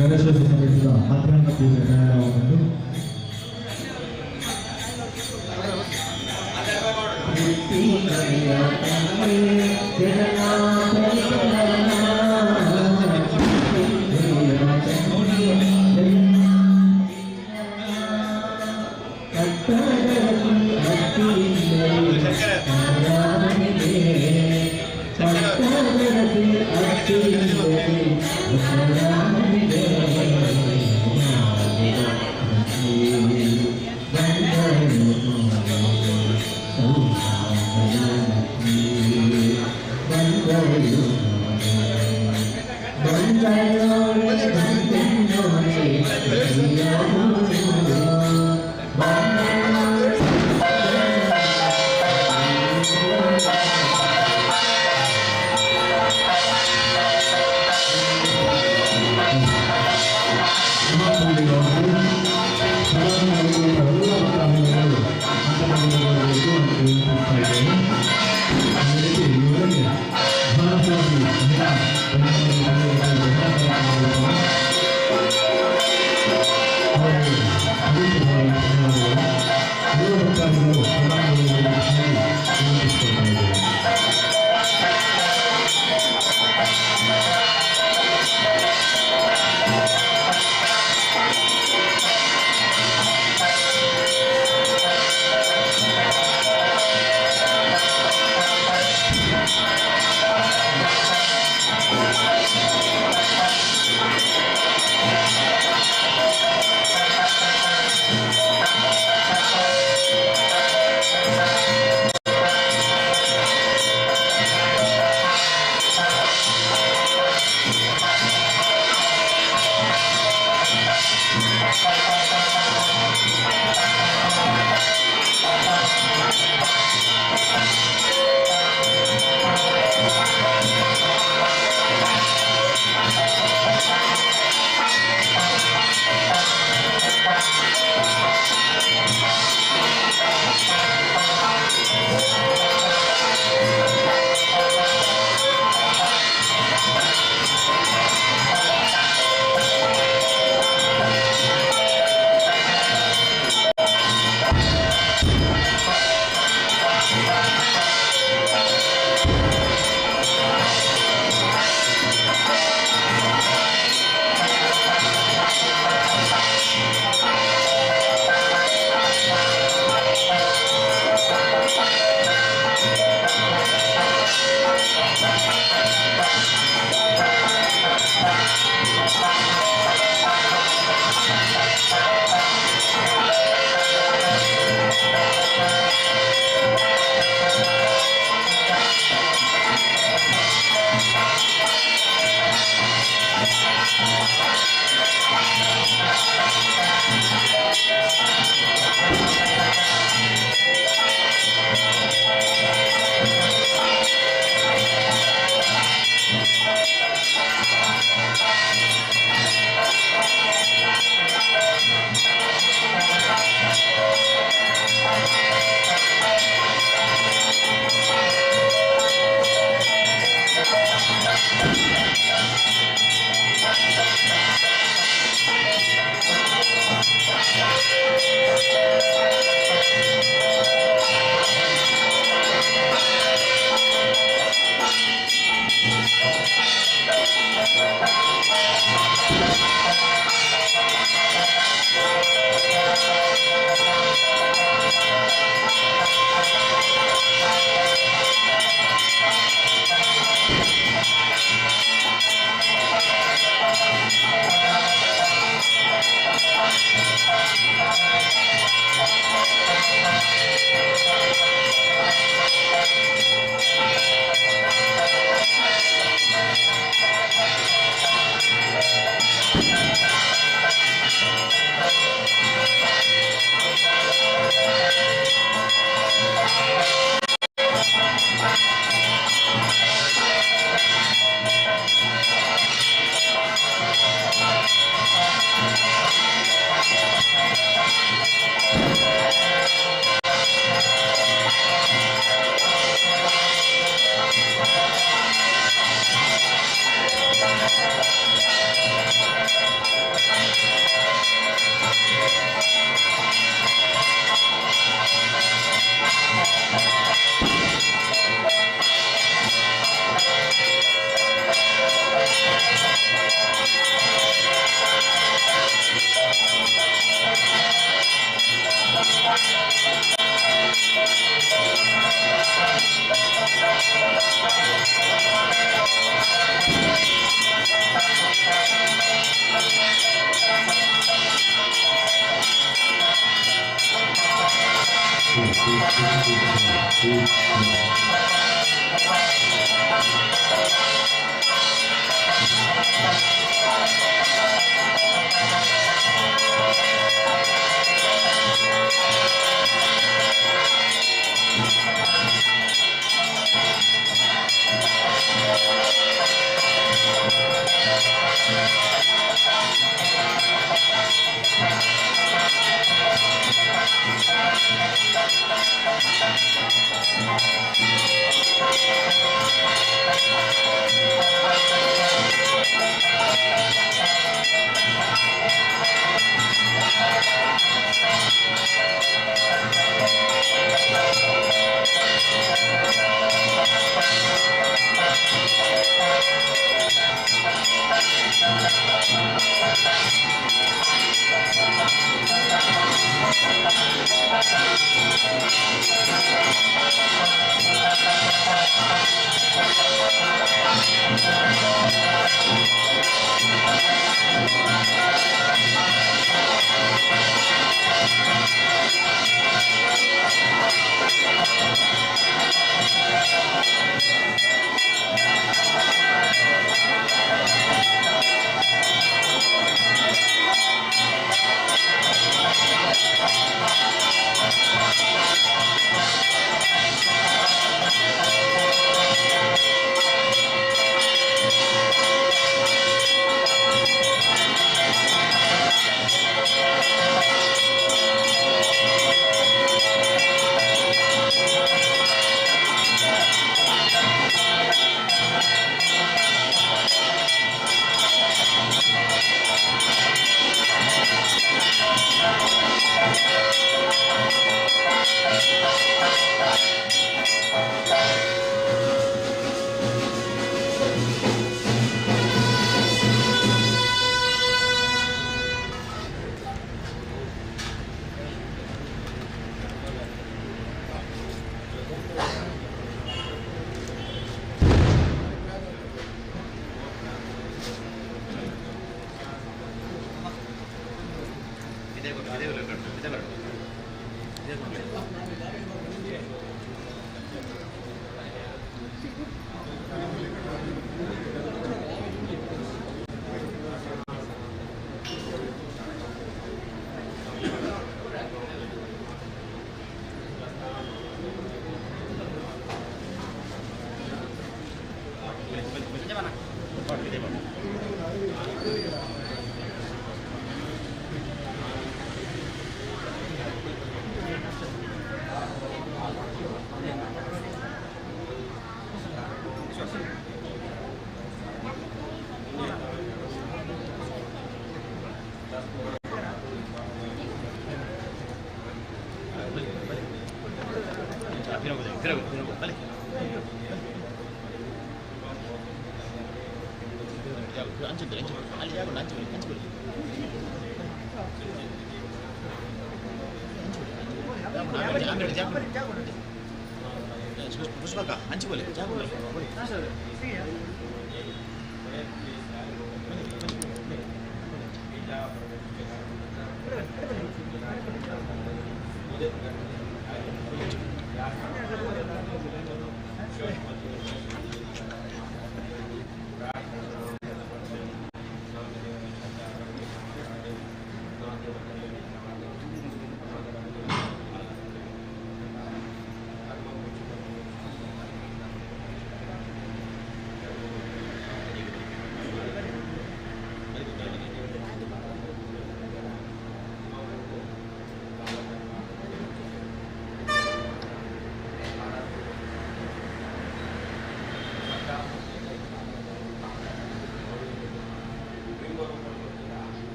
ಗಣೇಶೋತ್ಸವ ಸಮಿತಿಯ ಮಧ್ಯಾಹ್ನ ಪೂಜೆ ಕಾರ್ಯಕ್ರಮವನ್ನು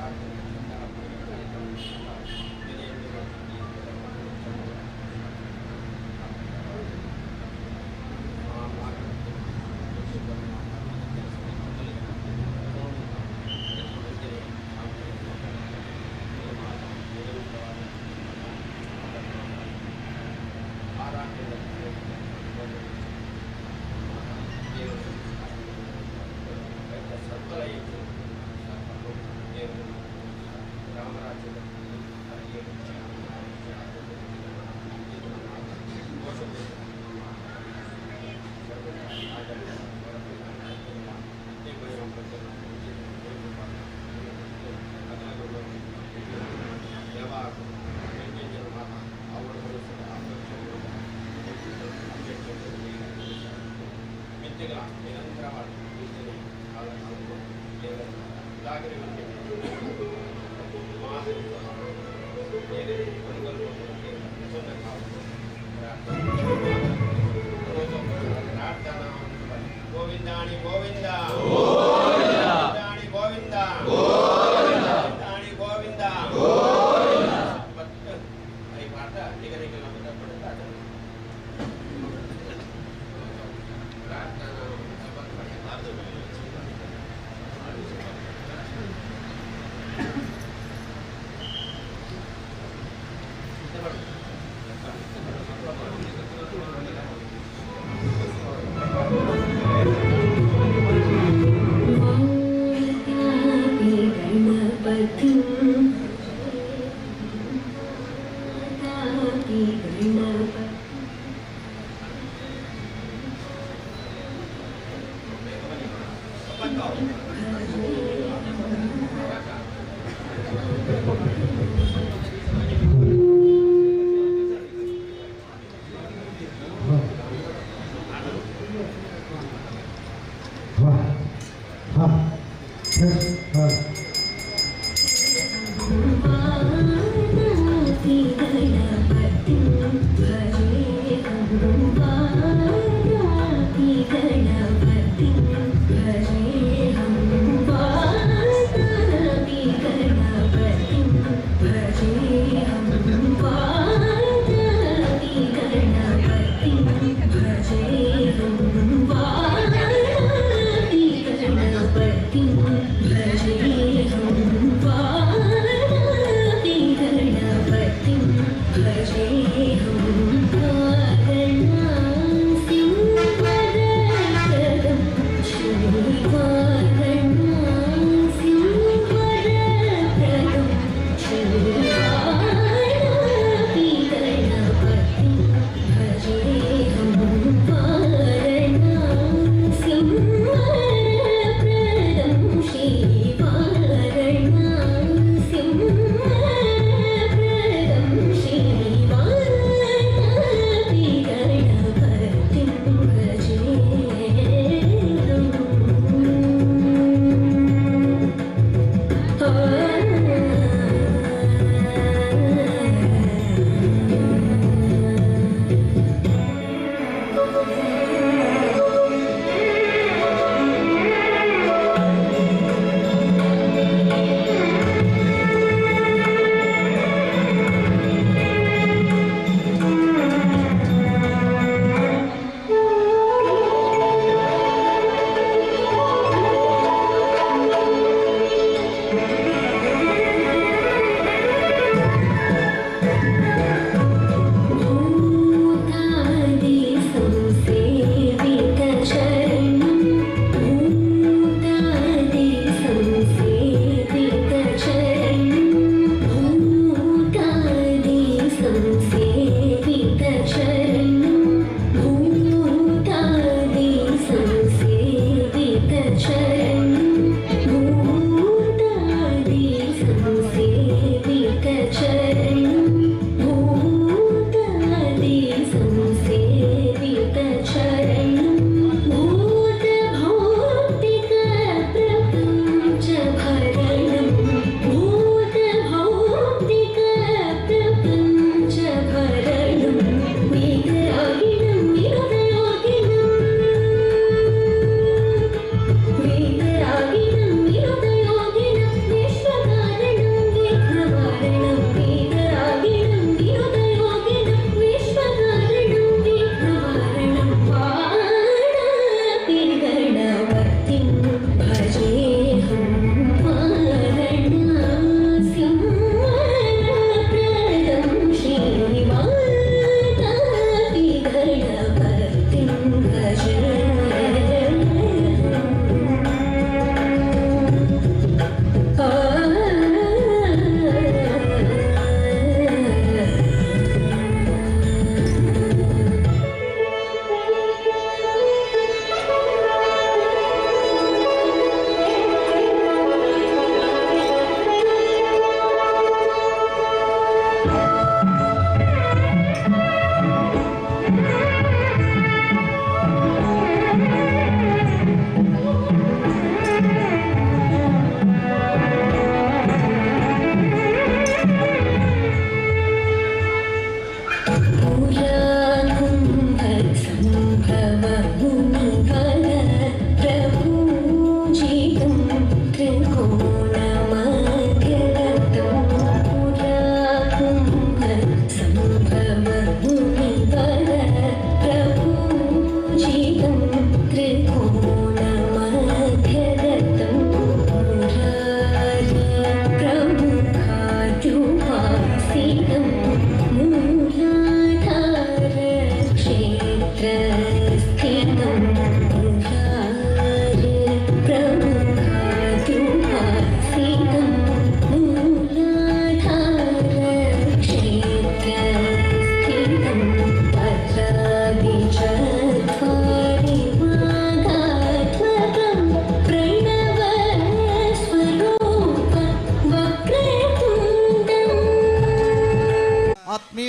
Bye.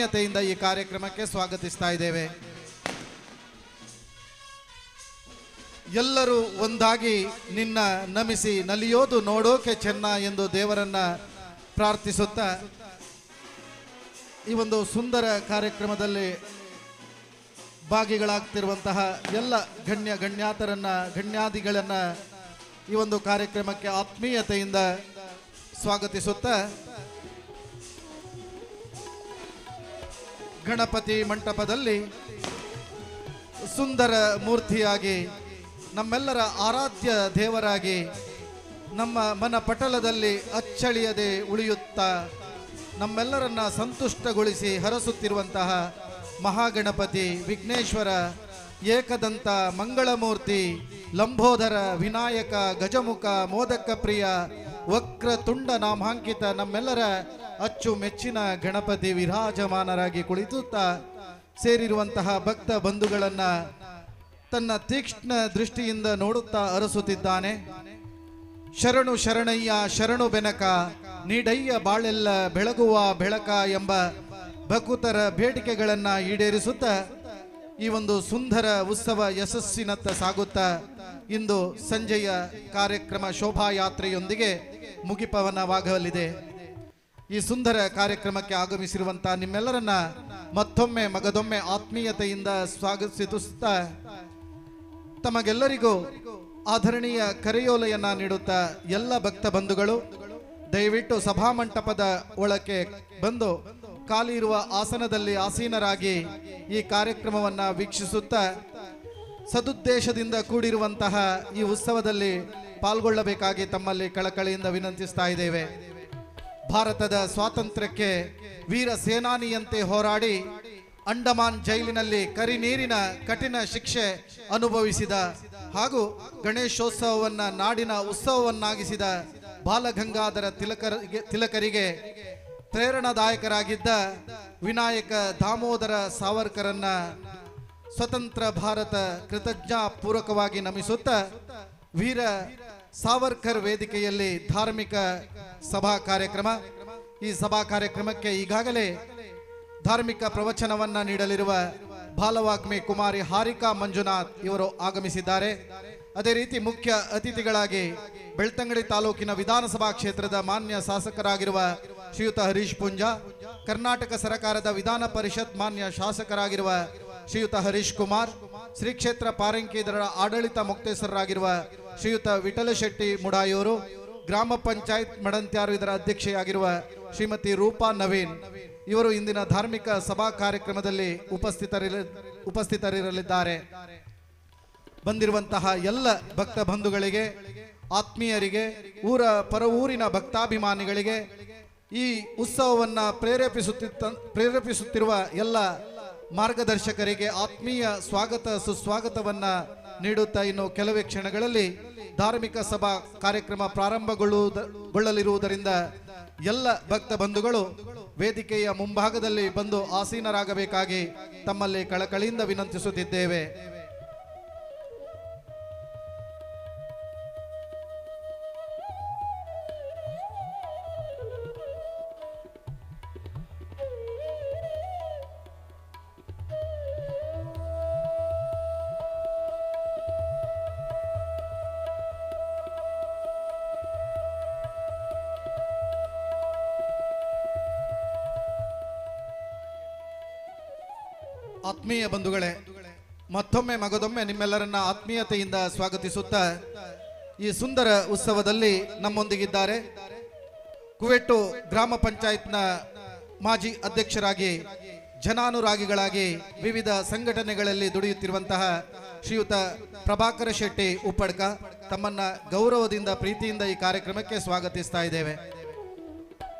ಆತ್ಮೀಯತೆಯಿಂದ ಈ ಕಾರ್ಯಕ್ರಮಕ್ಕೆ ಸ್ವಾಗತಿಸ್ತಾ ಇದ್ದೇವೆ. ಎಲ್ಲರೂ ಒಂದಾಗಿ ನಿನ್ನ ನಮಿಸಿ ನಲಿಯೋದು ನೋಡೋಕೆ ಚೆನ್ನ ಎಂದು ದೇವರನ್ನ ಪ್ರಾರ್ಥಿಸುತ್ತಾ ಈ ಒಂದು ಸುಂದರ ಕಾರ್ಯಕ್ರಮದಲ್ಲಿ ಭಾಗಿಗಳಾಗ್ತಿರುವಂತಹ ಎಲ್ಲ ಗಣ್ಯಾದಿಗಳನ್ನ ಈ ಒಂದು ಕಾರ್ಯಕ್ರಮಕ್ಕೆ ಆತ್ಮೀಯತೆಯಿಂದ ಸ್ವಾಗತಿಸುತ್ತಾ ಗಣಪತಿ ಮಂಟಪದಲ್ಲಿ ಸುಂದರ ಮೂರ್ತಿಯಾಗಿ ನಮ್ಮೆಲ್ಲರ ಆರಾಧ್ಯ ದೇವರಾಗಿ ನಮ್ಮ ಮನ ಪಟಲದಲ್ಲಿ ಅಚ್ಚಳಿಯದೆ ಉಳಿಯುತ್ತಾ ನಮ್ಮೆಲ್ಲರನ್ನ ಸಂತುಷ್ಟಗೊಳಿಸಿ ಹರಸುತ್ತಿರುವಂತಹ ಮಹಾಗಣಪತಿ ವಿಘ್ನೇಶ್ವರ ಏಕದಂತ ಮಂಗಳಮೂರ್ತಿ ಲಂಬೋದರ ವಿನಾಯಕ ಗಜಮುಖ ಮೋದಕ ಪ್ರಿಯ ವಕ್ರತುಂಡ ನಾಮಾಂಕಿತ ನಮ್ಮೆಲ್ಲರ ಅಚ್ಚು ಮೆಚ್ಚಿನ ಗಣಪತಿ ವಿರಾಜಮಾನರಾಗಿ ಕುಳಿತುತ್ತಾ ಸೇರಿರುವಂತಹ ಭಕ್ತ ಬಂಧುಗಳನ್ನ ತನ್ನ ತೀಕ್ಷ್ಣ ದೃಷ್ಟಿಯಿಂದ ನೋಡುತ್ತಾ ಅರಸುತ್ತಿದ್ದಾನೆ. ಶರಣು ಶರಣಯ್ಯ ಶರಣು ಬೆನಕ ನೀಡಯ್ಯ ಬಾಳೆಲ್ಲ ಬೆಳಗುವ ಬೆಳಕ ಎಂಬ ಭಕುತರ ಬೇಡಿಕೆಗಳನ್ನ ಈಡೇರಿಸುತ್ತಾ ಈ ಒಂದು ಸುಂದರ ಉತ್ಸವ ಯಶಸ್ಸಿನತ್ತ ಸಾಗುತ್ತಾ ಇಂದು ಸಂಜೆಯ ಕಾರ್ಯಕ್ರಮ ಶೋಭಾಯಾತ್ರೆಯೊಂದಿಗೆ ಮುಗಿಪವನವಾಗಲಿದೆ. ಈ ಸುಂದರ ಕಾರ್ಯಕ್ರಮಕ್ಕೆ ಆಗಮಿಸಿರುವಂತಹ ನಿಮ್ಮೆಲ್ಲರನ್ನ ಮತ್ತೊಮ್ಮೆ ಮಗದೊಮ್ಮೆ ಆತ್ಮೀಯತೆಯಿಂದ ಸ್ವಾಗತಿಸುತ್ತಾ ತಮಗೆಲ್ಲರಿಗೂ ಆಧರಣೀಯ ಕರೆಯೋಲೆಯನ್ನ ನೀಡುತ್ತಾ ಎಲ್ಲ ಭಕ್ತ ಬಂಧುಗಳು ದಯವಿಟ್ಟು ಸಭಾಮಂಟಪದ ಒಳಕ್ಕೆ ಬಂದು ಖಾಲಿ ಇರುವ ಆಸನದಲ್ಲಿ ಆಸೀನರಾಗಿ ಈ ಕಾರ್ಯಕ್ರಮವನ್ನ ವೀಕ್ಷಿಸುತ್ತಾ ಸದುದ್ದೇಶದಿಂದ ಕೂಡಿರುವಂತಹ ಈ ಉತ್ಸವದಲ್ಲಿ ಪಾಲ್ಗೊಳ್ಳಬೇಕಾಗಿ ತಮ್ಮಲ್ಲಿ ಕಳಕಳಿಯಿಂದ ವಿನಂತಿಸ್ತಾ ಇದ್ದೇವೆ. ಭಾರತದ ಸ್ವಾತಂತ್ರ್ಯಕ್ಕೆ ವೀರ ಸೇನಾನಿಯಂತೆ ಹೋರಾಡಿ ಅಂಡಮಾನ್ ಜೈಲಿನಲ್ಲಿ ಕರಿನೀರಿನ ಕಠಿಣ ಶಿಕ್ಷೆ ಅನುಭವಿಸಿದ ಹಾಗೂ ಗಣೇಶೋತ್ಸವವನ್ನ ನಾಡಿನ ಉತ್ಸವವನ್ನಾಗಿಸಿದ ಬಾಲಗಂಗಾಧರ ತಿಲಕರಿಗೆ ಪ್ರೇರಣಾದಾಯಕರಾಗಿದ್ದ ವಿನಾಯಕ ದಾಮೋದರ ಸಾವರ್ಕರನ್ನ ಸ್ವತಂತ್ರ ಭಾರತ ಕೃತಜ್ಞಾಪೂರ್ವಕವಾಗಿ ನಮಿಸುತ್ತಾ ವೀರ ಸಾವರ್ಕರ್ ವೇದಿಕೆಯಲ್ಲಿ ಧಾರ್ಮಿಕ ಸಭಾ ಕಾರ್ಯಕ್ರಮ. ಈ ಸಭಾ ಕಾರ್ಯಕ್ರಮಕ್ಕೆ ಈಗಾಗಲೇ ಧಾರ್ಮಿಕ ಪ್ರವಚನವನ್ನ ನೀಡಲಿರುವ ಬಾಲವಾಗ್ಮಿ ಕುಮಾರಿ ಹಾರಿಕಾ ಮಂಜುನಾಥ್ ಇವರು ಆಗಮಿಸಿದ್ದಾರೆ. ಅದೇ ರೀತಿ ಮುಖ್ಯ ಅತಿಥಿಗಳಾಗಿ ಬೆಳ್ತಂಗಡಿ ತಾಲೂಕಿನ ವಿಧಾನಸಭಾ ಕ್ಷೇತ್ರದ ಮಾನ್ಯ ಶಾಸಕರಾಗಿರುವ ಶ್ರೀಯುತ ಹರೀಶ್ ಪುಂಜಾ, ಕರ್ನಾಟಕ ಸರ್ಕಾರದ ವಿಧಾನ ಪರಿಷತ್ ಮಾನ್ಯ ಶಾಸಕರಾಗಿರುವ ಶ್ರೀಯುತ ಹರೀಶ್ ಕುಮಾರ್, ಶ್ರೀ ಕ್ಷೇತ್ರ ಪಾರಂಕೀದರ ಆಡಳಿತ ಮುಕ್ತೇಸರರಾಗಿರುವ ಶ್ರೀಯುತ ವಿಠಲ ಶೆಟ್ಟಿ ಮುಡಾಯೂರು, ಗ್ರಾಮ ಪಂಚಾಯತ್ ಮಡಂತ್ಯಾರು ಇದರ ಅಧ್ಯಕ್ಷೆಯಾಗಿರುವ ಶ್ರೀಮತಿ ರೂಪಾ ನವೀನ್ ಇವರು ಇಂದಿನ ಧಾರ್ಮಿಕ ಸಭಾ ಕಾರ್ಯಕ್ರಮದಲ್ಲಿ ಉಪಸ್ಥಿತರಿರಲಿದ್ದಾರೆ. ಬಂದಿರುವಂತಹ ಎಲ್ಲ ಭಕ್ತ ಬಂಧುಗಳಿಗೆ, ಆತ್ಮೀಯರಿಗೆ, ಪರವೂರಿನ ಭಕ್ತಾಭಿಮಾನಿಗಳಿಗೆ, ಈ ಉತ್ಸವವನ್ನು ಪ್ರೇರೇಪಿಸುತ್ತಿರುವ ಎಲ್ಲ ಮಾರ್ಗದರ್ಶಕರಿಗೆ ಆತ್ಮೀಯ ಸ್ವಾಗತ ಸುಸ್ವಾಗತವನ್ನ ನೀಡುತ್ತಾ ಇನ್ನು ಕೆಲವೇ ಕ್ಷಣಗಳಲ್ಲಿ ಧಾರ್ಮಿಕ ಸಭಾ ಕಾರ್ಯಕ್ರಮ ಪ್ರಾರಂಭಗೊಳ್ಳಲಿರುವುದರಿಂದ ಎಲ್ಲ ಭಕ್ತ ಬಂಧುಗಳು ವೇದಿಕೆಯ ಮುಂಭಾಗದಲ್ಲಿ ಬಂದು ಆಸೀನರಾಗಬೇಕಾಗಿ ತಮ್ಮಲ್ಲಿ ಕಳಕಳಿಯಿಂದ ವಿನಂತಿಸುತ್ತಿದ್ದೇವೆ. ಆತ್ಮೀಯ ಬಂಧುಗಳೇ, ಮತ್ತೊಮ್ಮೆ ಮಗದೊಮ್ಮೆ ನಿಮ್ಮೆಲ್ಲರನ್ನ ಆತ್ಮೀಯತೆಯಿಂದ ಸ್ವಾಗತಿಸುತ್ತಾ ಈ ಸುಂದರ ಉತ್ಸವದಲ್ಲಿ ನಮ್ಮೊಂದಿಗಿದ್ದಾರೆ ಕುವೆಟ್ಟು ಗ್ರಾಮ ಪಂಚಾಯತ್ನ ಮಾಜಿ ಅಧ್ಯಕ್ಷರಾಗಿ ಜನಾನುರಾಗಿಗಳಾಗಿ ವಿವಿಧ ಸಂಘಟನೆಗಳಲ್ಲಿ ದುಡಿಯುತ್ತಿರುವಂತಹ ಶ್ರೀಯುತ ಪ್ರಭಾಕರ ಶೆಟ್ಟಿ ಉಪ್ಪಡ್ಕ. ತಮ್ಮನ್ನ ಗೌರವದಿಂದ ಪ್ರೀತಿಯಿಂದ ಈ ಕಾರ್ಯಕ್ರಮಕ್ಕೆ ಸ್ವಾಗತಿಸ್ತಾ ಇದ್ದೇವೆ.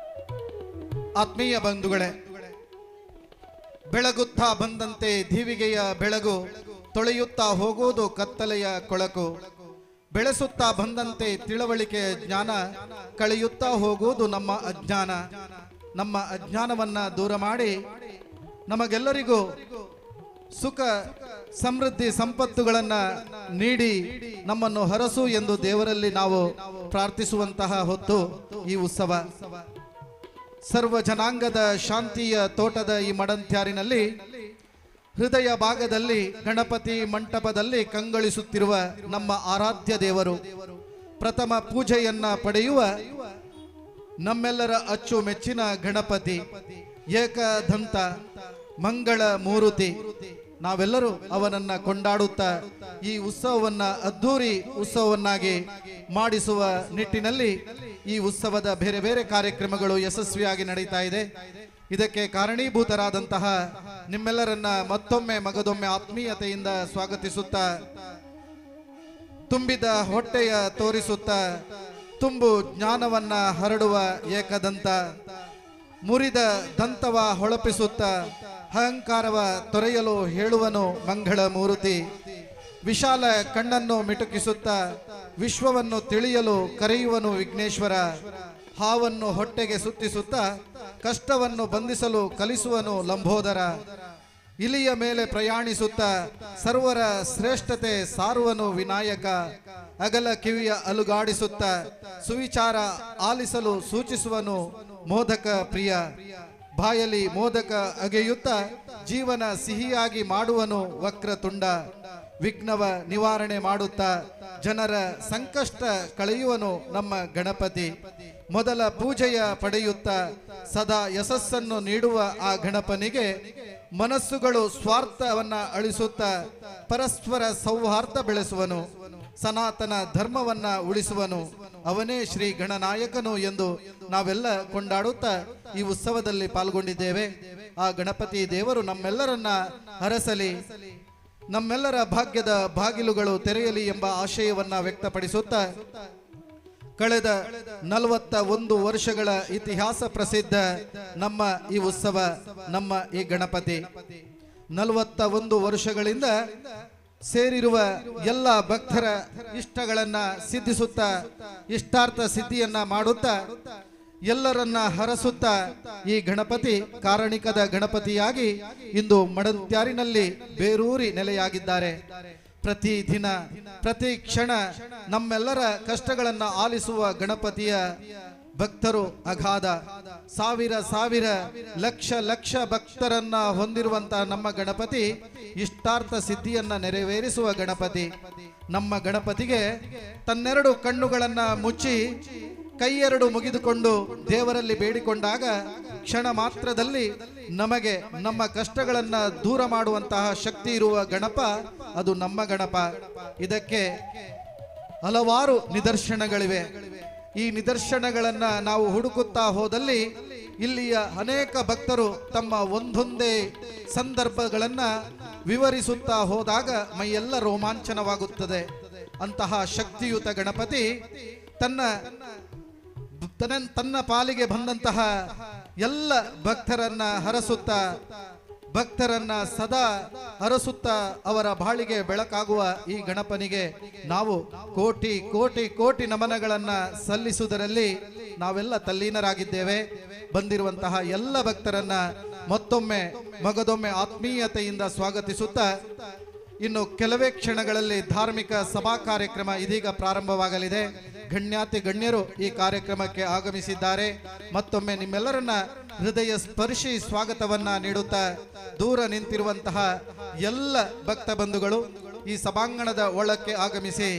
ಆತ್ಮೀಯ ಬಂಧುಗಳೇ, ಬೆಳಗುತ್ತಾ ಬಂದಂತೆ ದೀವಿಗೆಯ ಬೆಳಗು ತೊಳೆಯುತ್ತಾ ಹೋಗುವುದು ಕತ್ತಲೆಯ ಕೊಳಕು, ಬೆಳೆಸುತ್ತಾ ಬಂದಂತೆ ತಿಳುವಳಿಕೆಯ ಜ್ಞಾನ ಕಳೆಯುತ್ತಾ ಹೋಗುವುದು ನಮ್ಮ ಅಜ್ಞಾನ. ನಮ್ಮ ಅಜ್ಞಾನವನ್ನ ದೂರ ಮಾಡಿ ನಮಗೆಲ್ಲರಿಗೂ ಸುಖ ಸಮೃದ್ಧಿ ಸಂಪತ್ತುಗಳನ್ನ ನೀಡಿ ನಮ್ಮನ್ನು ಹರಸು ಎಂದು ದೇವರಲ್ಲಿ ನಾವು ಪ್ರಾರ್ಥಿಸುವಂತಹ ಹೊತ್ತು ಈ ಉತ್ಸವ. ಸರ್ವ ಜನಾಂಗದ ಶಾಂತಿಯ ತೋಟದ ಈ ಮಡಂತ್ಯಾರಿನಲ್ಲಿ ಹೃದಯ ಭಾಗದಲ್ಲಿ ಗಣಪತಿ ಮಂಟಪದಲ್ಲಿ ಕಂಗೊಳಿಸುತ್ತಿರುವ ನಮ್ಮ ಆರಾಧ್ಯ ದೇವರು, ಪ್ರಥಮ ಪೂಜೆಯನ್ನ ಪಡೆಯುವ ನಮ್ಮೆಲ್ಲರ ಅಚ್ಚುಮೆಚ್ಚಿನ ಗಣಪತಿ, ಏಕದಂತ ಮಂಗಳ ಮೂರುತಿ. ನಾವೆಲ್ಲರೂ ಅವನನ್ನ ಕೊಂಡಾಡುತ್ತಾ ಈ ಉತ್ಸವವನ್ನ ಅದ್ಧೂರಿ ಉತ್ಸವವನ್ನಾಗಿ ಮಾಡಿಸುವ ನಿಟ್ಟಿನಲ್ಲಿ ಈ ಉತ್ಸವದ ಬೇರೆ ಬೇರೆ ಕಾರ್ಯಕ್ರಮಗಳು ಯಶಸ್ವಿಯಾಗಿ ನಡೀತಾ ಇದೆ. ಇದಕ್ಕೆ ಕಾರಣೀಭೂತರಾದಂತಹ ನಿಮ್ಮೆಲ್ಲರನ್ನ ಮತ್ತೊಮ್ಮೆ ಮಗದೊಮ್ಮೆ ಆತ್ಮೀಯತೆಯಿಂದ ಸ್ವಾಗತಿಸುತ್ತಾ, ತುಂಬಿದ ಹೊಟ್ಟೆಯ ತೋರಿಸುತ್ತಾ, ತುಂಬು ಜ್ಞಾನವನ್ನ ಹರಡುವ ಏಕದಂತ, ಮುರಿದ ದಂತವ ಹೊಳಪಿಸುತ್ತ ಅಹಂಕಾರವ ತೊರೆಯಲು ಹೇಳುವನು ಮಂಗಳ ಮೂರುತಿ, ವಿಶಾಲ ಕಣ್ಣನ್ನು ಮಿಟುಕಿಸುತ್ತ ವಿಶ್ವವನ್ನು ತಿಳಿಯಲು ಕರೆಯುವನು ವಿಘ್ನೇಶ್ವರ, ಹಾವನ್ನು ಹೊಟ್ಟೆಗೆ ಸುತ್ತಿಸುತ್ತ ಕಷ್ಟವನ್ನು ಬಂಧಿಸಲು ಕಲಿಸುವನು ಲಂಬೋದರ, ಇಲಿಯ ಮೇಲೆ ಪ್ರಯಾಣಿಸುತ್ತ ಸರ್ವರ ಶ್ರೇಷ್ಠತೆ ಸಾರುವನು ವಿನಾಯಕ, ಅಗಲ ಕಿವಿಯ ಅಲುಗಾಡಿಸುತ್ತ ಸುವಿಚಾರ ಆಲಿಸಲು ಸೂಚಿಸುವನು ಮೋದಕ ಪ್ರಿಯ, ಬಾಯಲಿ ಮೋದಕ ಅಗೆಯುತ್ತ ಜೀವನ ಸಿಹಿಯಾಗಿ ಮಾಡುವನು ವಕ್ರತುಂಡ, ವಿಘ್ನವ ನಿವಾರಣೆ ಮಾಡುತ್ತಾ ಜನರ ಸಂಕಷ್ಟ ಕಳೆಯುವನು ನಮ್ಮ ಗಣಪತಿ. ಮೊದಲ ಪೂಜೆಯ ಪಡೆಯುತ್ತ ಸದಾ ಯಶಸ್ಸನ್ನು ನೀಡುವ ಆ ಗಣಪನಿಗೆ ಮನಸ್ಸುಗಳು ಸ್ವಾರ್ಥವನ್ನ ಅಳಿಸುತ್ತ ಪರಸ್ಪರ ಸೌಹಾರ್ದ ಬೆಳೆಸುವನು, ಸನಾತನ ಧರ್ಮವನ್ನ ಉಳಿಸುವನು, ಅವನೇ ಶ್ರೀ ಗಣನಾಯಕನು ಎಂದು ನಾವೆಲ್ಲ ಕೊಂಡಾಡುತ್ತಾ ಈ ಉತ್ಸವದಲ್ಲಿ ಪಾಲ್ಗೊಂಡಿದ್ದೇವೆ. ಆ ಗಣಪತಿ ದೇವರು ನಮ್ಮೆಲ್ಲರನ್ನ ಹರಸಲಿ, ನಮ್ಮೆಲ್ಲರ ಭಾಗ್ಯದ ಬಾಗಿಲುಗಳು ತೆರೆಯಲಿ ಎಂಬ ಆಶಯವನ್ನ ವ್ಯಕ್ತಪಡಿಸುತ್ತಾ, ಕಳೆದ 41 ವರ್ಷಗಳ ಇತಿಹಾಸ ಪ್ರಸಿದ್ಧ ನಮ್ಮ ಈ ಉತ್ಸವ, ನಮ್ಮ ಈ ಗಣಪತಿ 41 ವರ್ಷಗಳಿಂದ ಸೇರಿರುವ ಎಲ್ಲ ಭಕ್ತರ ಇಷ್ಟಗಳನ್ನ ಸಿದ್ಧಿಸುತ್ತಾ, ಇಷ್ಟಾರ್ಥ ಸಿದ್ಧಿಯನ್ನ ಮಾಡುತ್ತಾ, ಎಲ್ಲರನ್ನ ಹರಸುತ್ತಾ ಈ ಗಣಪತಿ ಕಾರಣಿಕದ ಗಣಪತಿಯಾಗಿ ಇಂದು ಮಡಂತ್ಯಾರಿನಲ್ಲಿ ಬೇರೂರಿ ನೆಲೆಯಾಗಿದ್ದಾರೆ. ಪ್ರತಿ ದಿನ ಪ್ರತಿ ಕ್ಷಣ ನಮ್ಮೆಲ್ಲರ ಕಷ್ಟಗಳನ್ನ ಆಲಿಸುವ ಗಣಪತಿಯ ಭಕ್ತರು ಅಗಾಧ, ಸಾವಿರ ಸಾವಿರ ಲಕ್ಷ ಲಕ್ಷ ಭಕ್ತರನ್ನ ಹೊಂದಿರುವಂತಹ ನಮ್ಮ ಗಣಪತಿ ಇಷ್ಟಾರ್ಥ ಸಿದ್ಧಿಯನ್ನ ನೆರವೇರಿಸುವ ಗಣಪತಿ. ನಮ್ಮ ಗಣಪತಿಗೆ ತನ್ನೆರಡು ಕಣ್ಣುಗಳನ್ನ ಮುಚ್ಚಿ ಕೈಯೆರಡು ಮುಗಿದುಕೊಂಡು ದೇವರಲ್ಲಿ ಬೇಡಿಕೊಂಡಾಗ ಕ್ಷಣ ಮಾತ್ರದಲ್ಲಿ ನಮಗೆ ನಮ್ಮ ಕಷ್ಟಗಳನ್ನ ದೂರ ಮಾಡುವಂತಹ ಶಕ್ತಿ ಇರುವ ಗಣಪ ಅದು ನಮ್ಮ ಗಣಪ. ಇದಕ್ಕೆ ಹಲವಾರು ನಿದರ್ಶನಗಳಿವೆ. ಈ ನಿದರ್ಶನಗಳನ್ನ ನಾವು ಹುಡುಕುತ್ತಾ ಹೋದಲ್ಲಿ ಇಲ್ಲಿಯ ಅನೇಕ ಭಕ್ತರು ತಮ್ಮ ಒಂದೊಂದೇ ಸಂದರ್ಭಗಳನ್ನ ವಿವರಿಸುತ್ತಾ ಹೋದಾಗ ಮೈಯೆಲ್ಲ ರೋಮಾಂಚನವಾಗುತ್ತದೆ. ಅಂತಹ ಶಕ್ತಿಯುತ ಗಣಪತಿ ತನ್ನ ಪಾಲಿಗೆ ಬಂದಂತಹ ಎಲ್ಲ ಭಕ್ತರನ್ನ ಹರಸುತ್ತಾ, ಭಕ್ತರನ್ನ ಸದಾ ಹರಸುತ್ತಾ ಅವರ ಬಾಳಿಗೆ ಬೆಳಕಾಗುವ ಈ ಗಣಪನಿಗೆ ನಾವು ಕೋಟಿ ಕೋಟಿ ಕೋಟಿ ನಮನಗಳನ್ನ ಸಲ್ಲಿಸುವುದರಲ್ಲಿ ನಾವೆಲ್ಲ ತಲ್ಲೀನರಾಗಿದ್ದೇವೆ. ಬಂದಿರುವಂತಹ ಎಲ್ಲ ಭಕ್ತರನ್ನ ಮತ್ತೊಮ್ಮೆ ಮಗದೊಮ್ಮೆ ಆತ್ಮೀಯತೆಯಿಂದ ಸ್ವಾಗತಿಸುತ್ತಾ, ಇನ್ನು ಕೆಲವೇ ಕ್ಷಣಗಳಲ್ಲಿ ಧಾರ್ಮಿಕ ಸಭಾ ಕಾರ್ಯಕ್ರಮ ಇದೀಗ ಪ್ರಾರಂಭವಾಗಲಿದೆ. ಗಣ್ಯಾತಿ ಗಣ್ಯರು ಈ ಕಾರ್ಯಕ್ರಮಕ್ಕೆ ಆಗಮಿಸಿದ್ದಾರೆ. ಮತ್ತೊಮ್ಮೆ ನಿಮ್ಮೆಲ್ಲರನ್ನ ಹೃದಯ ಸ್ಪರ್ಶಿ ಸ್ವಾಗತವನ್ನ ನೀಡುತ್ತಾ, ದೂರ ನಿಂತಿರುವಂತಹ ಎಲ್ಲ ಭಕ್ತ ಬಂಧುಗಳು ಈ ಸಭಾಂಗಣದ ಒಳಕ್ಕೆ ಆಗಮಿಸಿ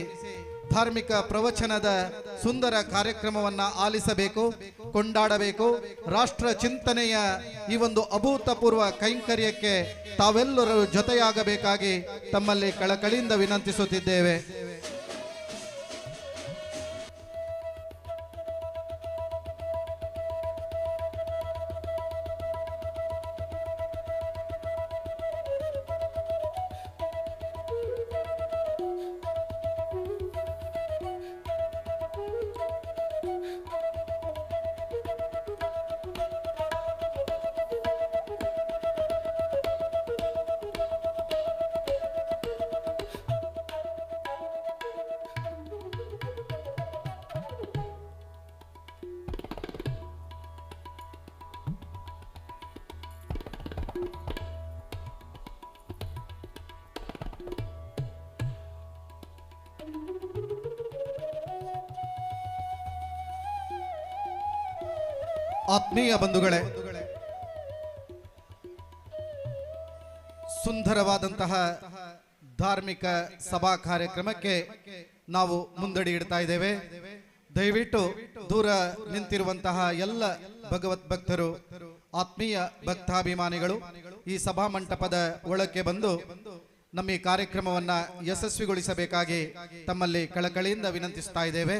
ಧಾರ್ಮಿಕ ಪ್ರವಚನದ ಸುಂದರ ಕಾರ್ಯಕ್ರಮವನ್ನ ಆಲಿಸಬೇಕು, ಕೊಂಡಾಡಬೇಕು. ರಾಷ್ಟ್ರ ಚಿಂತನೆಯ ಈ ಒಂದು ಅಭೂತಪೂರ್ವ ಕೈಂಕರ್ಯಕ್ಕೆ ತಾವೆಲ್ಲರೂ ಜೊತೆಯಾಗಬೇಕಾಗಿ ತಮ್ಮಲ್ಲಿ ಕಳಕಳಿಯಿಂದ ವಿನಂತಿಸುತ್ತಿದ್ದೇವೆ. ಆತ್ಮೀಯ ಬಂಧುಗಳೇ, ಸುಂದರವಾದಂತಹ ಧಾರ್ಮಿಕ ಸಭಾ ಕಾರ್ಯಕ್ರಮಕ್ಕೆ ನಾವು ಮುಂದಡಿ ಇಡ್ತಾ ಇದ್ದೇವೆ. ದಯವಿಟ್ಟು ದೂರ ನಿಂತಿರುವಂತಹ ಎಲ್ಲ ಭಗವತ್ ಭಕ್ತರು, ಆತ್ಮೀಯ ಭಕ್ತಾಭಿಮಾನಿಗಳು ಈ ಸಭಾ ಮಂಟಪದ ಒಳಕ್ಕೆ ಬಂದು ನಮ್ಮ ಈ ಕಾರ್ಯಕ್ರಮವನ್ನ ಯಶಸ್ವಿಗೊಳಿಸಬೇಕಾಗಿ ತಮ್ಮಲ್ಲಿ ಕಳಕಳಿಯಿಂದ ವಿನಂತಿಸ್ತಾ ಇದ್ದೇವೆ.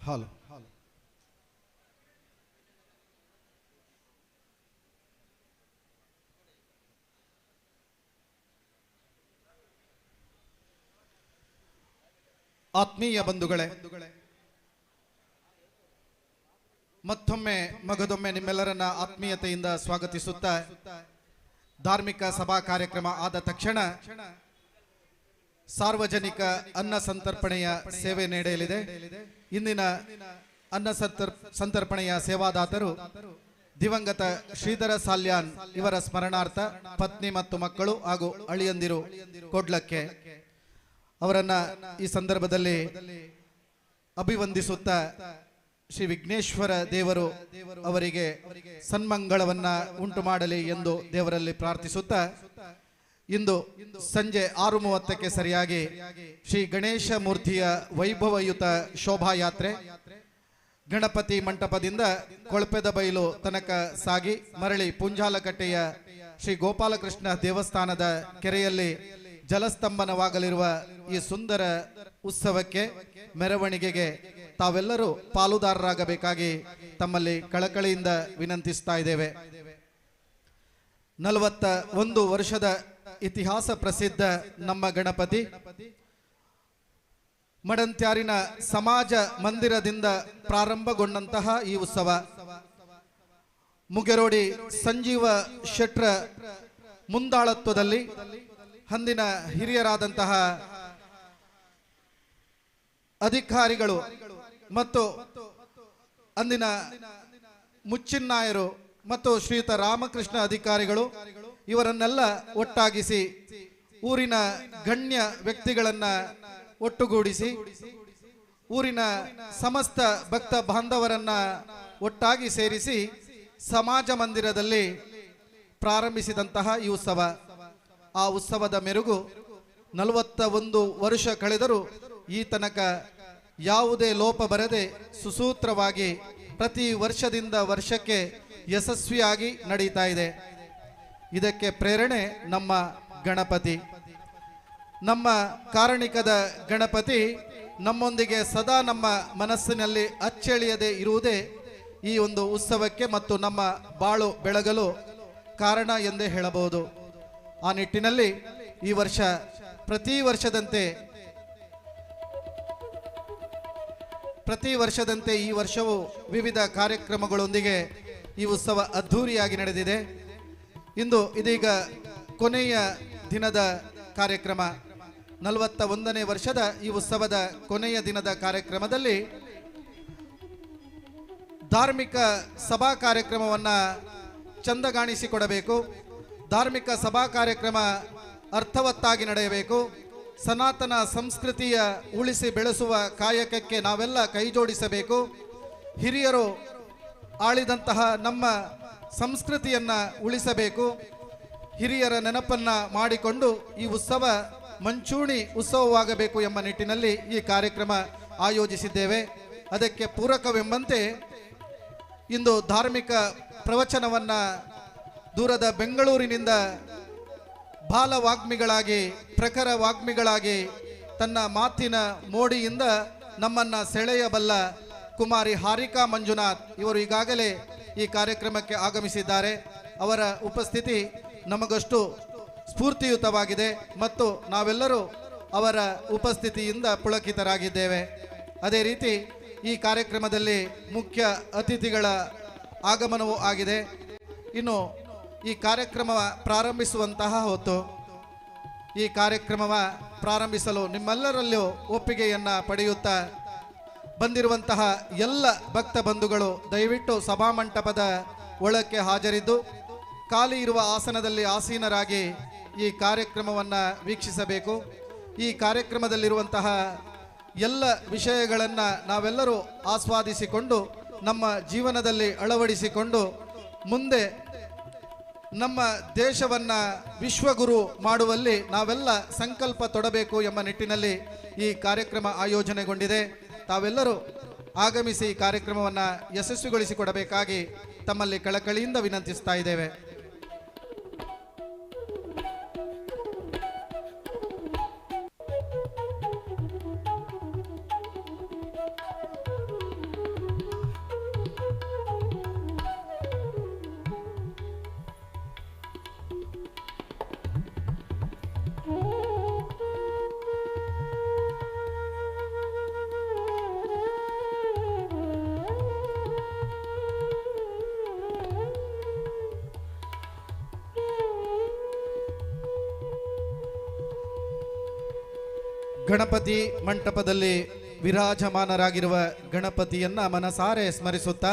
ಹಲೋ ಆತ್ಮೀಯ ಬಂಧುಗಳೇ, ಮತ್ತೊಮ್ಮೆ ಮಗದೊಮ್ಮೆ ನಿಮ್ಮೆಲ್ಲರನ್ನ ಆತ್ಮೀಯತೆಯಿಂದ ಸ್ವಾಗತಿಸುತ್ತಾ ಧಾರ್ಮಿಕ ಸಭಾ ಕಾರ್ಯಕ್ರಮ ಆದ ತಕ್ಷಣ ಸಾರ್ವಜನಿಕ ಅನ್ನ ಸಂತರ್ಪಣೆಯ ಸೇವೆ ನಡೆಯಲಿದೆ. ಇಂದಿನ ಅನ್ನ ಸಂತರ್ಪಣೆಯ ಸೇವಾದಾತರು ದಿವಂಗತ ಶ್ರೀಧರ ಸಾಲ್ಯಾನ್ ಇವರ ಸ್ಮರಣಾರ್ಥ ಪತ್ನಿ ಮತ್ತು ಮಕ್ಕಳು ಹಾಗೂ ಅಳಿಯಂದಿರು ಕೊಡ್ಲಕ್ಕೆ ಅವರನ್ನ ಈ ಸಂದರ್ಭದಲ್ಲಿ ಅಭಿವಂದಿಸುತ್ತಾ ಶ್ರೀ ವಿಘ್ನೇಶ್ವರ ದೇವರು ಅವರಿಗೆ ಸನ್ಮಂಗಳವನ್ನ ಉಂಟು ಮಾಡಲಿ ಎಂದು ದೇವರಲ್ಲಿ ಪ್ರಾರ್ಥಿಸುತ್ತಾ ಇಂದು ಸಂಜೆ 6:30ಕ್ಕೆ ಸರಿಯಾಗಿ ಶ್ರೀ ಗಣೇಶ ಮೂರ್ತಿಯ ವೈಭವಯುತ ಶೋಭಾಯಾತ್ರೆ ಗಣಪತಿ ಮಂಟಪದಿಂದ ಕೊಳಪೆದ ಬೈಲು ತನಕ ಸಾಗಿ ಮರಳಿ ಪುಂಜಾಲಕಟ್ಟೆಯ ಶ್ರೀ ಗೋಪಾಲಕೃಷ್ಣ ದೇವಸ್ಥಾನದ ಕೆರೆಯಲ್ಲಿ ಜಲಸ್ತಂಭನವಾಗಲಿರುವ ಈ ಸುಂದರ ಉತ್ಸವಕ್ಕೆ ಮೆರವಣಿಗೆಗೆ ತಾವೆಲ್ಲರೂ ಪಾಲುದಾರರಾಗಬೇಕಾಗಿ ತಮ್ಮಲ್ಲಿ ಕಳಕಳಿಯಿಂದ ವಿನಂತಿಸ್ತಾ ಇದ್ದೇವೆ. 41 ವರ್ಷದ ಇತಿಹಾಸ ಪ್ರಸಿದ್ಧ ನಮ್ಮ ಗಣಪತಿ ಮಡಂತ್ಯಾರಿನ ಸಮಾಜ ಮಂದಿರದಿಂದ ಪ್ರಾರಂಭಗೊಂಡಂತಹ ಈ ಉತ್ಸವ ಮುಗೆರೋಡಿ ಸಂಜೀವ ಶೆಟ್ರ ಮುಂದಾಳತ್ವದಲ್ಲಿ ಅಂದಿನ ಹಿರಿಯರಾದಂತಹ ಅಧಿಕಾರಿಗಳು ಮತ್ತು ಅಂದಿನ ಮುಚ್ಚಿನ್ನಾಯರು ಮತ್ತು ಶ್ರೀಯುತ ರಾಮಕೃಷ್ಣ ಅಧಿಕಾರಿಗಳು ಇವರನ್ನೆಲ್ಲ ಒಟ್ಟಾಗಿಸಿ ಊರಿನ ಗಣ್ಯ ವ್ಯಕ್ತಿಗಳನ್ನ ಒಟ್ಟುಗೂಡಿಸಿ ಊರಿನ ಸಮಸ್ತ ಭಕ್ತ ಬಾಂಧವರನ್ನ ಒಟ್ಟಾಗಿ ಸೇರಿಸಿ ಸಮಾಜ ಮಂದಿರದಲ್ಲಿ ಪ್ರಾರಂಭಿಸಿದಂತಹ ಈ ಉತ್ಸವ. ಆ ಉತ್ಸವದ ಮೆರುಗು 41 ವರ್ಷ ಕಳೆದರೂ ಈ ತನಕ ಯಾವುದೇ ಲೋಪ ಬರದೆ ಸುಸೂತ್ರವಾಗಿ ಪ್ರತಿ ವರ್ಷದಿಂದ ವರ್ಷಕ್ಕೆ ಯಶಸ್ವಿಯಾಗಿ ನಡೀತಾ ಇದೆ. ಇದಕ್ಕೆ ಪ್ರೇರಣೆ ನಮ್ಮ ಗಣಪತಿ. ನಮ್ಮ ಕಾರಣಿಕದ ಗಣಪತಿ ನಮ್ಮೊಂದಿಗೆ ಸದಾ ನಮ್ಮ ಮನಸ್ಸಿನಲ್ಲಿ ಅಚ್ಚಳಿಯದೆ ಇರುವುದೇ ಈ ಒಂದು ಉತ್ಸವಕ್ಕೆ ಮತ್ತು ನಮ್ಮ ಬಾಳು ಬೆಳಗಲು ಕಾರಣ ಎಂದೇ ಹೇಳಬಹುದು. ಆ ನಿಟ್ಟಿನಲ್ಲಿ ಈ ವರ್ಷ ಪ್ರತಿ ವರ್ಷದಂತೆ ಈ ವರ್ಷವೂ ವಿವಿಧ ಕಾರ್ಯಕ್ರಮಗಳೊಂದಿಗೆ ಈ ಉತ್ಸವ ಅದ್ಧೂರಿಯಾಗಿ ನಡೆದಿದೆ. ಇದೀಗ ಕೊನೆಯ ದಿನದ ಕಾರ್ಯಕ್ರಮ, 41ನೇ ವರ್ಷದ ಈ ಉತ್ಸವದ ಕೊನೆಯ ದಿನದ ಕಾರ್ಯಕ್ರಮದಲ್ಲಿ ಧಾರ್ಮಿಕ ಸಭಾ ಕಾರ್ಯಕ್ರಮವನ್ನ ಚಂದಗಾಣಿಸಿಕೊಡಬೇಕು. ಧಾರ್ಮಿಕ ಸಭಾ ಕಾರ್ಯಕ್ರಮ ಅರ್ಥವತ್ತಾಗಿ ನಡೆಯಬೇಕು. ಸನಾತನ ಸಂಸ್ಕೃತಿಯ ಉಳಿಸಿ ಬೆಳೆಸುವ ಕಾಯಕಕ್ಕೆ ನಾವೆಲ್ಲ ಕೈ ಜೋಡಿಸಬೇಕು. ಹಿರಿಯರು ಆಳಿದಂತಹ ನಮ್ಮ ಸಂಸ್ಕೃತಿಯನ್ನ ಉಳಿಸಬೇಕು. ಹಿರಿಯರ ನೆನಪನ್ನ ಮಾಡಿಕೊಂಡು ಈ ಉತ್ಸವ ಮಂಚೂಣಿ ಉತ್ಸವವಾಗಬೇಕು ಎಂಬ ನಿಟ್ಟಿನಲ್ಲಿ ಈ ಕಾರ್ಯಕ್ರಮ ಆಯೋಜಿಸಿದ್ದೇವೆ. ಅದಕ್ಕೆ ಪೂರಕವೆಂಬಂತೆ ಇಂದು ಧಾರ್ಮಿಕ ಪ್ರವಚನವನ್ನ ದೂರದ ಬೆಂಗಳೂರಿನಿಂದ ಬಾಲವಾಗ್ಮಿಗಳಾಗಿ ಪ್ರಖರ ವಾಗ್ಮಿಗಳಾಗಿ ತನ್ನ ಮಾತಿನ ಮೋಡಿಯಿಂದ ನಮ್ಮನ್ನ ಸೆಳೆಯಬಲ್ಲ ಕುಮಾರಿ ಹಾರಿಕಾ ಮಂಜುನಾಥ್ ಇವರು ಈಗಾಗಲೇ ಈ ಕಾರ್ಯಕ್ರಮಕ್ಕೆ ಆಗಮಿಸಿದ್ದಾರೆ. ಅವರ ಉಪಸ್ಥಿತಿ ನಮಗಷ್ಟು ಸ್ಫೂರ್ತಿಯುತವಾಗಿದೆ ಮತ್ತು ನಾವೆಲ್ಲರೂ ಅವರ ಉಪಸ್ಥಿತಿಯಿಂದ ಪುಳಕಿತರಾಗಿದ್ದೇವೆ. ಅದೇ ರೀತಿ ಈ ಕಾರ್ಯಕ್ರಮದಲ್ಲಿ ಮುಖ್ಯ ಅತಿಥಿಗಳ ಆಗಮನವೂ ಆಗಿದೆ. ಇನ್ನು ಈ ಕಾರ್ಯಕ್ರಮ ಪ್ರಾರಂಭಿಸುವಂತಹ ಹೊತ್ತು ಈ ಕಾರ್ಯಕ್ರಮವ ಪ್ರಾರಂಭಿಸಲು ನಿಮ್ಮೆಲ್ಲರಲ್ಲೂ ಒಪ್ಪಿಗೆಯನ್ನು ಪಡೆಯುತ್ತಾ ಬಂದಿರುವಂತಹ ಎಲ್ಲ ಭಕ್ತ ಬಂಧುಗಳು ದಯವಿಟ್ಟು ಸಭಾಮಂಟಪದ ಒಳಕ್ಕೆ ಹಾಜರಿದ್ದು ಖಾಲಿ ಇರುವ ಆಸನದಲ್ಲಿ ಆಸೀನರಾಗಿ ಈ ಕಾರ್ಯಕ್ರಮವನ್ನು ವೀಕ್ಷಿಸಬೇಕು. ಈ ಕಾರ್ಯಕ್ರಮದಲ್ಲಿರುವಂತಹ ಎಲ್ಲ ವಿಷಯಗಳನ್ನು ನಾವೆಲ್ಲರೂ ಆಸ್ವಾದಿಸಿಕೊಂಡು ನಮ್ಮ ಜೀವನದಲ್ಲಿ ಅಳವಡಿಸಿಕೊಂಡು ಮುಂದೆ ನಮ್ಮ ದೇಶವನ್ನು ವಿಶ್ವಗುರು ಮಾಡುವಲ್ಲಿ ನಾವೆಲ್ಲ ಸಂಕಲ್ಪ ತೊಡಬೇಕು ಎಂಬ ನಿಟ್ಟಿನಲ್ಲಿ ಈ ಕಾರ್ಯಕ್ರಮ ಆಯೋಜನೆಗೊಂಡಿದೆ. ತಾವೆಲ್ಲರೂ ಆಗಮಿಸಿ ಈ ಕಾರ್ಯಕ್ರಮವನ್ನು ಯಶಸ್ವಿಗೊಳಿಸಿಕೊಡಬೇಕಾಗಿ ತಮ್ಮಲ್ಲಿ ಕಳಕಳಿಯಿಂದ ವಿನಂತಿಸ್ತಾ ಇದ್ದೇವೆ. ಗಣಪತಿ ಮಂಟಪದಲ್ಲಿ ವಿರಾಜಮಾನರಾಗಿರುವ ಗಣಪತಿಯನ್ನ ಮನಸಾರೆ ಸ್ಮರಿಸುತ್ತಾ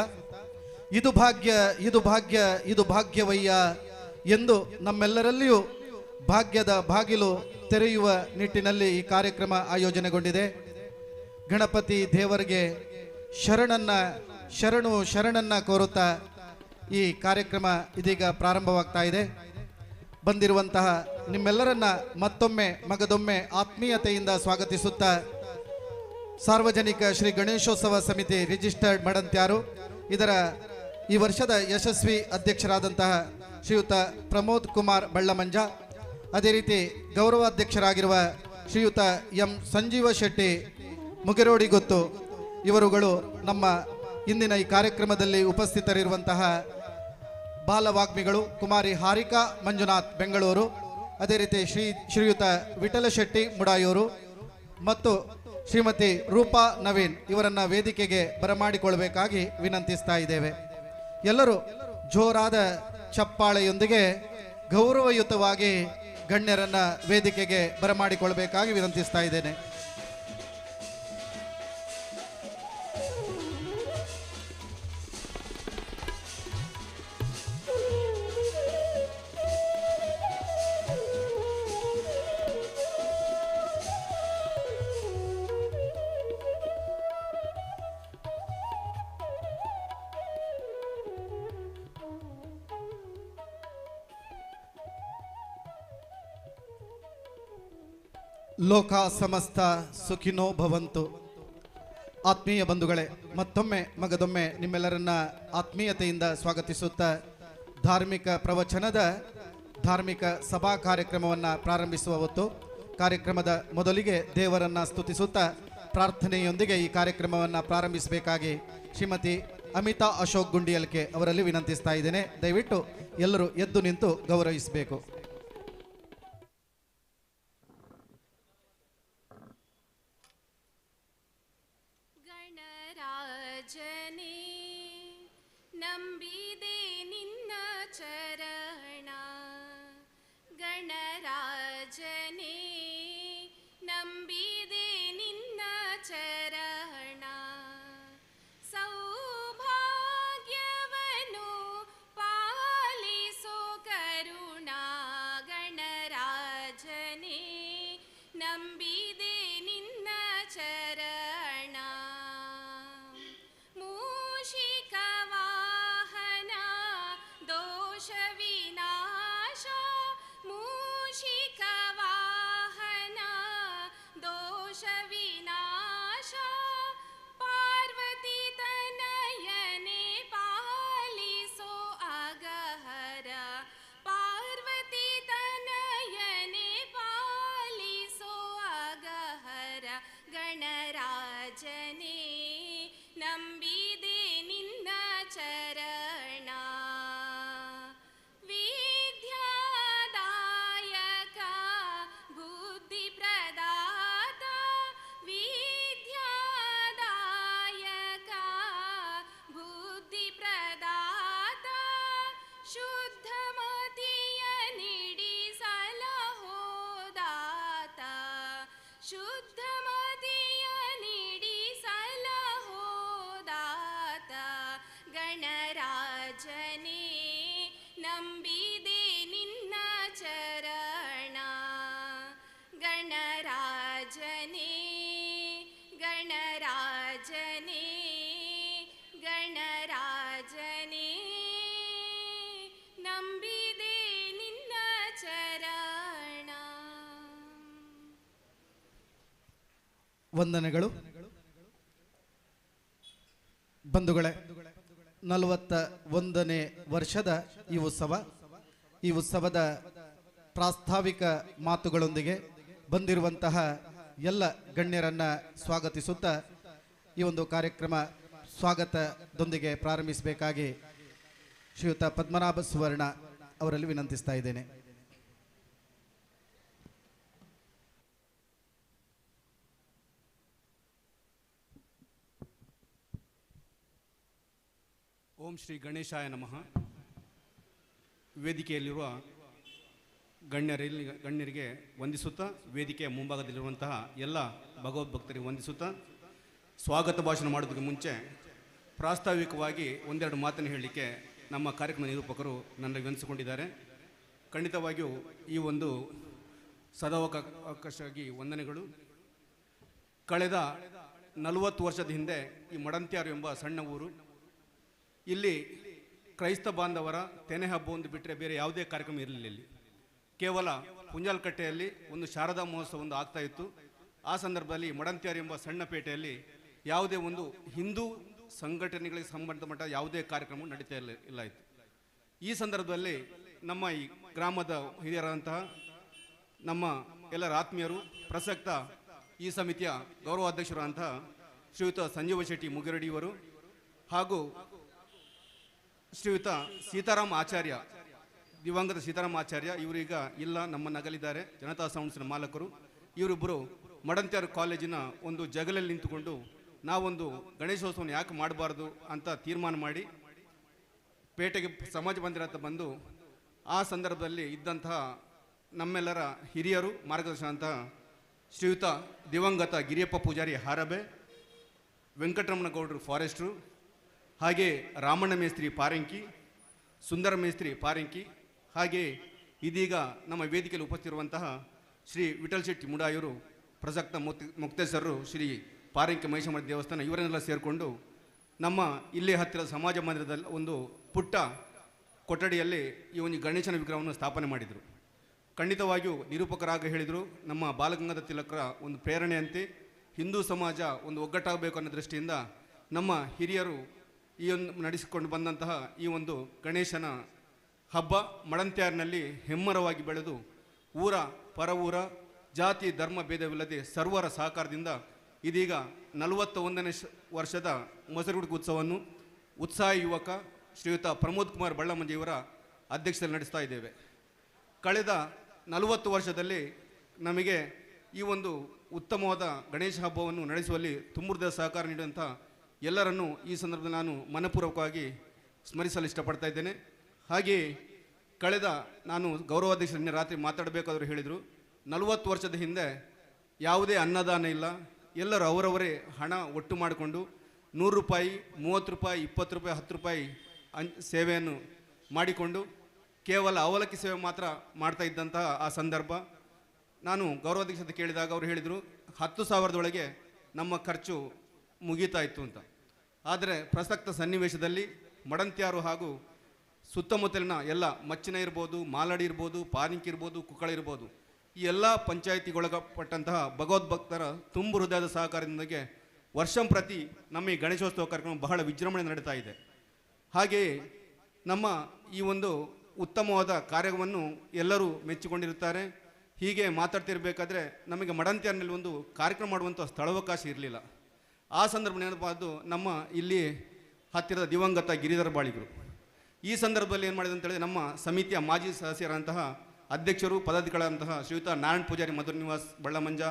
ಇದು ಭಾಗ್ಯ ಇದು ಭಾಗ್ಯ ಇದು ಭಾಗ್ಯವಯ್ಯ ಎಂದು ನಮ್ಮೆಲ್ಲರಲ್ಲಿಯೂ ಭಾಗ್ಯದ ಬಾಗಿಲು ತೆರೆಯುವ ನಿಟ್ಟಿನಲ್ಲಿ ಈ ಕಾರ್ಯಕ್ರಮ ಆಯೋಜನೆಗೊಂಡಿದೆ. ಗಣಪತಿ ದೇವರಿಗೆ ಶರಣನ್ನ ಕೋರುತ್ತಾ ಈ ಕಾರ್ಯಕ್ರಮ ಇದೀಗ ಪ್ರಾರಂಭವಾಗ್ತಾ ಇದೆ. ಬಂದಿರುವಂತಹ ನಿಮ್ಮೆಲ್ಲರನ್ನ ಮತ್ತೊಮ್ಮೆ ಮಗದೊಮ್ಮೆ ಆತ್ಮೀಯತೆಯಿಂದ ಸ್ವಾಗತಿಸುತ್ತಾ ಸಾರ್ವಜನಿಕ ಶ್ರೀ ಗಣೇಶೋತ್ಸವ ಸಮಿತಿ ರಿಜಿಸ್ಟರ್ಡ್ ಮಡಂತ್ಯಾರು ಇದರ ಈ ವರ್ಷದ ಯಶಸ್ವಿ ಅಧ್ಯಕ್ಷರಾದಂತಹ ಶ್ರೀಯುತ ಪ್ರಮೋದ್ ಕುಮಾರ್ ಬಳ್ಳಮಂಜ, ಅದೇ ರೀತಿ ಗೌರವಾಧ್ಯಕ್ಷರಾಗಿರುವ ಶ್ರೀಯುತ ಎಂ ಸಂಜೀವ ಶೆಟ್ಟಿ ಮುಗಿರೋಡಿ ಗೊತ್ತು, ಇವರುಗಳು ನಮ್ಮ ಇಂದಿನ ಈ ಕಾರ್ಯಕ್ರಮದಲ್ಲಿ ಉಪಸ್ಥಿತರಿರುವಂತಹ ಬಾಲವಾಗ್ಮಿಗಳು ಕುಮಾರಿ ಹಾರಿಕಾ ಮಂಜುನಾಥ್ ಬೆಂಗಳೂರು, ಅದೇ ರೀತಿ ಶ್ರೀಯುತ ವಿಠಲ ಶೆಟ್ಟಿ ಮುಡಾಯೂರು ಮತ್ತು ಶ್ರೀಮತಿ ರೂಪಾ ನವೀನ್ ಇವರನ್ನ ವೇದಿಕೆಗೆ ಬರಮಾಡಿಕೊಳ್ಳಬೇಕಾಗಿ ವಿನಂತಿಸ್ತಾ ಇದ್ದೇವೆ. ಎಲ್ಲರೂ ಜೋರಾದ ಚಪ್ಪಾಳೆಯೊಂದಿಗೆ ಗೌರವಯುತವಾಗಿ ಗಣ್ಯರನ್ನ ವೇದಿಕೆಗೆ ಬರಮಾಡಿಕೊಳ್ಳಬೇಕಾಗಿ ವಿನಂತಿಸ್ತಾ ಇದ್ದೇನೆ. ಲೋಕ ಸಮಸ್ತ ಸುಖಿನೋ ಭವಂತು. ಆತ್ಮೀಯ ಬಂಧುಗಳೇ, ಮತ್ತೊಮ್ಮೆ ಮಗದೊಮ್ಮೆ ನಿಮ್ಮೆಲ್ಲರನ್ನ ಆತ್ಮೀಯತೆಯಿಂದ ಸ್ವಾಗತಿಸುತ್ತಾ ಧಾರ್ಮಿಕ ಪ್ರವಚನದ ಧಾರ್ಮಿಕ ಸಭಾ ಕಾರ್ಯಕ್ರಮವನ್ನು ಪ್ರಾರಂಭಿಸುವ ಹೊತ್ತು ಕಾರ್ಯಕ್ರಮದ ಮೊದಲಿಗೆ ದೇವರನ್ನ ಸ್ತುತಿಸುತ್ತಾ ಪ್ರಾರ್ಥನೆಯೊಂದಿಗೆ ಈ ಕಾರ್ಯಕ್ರಮವನ್ನು ಪ್ರಾರಂಭಿಸಬೇಕಾಗಿ ಶ್ರೀಮತಿ ಅಮಿತಾ ಅಶೋಕ್ ಗುಂಡಿಯಲ್ಕೆ ಅವರಲ್ಲಿ ವಿನಂತಿಸ್ತಾ ಇದ್ದೇನೆ. ದಯವಿಟ್ಟು ಎಲ್ಲರೂ ಎದ್ದು ನಿಂತು ಗೌರವಿಸಬೇಕು. ನಂಬಿದೆ ನಿನ್ನ ಚರಣ ಗಣರಾಜನೇ, ನಂಬಿದೆ ನಿನ್ನ ಚರಣ. ಸೌಭಾಗ್ಯವನ್ನು ಪಾಲಿಸೋ ಕರುಣಾ ಗಣರಾಜನೇ, ನಂಬಿದೆ ನಿನ್ನ ಚರಣ. ಮೂಷಿಕ ವಾಹನ ದೋಷ ವಿನಾಶ, ಮೂಷಿಕ ವಾಹನ ದೋಷ ವಿನಾಶ. ಪಾರ್ವತಿ ತನಯನೆ ಪಾಲಿಸೋ ಅಗಹರ, ಪಾರ್ವತಿ ತನಯನೆ ಪಾಲಿಸೋ ಅಗಹರ. ಗಣರಾಜನೇ, ನಂಬಿದೆ ನಿನ್ನ ಚರಣ. ವಿದ್ಯಾದಾಯಕ ಬುದ್ಧಿ ಪ್ರದಾತ, ವಿದ್ಯಾದಾಯಕ ಶುದ್ಧಮತಿಯ ನೀಡಿ ಸಲಹೋದಾತ ಗಣರಾಜನೇ ನಂಬಿದೆ ನಿನ್ನ ಚರಣ ಗಣರಾಜನೇ ಗಣರಾಜನೇ ಗಣರಾಜನೇ ನಂಬಿದೆ ನಿನ್ನ ಚರಣ. ವಂದನೆಗಳು. ಬಂಧುಗಳೇ, 41ನೇ ವರ್ಷದ ಈ ಉತ್ಸವದ ಪ್ರಾಸ್ತಾವಿಕ ಮಾತುಗಳೊಂದಿಗೆ ಬಂದಿರುವಂತಹ ಎಲ್ಲ ಗಣ್ಯರನ್ನ ಸ್ವಾಗತಿಸುತ್ತಾ ಈ ಒಂದು ಕಾರ್ಯಕ್ರಮ ಸ್ವಾಗತದೊಂದಿಗೆ ಪ್ರಾರಂಭಿಸಬೇಕಾಗಿ ಶ್ರೀಯುತ ಪದ್ಮನಾಭ ಸುವರ್ಣ ಅವರಲ್ಲಿ ವಿನಂತಿಸ್ತಾ ಇದ್ದೇನೆ. ಓಂ ಶ್ರೀ ಗಣೇಶಾಯ ನಮಃ. ವೇದಿಕೆಯಲ್ಲಿರುವ ಗಣ್ಯರಿಗೆ ವಂದಿಸುತ್ತಾ, ವೇದಿಕೆಯ ಮುಂಭಾಗದಲ್ಲಿರುವಂತಹ ಎಲ್ಲ ಭಗವದ್ಭಕ್ತರಿಗೆ ವಂದಿಸುತ್ತಾ, ಸ್ವಾಗತ ಭಾಷಣ ಮಾಡೋದಕ್ಕೆ ಮುಂಚೆ ಪ್ರಾಸ್ತಾವಿಕವಾಗಿ ಒಂದೆರಡು ಮಾತನ್ನು ಹೇಳಲಿಕ್ಕೆ ನಮ್ಮ ಕಾರ್ಯಕ್ರಮ ನಿರೂಪಕರು ನನಗೆ ವಿನಂತಿಸಿಕೊಂಡಿದ್ದಾರೆ. ಖಂಡಿತವಾಗಿಯೂ ಈ ಒಂದು ಸದಾವಕಾಶವಾಗಿ ವಂದನೆಗಳು. ಕಳೆದ 40 ವರ್ಷದ ಹಿಂದೆ ಈ ಮಡಂತ್ಯಾರು ಎಂಬ ಸಣ್ಣ ಊರು, ಇಲ್ಲಿ ಕ್ರೈಸ್ತ ಬಾಂಧವರ ತೆನೆ ಹಬ್ಬ ಒಂದು ಬಿಟ್ಟರೆ ಬೇರೆ ಯಾವುದೇ ಕಾರ್ಯಕ್ರಮ ಇರಲಿಲ್ಲ. ಇಲ್ಲಿ ಕೇವಲ ಪುಂಜಾಲ್ಕಟ್ಟೆಯಲ್ಲಿ ಒಂದು ಶಾರದಾ ಮಹೋತ್ಸವ ಒಂದು ಆಗ್ತಾ ಇತ್ತು. ಆ ಸಂದರ್ಭದಲ್ಲಿ ಮಡಂತ್ಯಾರು ಎಂಬ ಸಣ್ಣ ಪೇಟೆಯಲ್ಲಿ ಯಾವುದೇ ಒಂದು ಹಿಂದೂ ಸಂಘಟನೆಗಳಿಗೆ ಸಂಬಂಧಪಟ್ಟ ಯಾವುದೇ ಕಾರ್ಯಕ್ರಮ ನಡೀತಾ ಇಲ್ಲ ಇತ್ತು. ಈ ಸಂದರ್ಭದಲ್ಲಿ ನಮ್ಮ ಈ ಗ್ರಾಮದ ಹಿರಿಯರಾದಂತಹ ನಮ್ಮ ಎಲ್ಲರ ಆತ್ಮೀಯರು, ಪ್ರಸಕ್ತ ಈ ಸಮಿತಿಯ ಗೌರವಾಧ್ಯಕ್ಷರಾದಂತಹ ಶ್ರೀಯುತ ಸಂಜೀವ ಶೆಟ್ಟಿ ಮುಗಿರಡಿಯವರು ಹಾಗೂ ಶ್ರೀಯುತ ಸೀತಾರಾಮ್ ಆಚಾರ್ಯ, ದಿವಂಗತ ಸೀತಾರಾಮ್ ಆಚಾರ್ಯ, ಇವರೀಗ ಇಲ್ಲ, ನಮ್ಮ ನಗಲಿದ್ದಾರೆ, ಜನತಾ ಸೌಂಡ್ಸ್ನ ಮಾಲಕರು. ಇವರಿಬ್ಬರು ಮಡಂತ್ಯಾರು ಕಾಲೇಜಿನ ಒಂದು ಜಗಲಲ್ಲಿ ನಿಂತುಕೊಂಡು ನಾವೊಂದು ಗಣೇಶೋತ್ಸವವನ್ನು ಯಾಕೆ ಮಾಡಬಾರ್ದು ಅಂತ ತೀರ್ಮಾನ ಮಾಡಿ ಪೇಟೆಗೆ ಸಮಾಜ ಮಂದಿರ ಅಂತ ಬಂದು, ಆ ಸಂದರ್ಭದಲ್ಲಿ ಇದ್ದಂತಹ ನಮ್ಮೆಲ್ಲರ ಹಿರಿಯರು ಮಾರ್ಗದರ್ಶನಂತಹ ಶ್ರೀಯುತ ದಿವಂಗತ ಗಿರಿಯಪ್ಪ ಪೂಜಾರಿ ಹಾರಬೆ, ವೆಂಕಟರಮಣ ಗೌಡರು ಫಾರೆಸ್ಟ್ರು, ಹಾಗೆ ರಾಮಣ್ಣ ಮೇಸ್ತ್ರಿ ಪಾರಂಕಿ, ಸುಂದರ ಮೇಸ್ತ್ರಿ ಪಾರಂಕಿ, ಹಾಗೆ ಇದೀಗ ನಮ್ಮ ವೇದಿಕೆಯಲ್ಲಿ ಉಪಸ್ಥಿತಿರುವಂತಹ ಶ್ರೀ ವಿಠಲ್ ಶೆಟ್ಟಿ ಮುಡಾಯರು, ಪ್ರಸಕ್ತ ಮುಕ್ತೇಶ್ವರರು, ಶ್ರೀ ಪಾರಂಕಿ ಮಹಿಷಮರ ದೇವಸ್ಥಾನ, ಇವರನ್ನೆಲ್ಲ ಸೇರಿಕೊಂಡು ನಮ್ಮ ಇಲ್ಲೇ ಹತ್ತಿರ ಸಮಾಜ ಮಂದಿರದಲ್ಲಿ ಒಂದು ಪುಟ್ಟ ಕೊಠಡಿಯಲ್ಲಿ ಈ ಒಂದು ಗಣೇಶನ ವಿಗ್ರಹವನ್ನು ಸ್ಥಾಪನೆ ಮಾಡಿದರು. ಖಂಡಿತವಾಗಿಯೂ ನಿರೂಪಕರಾಗಿ ಹೇಳಿದರು, ನಮ್ಮ ಬಾಲಗಂಗಾಧರ ತಿಲಕರ ಒಂದು ಪ್ರೇರಣೆಯಂತೆ ಹಿಂದೂ ಸಮಾಜ ಒಂದು ಒಗ್ಗಟ್ಟಾಗಬೇಕು ಅನ್ನೋ ದೃಷ್ಟಿಯಿಂದ ನಮ್ಮ ಹಿರಿಯರು ಈ ಒಂದು ನಡೆಸಿಕೊಂಡು ಬಂದಂತಹ ಈ ಒಂದು ಗಣೇಶನ ಹಬ್ಬ ಮಡಂತ್ಯಾರಿನಲ್ಲಿ ಹೆಮ್ಮರವಾಗಿ ಬೆಳೆದು ಊರ ಪರವೂರ ಜಾತಿ ಧರ್ಮ ಭೇದವಿಲ್ಲದೆ ಸರ್ವರ ಸಹಕಾರದಿಂದ ಇದೀಗ 41ನೇ ವರ್ಷದ ಮೊಸರುಗುಡುಗು ಉತ್ಸವವನ್ನು ಉತ್ಸಾಹಿ ಯುವಕ ಶ್ರೀಯುತ ಪ್ರಮೋದ್ ಕುಮಾರ್ ಬಳ್ಳಮಂಜಿಯವರ ಅಧ್ಯಕ್ಷತೆಯಲ್ಲಿ ನಡೆಸ್ತಾ ಇದ್ದೇವೆ. ಕಳೆದ 40 ವರ್ಷದಲ್ಲಿ ನಮಗೆ ಈ ಒಂದು ಉತ್ತಮವಾದ ಗಣೇಶ ಹಬ್ಬವನ್ನು ನಡೆಸುವಲ್ಲಿ ತುಂಬುರದ ಸಹಕಾರ ನೀಡುವಂಥ ಎಲ್ಲರನ್ನೂ ಈ ಸಂದರ್ಭದಲ್ಲಿ ನಾನು ಮನಪೂರ್ವಕವಾಗಿ ಸ್ಮರಿಸಲು ಇಷ್ಟಪಡ್ತಾ ಇದ್ದೇನೆ. ಹಾಗೆಯೇ ಕಳೆದ ನಾನು ಗೌರವಾಧ್ಯಕ್ಷರನ್ನೇ ರಾತ್ರಿ ಮಾತಾಡಬೇಕಾದ್ರು ಹೇಳಿದರು, 40 ವರ್ಷದ ಹಿಂದೆ ಯಾವುದೇ ಅನ್ನದಾನ ಇಲ್ಲ, ಎಲ್ಲರೂ ಅವರವರೇ ಹಣ ಒಟ್ಟು ಮಾಡಿಕೊಂಡು 100 ರೂಪಾಯಿ, 30 ರೂಪಾಯಿ, 20 ರೂಪಾಯಿ, 10 ರೂಪಾಯಿ ಸೇವೆಯನ್ನು ಮಾಡಿಕೊಂಡು ಕೇವಲ ಅವಲಕ್ಕಿ ಸೇವೆ ಮಾತ್ರ ಮಾಡ್ತಾ ಇದ್ದಂತಹ ಆ ಸಂದರ್ಭ. ನಾನು ಗೌರವಾಧ್ಯಕ್ಷತೆ ಕೇಳಿದಾಗ ಅವರು ಹೇಳಿದರು 10,000ದೊಳಗೆ ನಮ್ಮ ಖರ್ಚು ಮುಗೀತಾ ಇತ್ತು ಅಂತ. ಆದರೆ ಪ್ರಸಕ್ತ ಸನ್ನಿವೇಶದಲ್ಲಿ ಮಡಂತ್ಯಾರು ಹಾಗೂ ಸುತ್ತಮುತ್ತಲಿನ ಎಲ್ಲ ಮಚ್ಚಿನ ಇರ್ಬೋದು, ಮಾಲಾಡಿ ಇರ್ಬೋದು, ಪಾನಿಂಕಿ ಇರ್ಬೋದು, ಕುಕ್ಕಳ ಇರ್ಬೋದು, ಈ ಎಲ್ಲ ಪಂಚಾಯಿತಿಗೊಳಗಪಟ್ಟಂತಹ ಭಗವದ್ಭಕ್ತರ ತುಂಬು ಹೃದಯದ ಸಹಕಾರದೊಂದಿಗೆ ವರ್ಷಂಪ್ರತಿ ನಮ್ಮ ಈ ಗಣೇಶೋತ್ಸವ ಕಾರ್ಯಕ್ರಮ ಬಹಳ ವಿಜೃಂಭಣೆ ನಡೀತಾ ಇದೆ. ಹಾಗೆಯೇ ನಮ್ಮ ಈ ಒಂದು ಉತ್ತಮವಾದ ಕಾರ್ಯವನ್ನು ಎಲ್ಲರೂ ಮೆಚ್ಚಿಕೊಂಡಿರುತ್ತಾರೆ. ಹೀಗೆ ಮಾತಾಡ್ತಿರ್ಬೇಕಾದ್ರೆ ನಮಗೆ ಮಡಂತ್ಯಾರಿನಲ್ಲಿ ಒಂದು ಕಾರ್ಯಕ್ರಮ ಮಾಡುವಂಥ ಸ್ಥಳಾವಕಾಶ ಇರಲಿಲ್ಲ. ಆ ಸಂದರ್ಭ ನೆನಪಾದ್ದು ನಮ್ಮ ಇಲ್ಲಿ ಹತ್ತಿರದ ದಿವಂಗತ ಗಿರಿಧರ ಬಾಳಿಗರು. ಈ ಸಂದರ್ಭದಲ್ಲಿ ಏನು ಮಾಡಿದೆ ಅಂತೇಳಿದ್ರೆ, ನಮ್ಮ ಸಮಿತಿಯ ಮಾಜಿ ಸದಸ್ಯರಂತಹ ಅಧ್ಯಕ್ಷರು ಪದಾಧಿಕಾರಿಗಳಂತಹ ಶ್ರೀಯುತ ನಾರಾಯಣ ಪೂಜಾರಿ ಮಧುರ ನಿವಾಸ್ ಬಳ್ಳಮಂಜ,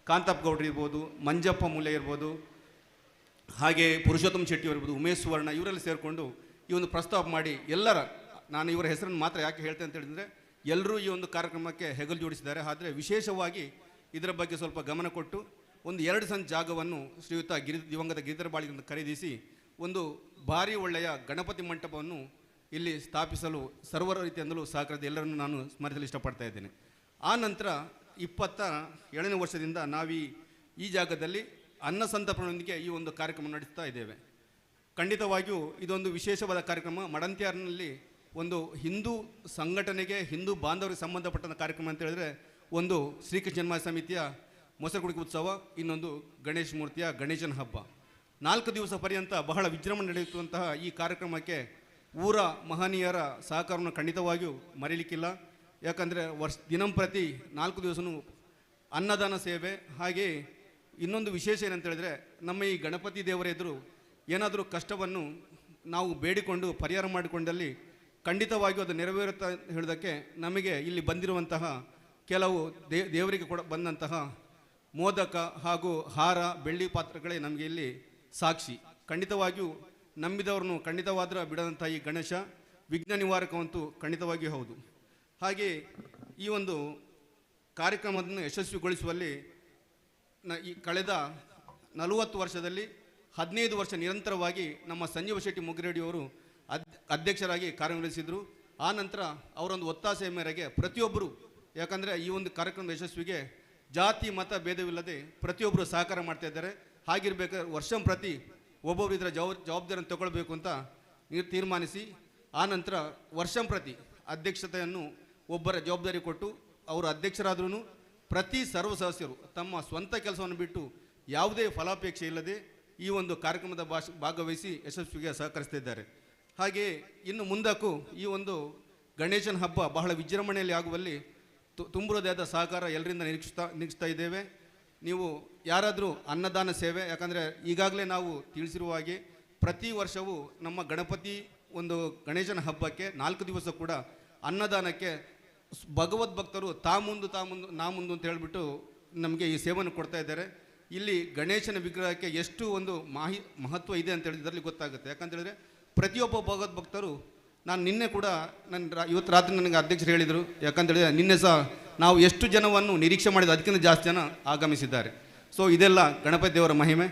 ಕಾಂತಪ್ಪ ಗೌಡ್ರು ಇರ್ಬೋದು, ಮಂಜಪ್ಪ ಮೂಲೆ ಇರ್ಬೋದು, ಹಾಗೆ ಪುರುಷೋತ್ತಮ ಶೆಟ್ಟಿ ಇರ್ಬೋದು, ಉಮೇಶ್ ಸುವರ್ಣ, ಇವರೆಲ್ಲ ಸೇರಿಕೊಂಡು ಈ ಒಂದು ಪ್ರಸ್ತಾಪ ಮಾಡಿ ಎಲ್ಲರ, ನಾನು ಇವರ ಹೆಸರನ್ನು ಮಾತ್ರ ಯಾಕೆ ಹೇಳ್ತೇನೆ ಅಂತ ಹೇಳಿದರೆ, ಎಲ್ಲರೂ ಈ ಒಂದು ಕಾರ್ಯಕ್ರಮಕ್ಕೆ ಹೆಗಲು ಜೋಡಿಸಿದ್ದಾರೆ. ಆದರೆ ವಿಶೇಷವಾಗಿ ಇದರ ಬಗ್ಗೆ ಸ್ವಲ್ಪ ಗಮನ ಕೊಟ್ಟು ಒಂದು 2 ಸೆಂಟ್ ಜಾಗವನ್ನು ಶ್ರೀಯುತ ದಿವಂಗತ ಗಿರಿಧರ ಬಾಳಿಗರನ್ನು ಖರೀದಿಸಿ ಒಂದು ಭಾರಿ ಒಳ್ಳೆಯ ಗಣಪತಿ ಮಂಟಪವನ್ನು ಇಲ್ಲಿ ಸ್ಥಾಪಿಸಲು ಸರ್ವ ರೀತಿಯಿಂದಲೂ ಸಹಕಾರದ ಎಲ್ಲರನ್ನು ನಾನು ಸ್ಮರಿಸಲು ಇಷ್ಟಪಡ್ತಾ ಇದ್ದೇನೆ. ಆ ನಂತರ 27ನೇ ವರ್ಷದಿಂದ ಈ ಜಾಗದಲ್ಲಿ ಅನ್ನ ಸಂತರ್ಪಣೆಯೊಂದಿಗೆ ಈ ಒಂದು ಕಾರ್ಯಕ್ರಮ ನಡೆಸ್ತಾ ಇದ್ದೇವೆ. ಖಂಡಿತವಾಗಿಯೂ ಇದೊಂದು ವಿಶೇಷವಾದ ಕಾರ್ಯಕ್ರಮ. ಮಡಂತ್ಯಾರ್ನಲ್ಲಿ ಒಂದು ಹಿಂದೂ ಸಂಘಟನೆಗೆ, ಹಿಂದೂ ಬಾಂಧವರಿಗೆ ಸಂಬಂಧಪಟ್ಟ ಕಾರ್ಯಕ್ರಮ ಅಂತ ಹೇಳಿದ್ರೆ ಒಂದು ಶ್ರೀಕೃಷ್ಣ ಜನ್ಮ ಸಮಿತಿಯ ಮೊಸರು ಕುಡಿಕೆ ಉತ್ಸವ, ಇನ್ನೊಂದು ಗಣೇಶ ಮೂರ್ತಿಯ ಗಣೇಶನ ಹಬ್ಬ. 4 ದಿವಸ ಪರ್ಯಂತ ಬಹಳ ವಿಜೃಂಭಣೆ ನಡೆಯುವಂತಹ ಈ ಕಾರ್ಯಕ್ರಮಕ್ಕೆ ಊರ ಮಹನೀಯರ ಸಹಕಾರವನ್ನು ಖಂಡಿತವಾಗಿಯೂ ಮರೀಲಿಕ್ಕಿಲ್ಲ. ಯಾಕಂದರೆ ದಿನಂಪ್ರತಿ 4 ದಿವಸವೂ ಅನ್ನದಾನ ಸೇವೆ. ಹಾಗೆ ಇನ್ನೊಂದು ವಿಶೇಷ ಏನಂತ ಹೇಳಿದ್ರೆ, ನಮ್ಮ ಈ ಗಣಪತಿ ದೇವರ ಎದುರು ಏನಾದರೂ ಕಷ್ಟವನ್ನು ನಾವು ಬೇಡಿಕೊಂಡು ಪರಿಹಾರ ಮಾಡಿಕೊಂಡಲ್ಲಿ ಖಂಡಿತವಾಗಿಯೂ ಅದು ನೆರವೇರುತ್ತಾ ಹೇಳೋದಕ್ಕೆ ನಮಗೆ ಇಲ್ಲಿ ಬಂದಿರುವಂತಹ ಕೆಲವು ದೇವರಿಗೆ ಕೂಡ ಬಂದಂತಹ ಮೋದಕ ಹಾಗೂ ಹಾರ, ಬೆಳ್ಳಿ ಪಾತ್ರಗಳೇ ನಮಗೆ ಇಲ್ಲಿ ಸಾಕ್ಷಿ. ಖಂಡಿತವಾಗಿಯೂ ನಂಬಿದವ್ರನ್ನು ಖಂಡಿತವಾದ್ರೆ ಬಿಡದಂಥ ಈ ಗಣೇಶ ವಿಘ್ನ ನಿವಾರಕವಂತೂ ಖಂಡಿತವಾಗಿಯೂ ಹೌದು. ಹಾಗೆ ಈ ಒಂದು ಕಾರ್ಯಕ್ರಮವನ್ನು ಯಶಸ್ವಿಗೊಳಿಸುವಲ್ಲಿ ಈ ಕಳೆದ 40 ವರ್ಷದಲ್ಲಿ 15 ವರ್ಷ ನಿರಂತರವಾಗಿ ನಮ್ಮ ಸಂಜೀವ ಶೆಟ್ಟಿ ಮುಗಿರೆಡ್ಡಿಯವರು ಅಧ್ಯಕ್ಷರಾಗಿ ಕಾರ್ಯನಿರ್ವಹಿಸಿದರು. ಆ ನಂತರ ಅವರೊಂದು ಒತ್ತಾಸೆಯ ಮೇರೆಗೆ ಪ್ರತಿಯೊಬ್ಬರು, ಯಾಕಂದರೆ ಈ ಒಂದು ಕಾರ್ಯಕ್ರಮದ ಯಶಸ್ವಿಗೆ ಜಾತಿ ಮತ ಭೇದವಿಲ್ಲದೆ ಪ್ರತಿಯೊಬ್ಬರು ಸಹಕಾರ ಮಾಡ್ತಾ ಇದ್ದಾರೆ. ಹಾಗಿರ್ಬೇಕಾದ್ರೆ ವರ್ಷಂಪ್ರತಿ ಒಬ್ಬೊಬ್ಬರು ಇದರ ಜವಾಬ್ದಾರಿಯನ್ನು ತಗೊಳ್ಬೇಕು ಅಂತ ತೀರ್ಮಾನಿಸಿ, ಆ ನಂತರ ವರ್ಷಂಪ್ರತಿ ಅಧ್ಯಕ್ಷತೆಯನ್ನು ಒಬ್ಬರ ಜವಾಬ್ದಾರಿ ಕೊಟ್ಟು ಅವರು ಅಧ್ಯಕ್ಷರಾದ್ರೂ ಪ್ರತಿ ಸರ್ವ ಸದಸ್ಯರು ತಮ್ಮ ಸ್ವಂತ ಕೆಲಸವನ್ನು ಬಿಟ್ಟು ಯಾವುದೇ ಫಲಾಪೇಕ್ಷೆ ಇಲ್ಲದೆ ಈ ಒಂದು ಕಾರ್ಯಕ್ರಮದ ಭಾಗವಹಿಸಿ ಯಶಸ್ವಿಗೆ ಸಹಕರಿಸ್ತಿದ್ದಾರೆ. ಹಾಗೆಯೇ ಇನ್ನು ಮುಂದಕ್ಕೂ ಈ ಒಂದು ಗಣೇಶನ ಹಬ್ಬ ಬಹಳ ವಿಜೃಂಭಣೆಯಲ್ಲಿ ಆಗುವಲ್ಲಿ ತುಂಬುವುದಾದ ಸಹಕಾರ ಎಲ್ಲರಿಂದ ನಿರೀಕ್ಷಿಸ್ತಾ ಇದ್ದೇವೆ. ನೀವು ಯಾರಾದರೂ ಅನ್ನದಾನ ಸೇವೆ, ಯಾಕಂದರೆ ಈಗಾಗಲೇ ನಾವು ತಿಳಿಸಿರುವ ಹಾಗೆ ಪ್ರತಿ ವರ್ಷವೂ ನಮ್ಮ ಗಣಪತಿ ಒಂದು ಗಣೇಶನ ಹಬ್ಬಕ್ಕೆ 4 ದಿವಸ ಕೂಡ ಅನ್ನದಾನಕ್ಕೆ ಭಗವದ್ಭಕ್ತರು ತಾ ಮುಂದು ನಾ ಮುಂದು ಅಂತ ಹೇಳಿಬಿಟ್ಟು ನಮಗೆ ಈ ಸೇವೆಯನ್ನು ಕೊಡ್ತಾ ಇದ್ದಾರೆ. ಇಲ್ಲಿ ಗಣೇಶನ ವಿಗ್ರಹಕ್ಕೆ ಎಷ್ಟು ಒಂದು ಮಹತ್ವ ಇದೆ ಅಂತ ಹೇಳಿದ್ರೆ ಇದರಲ್ಲಿ ಗೊತ್ತಾಗುತ್ತೆ. ಯಾಕಂತೇಳಿದ್ರೆ ಪ್ರತಿಯೊಬ್ಬ ಭಗವದ್ಭಕ್ತರು, ನಾನು ನಿನ್ನೆ ಕೂಡ ಇವತ್ತು ರಾತ್ರಿ ನನಗೆ ಅಧ್ಯಕ್ಷರು ಹೇಳಿದರು, ಯಾಕಂತೇಳಿದ್ರೆ ನಿನ್ನೆ ಸಹ ನಾವು ಎಷ್ಟು ಜನವನ್ನು ನಿರೀಕ್ಷೆ ಮಾಡಿದ ಅದಕ್ಕಿಂತ ಜಾಸ್ತಿ ಜನ ಆಗಮಿಸಿದ್ದಾರೆ. ಸೊ ಇದೆಲ್ಲ ಗಣಪತಿ ದೇವರ ಮಹಿಮೆ.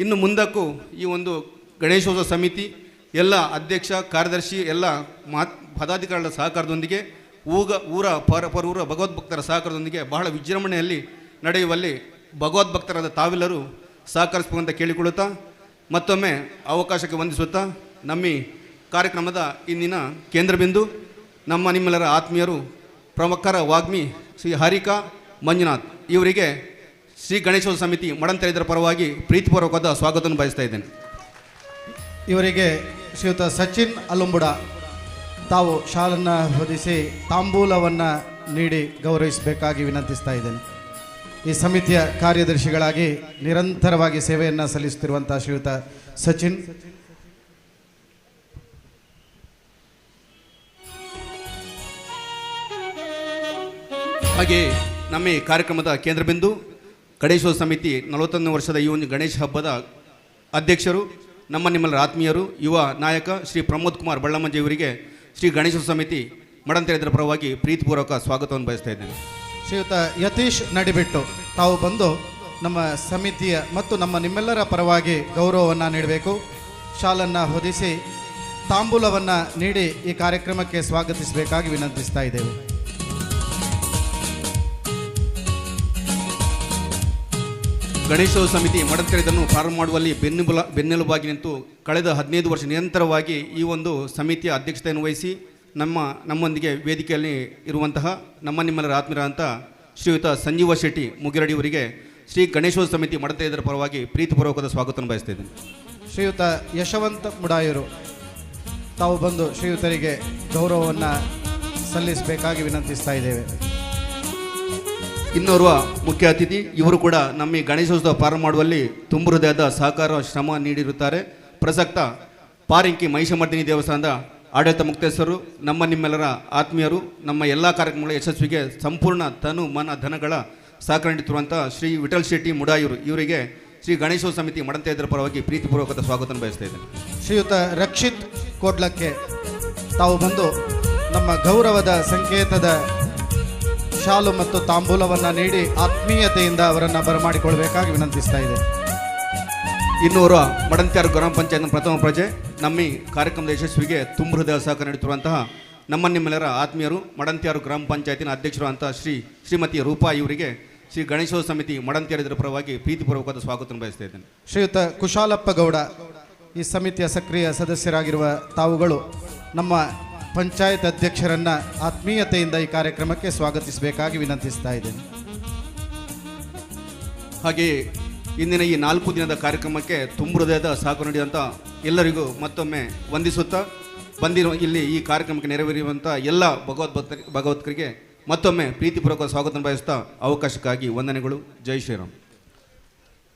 ಇನ್ನು ಮುಂದಕ್ಕೂ ಈ ಒಂದು ಗಣೇಶೋತ್ಸವ ಸಮಿತಿ ಎಲ್ಲ ಅಧ್ಯಕ್ಷ, ಕಾರ್ಯದರ್ಶಿ, ಎಲ್ಲ ಪದಾಧಿಕಾರಿಗಳ ಸಹಕಾರದೊಂದಿಗೆ ಊರ ಪರೂರ ಭಗವದ್ಭಕ್ತರ ಸಹಕಾರದೊಂದಿಗೆ ಬಹಳ ವಿಜೃಂಭಣೆಯಲ್ಲಿ ನಡೆಯುವಲ್ಲಿ ಭಗವದ್ಭಕ್ತರಾದ ತಾವೆಲ್ಲರೂ ಸಹಕರಿಸಬೇಕಂತ ಕೇಳಿಕೊಳ್ಳುತ್ತಾ ಮತ್ತೊಮ್ಮೆ ಅವಕಾಶಕ್ಕೆ ವಂದಿಸುತ್ತಾ ನಮ್ಮ ಕಾರ್ಯಕ್ರಮದ ಇಂದಿನ ಕೇಂದ್ರ ಬಿಂದು ನಮ್ಮ ನಿಮ್ಮೆಲ್ಲರ ಆತ್ಮೀಯರು ಪ್ರಮುಖರ ವಾಗ್ಮಿ ಶ್ರೀ ಹಾರಿಕಾ ಮಂಜುನಾಥ್ ಇವರಿಗೆ ಶ್ರೀ ಗಣೇಶೋತ್ಸವ ಸಮಿತಿ ಮಡಂತ್ಯ ಇದರ ಪರವಾಗಿ ಪ್ರೀತಿಪೂರ್ವಕವಾದ ಸ್ವಾಗತವನ್ನು ಬಯಸ್ತಾ ಇದ್ದೇನೆ. ಇವರಿಗೆ ಶ್ರೀಯುತ ಸಚಿನ್ ಅಲುಂಬುಡ ತಾವು ಶಾಲನ್ನು ಹೊದಿಸಿ ತಾಂಬೂಲವನ್ನು ನೀಡಿ ಗೌರವಿಸಬೇಕಾಗಿ ವಿನಂತಿಸ್ತಾ ಇದ್ದೇನೆ. ಈ ಸಮಿತಿಯ ಕಾರ್ಯದರ್ಶಿಗಳಾಗಿ ನಿರಂತರವಾಗಿ ಸೇವೆಯನ್ನು ಸಲ್ಲಿಸುತ್ತಿರುವಂಥ ಶ್ರೀಯುತ ಸಚಿನ್. ಹಾಗೆ ನಮ್ಮ ಈ ಕಾರ್ಯಕ್ರಮದ ಕೇಂದ್ರ ಬಿಂದು ಗಣೇಶೋತ್ಸವ ಸಮಿತಿ 41ನೇ ವರ್ಷದ ಈ ಒಂದು ಗಣೇಶ ಹಬ್ಬದ ಅಧ್ಯಕ್ಷರು, ನಮ್ಮ ನಿಮ್ಮೆಲ್ಲರ ಆತ್ಮೀಯರು, ಯುವ ನಾಯಕ ಶ್ರೀ ಪ್ರಮೋದ್ ಕುಮಾರ್ ಬಳ್ಳಮಂಜೆ ಇವರಿಗೆ ಶ್ರೀ ಗಣೇಶೋತ್ಸವ ಸಮಿತಿ ಮಡಂತ್ಯ ಇದರ ಪರವಾಗಿ ಪ್ರೀತಿಪೂರ್ವಕ ಸ್ವಾಗತವನ್ನು ಬಯಸ್ತಾ ಇದ್ದೇನೆ. ಶ್ರೀಯುತ ಯತೀಶ್ ನಡಿಬಿಟ್ಟು ತಾವು ಬಂದು ನಮ್ಮ ಸಮಿತಿಯ ಮತ್ತು ನಮ್ಮ ನಿಮ್ಮೆಲ್ಲರ ಪರವಾಗಿ ಗೌರವವನ್ನು ನೀಡಬೇಕು. ಶಾಲನ್ನು ಹೊದಿಸಿ ತಾಂಬೂಲವನ್ನು ನೀಡಿ ಈ ಕಾರ್ಯಕ್ರಮಕ್ಕೆ ಸ್ವಾಗತಿಸಬೇಕಾಗಿ ವಿನಂತಿಸ್ತಾ ಇದ್ದೇವೆ. ಗಣೇಶೋತ್ಸವ ಸಮಿತಿ ಮಡಂತ್ಯ ಇದನ್ನು ಪ್ರಾರಂಭ ಮಾಡುವಲ್ಲಿ ಬೆನ್ನೆಲುಬಾಗಿ ನಿಂತು ಕಳೆದ 15 ವರ್ಷ ನಿರಂತರವಾಗಿ ಈ ಒಂದು ಸಮಿತಿಯ ಅಧ್ಯಕ್ಷತೆಯನ್ನು ವಹಿಸಿ ನಮ್ಮೊಂದಿಗೆ ವೇದಿಕೆಯಲ್ಲಿ ಇರುವಂತಹ ನಮ್ಮ ನಿಮ್ಮೆಲ್ಲರ ಆತ್ಮೀಯರಾದಂಥ ಶ್ರೀಯುತ ಸಂಜೀವ ಶೆಟ್ಟಿ ಮುಗಿರಡಿ ಅವರಿಗೆ ಶ್ರೀ ಗಣೇಶೋತ್ಸವ ಸಮಿತಿ ಮಡಂತ್ಯ ಇದರ ಪರವಾಗಿ ಪ್ರೀತಿಪೂರ್ವಕವಾದ ಸ್ವಾಗತವನ್ನು ಬಯಸ್ತಾ ಇದ್ದೇನೆ. ಶ್ರೀಯುತ ಯಶವಂತ ಮುಡಾಯರು ತಾವು ಬಂದು ಶ್ರೀಯುತರಿಗೆ ಗೌರವವನ್ನು ಸಲ್ಲಿಸಬೇಕಾಗಿ ವಿನಂತಿಸ್ತಾ ಇದ್ದೇವೆ. ಇನ್ನೋರ್ವ ಮುಖ್ಯ ಅತಿಥಿ, ಇವರು ಕೂಡ ನಮ್ಮ ಈ ಗಣೇಶೋತ್ಸವ ಪ್ರಾರಂಭ ಮಾಡುವಲ್ಲಿ ತುಂಬ ಹೃದಯದ ಸಹಕಾರ ಶ್ರಮ ನೀಡಿರುತ್ತಾರೆ. ಪ್ರಸಕ್ತ ಪಾರಿಂಕಿ ಮಹಿಷಮರ್ದಿನಿ ದೇವಸ್ಥಾನದ ಆಡಳಿತ ಮುಕ್ತೇಶ್ವರರು, ನಮ್ಮ ನಿಮ್ಮೆಲ್ಲರ ಆತ್ಮೀಯರು, ನಮ್ಮ ಎಲ್ಲ ಕಾರ್ಯಕ್ರಮಗಳ ಯಶಸ್ವಿಗೆ ಸಂಪೂರ್ಣ ತನು ಮನ ಧನಗಳ ಸಹಕಾರ ನೀಡುತ್ತಿರುವಂಥ ಶ್ರೀ ವಿಠಲ್ ಶೆಟ್ಟಿ ಮುಡಾಯೂರು ಇವರಿಗೆ ಶ್ರೀ ಗಣೇಶೋತ್ಸವ ಸಮಿತಿ ಮಡಂತ್ಯ ಇದರ ಪರವಾಗಿ ಪ್ರೀತಿಪೂರ್ವಕದ ಸ್ವಾಗತವನ್ನು ಬಯಸ್ತಾ ಇದ್ದೇನೆ. ಶ್ರೀಯುತ ರಕ್ಷಿತ್ ಕೋಡ್ಲಕ್ಕೆ ತಾವು ಬಂದು ನಮ್ಮ ಗೌರವದ ಸಂಕೇತದ ಶಾಲು ಮತ್ತು ತಾಂಬೂಲವನ್ನು ನೀಡಿ ಆತ್ಮೀಯತೆಯಿಂದ ಅವರನ್ನು ಬರಮಾಡಿಕೊಳ್ಬೇಕಾಗಿ ವಿನಂತಿಸ್ತಾ ಇದೆ. ಇನ್ನೂರ ಮಡಂತ್ಯಾರು ಗ್ರಾಮ ಪಂಚಾಯತ್ನ ಪ್ರಥಮ ಪ್ರಜೆ ನಮ್ಮ ಈ ಕಾರ್ಯಕ್ರಮದ ಯಶಸ್ವಿಗೆ ತುಂಬ ಹೃದಯ ಸಹಕಾರ ನೀಡುತ್ತಿರುವಂತಹ ನಿಮ್ಮೆಲ್ಲರ ಆತ್ಮೀಯರು ಮಡಂತ್ಯಾರು ಗ್ರಾಮ ಪಂಚಾಯತಿನ ಅಧ್ಯಕ್ಷರು ಅಂತ ಶ್ರೀಮತಿ ರೂಪಾ ಇವರಿಗೆ ಶ್ರೀ ಗಣೇಶೋತ್ಸವ ಸಮಿತಿ ಮಡಂತ್ಯಾರು ಇದರ ಪರವಾಗಿ ಪ್ರೀತಿಪೂರ್ವಕವಾದ ಸ್ವಾಗತ ಬಯಸ್ತಾ ಇದ್ದೇನೆ. ಶ್ರೀಯುತ ಕುಶಾಲಪ್ಪ ಗೌಡ ಈ ಸಮಿತಿಯ ಸಕ್ರಿಯ ಸದಸ್ಯರಾಗಿರುವ ತಾವುಗಳು ನಮ್ಮ ಪಂಚಾಯತ್ ಅಧ್ಯಕ್ಷರನ್ನು ಆತ್ಮೀಯತೆಯಿಂದ ಈ ಕಾರ್ಯಕ್ರಮಕ್ಕೆ ಸ್ವಾಗತಿಸಬೇಕಾಗಿ ವಿನಂತಿಸ್ತಾ ಇದ್ದೇನೆ. ಹಾಗೆಯೇ ಇಂದಿನ ಈ 4 ದಿನದ ಕಾರ್ಯಕ್ರಮಕ್ಕೆ ತುಂಬ ಹೃದಯದ ಸಹಕಾರ ನೀಡಿದಂಥ ಎಲ್ಲರಿಗೂ ಮತ್ತೊಮ್ಮೆ ವಂದಿಸುತ್ತಾ ಬಂದಿರುವ ಇಲ್ಲಿ ಈ ಕಾರ್ಯಕ್ರಮಕ್ಕೆ ನೆರವೇರಿರುವಂಥ ಎಲ್ಲ ಭಗವತ್ಕರಿಗೆ ಮತ್ತೊಮ್ಮೆ ಪ್ರೀತಿಪೂರ್ವಕ ಸ್ವಾಗತ ಬಯಸ್ತಾ ಅವಕಾಶಕ್ಕಾಗಿ ವಂದನೆಗಳು. ಜೈ ಶ್ರೀರಾಮ್.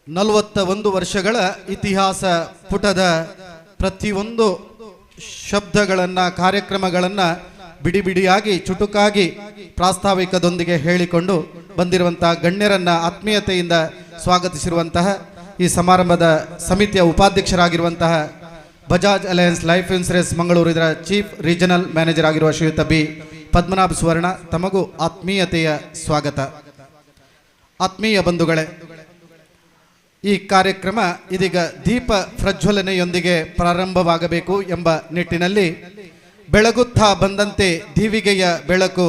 41 ವರ್ಷಗಳ ಇತಿಹಾಸ ಪುಟದ ಪ್ರತಿಯೊಂದು ಶಬ್ದಗಳನ್ನು ಕಾರ್ಯಕ್ರಮಗಳನ್ನು ಬಿಡಿಯಾಗಿ ಚುಟುಕಾಗಿ ಪ್ರಾಸ್ತಾವಿಕದೊಂದಿಗೆ ಹೇಳಿಕೊಂಡು ಬಂದಿರುವಂತಹ ಗಣ್ಯರನ್ನು ಆತ್ಮೀಯತೆಯಿಂದ ಸ್ವಾಗತಿಸಿರುವಂತಹ ಈ ಸಮಾರಂಭದ ಸಮಿತಿಯ ಉಪಾಧ್ಯಕ್ಷರಾಗಿರುವಂತಹ Bajaj Allianz life insurance Mangaluru ಇದರ ಚೀಫ್ ರೀಜನಲ್ ಮ್ಯಾನೇಜರ್ ಆಗಿರುವ ಶ್ರೀಯುತ ಬಿ ಪದ್ಮನಾಭ ಸುವರ್ಣ, ತಮಗೂ ಆತ್ಮೀಯತೆಯ ಸ್ವಾಗತ. ಆತ್ಮೀಯ ಬಂಧುಗಳೇ, ಈ ಕಾರ್ಯಕ್ರಮ ಇದೀಗ ದೀಪ ಪ್ರಜ್ವಲನೆಯೊಂದಿಗೆ ಪ್ರಾರಂಭವಾಗಬೇಕು ಎಂಬ ನಿಟ್ಟಿನಲ್ಲಿ ಬೆಳಗುತ್ತಾ ಬಂದಂತೆ ದೀವಿಗೆಯ ಬೆಳಕು,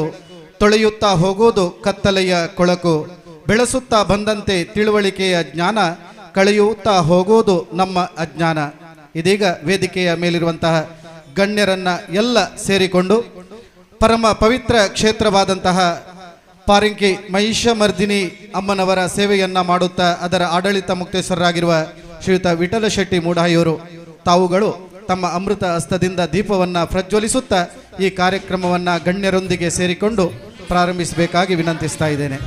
ತೊಳೆಯುತ್ತಾ ಹೋಗುವುದು ಕತ್ತಲೆಯ ಕೊಳಕು, ಬೆಳೆಸುತ್ತಾ ಬಂದಂತೆ ತಿಳುವಳಿಕೆಯ ಜ್ಞಾನ, ಕಳೆಯುತ್ತಾ ಹೋಗುವುದು ನಮ್ಮ ಅಜ್ಞಾನ. ಇದೀಗ ವೇದಿಕೆಯ ಮೇಲಿರುವಂತಹ ಗಣ್ಯರನ್ನ ಎಲ್ಲ ಸೇರಿಕೊಂಡು ಪರಮ ಪವಿತ್ರ ಕ್ಷೇತ್ರವಾದಂತಹ ಪಾರಿಂಕಿ ಮಹಿಷಮರ್ದಿನಿ ಅಮ್ಮನವರ ಸೇವೆಯನ್ನ ಮಾಡುತ್ತಾ ಅದರ ಆಡಳಿತ ಮುಕ್ತೇಶ್ವರರಾಗಿರುವ ಶ್ರೀಯುತ ವಿಠಲ ಶೆಟ್ಟಿ ಮೂಢಾಯಿಯವರು ತಾವುಗಳು ತಮ್ಮ ಅಮೃತ ಹಸ್ತದಿಂದ ದೀಪವನ್ನ ಪ್ರಜ್ವಲಿಸುತ್ತಾ ಈ ಕಾರ್ಯಕ್ರಮವನ್ನ ಗಣ್ಯರೊಂದಿಗೆ ಸೇರಿಕೊಂಡು ಪ್ರಾರಂಭಿಸಬೇಕಾಗಿ ವಿನಂತಿಸ್ತಾ ಇದ್ದೇನೆ.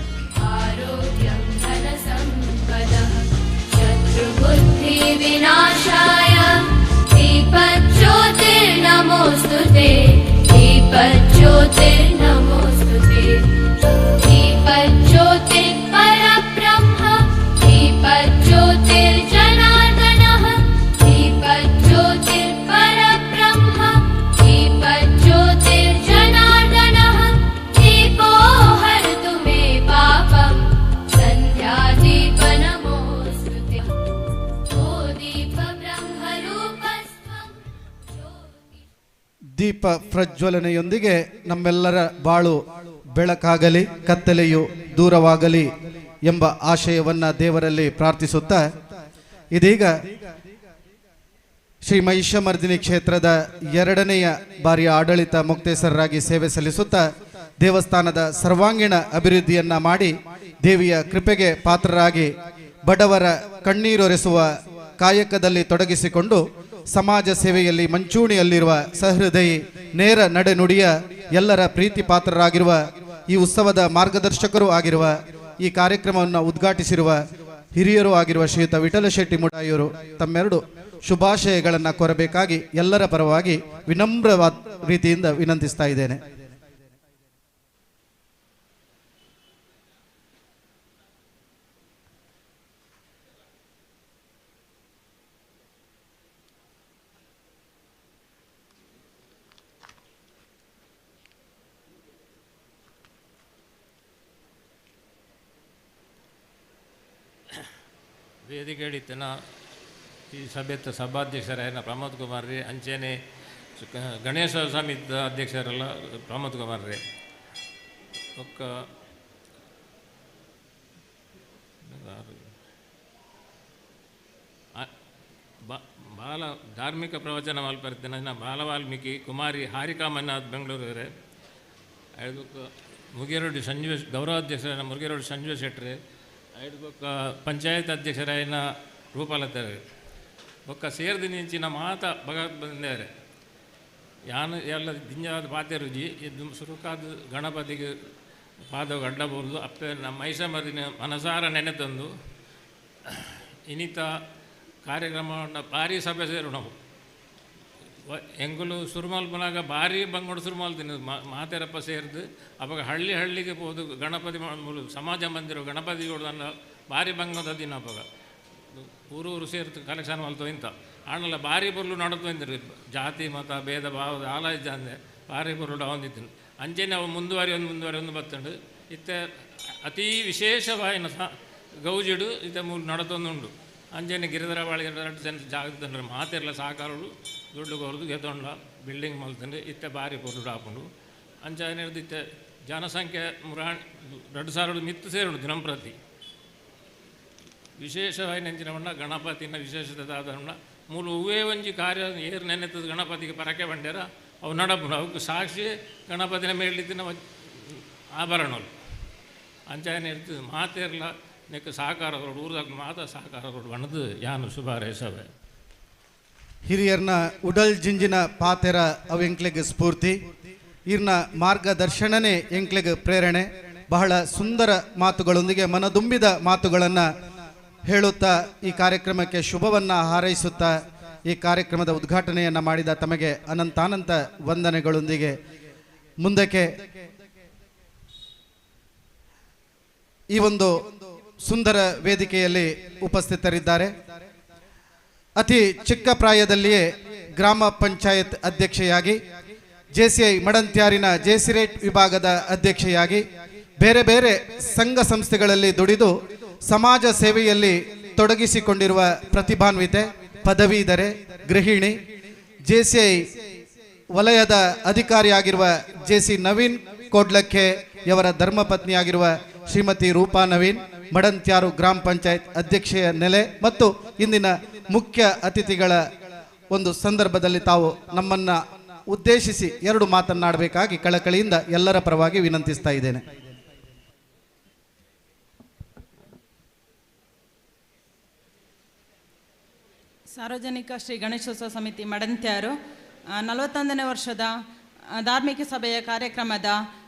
ದೀಪ ಪ್ರಜ್ವಲನೆಯೊಂದಿಗೆ ನಮ್ಮೆಲ್ಲರ ಬಾಳು ಬೆಳಕಾಗಲಿ, ಕತ್ತಲೆಯು ದೂರವಾಗಲಿ ಎಂಬ ಆಶಯವನ್ನ ದೇವರಲ್ಲಿ ಪ್ರಾರ್ಥಿಸುತ್ತಾ ಇದೀಗ ಶ್ರೀ ಮಹಿಷಮರ್ದಿನಿ ಕ್ಷೇತ್ರದ 2ನೆಯ ಬಾರಿಯ ಆಡಳಿತ ಮುಕ್ತೇಶ್ವರರಾಗಿ ಸೇವೆ ಸಲ್ಲಿಸುತ್ತಾ ದೇವಸ್ಥಾನದ ಸರ್ವಾಂಗೀಣ ಅಭಿವೃದ್ಧಿಯನ್ನ ಮಾಡಿ ದೇವಿಯ ಕೃಪೆಗೆ ಪಾತ್ರರಾಗಿ ಬಡವರ ಕಣ್ಣೀರೊರೆಸುವ ಕಾಯಕದಲ್ಲಿ ತೊಡಗಿಸಿಕೊಂಡು ಸಮಾಜ ಸೇವೆಯಲ್ಲಿ ಮಂಚೂಣಿಯಲ್ಲಿರುವ ಸಹೃದಯಿ ನೇರ ನಡೆನುಡಿಯ ಎಲ್ಲರ ಪ್ರೀತಿ ಪಾತ್ರರಾಗಿರುವ ಈ ಉತ್ಸವದ ಮಾರ್ಗದರ್ಶಕರು ಆಗಿರುವ ಈ ಕಾರ್ಯಕ್ರಮವನ್ನು ಉದ್ಘಾಟಿಸಿರುವ ಹಿರಿಯರು ಆಗಿರುವ ಶ್ರೀಯುತ ವಿಠಲ ಶೆಟ್ಟಿ ಮೂಢಾಯಿಯವರು ತಮ್ಮೆರಡು ಶುಭಾಶಯಗಳನ್ನು ಕೋರಬೇಕಾಗಿ ಎಲ್ಲರ ಪರವಾಗಿ ವಿನಮ್ರವಾದ ರೀತಿಯಿಂದ ವಿನಂತಿಸ್ತಾ ಇದ್ದೇನೆ. ವೇದಿಕೆಡಿತನ ಈ ಸಭೆಯ ಸಭಾಧ್ಯಕ್ಷರಾಯನ ಪ್ರಮೋದ್ ಕುಮಾರ್ ರೇ, ಅಂಚೆನೆ ಗಣೇಶ ಸಮಿತಿ ಅಧ್ಯಕ್ಷರಲ್ಲ ಪ್ರಮೋದ್ ಕುಮಾರ್ ರೇ, ಒಕ್ಕ ಬಾಲ ಧಾರ್ಮಿಕ ಪ್ರವಚನ ಮಲ್ಪರ್ತೇನೆ ಬಾಲ ವಾಲ್ಮೀಕಿ ಕುಮಾರಿ ಹಾರಿಕಾ ಮನ್ನಾಥ್ ಬೆಂಗಳೂರು ಐದಕ್ಕೆ ಮುಗೇರೊಡ್ಡಿ ಸಂಜೀವ ಗೌರವಾಧ್ಯಕ್ಷರಾಯನ ಮುರುಗೇರೊಡ್ಡಿ ಸಂಜೀವ ಶೆಟ್ರೆ, ಐದಕ್ಕೆ ಪಂಚಾಯತ್ ಅಧ್ಯಕ್ಷರಾಯನ ರೂಪಾಲತಾರೆ, ಒಕ್ಕ ಸೇರ್ದು ನಿಂಚಿನ ಮಾತ ಭಗವತ್ ಬಂದೇವ್ರೆ ಯಾನು ಎಲ್ಲ ದಿಂಜಾದ ಪಾತೆರುಜಿ ಇದು ಸುರುಕಾದ ಗಣಪತಿಗೆ ಪಾದವು ಅಡ್ಡಬಹುದು ಅಪ್ಪೆ ನಮ್ಮ ಮಹಿಷಮರ್ದಿನ ಮನಸಾರ ನೆನೆತಂದು ಇನ್ನಿತ ಕಾರ್ಯಕ್ರಮವನ್ನು ಭಾರಿ ಸಭೆ ಸೇರು ನಾವು ಎಂಗುಲು ಸುರುಮಲ್ಪನಾಗ ಭಾರಿ ಬಂಗೋಡು ಸುರುಮಲ್ತೀನಿ ಮಾತೆರಪ್ಪ ಸೇರಿದು ಅವಾಗ ಹಳ್ಳಿಗೆ ಹೋದು ಗಣಪತಿ ಸಮಾಜ ಮಂದಿರ ಗಣಪತಿಗಳು ಅಲ್ಲ ಭಾರಿ ಬಂಗದ ದಿನ ಅವಾಗ ಊರು ಸೇರ್ತು ಕಲೆಕ್ಷನ್ ಮಲ್ತು ಇಂಥ ಆಣಲ್ಲ ಭಾರಿ ಬರಲು ನಡತು ಅಂದಿರಿ ಜಾತಿ ಮತ ಭೇದ ಭಾವದ ಆಲೋಚನೆ ಭಾರಿ ಬರಲು ಹೊಂದಿದ್ದೀನಿ ಅಂಚೆನೆ ಅವು ಮುಂದುವರಿ ಒಂದು ಬತ್ತಂಡು ಇತ್ತ ಅತೀ ವಿಶೇಷವಾಯಿನ ಗೌಜಿಡು ಇತ್ತ ಮೂಲ ನಡತೊಂದುಂಡು ಅಂಜನೆ ಗಿರಿಧರ ಬಾಳಿಗೆ 2 ಸೆಂಟ್ ಜಾಗದಂದ್ರೆ ಮಾತೆಲ್ಲ ಸಾಕಾರಳು ದೊಡ್ಡ ಗೊರದು ಗೆದೊಂಡ ಬಿಲ್ಡಿಂಗ್ ಮಲ್ತಂದ್ರೆ ಇತ್ತ ಬಾರಿ ಪೊರುಡು ಹಾಕೊಂಡು ಅಂಚಾನೆ ಇತ್ತ ಜನಸಂಖ್ಯೆ 2,000 ಮಿತ್ತು ಸೇರುಂಡು ದಿನಂಪ್ರತಿ ವಿಶೇಷವಾಗಿ ನೆಂಚಿನ ಗಣಪತಿನ ವಿಶೇಷತಾದ ಮೂಲ ಹೂವೇ ಒಂಜಿ ಕಾರ್ಯ ಏರು ನೆನೆತದ ಗಣಪತಿಗೆ ಪರಕೆ ಬಂಡ್ಯಾರ ಅವು ನಡಪು ಅವಕ್ಕೆ ಸಾಕ್ಷಿ ಗಣಪತಿನ ಮೇಲಿದ್ದಿನ ಆಭರಣಗಳು ಅಂಚಾನೆ ಇರ್ತದೆ ಮಾತೆರ್ಲ ನೆಕ್ಕ ಸಹಕಾರಗಳು ಊರದಾಗ ಮಾತ ಸಹಕಾರಗಳು ಬಣ್ಣದು ಯಾನು ಶುಭಾರೈಸವೆ ಹಿರಿಯರ್ನ ಉಡಲ್ ಜಿಂಜಿನ ಪಾತೆರ ಅವು ಎಂಕ್ಲೆಗೆ ಸ್ಫೂರ್ತಿ ಇರ್ನ ಮಾರ್ಗದರ್ಶನನೇ ಎಂಕ್ಲೆಗೆ ಪ್ರೇರಣೆ. ಬಹಳ ಸುಂದರ ಮಾತುಗಳೊಂದಿಗೆ ಮನದುಂಬಿದ ಮಾತುಗಳನ್ನು ಹೇಳುತ್ತಾ ಈ ಕಾರ್ಯಕ್ರಮಕ್ಕೆ ಶುಭವನ್ನು ಹಾರೈಸುತ್ತಾ ಈ ಕಾರ್ಯಕ್ರಮದ ಉದ್ಘಾಟನೆಯನ್ನು ಮಾಡಿದ ತಮಗೆ ಅನಂತಾನಂತ ವಂದನೆಗಳೊಂದಿಗೆ ಮುಂದಕ್ಕೆ ಈ ಒಂದು ಸುಂದರ ವೇದಿಕೆಯಲ್ಲಿ ಉಪಸ್ಥಿತರಿದ್ದಾರೆ. ಅತಿ ಚಿಕ್ಕ ಪ್ರಾಯದಲ್ಲಿಯೇ ಗ್ರಾಮ ಪಂಚಾಯತ್ ಅಧ್ಯಕ್ಷೆಯಾಗಿ ಜೆಸಿಐ ಮಡಂತ್ಯಾರಿನ ಜೆಸಿರೇಟ್ ವಿಭಾಗದ ಅಧ್ಯಕ್ಷೆಯಾಗಿ ಬೇರೆ ಬೇರೆ ಸಂಘ ಸಂಸ್ಥೆಗಳಲ್ಲಿ ದುಡಿದು ಸಮಾಜ ಸೇವೆಯಲ್ಲಿ ತೊಡಗಿಸಿಕೊಂಡಿರುವ ಪ್ರತಿಭಾನ್ವಿತೆ, ಪದವೀಧರೆ, ಗೃಹಿಣಿ, ಜೆಸಿಐ ವಲಯದ ಅಧಿಕಾರಿಯಾಗಿರುವ ಜೆಸಿ ನವೀನ್ ಕೋಡ್ಲಕ್ಕೆಯವರ ಧರ್ಮಪತ್ನಿಯಾಗಿರುವ ಶ್ರೀಮತಿ ರೂಪಾ ನವೀನ್, ಮಡಂತ್ಯಾರು ಗ್ರಾಮ ಪಂಚಾಯತ್ ಅಧ್ಯಕ್ಷೆಯ ನೆಲೆ ಮತ್ತು ಇಂದಿನ ಮುಖ್ಯ ಅತಿಥಿಗಳ ಒಂದು ಸಂದರ್ಭದಲ್ಲಿ ತಾವು ನಮ್ಮನ್ನ ಉದ್ದೇಶಿಸಿ 2 ಮಾತನ್ನಾಡಬೇಕಾಗಿ ಕಳಕಳಿಯಿಂದ ಎಲ್ಲರ ಪರವಾಗಿ ವಿನಂತಿಸ್ತಾ ಇದ್ದೇನೆ. ಸಾರ್ವಜನಿಕ ಶ್ರೀ ಗಣೇಶೋತ್ಸವ ಸಮಿತಿ ಮಡಂತ್ಯಾರು 41ನೇ ವರ್ಷದ ಧಾರ್ಮಿಕ ಸಭೆಯ ಕಾರ್ಯಕ್ರಮದ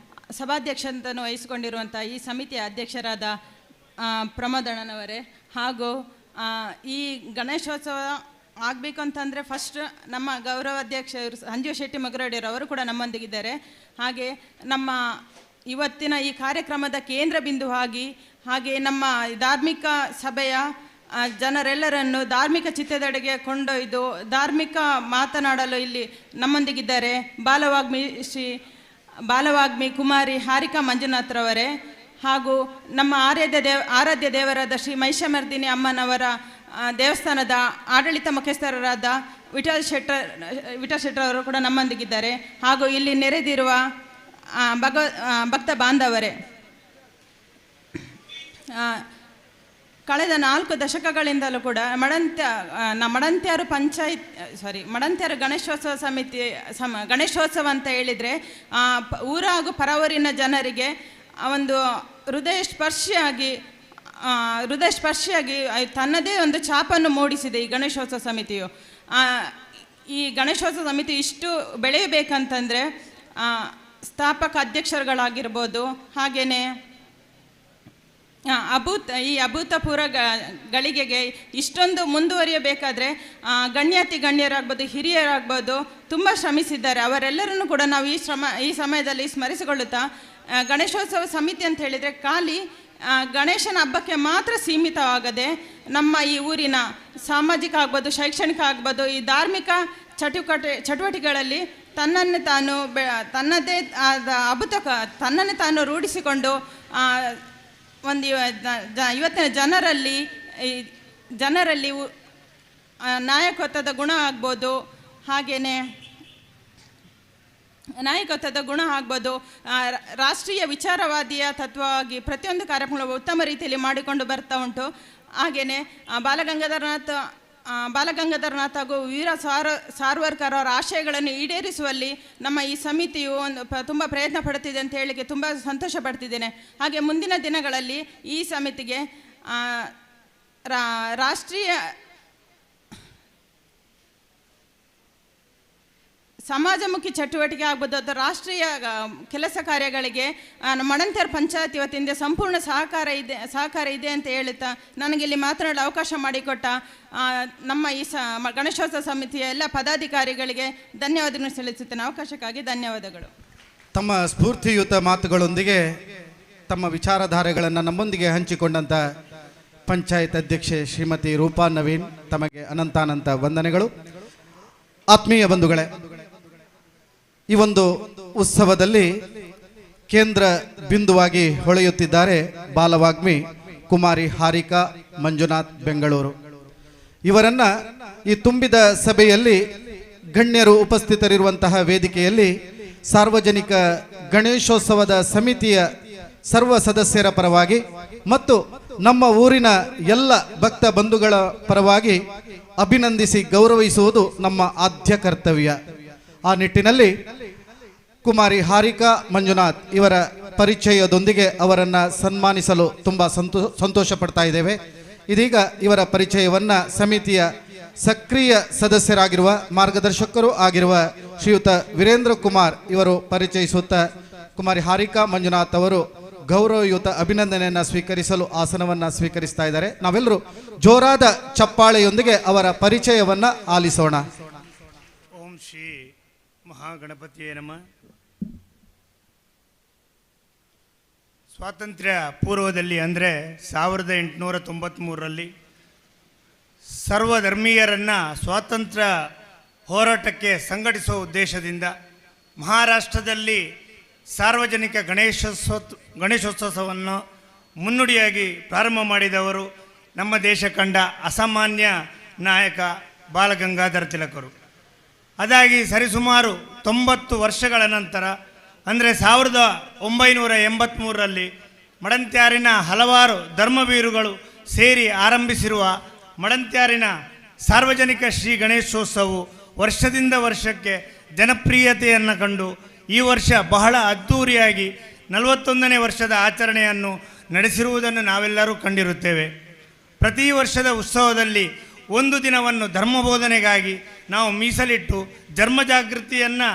ಸಭಾಧ್ಯಕ್ಷತೆಯನ್ನು ವಹಿಸಿಕೊಂಡಿರುವಂಥ ಈ ಸಮಿತಿಯ ಅಧ್ಯಕ್ಷರಾದ ಪ್ರಮೋದಣ್ಣನವರೇ ಹಾಗೂ ಈ ಗಣೇಶೋತ್ಸವ ಆಗಬೇಕು ಅಂತಂದರೆ ಫಸ್ಟ್ ನಮ್ಮ ಗೌರವ ಅಧ್ಯಕ್ಷರು ಸಂಜೀವ್ ಶೆಟ್ಟಿ ಮಗರಡಿಯವರು ಅವರು ಕೂಡ ನಮ್ಮೊಂದಿಗಿದ್ದಾರೆ. ಹಾಗೆ ನಮ್ಮ ಇವತ್ತಿನ ಈ ಕಾರ್ಯಕ್ರಮದ ಕೇಂದ್ರ ಬಿಂದುವಾಗಿ ಹಾಗೆ ನಮ್ಮ ಧಾರ್ಮಿಕ ಸಭೆಯ ಜನರೆಲ್ಲರನ್ನು ಧಾರ್ಮಿಕ ಚಿತ್ತದೆಡೆಗೆ ಕೊಂಡೊಯ್ದು ಧಾರ್ಮಿಕ ಮಾತನಾಡಲು ಇಲ್ಲಿ ನಮ್ಮೊಂದಿಗಿದ್ದಾರೆ ಬಾಲವಾಗ್ಮಿ ಕುಮಾರಿ ಹಾರಿಕಾ ಮಂಜುನಾಥ್ರವರೇ ಹಾಗೂ ನಮ್ಮ ಆರಾಧ್ಯ ದೇವರಾದ ಶ್ರೀ ಮಹಿಷಮರ್ದಿನಿ ಅಮ್ಮನವರ ದೇವಸ್ಥಾನದ ಆಡಳಿತ ಮುಖ್ಯಸ್ಥರಾದ ವಿಠಲ್ ಶೆಟ್ಟರ್ ಅವರು ಕೂಡ ನಮ್ಮೊಂದಿಗಿದ್ದಾರೆ. ಹಾಗೂ ಇಲ್ಲಿ ನೆರೆದಿರುವ ಭಕ್ತ ಬಾಂಧವರೇ, ಕಳೆದ 4 ದಶಕಗಳಿಂದಲೂ ಕೂಡ ಮಡಂತ್ಯಾರು ಗಣೇಶೋತ್ಸವ ಸಮಿತಿ ಗಣೇಶೋತ್ಸವ ಅಂತ ಹೇಳಿದರೆ ಊರ ಹಾಗೂ ಪರವೂರಿನ ಜನರಿಗೆ ಒಂದು ಹೃದಯ ಸ್ಪರ್ಶಿಯಾಗಿ ತನ್ನದೇ ಒಂದು ಛಾಪನ್ನು ಮೂಡಿಸಿದೆ ಈ ಗಣೇಶೋತ್ಸವ ಸಮಿತಿಯು. ಈ ಗಣೇಶೋತ್ಸವ ಸಮಿತಿ ಇಷ್ಟು ಬೆಳೆಯಬೇಕಂತಂದರೆ ಸ್ಥಾಪಕ ಅಧ್ಯಕ್ಷರುಗಳಾಗಿರ್ಬೋದು, ಹಾಗೆಯೇ ಈ ಅಭೂತಪೂರ್ವ ಗಳಿಗೆಗೆ ಇಷ್ಟೊಂದು ಮುಂದುವರಿಯಬೇಕಾದ್ರೆ ಗಣ್ಯರಾಗ್ಬೋದು, ಹಿರಿಯರಾಗ್ಬೋದು ತುಂಬ ಶ್ರಮಿಸಿದ್ದಾರೆ. ಅವರೆಲ್ಲರನ್ನು ಕೂಡ ನಾವು ಈ ಸಮಯದಲ್ಲಿ ಸ್ಮರಿಸಿಕೊಳ್ಳುತ್ತಾ, ಗಣೇಶೋತ್ಸವ ಸಮಿತಿ ಅಂತ ಹೇಳಿದರೆ ಖಾಲಿ ಗಣೇಶನ ಹಬ್ಬಕ್ಕೆ ಮಾತ್ರ ಸೀಮಿತವಾಗದೆ ನಮ್ಮ ಈ ಊರಿನ ಸಾಮಾಜಿಕ ಆಗ್ಬೋದು, ಶೈಕ್ಷಣಿಕ ಆಗ್ಬೋದು, ಈ ಧಾರ್ಮಿಕ ಚಟುವಟಿಕೆಗಳಲ್ಲಿ ತನ್ನನ್ನೇ ತಾನು ರೂಢಿಸಿಕೊಂಡು ಒಂದು ಇವತ್ತಿನ ಜನರಲ್ಲಿ ನಾಯಕತ್ವದ ಗುಣ ಆಗ್ಬೋದು, ಹಾಗೆಯೇ ನಾಯಕತ್ವದ ಗುಣ ಆಗ್ಬೋದು, ರಾಷ್ಟ್ರೀಯ ವಿಚಾರವಾದಿಯ ತತ್ವವಾಗಿ ಪ್ರತಿಯೊಂದು ಕಾರ್ಯಕ್ರಮಗಳು ಉತ್ತಮ ರೀತಿಯಲ್ಲಿ ಮಾಡಿಕೊಂಡು ಬರ್ತಾ ಉಂಟು. ಹಾಗೆಯೇ ಬಾಲಗಂಗಾಧರನಾಥ್ ಹಾಗೂ ವೀರ ಸಾರ್ವರ್ಕರ್ ಅವರ ಆಶಯಗಳನ್ನು ಈಡೇರಿಸುವಲ್ಲಿ ನಮ್ಮ ಈ ಸಮಿತಿಯು ತುಂಬ ಪ್ರಯತ್ನ ಪಡುತ್ತಿದೆ ಅಂತ ಹೇಳಿಕ್ಕೆ ತುಂಬ ಸಂತೋಷ ಪಡ್ತಿದ್ದೇನೆ. ಹಾಗೆ ಮುಂದಿನ ದಿನಗಳಲ್ಲಿ ಈ ಸಮಿತಿಗೆ ರಾಷ್ಟ್ರೀಯ ಸಮಾಜಮುಖಿ ಚಟುವಟಿಕೆ ಆಗ್ಬೋದು ಅಥವಾ ರಾಷ್ಟ್ರೀಯ ಕೆಲಸ ಕಾರ್ಯಗಳಿಗೆ ಮಡಂತ್ಯಾರು ಪಂಚಾಯತ್ ವತಿಯಿಂದ ಸಂಪೂರ್ಣ ಸಹಕಾರ ಇದೆ ಅಂತ ಹೇಳುತ್ತಾ ನನಗೆ ಇಲ್ಲಿ ಮಾತನಾಡಲು ಅವಕಾಶ ಮಾಡಿಕೊಟ್ಟ ನಮ್ಮ ಈ ಗಣೇಶೋತ್ಸವ ಸಮಿತಿಯ ಎಲ್ಲ ಪದಾಧಿಕಾರಿಗಳಿಗೆ ಧನ್ಯವಾದಗಳನ್ನು ಸಲ್ಲಿಸುತ್ತೇನೆ. ಅವಕಾಶಕ್ಕಾಗಿ ಧನ್ಯವಾದಗಳು. ತಮ್ಮ ಸ್ಫೂರ್ತಿಯುತ ಮಾತುಗಳೊಂದಿಗೆ ತಮ್ಮ ವಿಚಾರಧಾರೆಗಳನ್ನು ನಮ್ಮೊಂದಿಗೆ ಹಂಚಿಕೊಂಡಂಥ ಪಂಚಾಯತ್ ಅಧ್ಯಕ್ಷೆ ಶ್ರೀಮತಿ ರೂಪಾ ನವೀನ್, ತಮಗೆ ಅನಂತಾನಂತ ವಂದನೆಗಳು. ಆತ್ಮೀಯ ಬಂಧುಗಳೇ, ಈ ಒಂದು ಉತ್ಸವದಲ್ಲಿ ಕೇಂದ್ರ ಬಿಂದುವಾಗಿ ಹೊಳೆಯುತ್ತಿದ್ದಾರೆ ಬಾಲವಾಗ್ಮಿ ಕುಮಾರಿ ಹಾರಿಕಾ ಮಂಜುನಾಥ್ ಬೆಂಗಳೂರು. ಇವರನ್ನ ಈ ತುಂಬಿದ ಸಭೆಯಲ್ಲಿ ಗಣ್ಯರು ಉಪಸ್ಥಿತರಿರುವಂತಹ ವೇದಿಕೆಯಲ್ಲಿ ಸಾರ್ವಜನಿಕ ಗಣೇಶೋತ್ಸವದ ಸಮಿತಿಯ ಸರ್ವ ಸದಸ್ಯರ ಪರವಾಗಿ ಮತ್ತು ನಮ್ಮ ಊರಿನ ಎಲ್ಲ ಭಕ್ತ ಬಂಧುಗಳ ಪರವಾಗಿ ಅಭಿನಂದಿಸಿ ಗೌರವಿಸುವುದು ನಮ್ಮ ಆದ್ಯ ಕರ್ತವ್ಯ. ಆ ನಿಟ್ಟಿನಲ್ಲಿ ಕುಮಾರಿ ಹಾರಿಕಾ ಮಂಜುನಾಥ್ ಇವರ ಪರಿಚಯದೊಂದಿಗೆ ಅವರನ್ನು ಸನ್ಮಾನಿಸಲು ತುಂಬ ಸಂತೋಷ ಪಡ್ತಾ ಇದ್ದೇವೆ. ಇದೀಗ ಇವರ ಪರಿಚಯವನ್ನ ಸಮಿತಿಯ ಸಕ್ರಿಯ ಸದಸ್ಯರಾಗಿರುವ ಮಾರ್ಗದರ್ಶಕರು ಆಗಿರುವ ಶ್ರೀಯುತ ವೀರೇಂದ್ರ ಕುಮಾರ್ ಇವರು ಪರಿಚಯಿಸುತ್ತಾ ಕುಮಾರಿ ಹಾರಿಕಾ ಮಂಜುನಾಥ್ ಅವರು ಗೌರವಯುತ ಅಭಿನಂದನೆಯನ್ನು ಸ್ವೀಕರಿಸಲು ಆಸನವನ್ನು ಸ್ವೀಕರಿಸ್ತಾ ಇದ್ದಾರೆ. ನಾವೆಲ್ಲರೂ ಜೋರಾದ ಚಪ್ಪಾಳೆಯೊಂದಿಗೆ ಅವರ ಪರಿಚಯವನ್ನ ಆಲಿಸೋಣ. ಓಂ ಶ್ರೀ ಮಹಾಗಣಪತಿಯೇ ನಮಃ. ಸ್ವಾತಂತ್ರ್ಯ ಪೂರ್ವದಲ್ಲಿ ಅಂದರೆ 1893ರಲ್ಲಿ ಸರ್ವಧರ್ಮೀಯರನ್ನು ಸ್ವಾತಂತ್ರ್ಯ ಹೋರಾಟಕ್ಕೆ ಸಂಘಟಿಸುವ ಉದ್ದೇಶದಿಂದ ಮಹಾರಾಷ್ಟ್ರದಲ್ಲಿ ಸಾರ್ವಜನಿಕ ಗಣೇಶೋತ್ಸವವನ್ನು ಮುನ್ನುಡಿಯಾಗಿ ಪ್ರಾರಂಭ ಮಾಡಿದವರು ನಮ್ಮ ದೇಶ ಕಂಡ ಅಸಾಮಾನ್ಯ ನಾಯಕ ಬಾಲಗಂಗಾಧರ ತಿಲಕರು. ಅದಾಗಿ ಸರಿಸುಮಾರು 90 ವರ್ಷಗಳ ನಂತರ ಅಂದರೆ 1983ರಲ್ಲಿ ಮಡಂತ್ಯಾರಿನ ಹಲವಾರು ಧರ್ಮವೀರುಗಳು ಸೇರಿ ಆರಂಭಿಸಿರುವ ಮಡಂತ್ಯಾರಿನ ಸಾರ್ವಜನಿಕ ಶ್ರೀ ಗಣೇಶೋತ್ಸವವು ವರ್ಷದಿಂದ ವರ್ಷಕ್ಕೆ ಜನಪ್ರಿಯತೆಯನ್ನು ಕಂಡು ಈ ವರ್ಷ ಬಹಳ ಅದ್ಧೂರಿಯಾಗಿ 41ನೇ ವರ್ಷದ ಆಚರಣೆಯನ್ನು ನಡೆಸಿರುವುದನ್ನು ನಾವೆಲ್ಲರೂ ಕಂಡಿರುತ್ತೇವೆ. ಪ್ರತಿ ವರ್ಷದ ಉತ್ಸವದಲ್ಲಿ ಒಂದು ದಿನವನ್ನು ಧರ್ಮಬೋಧನೆಗಾಗಿ ನಾವು ಮೀಸಲಿಟ್ಟು ಧರ್ಮ ಜಾಗೃತಿಯನ್ನು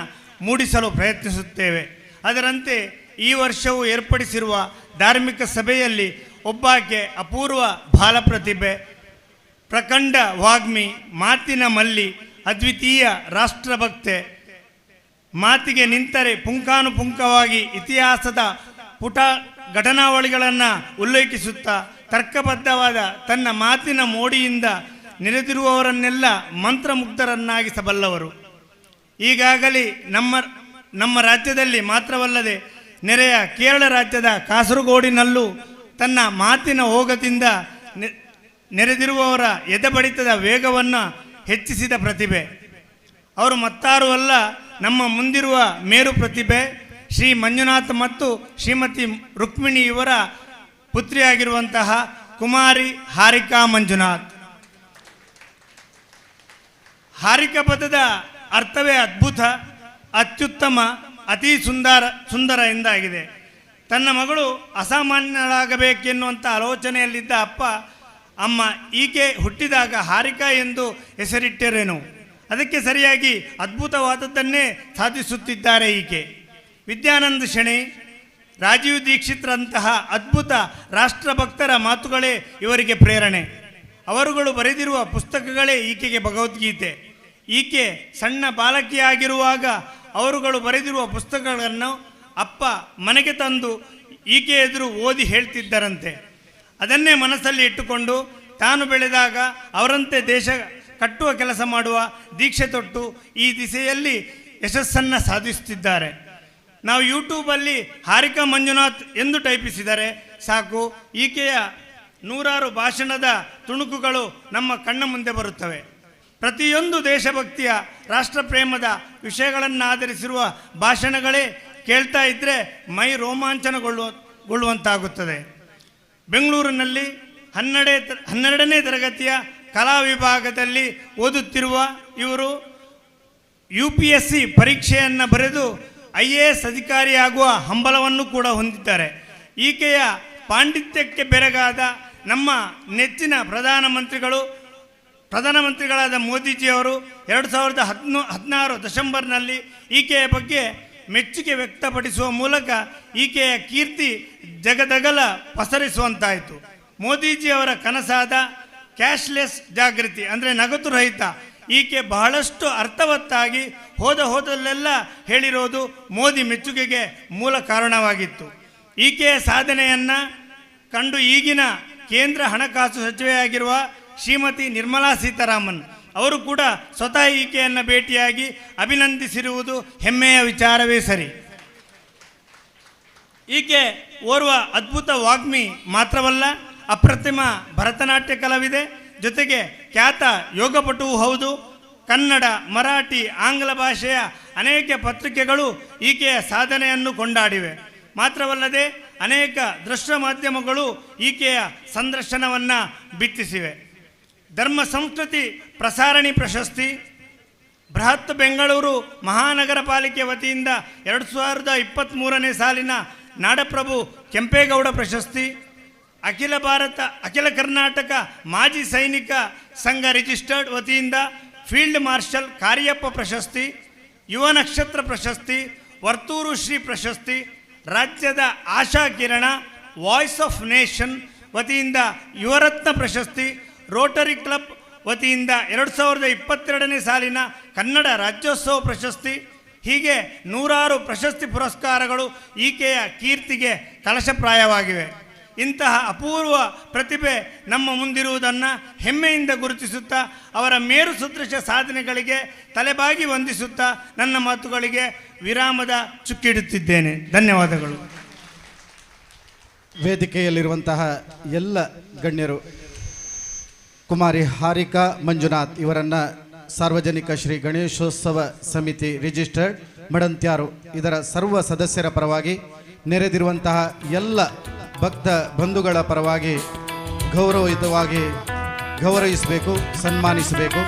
ಮೂಡಿಸಲು ಪ್ರಯತ್ನಿಸುತ್ತೇವೆ. ಅದರಂತೆ ಈ ವರ್ಷವೂ ಏರ್ಪಡಿಸಿರುವ ಧಾರ್ಮಿಕ ಸಭೆಯಲ್ಲಿ ಒಬ್ಬಾಕೆ ಅಪೂರ್ವ ಬಾಲ ಪ್ರತಿಭೆ, ಪ್ರಖಂಡ ವಾಗ್ಮಿ, ಮಾತಿನ ಮಲ್ಲಿ, ಅದ್ವಿತೀಯ ರಾಷ್ಟ್ರಭಕ್ತೆ, ಮಾತಿಗೆ ನಿಂತರೆ ಪುಂಖಾನುಪುಂಖವಾಗಿ ಇತಿಹಾಸದ ಪುಟ ಘಟನಾವಳಿಗಳನ್ನು ಉಲ್ಲೇಖಿಸುತ್ತಾ ತರ್ಕಬದ್ಧವಾದ ತನ್ನ ಮಾತಿನ ಮೋಡಿಯಿಂದ ನೆರೆದಿರುವವರನ್ನೆಲ್ಲ ಮಂತ್ರಮುಗ್ಧರನ್ನಾಗಿಸಬಲ್ಲವರು. ಈಗಾಗಲೇ ನಮ್ಮ ರಾಜ್ಯದಲ್ಲಿ ಮಾತ್ರವಲ್ಲದೆ ನೆರೆಯ ಕೇರಳ ರಾಜ್ಯದ ಕಾಸರಗೋಡಿನಲ್ಲೂ ತನ್ನ ಮಾತಿನ ಓಗದಿಂದ ನೆರೆದಿರುವವರ ಎದೆಬಡಿತದ ವೇಗವನ್ನು ಹೆಚ್ಚಿಸಿದ ಪ್ರತಿಭೆ. ಅವರು ಮತ್ತಾರೂ ಅಲ್ಲ, ನಮ್ಮ ಮುಂದಿರುವ ಮೇರು ಪ್ರತಿಭೆ ಶ್ರೀ ಮಂಜುನಾಥ್ ಮತ್ತು ಶ್ರೀಮತಿ ರುಕ್ಮಿಣಿ ಇವರ ಪುತ್ರಿಯಾಗಿರುವಂತಹ ಕುಮಾರಿ ಹಾರಿಕಾ ಮಂಜುನಾಥ್. ಹಾರಿಕಾ ಪದದ ಅರ್ಥವೇ ಅದ್ಭುತ, ಅತ್ಯುತ್ತಮ, ಅತಿ ಸುಂದರ ಎಂದಾಗಿದೆ. ತನ್ನ ಮಗಳು ಅಸಾಮಾನ್ಯಳಾಗಬೇಕೆನ್ನುವಂಥ ಆಲೋಚನೆಯಲ್ಲಿದ್ದ ಅಮ್ಮ ಈಕೆ ಹುಟ್ಟಿದಾಗ ಹಾರಿಕಾ ಎಂದು ಹೆಸರಿಟ್ಟರೇನು. ಅದಕ್ಕೆ ಸರಿಯಾಗಿ ಅದ್ಭುತವಾದದ್ದನ್ನೇ ಸಾಧಿಸುತ್ತಿದ್ದಾರೆ ಈಕೆ. ವಿದ್ಯಾನಂದ ಶೆಣೈ, ರಾಜೀವ್ ದೀಕ್ಷಿತ್ರಂತಹ ಅದ್ಭುತ ರಾಷ್ಟ್ರಭಕ್ತರ ಮಾತುಗಳೇ ಇವರಿಗೆ ಪ್ರೇರಣೆ. ಅವರುಗಳು ಬರೆದಿರುವ ಪುಸ್ತಕಗಳೇ ಈಕೆಗೆ ಭಗವದ್ಗೀತೆ. ಈಕೆ ಸಣ್ಣ ಬಾಲಕಿಯಾಗಿರುವಾಗ ಅವರುಗಳು ಬರೆದಿರುವ ಪುಸ್ತಕಗಳನ್ನು ಅಪ್ಪ ಮನೆಗೆ ತಂದು ಈಕೆ ಎದುರು ಓದಿ ಹೇಳ್ತಿದ್ದರಂತೆ. ಅದನ್ನೇ ಮನಸ್ಸಲ್ಲಿ ಇಟ್ಟುಕೊಂಡು ತಾನು ಬೆಳೆದಾಗ ಅವರಂತೆ ದೇಶ ಕಟ್ಟುವ ಕೆಲಸ ಮಾಡುವ ದೀಕ್ಷೆ ತೊಟ್ಟು ಈ ದಿಸೆಯಲ್ಲಿ ಯಶಸ್ಸನ್ನು ಸಾಧಿಸುತ್ತಿದ್ದಾರೆ. ನಾವು ಯೂಟ್ಯೂಬಲ್ಲಿ ಹಾರಿಕಾ ಮಂಜುನಾಥ್ ಎಂದು ಟೈಪಿಸಿದರೆ ಸಾಕು, ಈಕೆಯ 100 ಭಾಷಣದ ತುಣುಕುಗಳು ನಮ್ಮ ಕಣ್ಣ ಮುಂದೆ ಬರುತ್ತವೆ. ಪ್ರತಿಯೊಂದು ದೇಶಭಕ್ತಿಯ ರಾಷ್ಟ್ರಪ್ರೇಮದ ವಿಷಯಗಳನ್ನಾಧರಿಸಿರುವ ಭಾಷಣಗಳೇ ಕೇಳ್ತಾ ಇದ್ದರೆ ಮೈ ರೋಮಾಂಚನಗೊಳ್ಳುವಂತಾಗುತ್ತದೆ. ಬೆಂಗಳೂರಿನಲ್ಲಿ 12ನೇ ತರಗತಿಯ ಕಲಾ ವಿಭಾಗದಲ್ಲಿ ಓದುತ್ತಿರುವ ಇವರು UPSC ಪರೀಕ್ಷೆಯನ್ನು ಬರೆದು IAS ಅಧಿಕಾರಿಯಾಗುವ ಹಂಬಲವನ್ನು ಕೂಡ ಹೊಂದಿದ್ದಾರೆ. ಈಕೆಯ ಪಾಂಡಿತ್ಯಕ್ಕೆ ಬೆರಗಾದ ನಮ್ಮ ನೆಚ್ಚಿನ ಪ್ರಧಾನಮಂತ್ರಿಗಳಾದ ಮೋದಿಜಿಯವರು 2016 ಡಿಸೆಂಬರ್ನಲ್ಲಿ ಈಕೆಯ ಬಗ್ಗೆ ಮೆಚ್ಚುಗೆ ವ್ಯಕ್ತಪಡಿಸುವ ಮೂಲಕ ಈಕೆಯ ಕೀರ್ತಿ ಜಗದಗಲ ಪಸರಿಸುವಂತಾಯಿತು. ಮೋದಿಜಿಯವರ ಕನಸಾದ ಕ್ಯಾಶ್ಲೆಸ್ ಜಾಗೃತಿ ಅಂದರೆ ನಗದು ರಹಿತ ಈಕೆ ಬಹಳಷ್ಟು ಅರ್ಥವತ್ತಾಗಿ ಹೋದಲ್ಲೆಲ್ಲ ಹೇಳಿರೋದು ಮೋದಿ ಮೆಚ್ಚುಗೆಗೆ ಮೂಲ ಕಾರಣವಾಗಿತ್ತು. ಈಕೆಯ ಸಾಧನೆಯನ್ನು ಕಂಡು ಈಗಿನ ಕೇಂದ್ರ ಹಣಕಾಸು ಸಚಿವೆಯಾಗಿರುವ ಶ್ರೀಮತಿ ನಿರ್ಮಲಾ ಸೀತಾರಾಮನ್ ಅವರು ಕೂಡ ಸ್ವತಃ ಈಕೆಯನ್ನು ಭೇಟಿಯಾಗಿ ಅಭಿನಂದಿಸಿರುವುದು ಹೆಮ್ಮೆಯ ವಿಚಾರವೇ ಸರಿ. ಈಕೆ ಓರ್ವ ಅದ್ಭುತ ವಾಗ್ಮಿ ಮಾತ್ರವಲ್ಲ, ಅಪ್ರತಿಮ ಭರತನಾಟ್ಯ ಕಲಾವಿದೆ, ಜೊತೆಗೆ ಖ್ಯಾತ ಯೋಗಪಟುವೂ ಹೌದು. ಕನ್ನಡ, ಮರಾಠಿ, ಆಂಗ್ಲ ಭಾಷೆಯ ಅನೇಕ ಪತ್ರಿಕೆಗಳು ಈಕೆಯ ಸಾಧನೆಯನ್ನು ಕೊಂಡಾಡಿವೆ. ಮಾತ್ರವಲ್ಲದೆ ಅನೇಕ ದೃಶ್ಯ ಮಾಧ್ಯಮಗಳು ಈಕೆಯ ಸಂದರ್ಶನವನ್ನು ಬಿತ್ತಿಸಿವೆ. ಧರ್ಮ ಸಂಸ್ಕೃತಿ ಪ್ರಸಾರಣಿ ಪ್ರಶಸ್ತಿ, ಬೃಹತ್ ಬೆಂಗಳೂರು ಮಹಾನಗರ ಪಾಲಿಕೆ ವತಿಯಿಂದ 2023ನೇ ಸಾಲಿನ ನಾಡಪ್ರಭು ಕೆಂಪೇಗೌಡ ಪ್ರಶಸ್ತಿ, ಅಖಿಲ ಕರ್ನಾಟಕ ಮಾಜಿ ಸೈನಿಕ ಸಂಘ ರಿಜಿಸ್ಟರ್ಡ್ ವತಿಯಿಂದ ಫೀಲ್ಡ್ ಮಾರ್ಷಲ್ ಕಾರ್ಯಪ್ಪ ಪ್ರಶಸ್ತಿ, ಯುವ ನಕ್ಷತ್ರ ಪ್ರಶಸ್ತಿ, ವರ್ತೂರು ಶ್ರೀ ಪ್ರಶಸ್ತಿ, ರಾಜ್ಯದ ಆಶಾ ಕಿರಣ ವಾಯ್ಸ್ ಆಫ್ ನೇಷನ್ ವತಿಯಿಂದ ಯುವರತ್ನ ಪ್ರಶಸ್ತಿ, ರೋಟರಿ ಕ್ಲಬ್ ವತಿಯಿಂದ 2022ನೇ ಸಾಲಿನ ಕನ್ನಡ ರಾಜ್ಯೋತ್ಸವ ಪ್ರಶಸ್ತಿ, ಹೀಗೆ ನೂರಾರು ಪ್ರಶಸ್ತಿ ಪುರಸ್ಕಾರಗಳು ಈಕೆಯ ಕೀರ್ತಿಗೆ ಕಲಶಪ್ರಾಯವಾಗಿವೆ. ಇಂತಹ ಅಪೂರ್ವ ಪ್ರತಿಭೆ ನಮ್ಮ ಮುಂದಿರುವುದನ್ನು ಹೆಮ್ಮೆಯಿಂದ ಗುರುತಿಸುತ್ತಾ ಅವರ ಮೇರು ಸದೃಶ ಸಾಧನೆಗಳಿಗೆ ತಲೆಬಾಗಿ ವಂದಿಸುತ್ತಾ ನನ್ನ ಮಾತುಗಳಿಗೆ ವಿರಾಮದ ಚುಕ್ಕಿಡುತ್ತಿದ್ದೇನೆ. ಧನ್ಯವಾದಗಳು. ವೇದಿಕೆಯಲ್ಲಿರುವಂತಹ ಎಲ್ಲ ಗಣ್ಯರು, ಕುಮಾರಿ ಹಾರಿಕಾ ಮಂಜುನಾಥ್ ಇವರನ್ನು ಸಾರ್ವಜನಿಕ ಶ್ರೀ ಗಣೇಶೋತ್ಸವ ಸಮಿತಿ ರಿಜಿಸ್ಟರ್ಡ್ ಮಡಂತ್ಯಾರು ಇದರ ಸರ್ವ ಸದಸ್ಯರ ಪರವಾಗಿ, ನೆರೆದಿರುವಂತಹ ಎಲ್ಲ ಭಕ್ತ ಬಂಧುಗಳ ಪರವಾಗಿ ಗೌರವಯುತವಾಗಿ ಗೌರವಿಸಬೇಕು, ಸನ್ಮಾನಿಸಬೇಕು.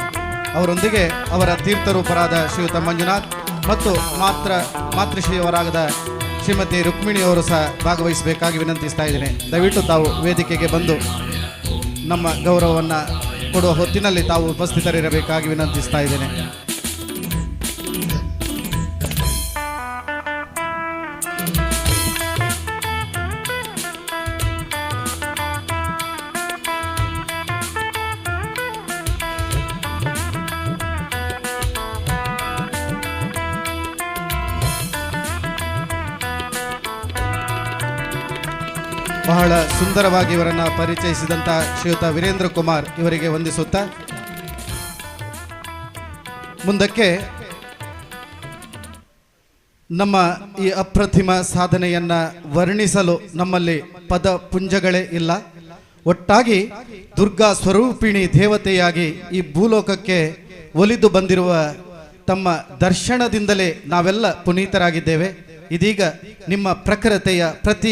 ಅವರೊಂದಿಗೆ ಅವರ ತೀರ್ಥರೂಪರಾದ ಶ್ರೀಯುತ ಮಂಜುನಾಥ್ ಮತ್ತು ಮಾತೃಶ್ರೀಯವರಾದ ಶ್ರೀಮತಿ ರುಕ್ಮಿಣಿಯವರು ಸಹ ಭಾಗವಹಿಸಬೇಕಾಗಿ ವಿನಂತಿಸ್ತಾ ಇದ್ದೇನೆ. ದಯವಿಟ್ಟು ತಾವು ವೇದಿಕೆಗೆ ಬಂದು ನಮ್ಮ ಗೌರವವನ್ನು ಕೊಡುವ ಹೊತ್ತಿನಲ್ಲಿ ತಾವು ಉಪಸ್ಥಿತರಿರಬೇಕಾಗಿ ವಿನಂತಿಸ್ತಾ ಇದ್ದೇನೆ. ಬಹಳ ಸುಂದರವಾಗಿ ಇವರನ್ನು ಪರಿಚಯಿಸಿದಂಥ ಶ್ರೀಯುತ ವೀರೇಂದ್ರ ಕುಮಾರ್ ಇವರಿಗೆ ವಂದಿಸುತ್ತಾ ಮುಂದಕ್ಕೆ ನಮ್ಮ ಈ ಅಪ್ರತಿಮ ಸಾಧನೆಯನ್ನು ವರ್ಣಿಸಲು ನಮ್ಮಲ್ಲಿ ಪದ ಪುಂಜಗಳೇ ಇಲ್ಲ. ಒಟ್ಟಾಗಿ ದುರ್ಗಾ ಸ್ವರೂಪಿಣಿ ದೇವತೆಯಾಗಿ ಈ ಭೂಲೋಕಕ್ಕೆ ಒಲಿದು ಬಂದಿರುವ ತಮ್ಮ ದರ್ಶನದಿಂದಲೇ ನಾವೆಲ್ಲ ಪುನೀತರಾಗಿದ್ದೇವೆ. ಇದೀಗ ನಿಮ್ಮ ಪ್ರಖರತೆಯ ಪ್ರತಿ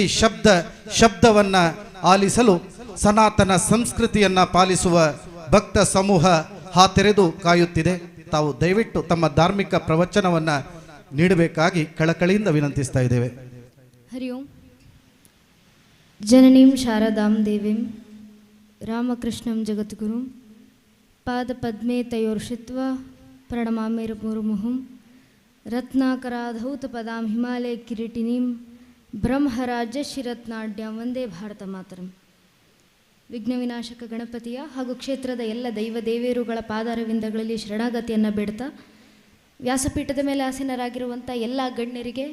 ಶಬ್ದವನ್ನು ಆಲಿಸಲು ಸನಾತನ ಸಂಸ್ಕೃತಿಯನ್ನು ಪಾಲಿಸುವ ಭಕ್ತ ಸಮೂಹ ಹಾತೆರೆದು ಕಾಯುತ್ತಿದೆ. ತಾವು ದಯವಿಟ್ಟು ತಮ್ಮ ಧಾರ್ಮಿಕ ಪ್ರವಚನವನ್ನು ನೀಡಬೇಕಾಗಿ ಕಳಕಳಿಯಿಂದ ವಿನಂತಿಸ್ತಾ ಇದ್ದೇವೆ. ಹರಿ ಓಂ. ಜನನೀಂ ಶಾರದಾಂ ದೇವೀಂ ರಾಮಕೃಷ್ಣಂ ಜಗದ್ಗುರುಂ ಪಾದಪದ್ಮೇ ತಯೋರ್ಷಿತ್ವ ಪ್ರಣಮಾಮಿರ್ಮುರ್ಮುಹುಂ ರತ್ನಾಕರಾಧೌತ ಪದಾಂ ಹಿಮಾಲಯ ಕಿರೀಟಿನೀಂ ಬ್ರಹ್ಮರಾಜ್ಯ ಶಿರತ್ನಾಡ್ಯಂ ವಂದೇ ಭಾರತ ಮಾತರಂ. ವಿಘ್ನ ವಿನಾಶಕ ಗಣಪತಿಯ ಹಾಗೂ ಕ್ಷೇತ್ರದ ಎಲ್ಲ ದೈವ ದೇವೇರುಗಳ ಪಾದಾರವಿಂದಗಳಲ್ಲಿ ಶರಣಾಗತಿಯನ್ನು ಬೇಡ್ತಾ, ವ್ಯಾಸಪೀಠದ ಮೇಲೆ ಆಸೀನರಾಗಿರುವಂಥ ಎಲ್ಲ ಗಣ್ಯರಿಗೆ,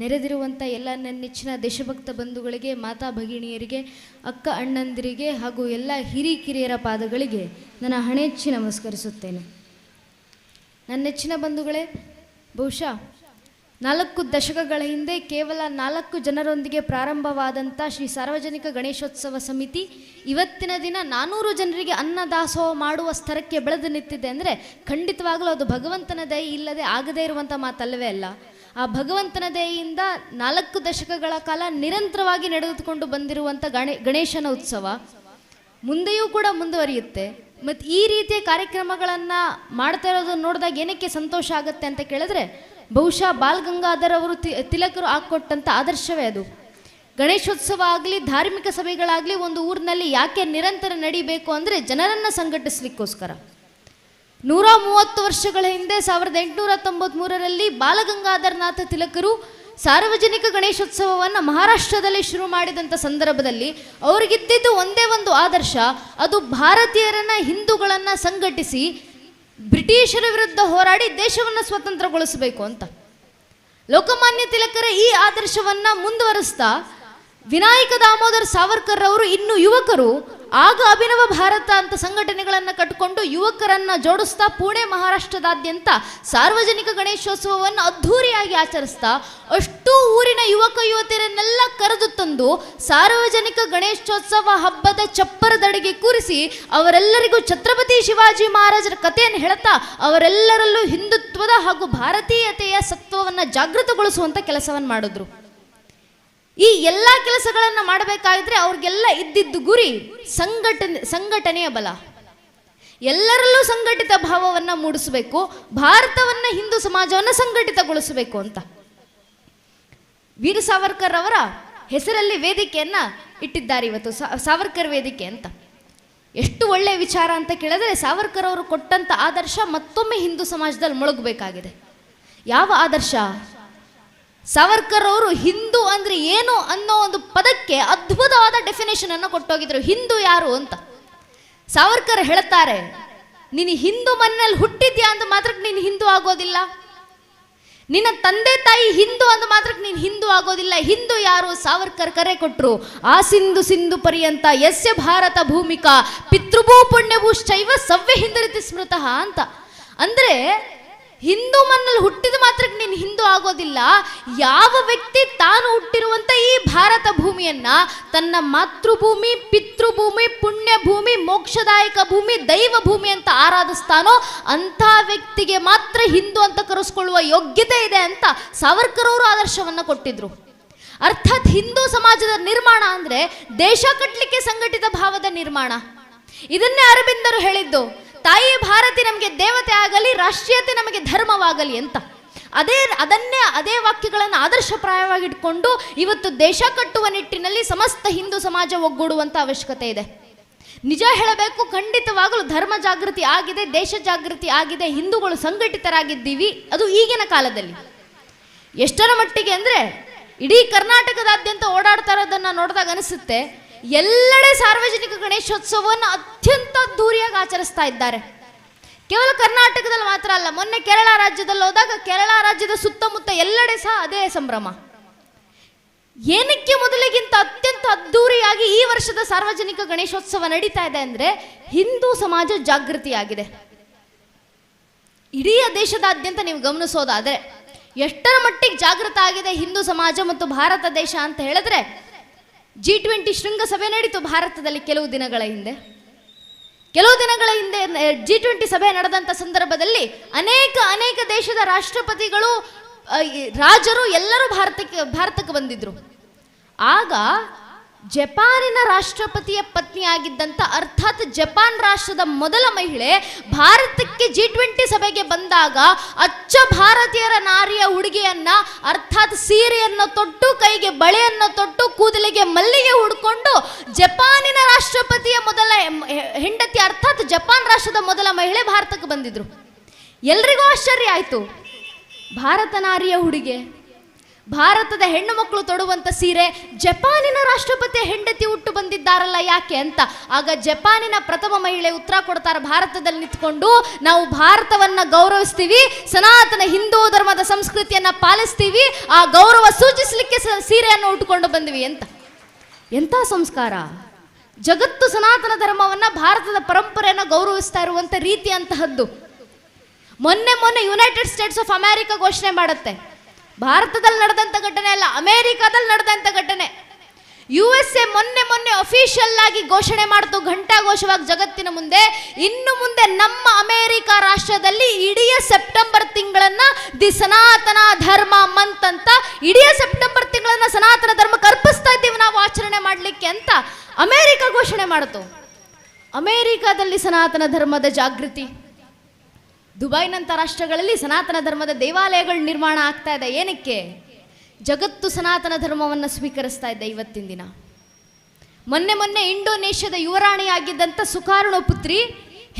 ನೆರೆದಿರುವಂಥ ಎಲ್ಲ ನನ್ನ ನೆಚ್ಚಿನ ದೇಶಭಕ್ತ ಬಂಧುಗಳಿಗೆ, ಮಾತಾ ಭಗಿಣಿಯರಿಗೆ, ಅಕ್ಕ ಅಣ್ಣಂದಿರಿಗೆ ಹಾಗೂ ಎಲ್ಲ ಹಿರಿಕಿರಿಯರ ಪಾದಗಳಿಗೆ ನನ್ನ ಹಣೆಚ್ಚಿ ನಮಸ್ಕರಿಸುತ್ತೇನೆ. ನನ್ನ ನೆಚ್ಚಿನ ಬಂಧುಗಳೇ, ಬಹುಶಃ 4 ದಶಕಗಳ ಹಿಂದೆ ಕೇವಲ 4 ಜನರೊಂದಿಗೆ ಪ್ರಾರಂಭವಾದಂಥ ಶ್ರೀ ಸಾರ್ವಜನಿಕ ಗಣೇಶೋತ್ಸವ ಸಮಿತಿ ಇವತ್ತಿನ ದಿನ 400 ಜನರಿಗೆ ಅನ್ನದಾಸೋಹ ಮಾಡುವ ಸ್ತರಕ್ಕೆ ಬೆಳೆದು ನಿಂತಿದೆ ಅಂದರೆ ಖಂಡಿತವಾಗಲೂ ಅದು ಭಗವಂತನ ದಯೆ ಇಲ್ಲದೆ ಆಗದೇ ಇರುವಂಥ ಮಾತಲ್ಲವೇ ಅಲ್ಲ. ಆ ಭಗವಂತನ ದಯೆಯಿಂದ 4 ದಶಕಗಳ ಕಾಲ ನಿರಂತರವಾಗಿ ನಡೆದುಕೊಂಡು ಬಂದಿರುವಂಥ ಗಣೇಶನ ಉತ್ಸವ ಮುಂದೆಯೂ ಕೂಡ ಮುಂದುವರಿಯುತ್ತೆ. ಮತ್ತು ಈ ರೀತಿಯ ಕಾರ್ಯಕ್ರಮಗಳನ್ನು ಮಾಡ್ತಾ ಇರೋದನ್ನು ನೋಡಿದಾಗ ಏನಕ್ಕೆ ಸಂತೋಷ ಆಗುತ್ತೆ ಅಂತ ಕೇಳಿದ್ರೆ, ಬಹುಶಃ ಬಾಲ್ ಗಂಗಾಧರ್ ಅವರು ತಿಲಕರು ಹಾಕ್ಕೊಟ್ಟಂಥ ಆದರ್ಶವೇ ಅದು. ಗಣೇಶೋತ್ಸವ ಆಗಲಿ, ಧಾರ್ಮಿಕ ಸಭೆಗಳಾಗಲಿ ಒಂದು ಊರಿನಲ್ಲಿ ಯಾಕೆ ನಿರಂತರ ನಡಿಬೇಕು ಅಂದರೆ ಜನರನ್ನು ಸಂಘಟಿಸಲಿಕ್ಕೋಸ್ಕರ. 130 ವರ್ಷಗಳ ಹಿಂದೆ 1893ರಲ್ಲಿ ಬಾಲಗಂಗಾಧರನಾಥ ತಿಲಕರು ಸಾರ್ವಜನಿಕ ಗಣೇಶೋತ್ಸವವನ್ನು ಮಹಾರಾಷ್ಟ್ರದಲ್ಲಿ ಶುರು ಮಾಡಿದಂಥ ಸಂದರ್ಭದಲ್ಲಿ ಅವ್ರಿಗಿದ್ದಿದ್ದು ಒಂದೇ ಒಂದು ಆದರ್ಶ, ಅದು ಭಾರತೀಯರನ್ನು, ಹಿಂದೂಗಳನ್ನು ಸಂಘಟಿಸಿ ಬ್ರಿಟಿಷರ ವಿರುದ್ಧ ಹೋರಾಡಿ ದೇಶವನ್ನು ಸ್ವತಂತ್ರಗೊಳಿಸಬೇಕು ಅಂತ. ಲೋಕಮಾನ್ಯ ತಿಲಕರ ಈ ಆದರ್ಶವನ್ನು ಮುಂದುವರಿಸ್ತಾ ವಿನಾಯಕ ದಾಮೋದರ್ ಸಾವರ್ಕರ್ ಅವರು ಇನ್ನೂ ಯುವಕರು ಆಗ ಅಭಿನವ ಭಾರತ ಅಂತ ಸಂಘಟನೆಗಳನ್ನು ಕಟ್ಟಿಕೊಂಡು ಯುವಕರನ್ನು ಜೋಡಿಸ್ತಾ ಪುಣೆ ಮಹಾರಾಷ್ಟ್ರದಾದ್ಯಂತ ಸಾರ್ವಜನಿಕ ಗಣೇಶೋತ್ಸವವನ್ನು ಅದ್ಧೂರಿಯಾಗಿ ಆಚರಿಸ್ತಾ ಅಷ್ಟೂ ಊರಿನ ಯುವಕ ಯುವತಿಯರನ್ನೆಲ್ಲ ಕರೆದು ತಂದು ಸಾರ್ವಜನಿಕ ಗಣೇಶೋತ್ಸವ ಹಬ್ಬದ ಚಪ್ಪರದಡಿಗೆ ಕೂರಿಸಿ ಅವರೆಲ್ಲರಿಗೂ ಛತ್ರಪತಿ ಶಿವಾಜಿ ಮಹಾರಾಜರ ಕಥೆಯನ್ನು ಹೇಳ್ತಾ ಅವರೆಲ್ಲರಲ್ಲೂ ಹಿಂದುತ್ವದ ಹಾಗೂ ಭಾರತೀಯತೆಯ ಸತ್ವವನ್ನು ಜಾಗೃತಗೊಳಿಸುವಂಥ ಕೆಲಸವನ್ನು ಮಾಡಿದ್ರು. ಈ ಎಲ್ಲ ಕೆಲಸಗಳನ್ನು ಮಾಡಬೇಕಾದ್ರೆ ಅವ್ರಿಗೆಲ್ಲ ಇದ್ದಿದ್ದು ಗುರಿ ಸಂಘಟನೆಯ ಬಲ. ಎಲ್ಲರಲ್ಲೂ ಸಂಘಟಿತ ಭಾವವನ್ನು ಮೂಡಿಸಬೇಕು, ಭಾರತವನ್ನು ಹಿಂದೂ ಸಮಾಜವನ್ನು ಸಂಘಟಿತಗೊಳಿಸಬೇಕು ಅಂತ ವೀರ ಸಾವರ್ಕರ್ ಅವರ ಹೆಸರಲ್ಲಿ ವೇದಿಕೆಯನ್ನು ಇಟ್ಟಿದ್ದಾರೆ ಇವತ್ತು, ಸಾವರ್ಕರ್ ವೇದಿಕೆ ಅಂತ. ಎಷ್ಟು ಒಳ್ಳೆಯ ವಿಚಾರ ಅಂತ ಕೇಳಿದ್ರೆ, ಸಾವರ್ಕರ್ ಅವರು ಕೊಟ್ಟಂಥ ಆದರ್ಶ ಮತ್ತೊಮ್ಮೆ ಹಿಂದೂ ಸಮಾಜದಲ್ಲಿ ಮೊಳಗಬೇಕಾಗಿದೆ. ಯಾವ ಆದರ್ಶ? ಸಾವರ್ಕರ್ ಅವರು ಹಿಂದೂ ಅಂದ್ರೆ ಏನು ಅನ್ನೋ ಒಂದು ಪದಕ್ಕೆ ಅದ್ಭುತವಾದ ಡೆಫಿನೇಷನ್ ಅನ್ನು ಕೊಟ್ಟೋಗಿದ್ರು. ಹಿಂದೂ ಯಾರು ಅಂತ ಸಾವರ್ಕರ್ ಹೇಳ್ತಾರೆ, ನೀನು ಹಿಂದೂ ಮನೆಯಲ್ಲಿ ಹುಟ್ಟಿದ್ಯಾ ಅಂತ ಮಾತ್ರಕ್ಕೆ ನೀನು ಹಿಂದೂ ಆಗೋದಿಲ್ಲ, ನಿನ್ನ ತಂದೆ ತಾಯಿ ಹಿಂದೂ ಅಂದ ಮಾತ್ರಕ್ಕೆ ನೀನು ಹಿಂದೂ ಆಗೋದಿಲ್ಲ. ಹಿಂದೂ ಯಾರು? ಸಾವರ್ಕರ್ ಕರೆ ಕೊಟ್ಟರು, ಆ ಸಿಂಧು ಸಿಂಧು ಪರ್ಯಂತ ಯಸ್ಯ ಭಾರತ ಭೂಮಿಕಾ ಪಿತೃಭೂ ಪುಣ್ಯಭೂಶ್ಚೈವ ಸವ್ಯ ಹಿಂದರಿತಿ ಸ್ಮೃತಃ ಅಂತ. ಅಂದ್ರೆ ಹಿಂದೂ ಮನ್ನಲ್ಲಿ ಹುಟ್ಟಿದ ಮಾತ್ರಕ್ಕೆ ನೀನು ಹಿಂದೂ ಆಗೋದಿಲ್ಲ. ಯಾವ ವ್ಯಕ್ತಿ ತಾನು ಹುಟ್ಟಿರುವಂಥ ಈ ಭಾರತ ಭೂಮಿಯನ್ನ ತನ್ನ ಮಾತೃಭೂಮಿ, ಪಿತೃಭೂಮಿ, ಪುಣ್ಯ ಭೂಮಿ, ಮೋಕ್ಷದಾಯಕ ಭೂಮಿ, ದೈವ ಭೂಮಿ ಅಂತ ಆರಾಧಿಸ್ತಾನೋ ಅಂಥ ವ್ಯಕ್ತಿಗೆ ಮಾತ್ರ ಹಿಂದೂ ಅಂತ ಕರೆಸ್ಕೊಳ್ಳುವ ಯೋಗ್ಯತೆ ಇದೆ ಅಂತ ಸಾವರ್ಕರ್ ಅವರು ಆದರ್ಶವನ್ನು ಕೊಟ್ಟಿದ್ರು. ಅರ್ಥಾತ್ ಹಿಂದೂ ಸಮಾಜದ ನಿರ್ಮಾಣ ಅಂದ್ರೆ ದೇಶ ಕಟ್ಟಲಿಕ್ಕೆ ಸಂಘಟಿತ ಭಾವದ ನಿರ್ಮಾಣ. ಇದನ್ನೇ ಅರವಿಂದರು ಹೇಳಿದ್ದು, ತಾಯಿ ಭಾರತಿ ನಮಗೆ ದೇವತೆ ಆಗಲಿ, ರಾಷ್ಟ್ರೀಯತೆ ನಮಗೆ ಧರ್ಮವಾಗಲಿ ಅಂತ. ಅದೇ ವಾಕ್ಯಗಳನ್ನು ಆದರ್ಶಪ್ರಾಯವಾಗಿಟ್ಕೊಂಡು ಇವತ್ತು ದೇಶ ಕಟ್ಟುವ ನಿಟ್ಟಿನಲ್ಲಿ ಸಮಸ್ತ ಹಿಂದೂ ಸಮಾಜ ಒಗ್ಗೂಡುವಂಥ ಅವಶ್ಯಕತೆ ಇದೆ. ನಿಜ ಹೇಳಬೇಕು, ಖಂಡಿತವಾಗಲೂ ಧರ್ಮ ಜಾಗೃತಿ ಆಗಿದೆ, ದೇಶ ಜಾಗೃತಿ ಆಗಿದೆ, ಹಿಂದೂಗಳು ಸಂಘಟಿತರಾಗಿದ್ದೀವಿ. ಅದು ಈಗಿನ ಕಾಲದಲ್ಲಿ ಎಷ್ಟರ ಮಟ್ಟಿಗೆ ಅಂದರೆ, ಇಡೀ ಕರ್ನಾಟಕದಾದ್ಯಂತ ಓಡಾಡ್ತಾ ಇರೋದನ್ನು ನೋಡಿದಾಗ ಅನಿಸುತ್ತೆ, ಎಲ್ಲೆಡೆ ಸಾರ್ವಜನಿಕ ಗಣೇಶೋತ್ಸವವನ್ನು ಅತ್ಯಂತ ಅದ್ಧೂರಿಯಾಗಿ ಆಚರಿಸ್ತಾ ಇದ್ದಾರೆ. ಕೇವಲ ಕರ್ನಾಟಕದಲ್ಲಿ ಮಾತ್ರ ಅಲ್ಲ, ಮೊನ್ನೆ ಕೇರಳ ರಾಜ್ಯದಲ್ಲಿ ಹೋದಾಗ ಕೇರಳ ರಾಜ್ಯದ ಸುತ್ತಮುತ್ತ ಎಲ್ಲೆಡೆ ಸಹ ಅದೇ ಸಂಭ್ರಮ. ಏನಕ್ಕೆ ಮೊದಲಿಗಿಂತ ಅತ್ಯಂತ ಅದ್ಧೂರಿಯಾಗಿ ಈ ವರ್ಷದ ಸಾರ್ವಜನಿಕ ಗಣೇಶೋತ್ಸವ ನಡೀತಾ ಇದೆ ಅಂದರೆ, ಹಿಂದೂ ಸಮಾಜ ಜಾಗೃತಿಯಾಗಿದೆ. ಇಡೀ ದೇಶದಾದ್ಯಂತ ನೀವು ಗಮನಿಸೋದಾದರೆ ಎಷ್ಟರ ಮಟ್ಟಿಗೆ ಜಾಗೃತ ಆಗಿದೆ ಹಿಂದೂ ಸಮಾಜ ಮತ್ತು ಭಾರತ ದೇಶ ಅಂತ ಹೇಳಿದ್ರೆ, G20 ಶೃಂಗಸಭೆ ನಡೀತು ಭಾರತದಲ್ಲಿ ಕೆಲವು ದಿನಗಳ ಹಿಂದೆ. G20 ಸಭೆ ನಡೆದಂಥ ಸಂದರ್ಭದಲ್ಲಿ ಅನೇಕ ದೇಶದ ರಾಷ್ಟ್ರಪತಿಗಳು, ರಾಜರು ಎಲ್ಲರೂ ಭಾರತಕ್ಕೆ ಬಂದಿದ್ರು. ಆಗ ಜಪಾನಿನ ರಾಷ್ಟ್ರಪತಿಯ ಪತ್ನಿಯಾಗಿದ್ದಂಥ, ಅರ್ಥಾತ್ ಜಪಾನ್ ರಾಷ್ಟ್ರದ ಮೊದಲ ಮಹಿಳೆ ಭಾರತಕ್ಕೆ G20 ಸಭೆಗೆ ಬಂದಾಗ ಅಚ್ಚ ಭಾರತೀಯರ ನಾರಿಯ ಉಡುಗೆಯನ್ನ, ಅರ್ಥಾತ್ ಸೀರೆಯನ್ನು ತೊಟ್ಟು, ಕೈಗೆ ಬಳೆಯನ್ನು ತೊಟ್ಟು, ಕೂದಲಿಗೆ ಮಲ್ಲಿಗೆ ಹುಡ್ಕೊಂಡು ಜಪಾನಿನ ರಾಷ್ಟ್ರಪತಿಯ ಮೊದಲ ಹೆಂಡತಿ, ಅರ್ಥಾತ್ ಜಪಾನ್ ರಾಷ್ಟ್ರದ ಮೊದಲ ಮಹಿಳೆ ಭಾರತಕ್ಕೆ ಬಂದಿದ್ರು. ಎಲ್ರಿಗೂ ಆಶ್ಚರ್ಯ ಆಯಿತು. ಭಾರತ ನಾರಿಯ ಉಡುಗೆ, ಭಾರತದ ಹೆಣ್ಣು ಮಕ್ಕಳು ತೊಡುವಂಥ ಸೀರೆ, ಜಪಾನಿನ ರಾಷ್ಟ್ರಪತಿಯ ಹೆಂಡತಿ ಹುಟ್ಟು ಬಂದಿದ್ದಾರಲ್ಲ ಯಾಕೆ ಅಂತ. ಆಗ ಜಪಾನಿನ ಪ್ರಥಮ ಮಹಿಳೆ ಉತ್ತರ ಕೊಡ್ತಾರೆ, ಭಾರತದಲ್ಲಿ ನಿಂತ್ಕೊಂಡು ನಾವು ಭಾರತವನ್ನು ಗೌರವಿಸ್ತೀವಿ, ಸನಾತನ ಹಿಂದೂ ಧರ್ಮದ ಸಂಸ್ಕೃತಿಯನ್ನು ಪಾಲಿಸ್ತೀವಿ, ಆ ಗೌರವ ಸೂಚಿಸಲಿಕ್ಕೆ ಸೀರೆಯನ್ನು ಉಟ್ಕೊಂಡು ಬಂದ್ವಿ ಅಂತ. ಎಂಥ ಸಂಸ್ಕಾರ! ಜಗತ್ತು ಸನಾತನ ಧರ್ಮವನ್ನು, ಭಾರತದ ಪರಂಪರೆಯನ್ನು ಗೌರವಿಸ್ತಾ ಇರುವಂಥ ರೀತಿ ಅಂತಹದ್ದು. ಮೊನ್ನೆ ಯುನೈಟೆಡ್ ಸ್ಟೇಟ್ಸ್ ಆಫ್ ಅಮೆರಿಕ ಘೋಷಣೆ ಮಾಡುತ್ತೆ, ಭಾರತದಲ್ಲಿ ನಡೆದಂಥ ಘಟನೆ ಅಲ್ಲ, ಅಮೆರಿಕಾದಲ್ಲಿ ನಡೆದಂಥ ಘಟನೆ. USA ಮೊನ್ನೆ ಅಫಿಷಿಯಲ್ ಆಗಿ ಘೋಷಣೆ ಮಾಡ್ತು, ಘಂಟಾಘೋಷವಾಗಿ ಜಗತ್ತಿನ ಮುಂದೆ, ಇನ್ನು ಮುಂದೆ ನಮ್ಮ ಅಮೆರಿಕ ರಾಷ್ಟ್ರದಲ್ಲಿ ಇಡೀ ಸೆಪ್ಟೆಂಬರ್ ತಿಂಗಳನ್ನ ದಿ ಸನಾತನ ಧರ್ಮ ಮಂತ್ ಅಂತ, ಇಡೀ ಸೆಪ್ಟೆಂಬರ್ ತಿಂಗಳನ್ನ ಸನಾತನ ಧರ್ಮಕ್ಕೆ ಅರ್ಪಿಸ್ತಾ ಇದ್ದೀವಿ ನಾವು ಆಚರಣೆ ಮಾಡಲಿಕ್ಕೆ ಅಂತ ಅಮೆರಿಕ ಘೋಷಣೆ ಮಾಡ್ತು. ಅಮೆರಿಕಾದಲ್ಲಿ ಸನಾತನ ಧರ್ಮದ ಜಾಗೃತಿ, ದುಬೈನಂಥ ರಾಷ್ಟ್ರಗಳಲ್ಲಿ ಸನಾತನ ಧರ್ಮದ ದೇವಾಲಯಗಳು ನಿರ್ಮಾಣ ಆಗ್ತಾ ಇದೆ. ಏನಕ್ಕೆ? ಜಗತ್ತು ಸನಾತನ ಧರ್ಮವನ್ನು ಸ್ವೀಕರಿಸ್ತಾ ಇದೆ ಇವತ್ತಿನ ದಿನ. ಮೊನ್ನೆ ಇಂಡೋನೇಷ್ಯಾದ ಯುವರಾಣಿಯಾಗಿದ್ದಂಥ ಸುಕಾರ್ಣೋ ಪುತ್ರಿ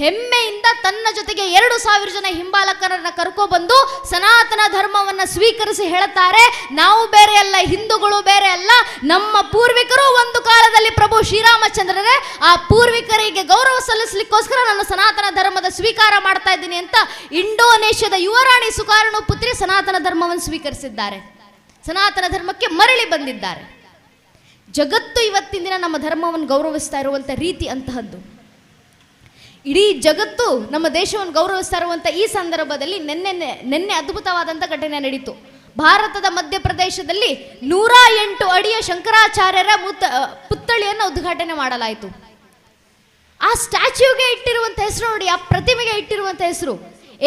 ಹೆಮ್ಮೆಯಿಂದ ತನ್ನ ಜೊತೆಗೆ 2,000 ಜನ ಹಿಂಬಾಲಕರನ್ನ ಕರ್ಕೊಬಂದು ಸನಾತನ ಧರ್ಮವನ್ನು ಸ್ವೀಕರಿಸಿ ಹೇಳುತ್ತಾರೆ, ನಾವು ಬೇರೆ ಅಲ್ಲ, ಹಿಂದೂಗಳು ಬೇರೆ ಅಲ್ಲ, ನಮ್ಮ ಪೂರ್ವಿಕರು ಒಂದು ಕಾಲದಲ್ಲಿ ಪ್ರಭು ಶ್ರೀರಾಮಚಂದ್ರರೇ, ಆ ಪೂರ್ವಿಕರಿಗೆ ಗೌರವ ಸಲ್ಲಿಸಲಿಕ್ಕೋಸ್ಕರ ನಾನು ಸನಾತನ ಧರ್ಮದ ಸ್ವೀಕಾರ ಮಾಡ್ತಾ ಇದ್ದೀನಿ ಅಂತ ಇಂಡೋನೇಷ್ಯಾದ ಯುವರಾಣಿ ಸುಕಾರ್ಣೋ ಪುತ್ರಿ ಸನಾತನ ಧರ್ಮವನ್ನು ಸ್ವೀಕರಿಸಿದ್ದಾರೆ, ಸನಾತನ ಧರ್ಮಕ್ಕೆ ಮರಳಿ ಬಂದಿದ್ದಾರೆ. ಜಗತ್ತು ಇವತ್ತಿನ ದಿನ ನಮ್ಮ ಧರ್ಮವನ್ನು ಗೌರವಿಸ್ತಾ ಇರುವಂಥ ರೀತಿ ಅಂತಹದ್ದು. ಇಡೀ ಜಗತ್ತು ನಮ್ಮ ದೇಶವನ್ನು ಗೌರವಿಸ್ತಾ ಇರುವಂಥ ಈ ಸಂದರ್ಭದಲ್ಲಿ ನಿನ್ನೆ ಅದ್ಭುತವಾದಂಥ ಘಟನೆ ನಡೀತು. ಭಾರತದ ಮಧ್ಯಪ್ರದೇಶದಲ್ಲಿ 108 ಅಡಿಯ ಶಂಕರಾಚಾರ್ಯರ ಪುತ್ಥಳಿಯನ್ನು ಉದ್ಘಾಟನೆ ಮಾಡಲಾಯಿತು. ಆ ಸ್ಟ್ಯಾಚ್ಯೂಗೆ ಇಟ್ಟಿರುವಂಥ ಹೆಸರು ನೋಡಿ, ಆ ಪ್ರತಿಮೆಗೆ ಇಟ್ಟಿರುವಂಥ ಹೆಸರು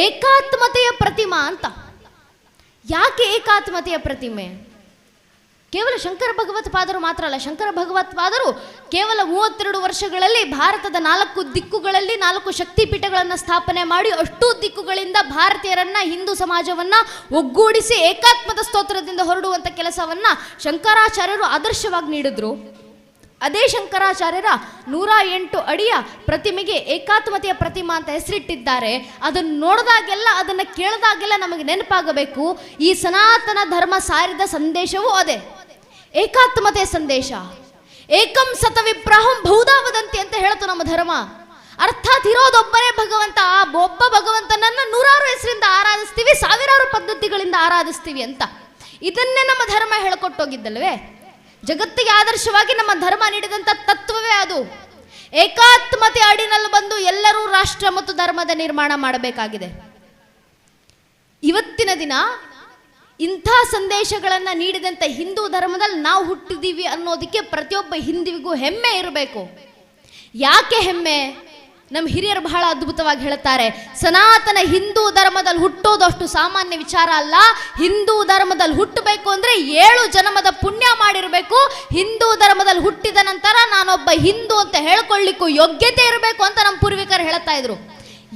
ಏಕಾತ್ಮತೆಯ ಪ್ರತಿಮಾ ಅಂತ. ಯಾಕೆ ಏಕಾತ್ಮತೆಯ ಪ್ರತಿಮೆ? ಕೇವಲ ಶಂಕರ ಭಗವತ್ಪಾದರು ಮಾತ್ರ ಅಲ್ಲ, ಶಂಕರ ಭಗವತ್ಪಾದರು ಕೇವಲ 32 ವರ್ಷಗಳಲ್ಲಿ ಭಾರತದ 4 ದಿಕ್ಕುಗಳಲ್ಲಿ 4 ಶಕ್ತಿಪೀಠಗಳನ್ನು ಸ್ಥಾಪನೆ ಮಾಡಿ ಅಷ್ಟೂ ದಿಕ್ಕುಗಳಿಂದ ಭಾರತೀಯರನ್ನ, ಹಿಂದೂ ಸಮಾಜವನ್ನ ಒಗ್ಗೂಡಿಸಿ ಏಕಾತ್ಮದ ಸ್ತೋತ್ರದಿಂದ ಹೊರಡುವಂಥ ಕೆಲಸವನ್ನ ಶಂಕರಾಚಾರ್ಯರು ಆದರ್ಶವಾಗಿ ನೀಡಿದ್ರು. ಅದೇ ಶಂಕರಾಚಾರ್ಯರ 108 ಅಡಿಯ ಪ್ರತಿಮೆಗೆ ಏಕಾತ್ಮತೆಯ ಪ್ರತಿಮಾ ಅಂತ ಹೆಸರಿಟ್ಟಿದ್ದಾರೆ. ಅದನ್ನು ನೋಡಿದಾಗೆಲ್ಲ, ಅದನ್ನು ಕೇಳಿದಾಗೆಲ್ಲ ನಮಗೆ ನೆನಪಾಗಬೇಕು, ಈ ಸನಾತನ ಧರ್ಮ ಸಾರಿದ ಸಂದೇಶವೂ ಅದೇ, ಏಕಾತ್ಮತೆಯ ಸಂದೇಶ. ಏಕಂ ಸತ ವಿಪ್ರಾಹಂ ಬಹುಧಾ ವದಂತಿ ಅಂತ ಹೇಳ್ತು ನಮ್ಮ ಧರ್ಮ. ಅರ್ಥಾತ್ ಇರೋದೊಬ್ಬನೇ ಭಗವಂತ, ಆ ಒಬ್ಬ ಭಗವಂತನನ್ನ 100 ಹೆಸರಿಂದ ಆರಾಧಿಸ್ತೀವಿ, 1000 ಪದ್ಧತಿಗಳಿಂದ ಆರಾಧಿಸ್ತೀವಿ ಅಂತ. ಇದನ್ನೇ ನಮ್ಮ ಧರ್ಮ ಹೇಳ್ಕೊಟ್ಟೋಗಿದ್ದಲ್ವೇ? ಜಗತ್ತಿಗೆ ಆದರ್ಶವಾಗಿ ನಮ್ಮ ಧರ್ಮ ನೀಡಿದಂಥ ತತ್ವವೇ ಅದು. ಏಕಾತ್ಮತೆ ಅಡಿನಲ್ಲಿ ಬಂದು ಎಲ್ಲರೂ ರಾಷ್ಟ್ರ ಮತ್ತು ಧರ್ಮದ ನಿರ್ಮಾಣ ಮಾಡಬೇಕಾಗಿದೆ. ಇವತ್ತಿನ ದಿನ ಇಂಥ ಸಂದೇಶಗಳನ್ನು ನೀಡಿದಂಥ ಹಿಂದೂ ಧರ್ಮದಲ್ಲಿ ನಾವು ಹುಟ್ಟಿದ್ದೀವಿ ಅನ್ನೋದಕ್ಕೆ ಪ್ರತಿಯೊಬ್ಬ ಹಿಂದುವಿಗೂ ಹೆಮ್ಮೆ ಇರಬೇಕು. ಯಾಕೆ ಹೆಮ್ಮೆ? ನಮ್ಮ ಹಿರಿಯರು ಬಹಳ ಅದ್ಭುತವಾಗಿ ಹೇಳ್ತಾರೆ, ಸನಾತನ ಹಿಂದೂ ಧರ್ಮದಲ್ಲಿ ಹುಟ್ಟೋದು ಅಷ್ಟು ಸಾಮಾನ್ಯ ವಿಚಾರ ಅಲ್ಲ. ಹಿಂದೂ ಧರ್ಮದಲ್ಲಿ ಹುಟ್ಟಬೇಕು ಅಂದರೆ 7 ಜನ್ಮದ ಪುಣ್ಯ ಮಾಡಿರಬೇಕು. ಹಿಂದೂ ಧರ್ಮದಲ್ಲಿ ಹುಟ್ಟಿದ ನಂತರ ನಾನೊಬ್ಬ ಹಿಂದೂ ಅಂತ ಹೇಳ್ಕೊಳ್ಳಿಕ್ಕೂ ಯೋಗ್ಯತೆ ಇರಬೇಕು ಅಂತ ನಮ್ಮ ಪೂರ್ವಿಕರು ಹೇಳ್ತಾ ಇದ್ರು.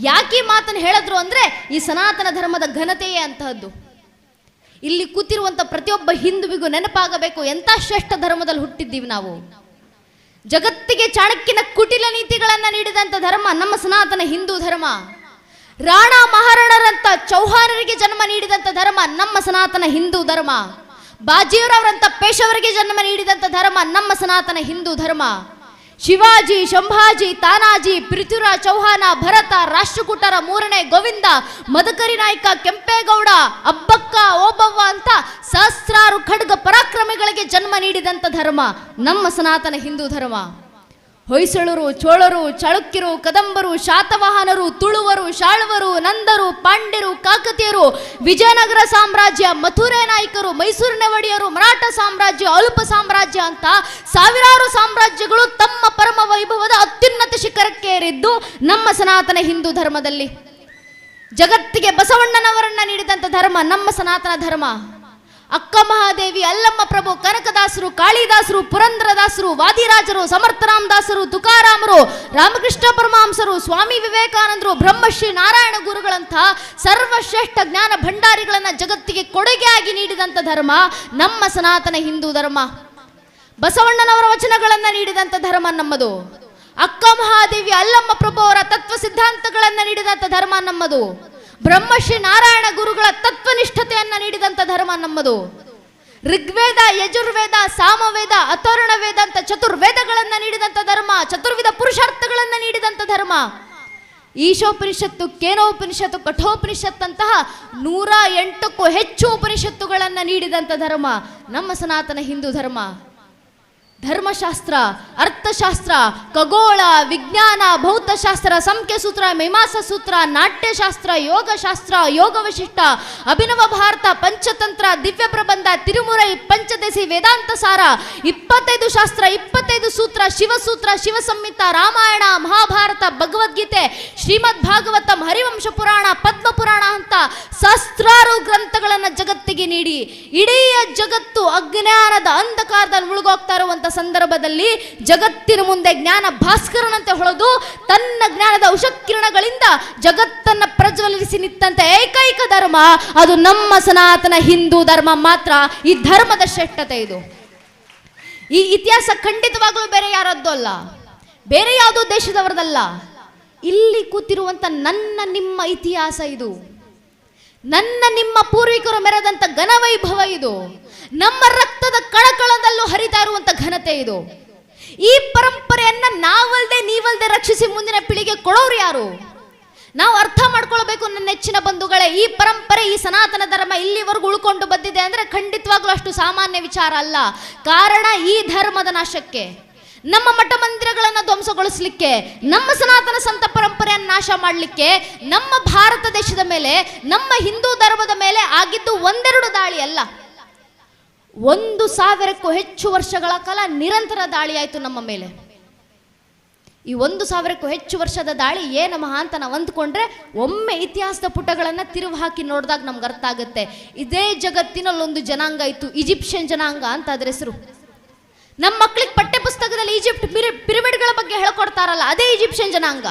ಯಾಕೆ ಈ ಮಾತನ್ನು ಹೇಳಿದ್ರು ಅಂದರೆ, ಈ ಸನಾತನ ಧರ್ಮದ ಘನತೆಯೇ ಅಂತಹದ್ದು. ಇಲ್ಲಿ ಕೂತಿರುವಂಥ ಪ್ರತಿಯೊಬ್ಬ ಹಿಂದುವಿಗೂ ನೆನಪಾಗಬೇಕು, ಎಂಥ ಶ್ರೇಷ್ಠ ಧರ್ಮದಲ್ಲಿ ಹುಟ್ಟಿದ್ದೀವಿ ನಾವು. ಜಗತ್ತಿಗೆ ಚಾಣಕ್ಯನ ಕುಟಿಲ ನೀತಿಗಳನ್ನು ನೀಡಿದಂಥ ಧರ್ಮ ನಮ್ಮ ಸನಾತನ ಹಿಂದೂ ಧರ್ಮ. ರಾಣಾ ಮಹಾರಾಣರಂಥ ಚೌಹಾನರಿಗೆ ಜನ್ಮ ನೀಡಿದಂಥ ಧರ್ಮ ನಮ್ಮ ಸನಾತನ ಹಿಂದೂ ಧರ್ಮ. ಬಾಜಿಯವರವರಂಥ ಪೇಶವರಿಗೆ ಜನ್ಮ ನೀಡಿದಂಥ ಧರ್ಮ ನಮ್ಮ ಸನಾತನ ಹಿಂದೂ ಧರ್ಮ. ಶಿವಾಜಿ, ಶಂಭಾಜಿ, ತಾನಾಜಿ, ಪೃಥ್ವಿರಾಜ್ ಚೌಹಾನ, ಭರತ, ರಾಷ್ಟ್ರಕೂಟರ 3ನೇ ಗೋವಿಂದ, ಮದಕರಿ ನಾಯಕ, ಕೆಂಪೇಗೌಡ, ಅಬ್ಬಕ್ಕ, ಓಬವ್ವ ಅಂತ ಸಹಸ್ರಾರು ಖಡ್ಗ ಪರಾಕ್ರಮಿಗಳಿಗೆ ಜನ್ಮ ನೀಡಿದಂಥ ಧರ್ಮ ನಮ್ಮ ಸನಾತನ ಹಿಂದೂ ಧರ್ಮ. ಹೊಯ್ಸಳರು, ಚೋಳರು, ಚಾಳುಕ್ಯರು, ಕದಂಬರು, ಶಾತವಾಹನರು, ತುಳುವರು, ಶಾಳ್ವರು, ನಂದರು, ಪಾಂಡ್ಯರು, ಕಾಕತಿಯರು, ವಿಜಯನಗರ ಸಾಮ್ರಾಜ್ಯ, ಮಥುರೆ ನಾಯಕರು, ಮೈಸೂರಿನ ಒಡೆಯರು, ಮರಾಠ ಸಾಮ್ರಾಜ್ಯ, ಅಲ್ಪ ಸಾಮ್ರಾಜ್ಯ ಅಂತ 1000 ಸಾಮ್ರಾಜ್ಯಗಳು ತಮ್ಮ ಪರಮ ವೈಭವದ ಅತ್ಯುನ್ನತ ಶಿಖರಕ್ಕೆ ಏರಿದ್ದು ನಮ್ಮ ಸನಾತನ ಹಿಂದೂ ಧರ್ಮದಲ್ಲಿ. ಜಗತ್ತಿಗೆ ಬಸವಣ್ಣನವರನ್ನ ನೀಡಿದಂಥ ಧರ್ಮ ನಮ್ಮ ಸನಾತನ ಧರ್ಮ. ಅಕ್ಕ ಮಹಾದೇವಿ, ಅಲ್ಲಮ್ಮ ಪ್ರಭು, ಕನಕದಾಸರು, ಕಾಳಿದಾಸರು, ಪುರಂದರದಾಸರು, ವಾದಿರಾಜರು, ಸಮರ್ಥರಾಮದಾಸರು, ತುಕಾರಾಮರು, ರಾಮಕೃಷ್ಣ ಪರಮಹಂಸರು, ಸ್ವಾಮಿ ವಿವೇಕಾನಂದರು, ಬ್ರಹ್ಮಶ್ರೀ ನಾರಾಯಣ ಗುರುಗಳಂಥ ಸರ್ವಶ್ರೇಷ್ಠ ಜ್ಞಾನ ಭಂಡಾರಿಗಳನ್ನು ಜಗತ್ತಿಗೆ ಕೊಡುಗೆಯಾಗಿ ನೀಡಿದಂಥ ಧರ್ಮ ನಮ್ಮ ಸನಾತನ ಹಿಂದೂ ಧರ್ಮ. ಬಸವಣ್ಣನವರ ವಚನಗಳನ್ನು ನೀಡಿದಂಥ ಧರ್ಮ ನಮ್ಮದು. ಅಕ್ಕ ಮಹಾದೇವಿ, ಅಲ್ಲಮ್ಮ ಪ್ರಭು ಅವರ ತತ್ವ ಸಿದ್ಧಾಂತಗಳನ್ನು ನೀಡಿದಂಥ ಧರ್ಮ ನಮ್ಮದು. ಬ್ರಹ್ಮಶ್ರೀ ನಾರಾಯಣ ಗುರುಗಳ ತತ್ವನಿಷ್ಠತೆಯನ್ನು ನೀಡಿದಂಥ ಧರ್ಮ ನಮ್ಮದು. ಋಗ್ವೇದ, ಯಜುರ್ವೇದ, ಸಾಮವೇದ, ಅಥರ್ವಣ ವೇದ ಅಂತ ಚತುರ್ವೇದಗಳನ್ನು ನೀಡಿದಂಥ ಧರ್ಮ, ಚತುರ್ವಿಧ ಪುರುಷಾರ್ಥಗಳನ್ನು ನೀಡಿದಂಥ ಧರ್ಮ. ಈಶೋಪನಿಷತ್ತು, ಕೇನೋಪನಿಷತ್ತು, ಕಠೋಪನಿಷತ್ ಅಂತಹ 108ಕ್ಕೂ ಹೆಚ್ಚು ಉಪನಿಷತ್ತುಗಳನ್ನು ನೀಡಿದಂಥ ಧರ್ಮ ನಮ್ಮ ಸನಾತನ ಹಿಂದೂ ಧರ್ಮ. ಧರ್ಮಶಾಸ್ತ್ರ, ಅರ್ಥಶಾಸ್ತ್ರ, ಖಗೋಳ, ವಿಜ್ಞಾನ, ಭೌತಶಾಸ್ತ್ರ, ಸಂಖ್ಯಾಸೂತ್ರ, ಮೀಮಾಂಸಾ ಸೂತ್ರ, ನಾಟ್ಯಶಾಸ್ತ್ರ, ಯೋಗಶಾಸ್ತ್ರ, ಯೋಗ ವಶಿಷ್ಠ, ಅಭಿನವ ಭಾರತ, ಪಂಚತಂತ್ರ, ದಿವ್ಯ ಪ್ರಬಂಧ, ತಿರುಮುರೈ, ಪಂಚದಶಿ, ವೇದಾಂತ ಸಾರ, 25 ಶಾಸ್ತ್ರ, 25 ಸೂತ್ರ, ಶಿವಸೂತ್ರ, ಶಿವಸಂಹಿತ, ರಾಮಾಯಣ, ಮಹಾಭಾರತ, ಭಗವದ್ಗೀತೆ, ಶ್ರೀಮದ್ ಭಾಗವತಂ, ಹರಿವಂಶ ಪುರಾಣ, ಪದ್ಮ ಪುರಾಣ ಅಂತ ಸಹಸ್ರಾರು ಗ್ರಂಥಗಳನ್ನು ಜಗತ್ತಿಗೆ ನೀಡಿ ಇಡೀ ಜಗತ್ತು ಅಜ್ಞಾನದ ಅಂಧಕಾರದಲ್ಲಿ ಮುಳುಗೋಗ್ತಾ ಇರುವಂತ ಸಂದರ್ಭದಲ್ಲಿ ಜಗತ್ತಿನ ಮುಂದೆ ಜ್ಞಾನ ಭಾಸ್ಕರನಂತೆ ಹೊಳೆದು ತನ್ನ ಜ್ಞಾನದ ಉಷಕಿರಣಗಳಿಂದ ಜಗತ್ತನ್ನ ಪ್ರಜ್ವಲಿಸಿ ನಿಂತಂತ ಏಕೈಕ ಧರ್ಮ ಅದು ನಮ್ಮ ಸನಾತನ ಹಿಂದೂ ಧರ್ಮ ಮಾತ್ರ. ಈ ಧರ್ಮದ ಶ್ರೇಷ್ಠತೆ ಇದು. ಈ ಇತಿಹಾಸ ಖಂಡಿತವಾಗಲೂ ಬೇರೆ ಯಾರದ್ದು ಅಲ್ಲ, ಬೇರೆ ಯಾವುದೋ ದೇಶದವರದಲ್ಲ. ಇಲ್ಲಿ ಕೂತಿರುವಂತ ನನ್ನ ನಿಮ್ಮ ಇತಿಹಾಸ ಇದು. ನನ್ನ ನಿಮ್ಮ ಪೂರ್ವಿಕರು ಮೆರೆದಂತ ಘನವೈಭವ ಇದು. ನಮ್ಮ ರಕ್ತದ ಕಳಕಳದಲ್ಲೂ ಹರಿತಾ ಇರುವಂತ ಘನತೆ ಇದು. ಈ ಪರಂಪರೆಯನ್ನ ನಾವಲ್ದೆ ನೀವಲ್ದೆ ರಕ್ಷಿಸಿ ಮುಂದಿನ ಪೀಳಿಗೆ ಕೊಡೋರು ಯಾರು? ನಾವು ಅರ್ಥ ಮಾಡ್ಕೊಳ್ಬೇಕು. ನೆಚ್ಚಿನ ಬಂಧುಗಳೇ, ಈ ಪರಂಪರೆ, ಈ ಸನಾತನ ಧರ್ಮ ಇಲ್ಲಿವರೆಗೂ ಉಳ್ಕೊಂಡು ಬಂದಿದೆ ಅಂದರೆ ಖಂಡಿತವಾಗ್ಲೂ ಅಷ್ಟು ಸಾಮಾನ್ಯ ವಿಚಾರ ಅಲ್ಲ. ಕಾರಣ ಈ ಧರ್ಮದ ನಾಶಕ್ಕೆ, ನಮ್ಮ ಮಠ ಮಂದಿರಗಳನ್ನು ಧ್ವಂಸಗೊಳಿಸಲಿಕ್ಕೆ, ನಮ್ಮ ಸನಾತನ ಸಂತ ಪರಂಪರೆಯನ್ನು ನಾಶ ಮಾಡಲಿಕ್ಕೆ, ನಮ್ಮ ಭಾರತ ದೇಶದ ಮೇಲೆ, ನಮ್ಮ ಹಿಂದೂ ಧರ್ಮದ ಮೇಲೆ ಆಗಿದ್ದು ಒಂದೆರಡು ದಾಳಿ ಅಲ್ಲ, 1,000ಕ್ಕೂ ಹೆಚ್ಚು ವರ್ಷಗಳ ಕಾಲ ನಿರಂತರ ದಾಳಿ ಆಯಿತು ನಮ್ಮ ಮೇಲೆ. ಈ 1,000ಕ್ಕೂ ಹೆಚ್ಚು ವರ್ಷದ ದಾಳಿ ಏನು ಮಹಾ ಅಂತ ನಾವು ಅಂದ್ಕೊಂಡ್ರೆ ಒಮ್ಮೆ ಇತಿಹಾಸದ ಪುಟಗಳನ್ನು ತಿರುವು ಹಾಕಿ ನೋಡಿದಾಗ ನಮ್ಗೆ ಅರ್ಥ ಆಗುತ್ತೆ. ಇದೇ ಜಗತ್ತಿನಲ್ಲೊಂದು ಜನಾಂಗ ಇತ್ತು, ಈಜಿಪ್ಷಿಯನ್ ಜನಾಂಗ ಅಂತ ಅದರ ಹೆಸರು. ನಮ್ಮ ಮಕ್ಕಳಿಗೆ ಪಠ್ಯ ಪುಸ್ತಕದಲ್ಲಿ ಈಜಿಪ್ಟ್ ಪಿರಮಿಡ್ಗಳ ಬಗ್ಗೆ ಹೇಳ್ಕೊಡ್ತಾರಲ್ಲ, ಅದೇ ಈಜಿಪ್ಷಿಯನ್ ಜನಾಂಗ.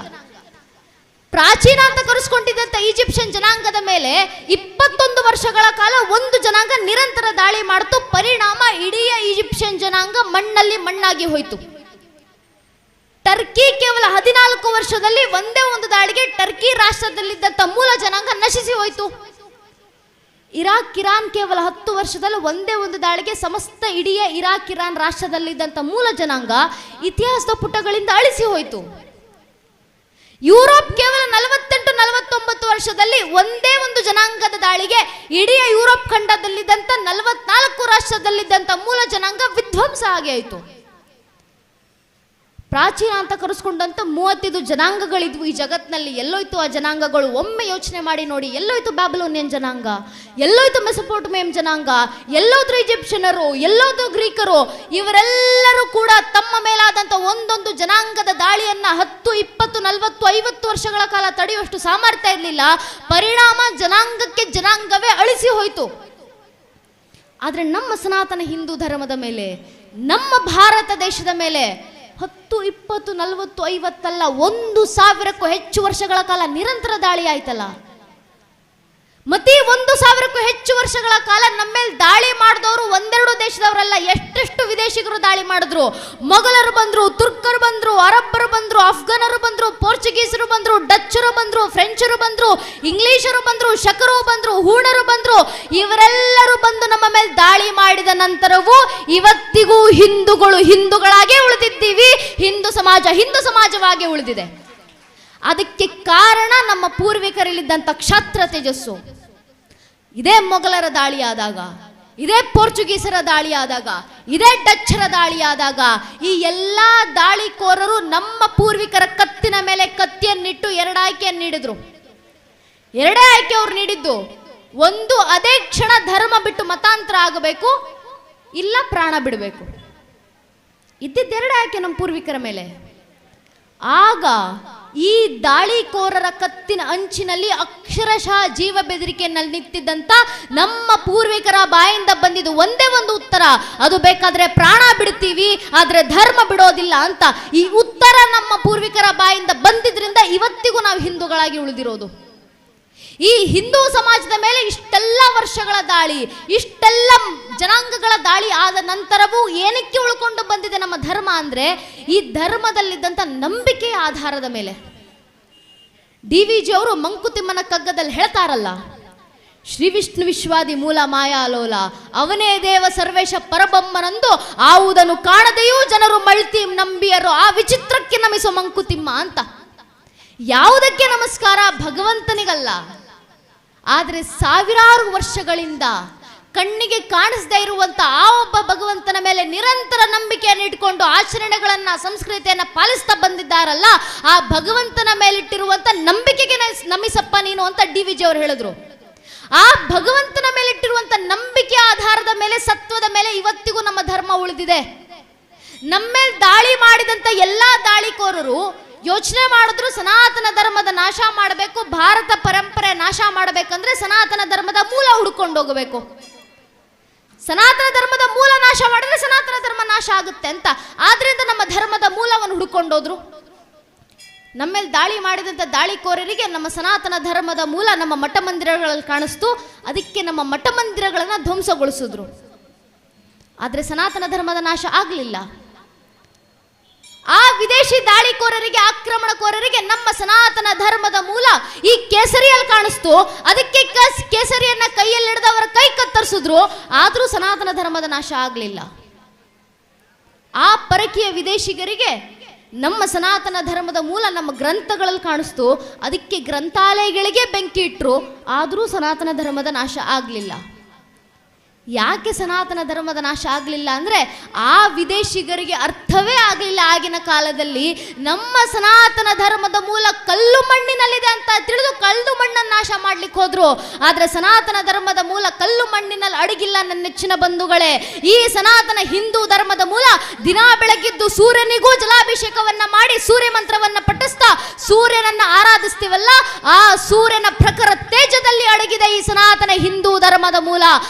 ಪ್ರಾಚೀನ ಅಂತ ಕರೆಸ್ಕೊಂಡಿದ್ದಂಥ ಈಜಿಪ್ಷಿಯನ್ ಜನಾಂಗದ ಮೇಲೆ 21 ವರ್ಷಗಳ ಕಾಲ ಒಂದು ಜನಾಂಗ ನಿರಂತರ ದಾಳಿ ಮಾಡ್ತು. ಪರಿಣಾಮ ಇಡೀ ಈಜಿಪ್ಷಿಯನ್ ಜನಾಂಗ ಮಣ್ಣಲ್ಲಿ ಮಣ್ಣಾಗಿ ಹೋಯಿತು. ಟರ್ಕಿ ಕೇವಲ 14 ವರ್ಷದಲ್ಲಿ ಒಂದೇ ಒಂದು ದಾಳಿಗೆ ಟರ್ಕಿ ರಾಷ್ಟ್ರದಲ್ಲಿದ್ದಂಥ ಮೂಲ ಜನಾಂಗ ನಶಿಸಿ ಹೋಯಿತು. ಇರಾನ್ ಕೇವಲ 10 ವರ್ಷದಲ್ಲಿ ಒಂದೇ ಒಂದು ದಾಳಿಗೆ ಸಮಸ್ತ ಇಡೀ ಇರಾನ್ ರಾಷ್ಟ್ರದಲ್ಲಿದ್ದಂಥ ಮೂಲ ಜನಾಂಗ ಇತಿಹಾಸದ ಪುಟಗಳಿಂದ ಅಳಿಸಿ ಹೋಯಿತು. ಯುರೋಪ್ ಕೇವಲ 48-49 ವರ್ಷದಲ್ಲಿ ಒಂದೇ ಒಂದು ಜನಾಂಗದ ದಾಳಿಗೆ ಇಡೀ ಯುರೋಪ್ ಖಂಡದಲ್ಲಿದ್ದಂಥ 44 ರಾಷ್ಟ್ರದಲ್ಲಿದ್ದಂಥ ಮೂಲ ಜನಾಂಗ ವಿಧ್ವಂಸ ಆಗಿ ಆಯಿತು. ಪ್ರಾಚೀನ ಅಂತ ಕರೆಸ್ಕೊಂಡಂತ 35 ಜನಾಂಗಗಳಿದ್ವು ಈ ಜಗತ್ತಿನಲ್ಲಿ. ಎಲ್ಲೋಯ್ತು ಆ ಜನಾಂಗಗಳು? ಒಮ್ಮೆ ಯೋಚನೆ ಮಾಡಿ ನೋಡಿ. ಎಲ್ಲೋಯ್ತು ಬ್ಯಾಬಿಲೋನಿಯನ್ ಜನಾಂಗ? ಎಲ್ಲೋಯ್ತು ಮೆಸೊಪೊಟೇಮಿಯನ್ ಜನಾಂಗ? ಎಲ್ಲೋದ್ರು ಈಜಿಪ್ಷಿಯನರು? ಎಲ್ಲೋದ್ರು ಗ್ರೀಕರು? ಇವರೆಲ್ಲರೂ ಕೂಡ ತಮ್ಮ ಮೇಲಾದಂಥ ಒಂದೊಂದು ಜನಾಂಗದ ದಾಳಿಯನ್ನ 10, 20, 40, 50 ವರ್ಷಗಳ ಕಾಲ ತಡೆಯುವಷ್ಟು ಸಾಮರ್ಥ್ಯ ಇರಲಿಲ್ಲ. ಪರಿಣಾಮ ಜನಾಂಗಕ್ಕೆ ಜನಾಂಗವೇ ಅಳಿಸಿ ಹೋಯಿತು. ಆದರೆ ನಮ್ಮ ಸನಾತನ ಹಿಂದೂ ಧರ್ಮದ ಮೇಲೆ, ನಮ್ಮ ಭಾರತ ದೇಶದ ಮೇಲೆ 10, 20, 40, 50 ಅಲ್ಲ, 1,000ಕ್ಕೂ ಹೆಚ್ಚು ವರ್ಷಗಳ ಕಾಲ ನಿರಂತರ ದಾಳಿ ಆಯ್ತಲ್ಲ. ಮತ್ತೆ 1,000ಕ್ಕೂ ಹೆಚ್ಚು ವರ್ಷಗಳ ಕಾಲ ನಮ್ಮ ಮೇಲೆ ದಾಳಿ ಮಾಡಿದವರು ಒಂದೆರಡು ದೇಶದವರಲ್ಲ, ಎಷ್ಟೆಷ್ಟು ವಿದೇಶಿಗರು ದಾಳಿ ಮಾಡಿದ್ರು. ಮೊಘಲರು ಬಂದ್ರು, ತುರ್ಕರು ಬಂದ್ರು, ಅರಬ್ಬರು ಬಂದ್ರು, ಅಫ್ಘಾನರು ಬಂದ್ರು, ಪೋರ್ಚುಗೀಸರು ಬಂದ್ರು, ಡಚ್ಚರು ಬಂದ್ರು, ಫ್ರೆಂಚರು ಬಂದ್ರು, ಇಂಗ್ಲಿಷರು ಬಂದ್ರು, ಶಕರು ಬಂದ್ರು, ಹೂಣರು ಬಂದ್ರು. ಇವರೆಲ್ಲರೂ ಬಂದು ನಮ್ಮ ಮೇಲೆ ದಾಳಿ ಮಾಡಿದ ನಂತರವೂ ಇವತ್ತಿಗೂ ಹಿಂದೂಗಳು ಹಿಂದೂಗಳಾಗೇ ಉಳಿದಿದ್ದೀವಿ. ಹಿಂದೂ ಸಮಾಜವಾಗಿ ಉಳಿದಿದೆ. ಅದಕ್ಕೆ ಕಾರಣ ನಮ್ಮ ಪೂರ್ವಿಕರಲ್ಲಿದ್ದಂಥ ಕ್ಷಾತ್ರ ತೇಜಸ್ಸು. ಇದೇ ಮೊಘಲರ ದಾಳಿಯಾದಾಗ, ಇದೇ ಪೋರ್ಚುಗೀಸರ ದಾಳಿಯಾದಾಗ, ಇದೇ ಡಚ್ಚರ ದಾಳಿಯಾದಾಗ ಈ ಎಲ್ಲ ದಾಳಿಕೋರರು ನಮ್ಮ ಪೂರ್ವಿಕರ ಕತ್ತಿನ ಮೇಲೆ ಕತ್ತಿಯನ್ನಿಟ್ಟು 2 ಆಯ್ಕೆಯನ್ನು ನೀಡಿದ್ರು. 2 ಆಯ್ಕೆ ಅವ್ರು ನೀಡಿದ್ದು, ಒಂದು ಅದೇ ಕ್ಷಣ ಧರ್ಮ ಬಿಟ್ಟು ಮತಾಂತರ ಆಗಬೇಕು, ಇಲ್ಲ ಪ್ರಾಣ ಬಿಡಬೇಕು. ಇದ್ದಿದ್ದು 2 ಆಯ್ಕೆ ನಮ್ಮ ಪೂರ್ವಿಕರ ಮೇಲೆ. ಆಗ ಈ ದಾಳಿಕೋರರ ಕತ್ತಿನ ಅಂಚಿನಲ್ಲಿ ಅಕ್ಷರಶಃ ಜೀವ ಬೆದರಿಕೆಯಲ್ಲಿ ನಿಂತಿದ್ದಂಥ ನಮ್ಮ ಪೂರ್ವಿಕರ ಬಾಯಿಂದ ಬಂದಿದ್ದು ಒಂದೇ ಒಂದು ಉತ್ತರ, ಅದು ಬೇಕಾದ್ರೆ ಪ್ರಾಣ ಬಿಡ್ತೀವಿ ಆದರೆ ಧರ್ಮ ಬಿಡೋದಿಲ್ಲ ಅಂತ. ಈ ಉತ್ತರ ನಮ್ಮ ಪೂರ್ವಿಕರ ಬಾಯಿಂದ ಬಂದಿದ್ರಿಂದ ಇವತ್ತಿಗೂ ನಾವು ಹಿಂದೂಗಳಾಗಿ ಉಳಿದಿರೋದು. ಈ ಹಿಂದೂ ಸಮಾಜದ ಮೇಲೆ ಇಷ್ಟೆಲ್ಲ ವರ್ಷಗಳ ದಾಳಿ, ಇಷ್ಟೆಲ್ಲ ಜನಾಂಗಗಳ ದಾಳಿ ಆದ ನಂತರವೂ ಏನಕ್ಕೆ ಉಳ್ಕೊಂಡು ಬಂದಿದೆ ನಮ್ಮ ಧರ್ಮ ಅಂದರೆ ಈ ಧರ್ಮದಲ್ಲಿದ್ದಂಥ ನಂಬಿಕೆಯ ಆಧಾರದ ಮೇಲೆ. DVG ಅವರು ಮಂಕುತಿಮ್ಮನ ಕಗ್ಗದಲ್ಲಿ ಹೇಳ್ತಾರಲ್ಲ, ಶ್ರೀ ವಿಷ್ಣು ವಿಶ್ವಾದಿ ಮೂಲ ಮಾಯಾಲೋಲ, ಅವನೇ ದೇವ ಸರ್ವೇಶ ಪರಬೊಮ್ಮನಂದು ಆವುದನ್ನು ಕಾಣದೆಯೂ ಜನರು ಮಳ್ತಿ ನಂಬಿಯರು, ಆ ವಿಚಿತ್ರಕ್ಕೆ ನಮಿಸೋ ಮಂಕುತಿಮ್ಮ ಅಂತ. ಯಾವುದಕ್ಕೆ ನಮಸ್ಕಾರ? ಭಗವಂತನಿಗಲ್ಲ. ಆದರೆ ಸಾವಿರಾರು ವರ್ಷಗಳಿಂದ ಕಣ್ಣಿಗೆ ಕಾಣಿಸದೇ ಇರುವಂತ ಆ ಒಬ್ಬ ಭಗವಂತನ ಮೇಲೆ ನಿರಂತರ ನಂಬಿಕೆಯನ್ನು ಇಟ್ಕೊಂಡು ಆಚರಣೆಗಳನ್ನ, ಸಂಸ್ಕೃತಿಯನ್ನ ಪಾಲಿಸ್ತಾ ಬಂದಿದ್ದಾರಲ್ಲ, ಆ ಭಗವಂತನ ಮೇಲಿಟ್ಟಿರುವಂತ ನಂಬಿಕೆಗೆ ನಮಿಸಪ್ಪ ನೀನು ಅಂತ DVG ಅವರು ಹೇಳಿದ್ರು. ಆ ಭಗವಂತನ ಮೇಲಿಟ್ಟಿರುವಂತ ನಂಬಿಕೆ ಆಧಾರದ ಮೇಲೆ, ಸತ್ವದ ಮೇಲೆ ಇವತ್ತಿಗೂ ನಮ್ಮ ಧರ್ಮ ಉಳಿದಿದೆ. ನಮ್ಮೇಲೆ ದಾಳಿ ಮಾಡಿದಂತ ಎಲ್ಲಾ ದಾಳಿಕೋರರು ಯೋಚನೆ ಮಾಡಿದ್ರು, ಸನಾತನ ಧರ್ಮದ ನಾಶ ಮಾಡಬೇಕು, ಭಾರತ ಪರಂಪರೆ ನಾಶ ಮಾಡಬೇಕಂದ್ರೆ ಸನಾತನ ಧರ್ಮದ ಮೂಲ ಹುಡ್ಕೊಂಡು ಹೋಗಬೇಕು. ಸನಾತನ ಧರ್ಮದ ಮೂಲ ನಾಶ ಮಾಡಿದ್ರೆ ಸನಾತನ ಧರ್ಮ ನಾಶ ಆಗುತ್ತೆ ಅಂತ. ಆದ್ರಿಂದ ನಮ್ಮ ಧರ್ಮದ ಮೂಲವನ್ನು ಹುಡ್ಕೊಂಡೋದ್ರು. ನಮ್ಮೇಲೆ ದಾಳಿ ಮಾಡಿದಂಥ ದಾಳಿಕೋರರಿಗೆ ನಮ್ಮ ಸನಾತನ ಧರ್ಮದ ಮೂಲ ನಮ್ಮ ಮಠ ಮಂದಿರಗಳಲ್ಲಿ ಕಾಣಿಸ್ತು. ಅದಕ್ಕೆ ನಮ್ಮ ಮಠ ಮಂದಿರಗಳನ್ನು ಧ್ವಂಸಗೊಳಿಸಿದ್ರು. ಆದರೆ ಸನಾತನ ಧರ್ಮದ ನಾಶ ಆಗಲಿಲ್ಲ. ಆ ವಿದೇಶಿ ದಾಳಿಕೋರರಿಗೆ, ಆಕ್ರಮಣಕೋರರಿಗೆ ನಮ್ಮ ಸನಾತನ ಧರ್ಮದ ಮೂಲ ಈ ಕೇಸರಿಯಲ್ಲಿ ಕಾಣಿಸ್ತು. ಅದಕ್ಕೆ ಕೇಸರಿಯನ್ನ ಕೈಯಲ್ಲಿ ಹಿಡಿದವರ ಕೈ ಕತ್ತರಿಸಿದ್ರು. ಆದರೂ ಸನಾತನ ಧರ್ಮದ ನಾಶ ಆಗಲಿಲ್ಲ. ಆ ಪರಕೀಯ ವಿದೇಶಿಗರಿಗೆ ನಮ್ಮ ಸನಾತನ ಧರ್ಮದ ಮೂಲ ನಮ್ಮ ಗ್ರಂಥಗಳಲ್ಲಿ ಕಾಣಿಸ್ತು. ಅದಕ್ಕೆ ಗ್ರಂಥಾಲಯಗಳಿಗೆ ಬೆಂಕಿ ಇಟ್ಟರು, ಆದರೂ ಸನಾತನ ಧರ್ಮದ ನಾಶ ಆಗಲಿಲ್ಲ. ಯಾಕೆ ಸನಾತನ ಧರ್ಮದ ನಾಶ ಆಗಲಿಲ್ಲ ಅಂದರೆ ಆ ವಿದೇಶಿಗರಿಗೆ ಅರ್ಥವೇ ಆಗಲಿಲ್ಲ ಆಗಿನ ಕಾಲದಲ್ಲಿ ನಮ್ಮ ಸನಾತನ ಧರ್ಮದ ಮೂಲ ಕಲ್ಲು ಮಣ್ಣಿನಲ್ಲಿದೆ ಅಂತ ತಿಳಿದು ಕಲ್ಲು ಮಣ್ಣನ್ನು ನಾಶ ಮಾಡ್ಲಿಕ್ಕೆ ಹೋದ್ರು. ಆದರೆ ಸನಾತನ ಧರ್ಮದ ಮೂಲ ಕಲ್ಲು ಮಣ್ಣಿನಲ್ಲಿ ಅಡಗಿಲ್ಲ ನನ್ನ ನೆಚ್ಚಿನ ಬಂಧುಗಳೇ. ಈ ಸನಾತನ ಹಿಂದೂ ಧರ್ಮದ ಮೂಲ ದಿನ ಬೆಳಗಿದ್ದು ಸೂರ್ಯನಿಗೂ ಜಲಾಭಿಷೇಕವನ್ನ ಮಾಡಿ ಸೂರ್ಯ ಮಂತ್ರವನ್ನ ಪಠಿಸ್ತಾ ಸೂರ್ಯನನ್ನ ಆರಾಧಿಸ್ತೀವಲ್ಲ, ಆ ಸೂರ್ಯನ ಪ್ರಖರ ತೇಜದಲ್ಲಿ ಅಡಗಿದೆ ಈ ಸನಾತನ ಹಿಂದೂ ಧರ್ಮದ ಮೂಲ.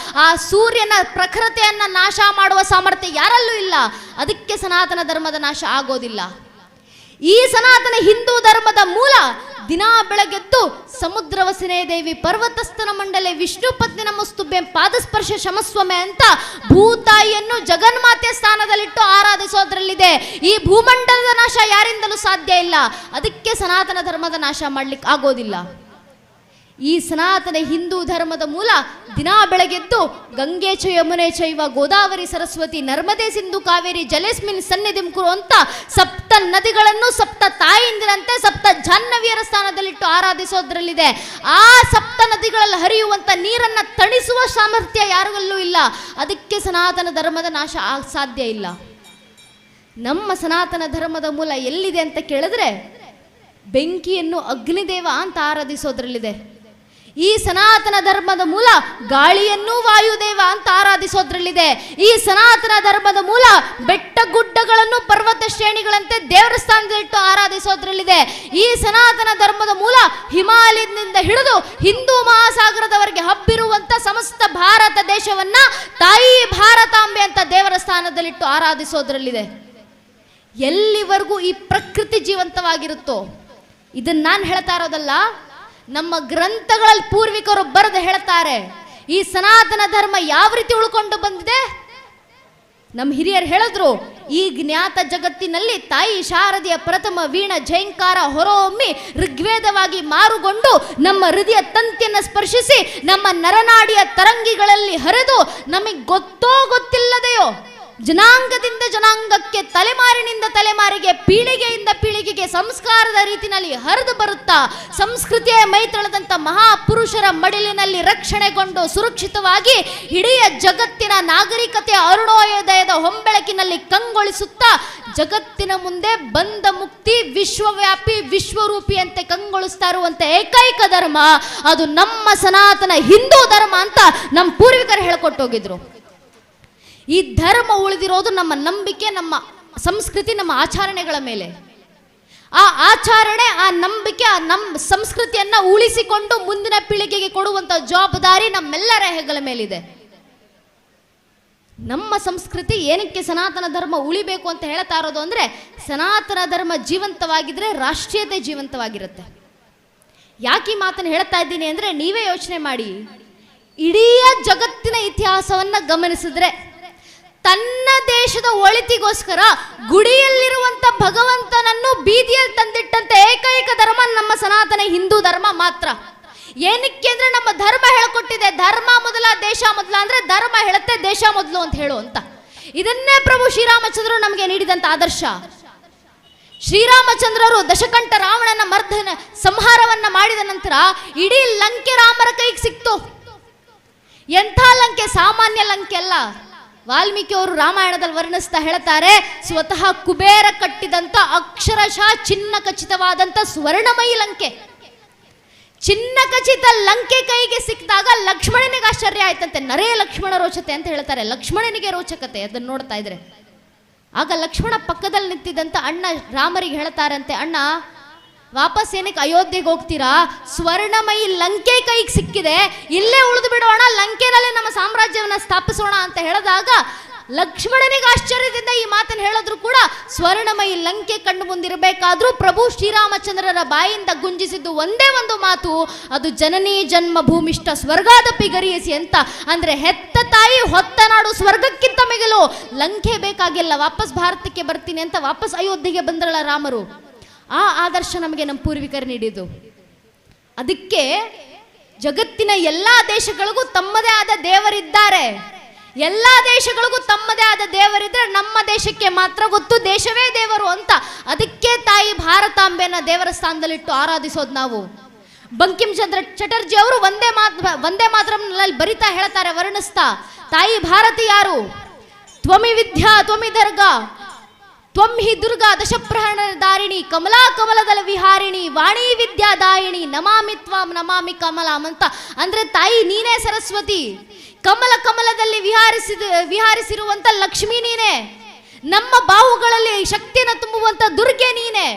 ಆ ಸೂರ್ಯನ ಪ್ರಖರತೆಯನ್ನ ನಾಶ ಮಾಡುವ ಸಾಮರ್ಥ್ಯ ಯಾರಲ್ಲೂ ಇಲ್ಲ. ಅದಕ್ಕೆ ಸನಾತನ ಧರ್ಮದ ನಾಶ ಆಗೋದಿಲ್ಲ. ಈ ಸನಾತನ ಹಿಂದೂ ಧರ್ಮದ ಮೂಲ ದಿನ ಬೆಳಗೆದ್ದು ಸಮುದ್ರ ವಸನೆ ದೇವಿ ಪರ್ವತಸ್ಥನ ಮಂಡಲೆ ವಿಷ್ಣು ಪತ್ನಿ ನಮಸ್ತುಭ್ಯ ಪಾದಸ್ಪರ್ಶ ಶಮಸ್ವಮೆ ಅಂತ ಭೂತಾಯಿಯನ್ನು ಜಗನ್ಮಾತೆಯ ಸ್ಥಾನದಲ್ಲಿಟ್ಟು ಆರಾಧಿಸೋದ್ರಲ್ಲಿದೆ. ಈ ಭೂಮಂಡಲದ ನಾಶ ಯಾರಿಂದಲೂ ಸಾಧ್ಯ ಇಲ್ಲ. ಅದಕ್ಕೆ ಸನಾತನ ಧರ್ಮದ ನಾಶ ಮಾಡ್ಲಿಕ್ಕೆ ಆಗೋದಿಲ್ಲ. ಈ ಸನಾತನ ಹಿಂದೂ ಧರ್ಮದ ಮೂಲ ದಿನ ಬೆಳಗೆದ್ದು ಗಂಗೆ ಚ ಯಮುನೆ ಚೈವ ಗೋದಾವರಿ ಸರಸ್ವತಿ ನರ್ಮದೆ ಸಿಂಧು ಕಾವೇರಿ ಜಲೇಸ್ಮಿನ್ ಸನ್ನಿಧಿಂ ಕುರು ಅಂತ ಸಪ್ತ ನದಿಗಳನ್ನು ಸಪ್ತ ತಾಯಿಂದಿರಂತೆ ಸಪ್ತ ಜಾಹ್ನವಿಯರ ಸ್ಥಾನದಲ್ಲಿಟ್ಟು ಆರಾಧಿಸೋದ್ರಲ್ಲಿದೆ. ಆ ಸಪ್ತ ನದಿಗಳಲ್ಲಿ ಹರಿಯುವಂತ ನೀರನ್ನ ತಣಿಸುವ ಸಾಮರ್ಥ್ಯ ಯಾರಿಗಲ್ಲೂ ಇಲ್ಲ. ಅದಕ್ಕೆ ಸನಾತನ ಧರ್ಮದ ನಾಶ ಸಾಧ್ಯ ಇಲ್ಲ. ನಮ್ಮ ಸನಾತನ ಧರ್ಮದ ಮೂಲ ಎಲ್ಲಿದೆ ಅಂತ ಕೇಳಿದ್ರೆ ಬೆಂಕಿಯನ್ನು ಅಗ್ನಿದೇವ ಅಂತ ಆರಾಧಿಸೋದ್ರಲ್ಲಿದೆ. ಈ ಸನಾತನ ಧರ್ಮದ ಮೂಲ ಗಾಳಿಯನ್ನು ವಾಯುದೇವ ಅಂತ ಆರಾಧಿಸೋದ್ರಲ್ಲಿದೆ. ಈ ಸನಾತನ ಧರ್ಮದ ಮೂಲ ಬೆಟ್ಟ ಗುಡ್ಡಗಳನ್ನು ಪರ್ವತ ಶ್ರೇಣಿಗಳಂತೆ ದೇವರ ಸ್ಥಾನದಲ್ಲಿಟ್ಟು ಆರಾಧಿಸೋದ್ರಲ್ಲಿದೆ. ಈ ಸನಾತನ ಧರ್ಮದ ಮೂಲ ಹಿಮಾಲಯದಿಂದ ಹಿಡಿದು ಹಿಂದೂ ಮಹಾಸಾಗರದವರೆಗೆ ಹಬ್ಬಿರುವಂತ ಸಮಸ್ತ ಭಾರತ ದೇಶವನ್ನ ತಾಯಿ ಭಾರತಾಂಬೆ ಅಂತ ದೇವರ ಸ್ಥಾನದಲ್ಲಿಟ್ಟು ಆರಾಧಿಸೋದ್ರಲ್ಲಿದೆ. ಎಲ್ಲಿವರೆಗೂ ಈ ಪ್ರಕೃತಿ ಜೀವಂತವಾಗಿರುತ್ತೋ, ಇದನ್ನ ನಾನು ಹೇಳ್ತಾ ಇರೋದಲ್ಲ, ನಮ್ಮ ಗ್ರಂಥಗಳಲ್ಲಿ ಪೂರ್ವಿಕರು ಬರೆದು ಹೇಳ್ತಾರೆ. ಈ ಸನಾತನ ಧರ್ಮ ಯಾವ ರೀತಿ ಉಳ್ಕೊಂಡು ಬಂದಿದೆ, ನಮ್ಮ ಹಿರಿಯರು ಹೇಳಿದ್ರು, ಈ ಜ್ಞಾತ ಜಗತ್ತಿನಲ್ಲಿ ತಾಯಿ ಶಾರದೆಯ ಪ್ರಥಮ ವೀಣ ಜೈಂಕಾರ ಹೊರಹೊಮ್ಮಿ ಋಗ್ವೇದವಾಗಿ ಮಾರುಗೊಂಡು ನಮ್ಮ ಹೃದಯ ತಂತಿಯನ್ನು ಸ್ಪರ್ಶಿಸಿ ನಮ್ಮ ನರನಾಡಿಯ ತರಂಗಿಗಳಲ್ಲಿ ಹರಿದು ನಮಗೆ ಗೊತ್ತೋ ಗೊತ್ತಿಲ್ಲದೆಯೋ ಜನಾಂಗದಿಂದ ಜನಾಂಗಕ್ಕೆ ತಲೆಮಾರಿನಿಂದ ತಲೆಮಾರಿಗೆ ಪೀಳಿಗೆಯಿಂದ ಪೀಳಿಗೆಗೆ ಸಂಸ್ಕಾರದ ರೀತಿಯಲ್ಲಿ ಹರಿದು ಬರುತ್ತಾ ಸಂಸ್ಕೃತಿಯ ಮೈತಳದಂತ ಮಹಾಪುರುಷರ ಮಡಿಲಿನಲ್ಲಿ ರಕ್ಷಣೆಗೊಂಡು ಸುರಕ್ಷಿತವಾಗಿ ಇಡೀ ಜಗತ್ತಿನ ನಾಗರಿಕತೆಯ ಅರುಣೋದಯದ ಹೊಂಬೆಳಕಿನಲ್ಲಿ ಕಂಗೊಳಿಸುತ್ತಾ ಜಗತ್ತಿನ ಮುಂದೆ ಬಂದ ಮುಕ್ತಿ ವಿಶ್ವವ್ಯಾಪಿ ವಿಶ್ವರೂಪಿ ಅಂತೆ ಕಂಗೊಳಿಸ್ತಾ ಇರುವಂತ ಏಕೈಕ ಧರ್ಮ ಅದು ನಮ್ಮ ಸನಾತನ ಹಿಂದೂ ಧರ್ಮ ಅಂತ ನಮ್ಮ ಪೂರ್ವಿಕರು ಹೇಳ್ಕೊಟ್ಟೋಗಿದ್ರು. ಈ ಧರ್ಮ ಉಳಿದಿರೋದು ನಮ್ಮ ನಂಬಿಕೆ, ನಮ್ಮ ಸಂಸ್ಕೃತಿ, ನಮ್ಮ ಆಚರಣೆಗಳ ಮೇಲೆ. ಆ ಆಚರಣೆ, ಆ ನಂಬಿಕೆ, ಆ ನಮ್ಮ ಸಂಸ್ಕೃತಿಯನ್ನ ಉಳಿಸಿಕೊಂಡು ಮುಂದಿನ ಪೀಳಿಗೆಗೆ ಕೊಡುವಂತ ಜವಾಬ್ದಾರಿ ನಮ್ಮೆಲ್ಲರ ಹೆಗಲ ಮೇಲಿದೆ. ನಮ್ಮ ಸಂಸ್ಕೃತಿ ಏನಕ್ಕೆ ಸನಾತನ ಧರ್ಮ ಉಳಿಬೇಕು ಅಂತ ಹೇಳ್ತಾ ಇರೋದು ಅಂದ್ರೆ, ಸನಾತನ ಧರ್ಮ ಜೀವಂತವಾಗಿದ್ರೆ ರಾಷ್ಟ್ರೀಯತೆ ಜೀವಂತವಾಗಿರುತ್ತೆ. ಯಾಕೆ ಈ ಮಾತನ್ನು ಹೇಳ್ತಾ ಇದ್ದೀನಿ ಅಂದ್ರೆ, ನೀವೇ ಯೋಚನೆ ಮಾಡಿ, ಇಡೀ ಜಗತ್ತಿನ ಇತಿಹಾಸವನ್ನ ಗಮನಿಸಿದ್ರೆ ತನ್ನ ದೇಶದ ಒಳಿತಿಗೋಸ್ಕರ ಗುಡಿಯಲ್ಲಿರುವಂತ ಭಗವಂತನನ್ನು ಬೀದಿಯಲ್ಲಿ ತಂದಿಟ್ಟಂತ ಏಕೈಕ ಧರ್ಮ ನಮ್ಮ ಸನಾತನ ಹಿಂದೂ ಧರ್ಮ ಮಾತ್ರ. ಏನಕ್ಕೆ ಅಂದ್ರೆ ನಮ್ಮ ಧರ್ಮ ಹೇಳ್ಕೊಟ್ಟಿದೆ, ಧರ್ಮ ಮೊದಲ ದೇಶ ಮೊದಲ ಅಂದ್ರೆ ಧರ್ಮ ಹೇಳುತ್ತೆ ದೇಶ ಮೊದಲು ಅಂತ ಹೇಳು ಅಂತ. ಇದನ್ನೇ ಪ್ರಭು ಶ್ರೀರಾಮಚಂದ್ರರು ನಮಗೆ ನೀಡಿದಂತ ಆದರ್ಶ. ಶ್ರೀರಾಮಚಂದ್ರರು ದಶಕಂಠ ರಾವಣನ ಮರ್ದನ ಸಂಹಾರವನ್ನ ಮಾಡಿದ ನಂತರ ಇಡೀ ಲಂಕೆ ರಾಮರ ಕೈಗೆ ಸಿಕ್ತು. ಎಂಥ ಲಂಕೆ, ಸಾಮಾನ್ಯ ಲಂಕೆ ಅಲ್ಲ. ವಾಲ್ಮೀಕಿ ಅವರು ರಾಮಾಯಣದಲ್ಲಿ ವರ್ಣಿಸ್ತಾ ಹೇಳ್ತಾರೆ, ಸ್ವತಃ ಕುಬೇರ ಕಟ್ಟಿದಂತ ಅಕ್ಷರಶಃ ಚಿನ್ನ ಖಚಿತವಾದಂತ ಸ್ವರ್ಣಮಯಿ ಲಂಕೆ. ಚಿನ್ನ ಖಚಿತ ಲಂಕೆ ಕೈಗೆ ಸಿಕ್ಕಿದಾಗ ಲಕ್ಷ್ಮಣನಿಗೆ ಆಶ್ಚರ್ಯ ಆಯ್ತಂತೆ. ನರೇ ಲಕ್ಷ್ಮಣ ರೋಚತೆ ಅಂತ ಹೇಳ್ತಾರೆ, ಲಕ್ಷ್ಮಣನಿಗೆ ರೋಚಕತೆ ಅದನ್ನು ನೋಡ್ತಾ ಇದ್ರೆ. ಆಗ ಲಕ್ಷ್ಮಣ ಪಕ್ಕದಲ್ಲಿ ನಿಂತಿದ್ದಂತ ಅಣ್ಣ ರಾಮರಿಗೆ ಹೇಳ್ತಾರಂತೆ, ಅಣ್ಣ ವಾಪಸ್ ಏನಕ್ಕೆ ಅಯೋಧ್ಯೆಗೆ ಹೋಗ್ತೀರಾ, ಸ್ವರ್ಣಮಯಿ ಲಂಕೆ ಕೈಗೆ ಸಿಕ್ಕಿದೆ, ಇಲ್ಲೇ ಉಳಿದು ಬಿಡೋಣ, ಲಂಕೆನಲ್ಲಿ ನಮ್ಮ ಸಾಮ್ರಾಜ್ಯವನ್ನ ಸ್ಥಾಪಿಸೋಣ ಅಂತ ಹೇಳಿದಾಗ ಲಕ್ಷ್ಮಣನಿಗೆ ಆಶ್ಚರ್ಯದಿಂದ ಈ ಮಾತನ್ನು ಹೇಳಿದ್ರು ಕೂಡ ಸ್ವರ್ಣಮಯಿ ಲಂಕೆ ಕಣ್ಣು ಮುಂದಿರಬೇಕಾದ್ರೂ ಪ್ರಭು ಶ್ರೀರಾಮಚಂದ್ರರ ಬಾಯಿಂದ ಗುಂಜಿಸಿದ್ದು ಒಂದೇ ಒಂದು ಮಾತು, ಅದು ಜನನೀ ಜನ್ಮ ಭೂಮಿಷ್ಠ ಸ್ವರ್ಗಾದಪಿ ಗರಿಯಿಸಿ ಅಂತ. ಅಂದ್ರೆ ಹೆತ್ತ ತಾಯಿ ಹೊತ್ತ ನಾಡು ಸ್ವರ್ಗಕ್ಕಿಂತ ಮಿಗಿಲು, ಲಂಕೆ ಬೇಕಾಗಿಲ್ಲ, ವಾಪಸ್ ಭಾರತಕ್ಕೆ ಬರ್ತೀನಿ ಅಂತ ವಾಪಸ್ ಅಯೋಧ್ಯೆಗೆ ಬಂದ್ರಲ್ಲ ರಾಮರು. ಆ ಆದರ್ಶ ನಮಗೆ ನಮ್ಮ ಪೂರ್ವಿಕರು ನೀಡಿದ್ದು. ಅದಕ್ಕೆ ಜಗತ್ತಿನ ಎಲ್ಲಾ ದೇಶಗಳಿಗೂ ತಮ್ಮದೇ ಆದ ದೇವರಿದ್ದಾರೆ. ಎಲ್ಲ ದೇಶಗಳಿಗೂ ತಮ್ಮದೇ ಆದ ದೇವರಿದ್ರೆ ನಮ್ಮ ದೇಶಕ್ಕೆ ಮಾತ್ರ ಗೊತ್ತು, ದೇಶವೇ ದೇವರು ಅಂತ. ಅದಕ್ಕೆ ತಾಯಿ ಭಾರತಾಂಬೆನ ದೇವರ ಸ್ಥಾನದಲ್ಲಿಟ್ಟು ಆರಾಧಿಸೋದು ನಾವು. ಬಂಕಿಂ ಚಂದ್ರ ಚಟರ್ಜಿ ಅವರು ಒಂದೇ ಮಾತರಂ ಬರಿತಾ ಹೇಳ್ತಾರೆ, ವರ್ಣಿಸ್ತಾ, ತಾಯಿ ಭಾರತಿ ಯಾರು? ತ್ವಮಿ ವಿದ್ಯಾ ತ್ವಮಿ ದರ್ಗಾ ತ್ವಂ ಹಿ ದುರ್ಗಾ ದಶಪ್ರಹರಣ ದಾರಿಣಿ ಕಮಲಾ ಕಮಲದಲ ವಿಹಾರಿಣಿ ವಾಣಿ ವಿದ್ಯಾದಾಯಿಣಿ ನಮಾಮಿ ತ್ವಾಂ ನಮಾಮಿ ಕಮಲಾಂ ಅಂತ. ಅಂದ್ರೆ ತಾಯಿ ನೀನೇ ಸರಸ್ವತಿ, ಕಮಲದಲ್ಲಿ ವಿಹಾರಿಸಿರುವಂತ ಲಕ್ಷ್ಮಿ ನೀನೆ, ನಮ್ಮ ಬಾಹುಗಳಲ್ಲಿ ಶಕ್ತಿಯನ್ನು ತುಂಬುವಂತ ದುರ್ಗೆ ನೀನೆ.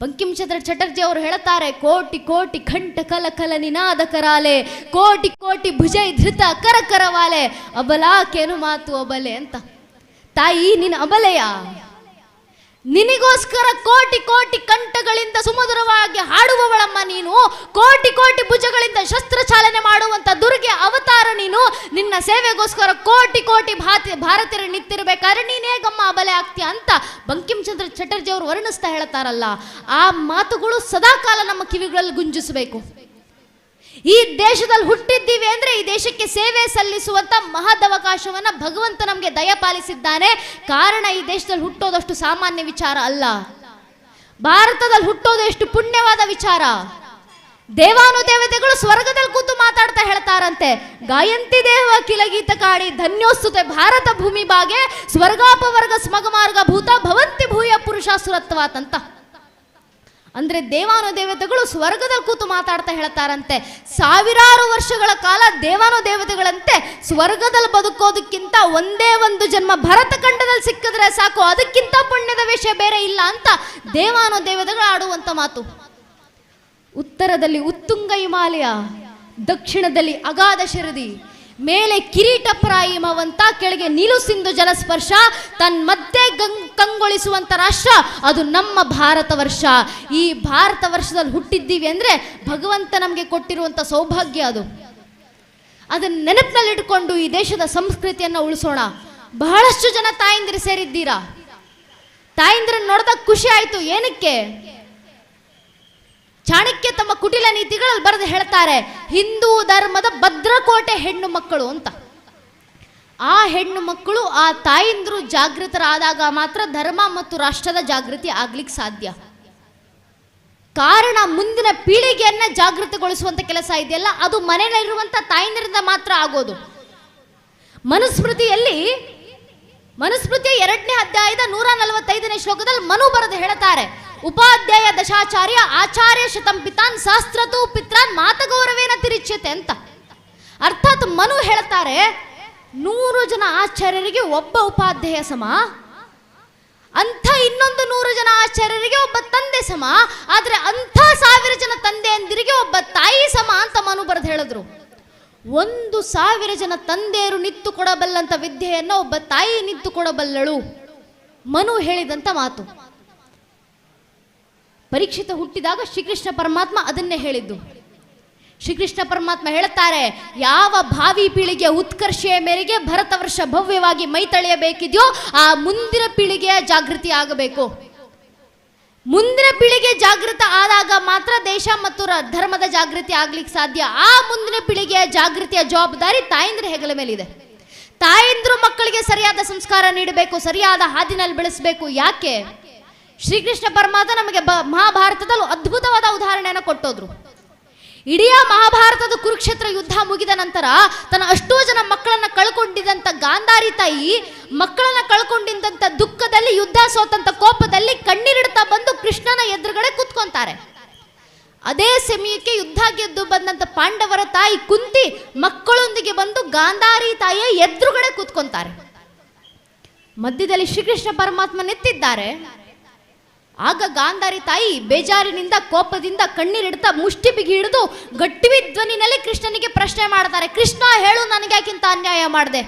ಬಂಕಿಂ ಚಂದ್ರ ಚಟರ್ಜಿ ಅವರು ಹೇಳುತ್ತಾರೆ, ಕೋಟಿ ಕೋಟಿ ಕಂಠ ಕಲ ಕಲ ನಿನಾದ ಕರಾಲೆ, ಕೋಟಿ ಕೋಟಿ ಭುಜ ಧೃತ ಕರ ಕರವಾಲೆ, ಅಬಲಾಕೇನು ಮಾತು ಅಬಲೆ ಅಂತ. ತಾಯಿ ನೀನು ಅಬಲೆಯ? ನಿನಗೋಸ್ಕರ ಕೋಟಿ ಕೋಟಿ ಕಂಠಗಳಿಂದ ಸುಮಧುರವಾಗಿ ಹಾಡುವವಳಮ್ಮ ನೀನು, ಕೋಟಿ ಕೋಟಿ ಭುಜಗಳಿಂದ ಶಸ್ತ್ರ ಚಾಲನೆ ಮಾಡುವಂತ ದುರ್ಗೆ ಅವತಾರ ನೀನು. ನಿನ್ನ ಸೇವೆಗೋಸ್ಕರ ಕೋಟಿ ಕೋಟಿ ಭಾರತೀಯರು ನಿಂತಿರಬೇಕಾದ್ರೆ ನೀನೇಗಮ್ಮ ಅಬಲೆ ಆಗ್ತೀಯ ಅಂತ ಬಂಕಿಂ ಚಂದ್ರ ಚಟರ್ಜಿ ಅವರು ವರ್ಣಿಸ್ತಾ ಹೇಳ್ತಾರಲ್ಲ, ಆ ಮಾತುಗಳು ಸದಾಕಾಲ ನಮ್ಮ ಕಿವಿಗಳಲ್ಲಿ ಗುಂಜಿಸಬೇಕು. ಈ ದೇಶದಲ್ಲಿ ಹುಟ್ಟಿದ್ದೀವಿ ಅಂದ್ರೆ ಈ ದೇಶಕ್ಕೆ ಸೇವೆ ಸಲ್ಲಿಸುವಂತ ಮಹದವಕಾಶವನ್ನ ಭಗವಂತ ನಮಗೆ ದಯಪಾಲಿಸಿದ್ದಾನೆ. ಕಾರಣ ಈ ದೇಶದಲ್ಲಿ ಹುಟ್ಟೋದಷ್ಟು ಸಾಮಾನ್ಯ ವಿಚಾರ ಅಲ್ಲ, ಭಾರತದಲ್ಲಿ ಹುಟ್ಟೋದು ಎಷ್ಟು ಪುಣ್ಯವಾದ ವಿಚಾರ. ದೇವಾನುದೇವತೆಗಳು ಸ್ವರ್ಗದಲ್ಲಿ ಕೂತು ಮಾತಾಡ್ತಾ ಹೇಳ್ತಾರಂತೆ, ಗಾಯಂತಿ ದೇವ ಕಿಲಗೀತ ಕಾಡಿ ಧನ್ಯೋಸ್ತುತೆ ಭಾರತ ಭೂಮಿ ಬಾಗೆ ಸ್ವರ್ಗಾಪವರ್ಗ ಸ್ಮಗಮಾರ್ಗ ಭೂತ ಭವಂತಿ ಭೂಯ ಪುರುಷಾಸುರತ್ವಾತ್ ಅಂತ. ಅಂದ್ರೆ ದೇವಾನುದೇವತೆಗಳು ಸ್ವರ್ಗದಲ್ಲಿ ಕೂತು ಮಾತಾಡ್ತಾ ಹೇಳ್ತಾರಂತೆ, ಸಾವಿರಾರು ವರ್ಷಗಳ ಕಾಲ ದೇವಾನುದೇವತೆಗಳಂತೆ ಸ್ವರ್ಗದಲ್ಲಿ ಬದುಕೋದಕ್ಕಿಂತ ಒಂದೇ ಒಂದು ಜನ್ಮ ಭರತ ಖಂಡದಲ್ಲಿ ಸಿಕ್ಕಿದ್ರೆ ಸಾಕು, ಅದಕ್ಕಿಂತ ಪುಣ್ಯದ ವಿಷಯ ಬೇರೆ ಇಲ್ಲ ಅಂತ ದೇವಾನುದೇವತೆಗಳು ಆಡುವಂತ ಮಾತು. ಉತ್ತರದಲ್ಲಿ ಉತ್ತುಂಗ ಹಿಮಾಲಯ, ದಕ್ಷಿಣದಲ್ಲಿ ಅಗಾಧ ಶರದಿ, ಮೇಲೆ ಕಿರೀಟಪ್ರಾಯಿ ಹಿಮವಂತ, ಕೆಳಗೆ ನೀಲು ಸಿಂಧು ಜಲಸ್ಪರ್ಶ, ತನ್ಮಧ್ಯೆ ಕಂಗೊಳಿಸುವಂತ ರಾಷ್ಟ್ರ ಅದು ನಮ್ಮ ಭಾರತ ವರ್ಷ. ಈ ಭಾರತ ವರ್ಷದಲ್ಲಿ ಹುಟ್ಟಿದ್ದೀವಿ ಅಂದ್ರೆ ಭಗವಂತ ನಮಗೆ ಕೊಟ್ಟಿರುವಂತ ಸೌಭಾಗ್ಯ ಅದು. ಅದನ್ನ ನೆನಪಿನಲ್ಲಿಟ್ಕೊಂಡು ಈ ದೇಶದ ಸಂಸ್ಕೃತಿಯನ್ನು ಉಳಿಸೋಣ. ಬಹಳಷ್ಟು ಜನ ತಾಯಂದಿರು ಸೇರಿದ್ದೀರಾ, ತಾಯಂದಿರನ್ನು ನೋಡಿದಾಗ ಖುಷಿ ಆಯ್ತು. ಏನಕ್ಕೆ? ಚಾಣಕ್ಯ ತಮ್ಮ ಕುಟಿಲ ನೀತಿಗಳಲ್ಲಿ ಬರೆದು ಹೇಳ್ತಾರೆ, ಹಿಂದೂ ಧರ್ಮದ ಭದ್ರಕೋಟೆ ಹೆಣ್ಣು ಮಕ್ಕಳು ಅಂತ. ಆ ಹೆಣ್ಣು ಮಕ್ಕಳು, ಆ ತಾಯಂದ್ರು ಜಾಗೃತರಾದಾಗ ಮಾತ್ರ ಧರ್ಮ ಮತ್ತು ರಾಷ್ಟ್ರದ ಜಾಗೃತಿ ಆಗ್ಲಿಕ್ಕೆ ಸಾಧ್ಯ. ಕಾರಣ ಮುಂದಿನ ಪೀಳಿಗೆಯನ್ನ ಜಾಗೃತಿಗೊಳಿಸುವಂತ ಕೆಲಸ ಇದೆಯಲ್ಲ, ಅದು ಮನೆಯಲ್ಲಿರುವಂತ ತಾಯಂದಿರಿಂದ ಮಾತ್ರ ಆಗೋದು. ಮನುಸ್ಮೃತಿಯ 2ನೇ ಅಧ್ಯಾಯದ 145ನೇ ಶ್ಲೋಕದಲ್ಲಿ ಮನು ಬರೆದು ಹೇಳ್ತಾರೆ, ಉಪಾಧ್ಯಾಯ ದಶಾಚಾರ್ಯ ಆಚಾರ್ಯ ಶತಂ ಪಿತಾನ್ ಶಾಸ್ತ್ರತು ಪಿತ್ರಾನ್ ಮಾತಗೌರವೇನ ತಿರಿಚ್ಯತೆ ಅಂತ. ಅರ್ಥಾತ್ ಮನು ಹೇಳ್ತಾರೆ, 100 ಜನ ಆಚಾರ್ಯರಿಗೆ ಒಬ್ಬ ಉಪಾಧ್ಯಾಯ ಸಮ, ಅಂಥ ಇನ್ನೊಂದು 100 ಜನ ಆಚಾರ್ಯರಿಗೆ ಒಬ್ಬ ತಂದೆ ಸಮ, ಆದ್ರೆ ಅಂಥ 1000 ಜನ ತಂದೆಯಂದಿರಿಗೆ ಒಬ್ಬ ತಾಯಿ ಸಮ ಅಂತ ಮನು ಬರೆದು ಹೇಳಿದ್ರು. 1,000 ಜನ ತಂದೆಯರು ನಿತ್ತು ಕೊಡಬಲ್ಲಂತ ವಿದ್ಯೆಯನ್ನು ಒಬ್ಬ ತಾಯಿ ನಿತ್ತು ಕೊಡಬಲ್ಲಳು, ಮನು ಹೇಳಿದಂತ ಮಾತು. ಪರೀಕ್ಷಿತ ಹುಟ್ಟಿದಾಗ ಶ್ರೀಕೃಷ್ಣ ಪರಮಾತ್ಮ ಅದನ್ನೇ ಹೇಳಿದ್ದು. ಶ್ರೀಕೃಷ್ಣ ಪರಮಾತ್ಮ ಹೇಳ್ತಾರೆ, ಯಾವ ಭಾವಿ ಪೀಳಿಗೆ ಉತ್ಕರ್ಷೆಯ ಮೇರೆಗೆ ಭರತ ವರ್ಷ ಭವ್ಯವಾಗಿ ಮೈ ತಳೆಯಬೇಕಿದೆಯೋ ಆ ಮುಂದಿನ ಪೀಳಿಗೆಯ ಜಾಗೃತಿ ಆಗಬೇಕು. ಮುಂದಿನ ಪೀಳಿಗೆ ಜಾಗೃತ ಆದಾಗ ಮಾತ್ರ ದೇಶ ಮತ್ತು ಧರ್ಮದ ಜಾಗೃತಿ ಆಗ್ಲಿಕ್ಕೆ ಸಾಧ್ಯ. ಆ ಮುಂದಿನ ಪೀಳಿಗೆಯ ಜಾಗೃತಿಯ ಜವಾಬ್ದಾರಿ ತಾಯಂದ್ರ ಹೆಗಲ ಮೇಲಿದೆ. ತಾಯಂದ್ರು ಮಕ್ಕಳಿಗೆ ಸರಿಯಾದ ಸಂಸ್ಕಾರ ನೀಡಬೇಕು, ಸರಿಯಾದ ಹಾದಿನಲ್ಲಿ ಬೆಳೆಸಬೇಕು. ಯಾಕೆ? ಶ್ರೀಕೃಷ್ಣ ಪರಮಾತ್ಮ ನಮಗೆ ಮಹಾಭಾರತದಲ್ಲಿ ಅದ್ಭುತವಾದ ಉದಾಹರಣೆಯನ್ನು ಕೊಟ್ಟೋದ್ರು. ಇಡೀ ಮಹಾಭಾರತದ ಕುರುಕ್ಷೇತ್ರ ಯುದ್ಧ ಮುಗಿದ ನಂತರ ತನ್ನ ಅಷ್ಟೋ ಜನ ಮಕ್ಕಳನ್ನ ಕಳ್ಕೊಂಡಿದ್ದಂಥ ಗಾಂಧಾರಿ ತಾಯಿ ಮಕ್ಕಳನ್ನ ಕಳ್ಕೊಂಡಿದ್ದಂಥ ದುಃಖದಲ್ಲಿ, ಯುದ್ಧ ಸೋತಂತ ಕೋಪದಲ್ಲಿ ಕಣ್ಣೀರಿಡ್ತಾ ಬಂದು ಕೃಷ್ಣನ ಎದುರುಗಡೆ ಕೂತ್ಕೊಂತಾರೆ. ಅದೇ ಸಮಯಕ್ಕೆ ಯುದ್ಧ ಗೆದ್ದು ಬಂದಂತ ಪಾಂಡವರ ತಾಯಿ ಕುಂತಿ ಮಕ್ಕಳೊಂದಿಗೆ ಬಂದು ಗಾಂಧಾರಿ ತಾಯಿಯ ಎದುರುಗಡೆ ಕೂತ್ಕೊಂತಾರೆ. ಮಧ್ಯದಲ್ಲಿ ಶ್ರೀಕೃಷ್ಣ ಪರಮಾತ್ಮ ನಿಂತಿದ್ದಾರೆ. ಆಗ ಗಾಂಧಾರಿ ತಾಯಿ ಬೇಜಾರಿನಿಂದ ಕೋಪದಿಂದ ಕಣ್ಣೀರಿಡ್ತಾ ಮುಷ್ಟಿ ಬಿಗಿ ಹಿಡಿದು ಗಟ್ಟಿ ಧ್ವನಿನಲ್ಲಿ ಕೃಷ್ಣನಿಗೆ ಪ್ರಶ್ನೆ ಮಾಡ್ತಾರೆ, ಕೃಷ್ಣ ಹೇಳು, ನನಗ್ಯಾಕಿಂತ ಅನ್ಯಾಯ ಮಾಡಿದೆ?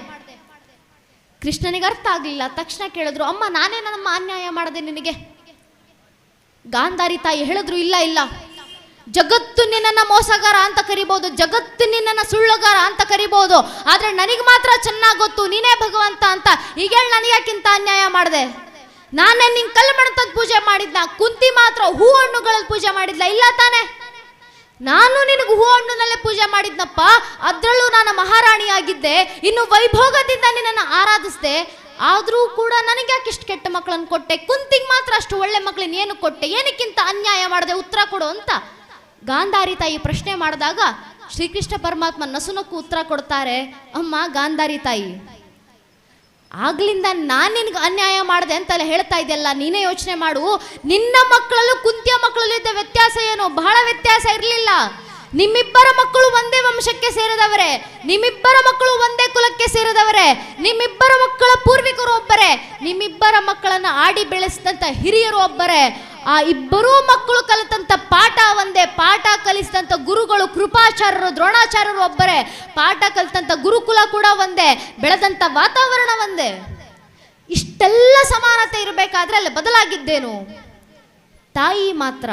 ಕೃಷ್ಣನಿಗೆ ಅರ್ಥ ಆಗಲಿಲ್ಲ. ತಕ್ಷಣ ಕೇಳಿದ್ರು, ಅಮ್ಮ ನಾನೇ ನಮ್ಮ ಅನ್ಯಾಯ ಮಾಡಿದೆ ನಿನಗೆ? ಗಾಂಧಾರಿ ತಾಯಿ ಹೇಳಿದ್ರು, ಇಲ್ಲ ಇಲ್ಲ, ಜಗತ್ತು ನಿನ್ನನ್ನು ಮೋಸಗಾರ ಅಂತ ಕರಿಬಹುದು, ಜಗತ್ತು ನಿನ್ನನ್ನು ಸುಳ್ಳುಗಾರ ಅಂತ ಕರಿಬಹುದು, ಆದ್ರೆ ನನಗೆ ಮಾತ್ರ ಚೆನ್ನಾಗಿ ಗೊತ್ತು ನೀನೇ ಭಗವಂತ ಅಂತ. ಈಗ ಹೇಳಿ, ನನಗ್ಯಾಕಿಂತ ಅನ್ಯಾಯ ಮಾಡಿದೆ? ನಾನೇ ನಿನ್ ಕಲ್ಲು ಮಣತದ ಪೂಜೆ ಮಾಡಿದ್ನ, ಕುಂತಿ ಮಾತ್ರ ಹೂ ಹಣ್ಣುಗಳಲ್ಲಿ ಪೂಜೆ ಮಾಡಿದ್ಲ, ಇಲ್ಲ ತಾನೆ? ನಾನು ನಿನಗೆ ಹೂ ಹಣ್ಣುನಲ್ಲೇ ಪೂಜೆ ಮಾಡಿದ್ನಪ್ಪ, ಅದರಲ್ಲೂ ನಾನು ಮಹಾರಾಣಿಯಾಗಿದ್ದೆ, ಇನ್ನು ವೈಭೋಗದಿಂದ ನಿನ್ನನ್ನು ಆರಾಧಿಸಿದೆ. ಆದರೂ ಕೂಡ ನನಗೆ ಯಾಕೆ ಇಷ್ಟು ಕೆಟ್ಟ ಮಕ್ಕಳನ್ನು ಕೊಟ್ಟೆ, ಕುಂತಿಗೆ ಮಾತ್ರ ಅಷ್ಟು ಒಳ್ಳೆ ಮಕ್ಕಳನ್ನ ಏನು ಕೊಟ್ಟೆ, ಏನಕ್ಕಿಂತ ಅನ್ಯಾಯ ಮಾಡಿದೆ, ಉತ್ತರ ಕೊಡು ಅಂತ ಗಾಂಧಾರಿ ತಾಯಿ ಪ್ರಶ್ನೆ ಮಾಡಿದಾಗ ಶ್ರೀಕೃಷ್ಣ ಪರಮಾತ್ಮ ನಸುನಕ್ಕೂ ಉತ್ತರ ಕೊಡ್ತಾರೆ. ಅಮ್ಮ ಗಾಂಧಾರಿ ತಾಯಿ, ಆಗ್ಲಿಂದ ನಾನು ನಿನಗೆ ಅನ್ಯಾಯ ಮಾಡಿದೆ ಅಂತೆಲ್ಲ ಹೇಳ್ತಾ ಇದೆಯಲ್ಲ, ನೀನೇ ಯೋಚನೆ ಮಾಡು. ನಿನ್ನ ಮಕ್ಕಳಲ್ಲೂ ಕುಂತಿಯ ಮಕ್ಕಳಲ್ಲೂ ಇದ್ದ ವ್ಯತ್ಯಾಸ ಏನು? ಬಹಳ ವ್ಯತ್ಯಾಸ ಇರಲಿಲ್ಲ. ನಿಮ್ಮಿಬ್ಬರ ಮಕ್ಕಳು ಒಂದೇ ವಂಶಕ್ಕೆ ಸೇರಿದವರೇ, ನಿಮ್ಮಿಬ್ಬರ ಮಕ್ಕಳು ಒಂದೇ ಕುಲಕ್ಕೆ ಸೇರಿದವರೇ, ನಿಮ್ಮಿಬ್ಬರ ಮಕ್ಕಳ ಪೂರ್ವಿಕರು ಒಬ್ಬರೇ, ನಿಮ್ಮಿಬ್ಬರ ಮಕ್ಕಳನ್ನು ಆಡಿ ಬೆಳೆಸಿದಂಥ ಹಿರಿಯರು ಒಬ್ಬರೇ. ಆ ಇಬ್ಬರೂ ಮಕ್ಕಳು ಕಲಿತಂಥ ಪಾಠ ಒಂದೇ, ಪಾಠ ಕಲಿಸಿದಂಥ ಗುರುಗಳು ಕೃಪಾಚಾರ್ಯರು ದ್ರೋಣಾಚಾರ್ಯರು ಒಬ್ಬರೇ, ಪಾಠ ಕಲಿತಂಥ ಗುರುಕುಲ ಕೂಡ ಒಂದೇ, ಬೆಳೆದಂಥ ವಾತಾವರಣ ಒಂದೇ. ಇಷ್ಟೆಲ್ಲ ಸಮಾನತೆ ಇರಬೇಕಾದ್ರೆ ಅಲ್ಲಿ ಬದಲಾಗಿದ್ದೇನು? ತಾಯಿ ಮಾತ್ರ.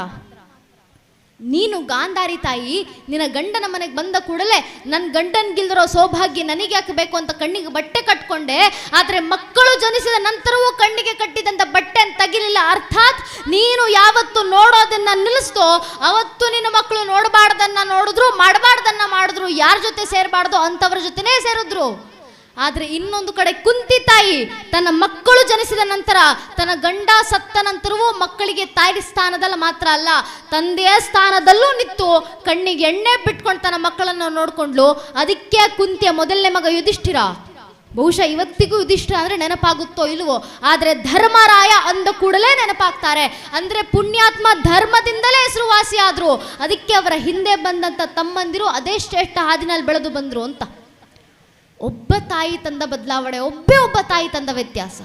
ನೀನು ಗಾಂಧಾರಿ ತಾಯಿ, ನಿನ್ನ ಗಂಡನ ಮನೆಗೆ ಬಂದ ಕೂಡಲೇ ನನ್ನ ಗಂಡನ್ಗಿಲ್ದಿರೋ ಸೌಭಾಗ್ಯ ನನಗೆ ಯಾಕೆ ಬೇಕು ಅಂತ ಕಣ್ಣಿಗೆ ಬಟ್ಟೆ ಕಟ್ಕೊಂಡೆ, ಆದರೆ ಮಕ್ಕಳು ಜನಿಸಿದ ನಂತರವೂ ಕಣ್ಣಿಗೆ ಕಟ್ಟಿದಂಥ ಬಟ್ಟೆಯನ್ನು ತೆಗಿಲಿಲ್ಲ. ಅರ್ಥಾತ್ ನೀನು ಯಾವತ್ತು ನೋಡೋದನ್ನ ನಿಲ್ಲಿಸ್ತೋ ಅವತ್ತು ನಿನ್ನ ಮಕ್ಕಳು ನೋಡಬಾರ್ದನ್ನ ನೋಡಿದ್ರು, ಮಾಡಬಾರ್ದನ್ನ ಮಾಡಿದ್ರು, ಯಾರ ಜೊತೆ ಸೇರಬಾರ್ದು ಅಂಥವ್ರ ಜೊತೆನೇ ಸೇರಿದ್ರು. ಆದರೆ ಇನ್ನೊಂದು ಕಡೆ ಕುಂತಿ ತಾಯಿ ತನ್ನ ಮಕ್ಕಳು ಜನಿಸಿದ ನಂತರ, ತನ್ನ ಗಂಡ ಸತ್ತ ನಂತರವೂ ಮಕ್ಕಳಿಗೆ ತಾಯಿ ಸ್ಥಾನದಲ್ಲಿ ಮಾತ್ರ ಅಲ್ಲ, ತಂದೆಯ ಸ್ಥಾನದಲ್ಲೂ ನಿಂತು ಕಣ್ಣಿಗೆ ಎಣ್ಣೆ ಬಿಟ್ಕೊಂಡು ತನ್ನ ಮಕ್ಕಳನ್ನು ನೋಡ್ಕೊಂಡ್ಲು. ಅದಕ್ಕೆ ಕುಂತಿಯ ಮೊದಲನೇ ಮಗ ಯುಧಿಷ್ಠಿರ. ಬಹುಶಃ ಇವತ್ತಿಗೂ ಯುಧಿಷ್ಠಿರ ಅಂದರೆ ನೆನಪಾಗುತ್ತೋ ಇಲ್ವೋ, ಆದರೆ ಧರ್ಮರಾಯ ಅಂದ ಕೂಡಲೇ ನೆನಪಾಗ್ತಾರೆ. ಅಂದರೆ ಪುಣ್ಯಾತ್ಮ ಧರ್ಮದಿಂದಲೇ ಹೆಸರುವಾಸಿಯಾದರು. ಅದಕ್ಕೆ ಅವರ ಹಿಂದೆ ಬಂದಂಥ ತಮ್ಮಂದಿರು ಅದೇ ಶ್ರೇಷ್ಠ ಹಾದಿನಲ್ಲಿ ಬೆಳೆದು ಬಂದರು ಅಂತ. ಒಬ್ಬ ತಾಯಿ ತಂದ ಬದಲಾವಣೆ, ಒಬ್ಬ ತಾಯಿ ತಂದ ವ್ಯತ್ಯಾಸ.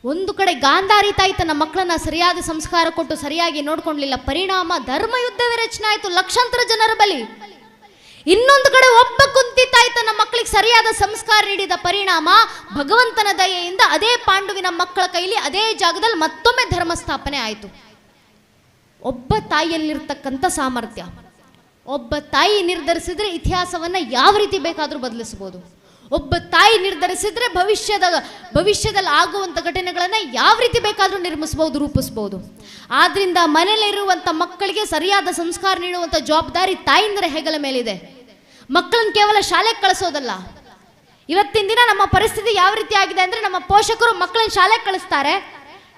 ಒಂದು ಕಡೆ ಗಾಂಧಾರಿ ತಾಯಿ ತನ್ನ ಮಕ್ಕಳನ್ನ ಸರಿಯಾದ ಸಂಸ್ಕಾರ ಕೊಟ್ಟು ಸರಿಯಾಗಿ ನೋಡ್ಕೊಳ್ಳಲಿಲ್ಲ, ಪರಿಣಾಮ ಧರ್ಮ ಯುದ್ಧವೇ ರಚನೆ ಆಯಿತು, ಲಕ್ಷಾಂತರ ಜನರ ಬಲಿ. ಇನ್ನೊಂದು ಕಡೆ ಒಬ್ಬ ಕುಂತಿ ತಾಯಿ ತನ್ನ ಮಕ್ಕಳಿಗೆ ಸರಿಯಾದ ಸಂಸ್ಕಾರ ನೀಡಿದ ಪರಿಣಾಮ ಭಗವಂತನ ದಯೆಯಿಂದ ಅದೇ ಪಾಂಡುವಿನ ಮಕ್ಕಳ ಕೈಲಿ ಅದೇ ಜಾಗದಲ್ಲಿ ಮತ್ತೊಮ್ಮೆ ಧರ್ಮ ಸ್ಥಾಪನೆ ಆಯಿತು. ಒಬ್ಬ ತಾಯಿಯಲ್ಲಿರ್ತಕ್ಕಂಥ ಸಾಮರ್ಥ್ಯ. ಒಬ್ಬ ತಾಯಿ ನಿರ್ಧರಿಸಿದ್ರೆ ಇತಿಹಾಸವನ್ನು ಯಾವ ರೀತಿ ಬೇಕಾದರೂ ಬದಲಿಸಬಹುದು. ಒಬ್ಬ ತಾಯಿ ನಿರ್ಧರಿಸಿದ್ರೆ ಭವಿಷ್ಯದಲ್ಲಿ ಆಗುವಂಥ ಘಟನೆಗಳನ್ನು ಯಾವ ರೀತಿ ಬೇಕಾದರೂ ನಿರ್ಮಿಸಬಹುದು, ರೂಪಿಸ್ಬೋದು. ಆದ್ರಿಂದ ಮನೆಯಲ್ಲಿರುವಂಥ ಮಕ್ಕಳಿಗೆ ಸರಿಯಾದ ಸಂಸ್ಕಾರ ನೀಡುವಂಥ ಜವಾಬ್ದಾರಿ ತಾಯಿಂದರ ಹೆಗಲ ಮೇಲಿದೆ. ಮಕ್ಕಳನ್ನು ಕೇವಲ ಶಾಲೆಗೆ ಕಳಿಸೋದಲ್ಲ. ಇವತ್ತಿನ ದಿನ ನಮ್ಮ ಪರಿಸ್ಥಿತಿ ಯಾವ ರೀತಿ ಆಗಿದೆ ಅಂದರೆ, ನಮ್ಮ ಪೋಷಕರು ಮಕ್ಕಳನ್ನ ಶಾಲೆಗೆ ಕಳಿಸ್ತಾರೆ,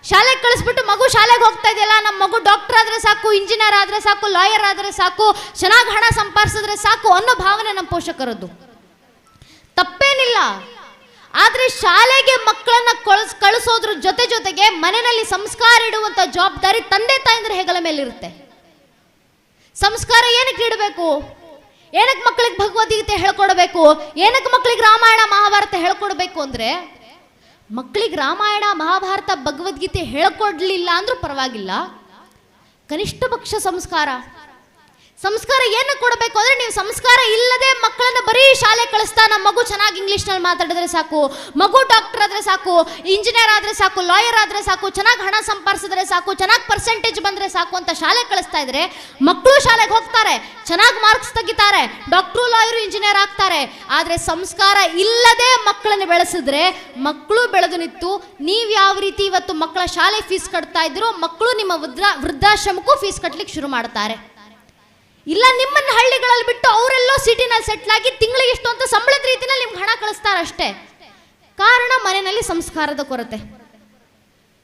ಶಾಲೆಗೆ ಕಳಿಸ್ಬಿಟ್ಟು ಮಗು ಶಾಲೆಗೆ ಹೋಗ್ತಾ ಇದೆಯಲ್ಲ, ನಮ್ಮ ಮಗು ಡಾಕ್ಟರ್ ಆದರೆ ಸಾಕು, ಇಂಜಿನಿಯರ್ ಆದರೆ ಸಾಕು, ಲಾಯರ್ ಆದರೆ ಸಾಕು, ಚೆನ್ನಾಗಿ ಹಣ ಸಂಪಾದಿಸಿದ್ರೆ ಸಾಕು ಅನ್ನೋ ಭಾವನೆ ನಮ್ಮ ಪೋಷಕರದ್ದು. ತಪ್ಪೇನಿಲ್ಲ. ಆದರೆ ಶಾಲೆಗೆ ಮಕ್ಕಳನ್ನ ಕಳಿಸೋದ್ರ ಜೊತೆಗೆ ಮನೆಯಲ್ಲಿ ಸಂಸ್ಕಾರ ಇಡುವಂಥ ಜವಾಬ್ದಾರಿ ತಂದೆ ತಾಯಿಂದ್ರ ಹೆಗಲ ಮೇಲಿರುತ್ತೆ. ಸಂಸ್ಕಾರ ಏನಕ್ಕೆ ಇಡಬೇಕು? ಏನಕ್ಕೆ ಮಕ್ಕಳಿಗೆ ಭಗವದ್ಗೀತೆ ಹೇಳ್ಕೊಡ್ಬೇಕು? ಏನಕ್ಕೆ ಮಕ್ಕಳಿಗೆ ರಾಮಾಯಣ ಮಹಾಭಾರತ ಹೇಳ್ಕೊಡ್ಬೇಕು ಅಂದರೆ, ಮಕ್ಕಳಿಗೆ ರಾಮಾಯಣ ಮಹಾಭಾರತ ಭಗವದ್ಗೀತೆ ಹೇಳ್ಕೊಡ್ಲಿಲ್ಲ ಅಂದ್ರೂ ಪರವಾಗಿಲ್ಲ, ಕನಿಷ್ಠ ಪಕ್ಷ ಸಂಸ್ಕಾರ ಏನು ಕೊಡಬೇಕು ಅಂದರೆ, ನೀವು ಸಂಸ್ಕಾರ ಇಲ್ಲದೆ ಮಕ್ಕಳನ್ನ ಬರೀ ಶಾಲೆ ಕಳಿಸ್ತಾ ನಮ್ಮ ಮಗು ಚೆನ್ನಾಗಿ ಇಂಗ್ಲೀಷ್ನಲ್ಲಿ ಮಾತಾಡಿದ್ರೆ ಸಾಕು, ಮಗು ಡಾಕ್ಟರ್ ಆದರೆ ಸಾಕು, ಇಂಜಿನಿಯರ್ ಆದರೆ ಸಾಕು, ಲಾಯರ್ ಆದರೆ ಸಾಕು, ಚೆನ್ನಾಗಿ ಹಣ ಸಂಪಾದಿಸಿದ್ರೆ ಸಾಕು, ಚೆನ್ನಾಗಿ ಪರ್ಸೆಂಟೇಜ್ ಬಂದರೆ ಸಾಕು ಅಂತ ಶಾಲೆ ಕಳಿಸ್ತಾ ಇದ್ರೆ ಮಕ್ಕಳು ಶಾಲೆಗೆ ಹೋಗ್ತಾರೆ, ಚೆನ್ನಾಗಿ ಮಾರ್ಕ್ಸ್ ತೆಗಿತಾರೆ, ಡಾಕ್ಟ್ರು ಲಾಯರು ಇಂಜಿನಿಯರ್ ಆಗ್ತಾರೆ. ಆದರೆ ಸಂಸ್ಕಾರ ಇಲ್ಲದೆ ಮಕ್ಕಳನ್ನು ಬೆಳೆಸಿದ್ರೆ ಮಕ್ಕಳು ಬೆಳೆದು ನಿಂತು ನೀವು ಯಾವ ರೀತಿ ಇವತ್ತು ಮಕ್ಕಳ ಶಾಲೆ ಫೀಸ್ ಕಟ್ತಾ ಇದ್ರು, ಮಕ್ಕಳು ನಿಮ್ಮ ವೃದ್ಧಾಶ್ರಮಕ್ಕೂ ಫೀಸ್ ಕಟ್ಟಲಿಕ್ಕೆ ಶುರು ಮಾಡ್ತಾರೆ. ಇಲ್ಲ ನಿಮ್ಮನ್ನ ಹಳ್ಳಿಗಳಲ್ಲಿ ಬಿಟ್ಟು ಅವರೆಲ್ಲೋ ಸಿಟಿನಲ್ಲಿ ಸೆಟ್ಲ್ ಆಗಿ ತಿಂಗಳಿಗೆ ಇಷ್ಟು ಅಂತ ಸಂಬಳದ ರೀತಿಯಲ್ಲಿ ನಿಮ್ಗೆ ಹಣ ಕಳಿಸ್ತಾರಷ್ಟೇ. ಕಾರಣ ಮನೆಯಲ್ಲಿ ಸಂಸ್ಕಾರದ ಕೊರತೆ.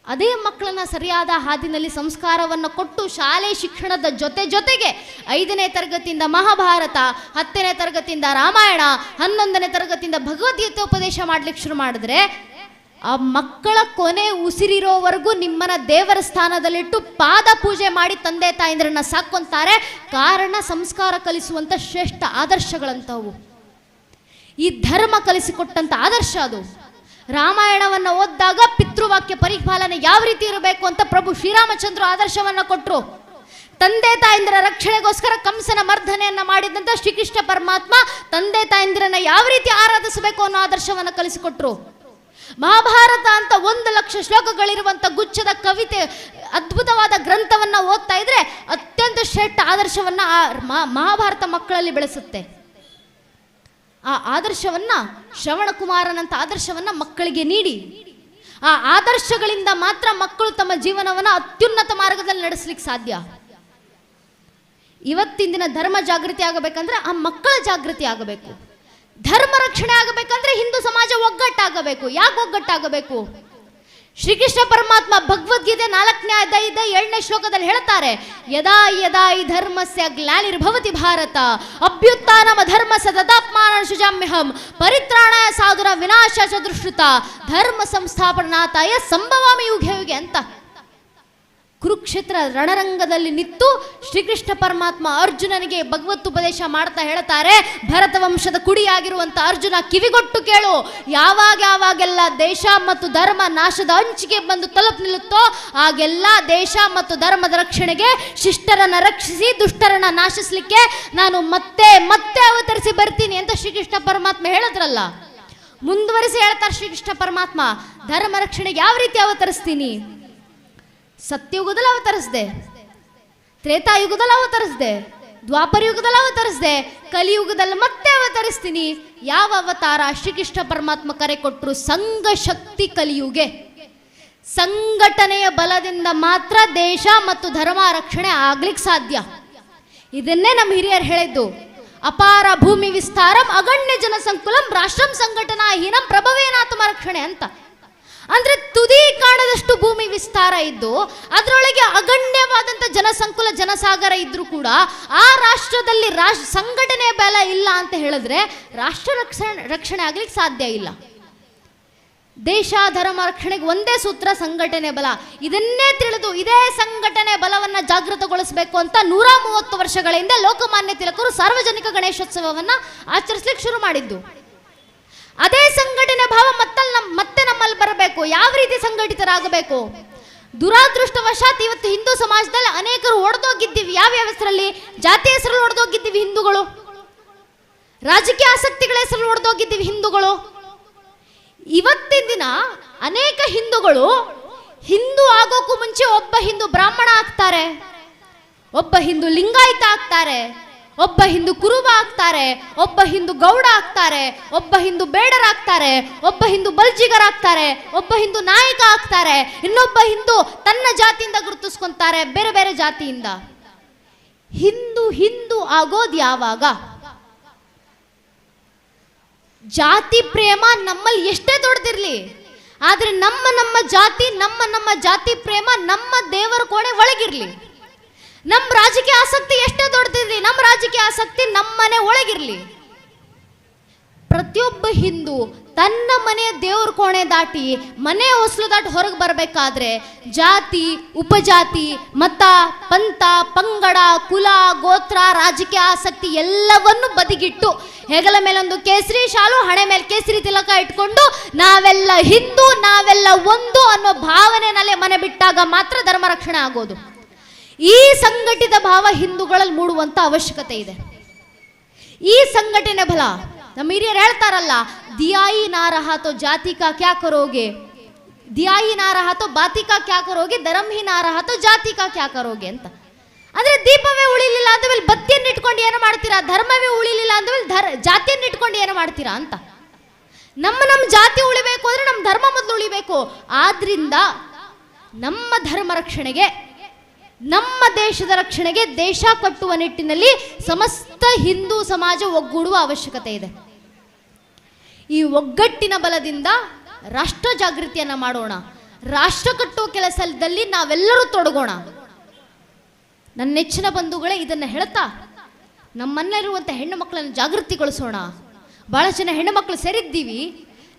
ಅದೇ ಮಕ್ಕಳನ್ನ ಸರಿಯಾದ ಹಾದಿನಲ್ಲಿ ಸಂಸ್ಕಾರವನ್ನು ಕೊಟ್ಟು ಶಾಲೆ ಶಿಕ್ಷಣದ ಜೊತೆಗೆ 5ನೇ ತರಗತಿಯಿಂದ ಮಹಾಭಾರತ, 10ನೇ ತರಗತಿಯಿಂದ ರಾಮಾಯಣ, 11ನೇ ತರಗತಿಯಿಂದ ಭಗವದ್ಗೀತೆ ಉಪದೇಶ ಮಾಡ್ಲಿಕ್ಕೆ ಶುರು ಮಾಡಿದ್ರೆ ಆ ಮಕ್ಕಳ ಕೊನೆ ಉಸಿರಿರೋವರೆಗೂ ನಿಮ್ಮನ್ನ ದೇವರ ಸ್ಥಾನದಲ್ಲಿಟ್ಟು ಪಾದ ಪೂಜೆ ಮಾಡಿ ತಂದೆ ತಾಯಿಂದ್ರನ್ನ ಸಾಕೊಂತಾರೆ. ಕಾರಣ ಸಂಸ್ಕಾರ ಕಲಿಸುವಂಥ ಶ್ರೇಷ್ಠ ಆದರ್ಶಗಳಂಥವು. ಈ ಧರ್ಮ ಕಲಿಸಿಕೊಟ್ಟಂಥ ಆದರ್ಶ ಅದು. ರಾಮಾಯಣವನ್ನು ಓದಿದಾಗ ಪಿತೃವಾಕ್ಯ ಪರಿಪಾಲನೆ ಯಾವ ರೀತಿ ಇರಬೇಕು ಅಂತ ಪ್ರಭು ಶ್ರೀರಾಮಚಂದ್ರ ಆದರ್ಶವನ್ನು ಕೊಟ್ಟರು. ತಂದೆ ತಾಯಿಂದಿರ ರಕ್ಷಣೆಗೋಸ್ಕರ ಕಂಸನ ಮರ್ದನೆಯನ್ನ ಮಾಡಿದಂಥ ಶ್ರೀಕೃಷ್ಣ ಪರಮಾತ್ಮ ತಂದೆ ತಾಯಿಂದಿರನ್ನ ಯಾವ ರೀತಿ ಆರಾಧಿಸಬೇಕು ಅನ್ನೋ ಆದರ್ಶವನ್ನು ಕಲಿಸಿಕೊಟ್ರು. ಮಹಾಭಾರತ ಅಂತ 1,00,000 ಶ್ಲೋಕಗಳಿರುವಂಥ ಗುಚ್ಛದ ಕವಿತೆ, ಅದ್ಭುತವಾದ ಗ್ರಂಥವನ್ನು ಓದ್ತಾ ಇದ್ರೆ ಅತ್ಯಂತ ಶ್ರೇಷ್ಠ ಆದರ್ಶವನ್ನ ಮಹಾಭಾರತ ಮಕ್ಕಳಲ್ಲಿ ಬೆಳೆಸುತ್ತೆ. ಆ ಆದರ್ಶವನ್ನ ಶ್ರವಣ ಕುಮಾರನಂತ ಆದರ್ಶವನ್ನ ಮಕ್ಕಳಿಗೆ ನೀಡಿ, ಆ ಆದರ್ಶಗಳಿಂದ ಮಾತ್ರ ಮಕ್ಕಳು ತಮ್ಮ ಜೀವನವನ್ನು ಅತ್ಯುನ್ನತ ಮಾರ್ಗದಲ್ಲಿ ನಡೆಸಲಿಕ್ಕೆ ಸಾಧ್ಯ. ಇವತ್ತಿನ ದಿನ ಧರ್ಮ ಜಾಗೃತಿ ಆಗಬೇಕಂದ್ರೆ ಆ ಮಕ್ಕಳ ಜಾಗೃತಿ ಆಗಬೇಕು. ಧರ್ಮ ರಕ್ಷಣೆ ಆಗಬೇಕಂದ್ರೆ ಹಿಂದೂ ಸಮಾಜ ಒಗ್ಗಟ್ಟಾಗಬೇಕು. ಯಾಕೆ ಒಗ್ಗಟ್ಟಾಗಬೇಕು? ಶ್ರೀಕೃಷ್ಣ ಪರಮಾತ್ಮ ಭಗವದ್ಗೀತೆ 4ನೇ ಅಧ್ಯಾಯದ 7ನೇ ಶ್ಲೋಕದಲ್ಲಿ ಹೇಳ್ತಾರೆ, ಯದಾ ಯದಾ ಈ ಧರ್ಮಸ್ಯ ಗ್ಲಾನಿರ್ಭವತಿ ಭಾರತ ಅಭ್ಯುತ್ಥಾನಮ ಧರ್ಮ ಸದದಾತ್ಮಾನ ಸೃಜಾಮ್ಯಹಂ ಪರಿತ್ರಾಣಾಯ ಸಾಧುರ ವಿನಾಶ ಚದುಶ್ರುತ ಧರ್ಮ ಸಂಸ್ಥಾಪನಾತಾಯ ಸಂಭವಾಮಿ ಯುಗೆ ಯುಗೆ ಅಂತ ಕುರುಕ್ಷೇತ್ರ ರಣರಂಗದಲ್ಲಿ ನಿಂತು ಶ್ರೀಕೃಷ್ಣ ಪರಮಾತ್ಮ ಅರ್ಜುನನಿಗೆ ಭಗವತ್ ಉಪದೇಶ ಮಾಡ್ತಾ ಹೇಳ್ತಾರೆ, ಭರತ ವಂಶದ ಕುಡಿಯಾಗಿರುವಂಥ ಅರ್ಜುನ ಕಿವಿಗೊಟ್ಟು ಕೇಳು, ಯಾವಾಗೆಲ್ಲ ದೇಶ ಮತ್ತು ಧರ್ಮ ನಾಶದ ಅಂಚಿಗೆ ಬಂದು ತಲುಪು ನಿಲ್ಲುತ್ತೋ ಆಗೆಲ್ಲ ದೇಶ ಮತ್ತು ಧರ್ಮದ ರಕ್ಷಣೆಗೆ ಶಿಷ್ಟರನ್ನ ರಕ್ಷಿಸಿ ದುಷ್ಟರನ್ನ ನಾಶಿಸಲಿಕ್ಕೆ ನಾನು ಮತ್ತೆ ಮತ್ತೆ ಅವತರಿಸಿ ಬರ್ತೀನಿ ಅಂತ ಶ್ರೀಕೃಷ್ಣ ಪರಮಾತ್ಮ ಹೇಳಿದ್ರಲ್ಲ. ಮುಂದುವರಿಸಿ ಹೇಳ್ತಾರೆ ಶ್ರೀಕೃಷ್ಣ ಪರಮಾತ್ಮ, ಧರ್ಮ ರಕ್ಷಣೆಗೆ ಯಾವ ರೀತಿ ಅವತರಿಸ್ತೀನಿ? ಸತ್ಯಯುಗದಲ್ಲಿ ಅವತರಿಸಿದೆ, ತ್ರೇತಾಯುಗದಲ್ಲಿ ಅವತರಿಸಿದೆ, ದ್ವಾಪರ ಯುಗದಲ್ಲಿ ಅವತರಿಸಿದೆ, ಕಲಿಯುಗದಲ್ಲಿ ಮತ್ತೆ ಅವತರಿಸ್ತೀನಿ. ಯಾವ ಅವತಾರ? ಶ್ರೀಕೃಷ್ಣ ಪರಮಾತ್ಮ ಕರೆ ಕೊಟ್ಟರು ಸಂಘ ಶಕ್ತಿ ಕಲಿಯುಗೆ. ಸಂಘಟನೆಯ ಬಲದಿಂದ ಮಾತ್ರ ದೇಶ ಮತ್ತು ಧರ್ಮ ರಕ್ಷಣೆ ಆಗ್ಲಿಕ್ಕೆ ಸಾಧ್ಯ. ಇದನ್ನೇ ನಮ್ಮ ಹಿರಿಯರು ಹೇಳಿದ್ದು, ಅಪಾರ ಭೂಮಿ ವಿಸ್ತಾರಂ ಅಗಣ್ಯ ಜನಸಂಕುಲಂ ರಾಷ್ಟ್ರಂ ಸಂಘಟನಾಹೀನಂ ಪ್ರಭವೇನಾತ್ಮ ರಕ್ಷಣೆ ಅಂತ. ಅಂದ್ರೆ ತುದಿ ಕಾಣದಷ್ಟು ಭೂಮಿ ವಿಸ್ತಾರ ಇದ್ದು ಅದರೊಳಗೆ ಅಗಣ್ಯವಾದಂಥ ಜನಸಂಕುಲ ಜನಸಾಗರ ಇದ್ರೂ ಕೂಡ ಆ ರಾಷ್ಟ್ರದಲ್ಲಿ ಸಂಘಟನೆ ಬಲ ಇಲ್ಲ ಅಂತ ಹೇಳಿದ್ರೆ ರಾಷ್ಟ್ರ ರಕ್ಷಣೆ ಆಗ್ಲಿಕ್ಕೆ ಸಾಧ್ಯ ಇಲ್ಲ. ದೇಶ ಧರ್ಮ ರಕ್ಷಣೆಗೆ ಒಂದೇ ಸೂತ್ರ, ಸಂಘಟನೆ ಬಲ. ಇದನ್ನೇ ತಿಳಿದು ಇದೇ ಸಂಘಟನೆ ಬಲವನ್ನ ಜಾಗೃತಗೊಳಿಸಬೇಕು ಅಂತ 130 ವರ್ಷಗಳ ಹಿಂದೆ ಲೋಕಮಾನ್ಯ ತಿಲಕರು ಸಾರ್ವಜನಿಕ ಗಣೇಶೋತ್ಸವವನ್ನ ಆಚರಿಸ್ಲಿಕ್ಕೆ ಶುರು ಮಾಡಿದ್ದು. ಅದೇ ಸಂಘಟನೆ ಭಾವ ಮತ್ತೆ ನಮ್ಮಲ್ಲಿ ಬರಬೇಕು. ಯಾವ ರೀತಿ ಸಂಘಟಿತರಾಗಬೇಕು? ದುರಾದೃಷ್ಟವಶಾತ್ ಇವತ್ತು ಹಿಂದೂ ಸಮಾಜದಲ್ಲಿ ಅನೇಕರು ಒಡೆದೋಗಿದ್ದೀವಿ. ಯಾವ ಹೆಸರಲ್ಲಿ? ಜಾತಿ ಹೆಸರಲ್ಲಿ ಒಡೆದೋಗಿದ್ದೀವಿ ಹಿಂದೂಗಳು, ರಾಜಕೀಯ ಆಸಕ್ತಿಗಳ ಹೆಸರಲ್ಲಿ ಒಡೆದೋಗಿದ್ದೀವಿ ಹಿಂದೂಗಳು. ಇವತ್ತಿನ ದಿನ ಅನೇಕ ಹಿಂದೂಗಳು ಹಿಂದೂ ಆಗೋಕ್ಕೂ ಮುಂಚೆ ಒಬ್ಬ ಹಿಂದೂ ಬ್ರಾಹ್ಮಣ ಆಗ್ತಾರೆ, ಒಬ್ಬ ಹಿಂದೂ ಲಿಂಗಾಯತ ಆಗ್ತಾರೆ, ಒಬ್ಬ ಹಿಂದೂ ಕುರುಬ ಆಗ್ತಾರೆ, ಒಬ್ಬ ಹಿಂದೂ ಗೌಡ ಆಗ್ತಾರೆ, ಒಬ್ಬ ಹಿಂದೂ ಬೇಡರಾಗ್ತಾರೆ, ಒಬ್ಬ ಹಿಂದೂ ಬಲ್ಜಿಗರಾಗ್ತಾರೆ, ಒಬ್ಬ ಹಿಂದೂ ನಾಯಕ ಆಗ್ತಾರೆ, ಇನ್ನೊಬ್ಬ ಹಿಂದೂ ತನ್ನ ಜಾತಿಯಿಂದ ಗುರುತಿಸ್ಕೊಂತಾರೆ ಬೇರೆ ಬೇರೆ ಜಾತಿಯಿಂದ. ಹಿಂದೂ ಆಗೋದು ಯಾವಾಗ? ಜಾತಿ ಪ್ರೇಮ ನಮ್ಮಲ್ಲಿ ಎಷ್ಟೇ ದೊಡ್ಡದಿರ್ಲಿ, ಆದ್ರೆ ನಮ್ಮ ಜಾತಿ ಪ್ರೇಮ ನಮ್ಮ ದೇವರ ಕೋಣೆ ಒಳಗಿರ್ಲಿ. ನಮ್ಮ ರಾಜಕೀಯ ಆಸಕ್ತಿ ಎಷ್ಟೇ ದೊಡ್ಡದಿರ್ಲಿ, ನಮ್ಮ ರಾಜಕೀಯ ಆಸಕ್ತಿ ನಮ್ಮನೆ ಒಳಗಿರ್ಲಿ. ಪ್ರತಿಯೊಬ್ಬ ಹಿಂದೂ ತನ್ನ ಮನೆಯ ದೇವ್ರ ಕೋಣೆ ದಾಟಿ ಮನೆ ಹೊಸಲು ದಾಟಿ ಹೊರಗೆ ಬರಬೇಕಾದ್ರೆ ಜಾತಿ ಉಪಜಾತಿ ಮತ ಪಂಥ ಪಂಗಡ ಕುಲ ಗೋತ್ರ ರಾಜಕೀಯ ಆಸಕ್ತಿ ಎಲ್ಲವನ್ನು ಬದಿಗಿಟ್ಟು ಹೆಗಲ ಮೇಲೊಂದು ಕೇಸರಿ ಶಾಲು ಹಣೆ ಮೇಲೆ ಕೇಸರಿ ತಿಲಕ ಇಟ್ಕೊಂಡು ನಾವೆಲ್ಲ ಹಿಂದೂ ನಾವೆಲ್ಲ ಒಂದು ಅನ್ನೋ ಭಾವನೆನಲ್ಲೇ ಮನೆ ಬಿಟ್ಟಾಗ ಮಾತ್ರ ಧರ್ಮ ರಕ್ಷಣೆ ಆಗೋದು. ಈ ಸಂಘಟಿತ ಭಾವ ಹಿಂದೂಗಳಲ್ಲಿ ಮೂಡುವಂತ ಅವಶ್ಯಕತೆ ಇದೆ. ಈ ಸಂಘಟನೆ ಬಲ ನಮ್ಮ ಹಿರಿಯರು ಹೇಳ್ತಾರಲ್ಲ, ದಿಯಾಯಿ ನಾ ರಹಾ ತೋ ಜಾತಿ ಕಾ ಕ್ಯಾ ಕರೋಗೆ, ದಿಯಾಯಿ ನಾ ರಹಾ ತೋ ಬಾತಿ ಕಾ ಕ್ಯಾ ಕರೋಗೆ, ಧರ್ಮ ಹಿ ನಾ ರಹಾ ತೋ ಜಾತಿ ಕಾ ಕ್ಯಾ ಕರೋಗೆ ಅಂತ. ಅಂದ್ರೆ ದೀಪವೇ ಉಳಿಲಿಲ್ಲ ಅಂದಮೇಲೆ ಬತ್ತಿಯನ್ನು ಇಟ್ಕೊಂಡು ಏನು ಮಾಡ್ತೀರಾ, ಧರ್ಮವೇ ಉಳಿಲಿಲ್ಲ ಅಂದಮೇಲೆ ಜಾತಿಯನ್ನು ಇಟ್ಕೊಂಡು ಏನು ಮಾಡ್ತೀರಾ ಅಂತ. ನಮ್ಮ ಜಾತಿ ಉಳಿಬೇಕು ಅಂದ್ರೆ ನಮ್ಮ ಧರ್ಮ ಮೊದಲು ಉಳಿಬೇಕು. ಆದ್ರಿಂದ ನಮ್ಮ ಧರ್ಮ ರಕ್ಷಣೆಗೆ ನಮ್ಮ ದೇಶದ ರಕ್ಷಣೆಗೆ ದೇಶ ಕಟ್ಟುವ ನಿಟ್ಟಿನಲ್ಲಿ ಸಮಸ್ತ ಹಿಂದೂ ಸಮಾಜ ಒಗ್ಗೂಡುವ ಅವಶ್ಯಕತೆ ಇದೆ. ಈ ಒಗ್ಗಟ್ಟಿನ ಬಲದಿಂದ ರಾಷ್ಟ್ರ ಜಾಗೃತಿಯನ್ನ ಮಾಡೋಣ. ರಾಷ್ಟ್ರ ಕಟ್ಟುವ ಕೆಲಸದಲ್ಲಿ ನಾವೆಲ್ಲರೂ ತೊಡಗೋಣ. ನನ್ನ ನೆಚ್ಚಿನ ಬಂಧುಗಳೇ, ಇದನ್ನ ಹೇಳ್ತಾ ನಮ್ಮನ್ನಲ್ಲಿರುವಂಥ ಹೆಣ್ಣು ಮಕ್ಕಳನ್ನು ಜಾಗೃತಿಗೊಳಿಸೋಣ. ಬಹಳ ಜನ ಹೆಣ್ಣು ಮಕ್ಕಳು ಸೇರಿದ್ದೀವಿ,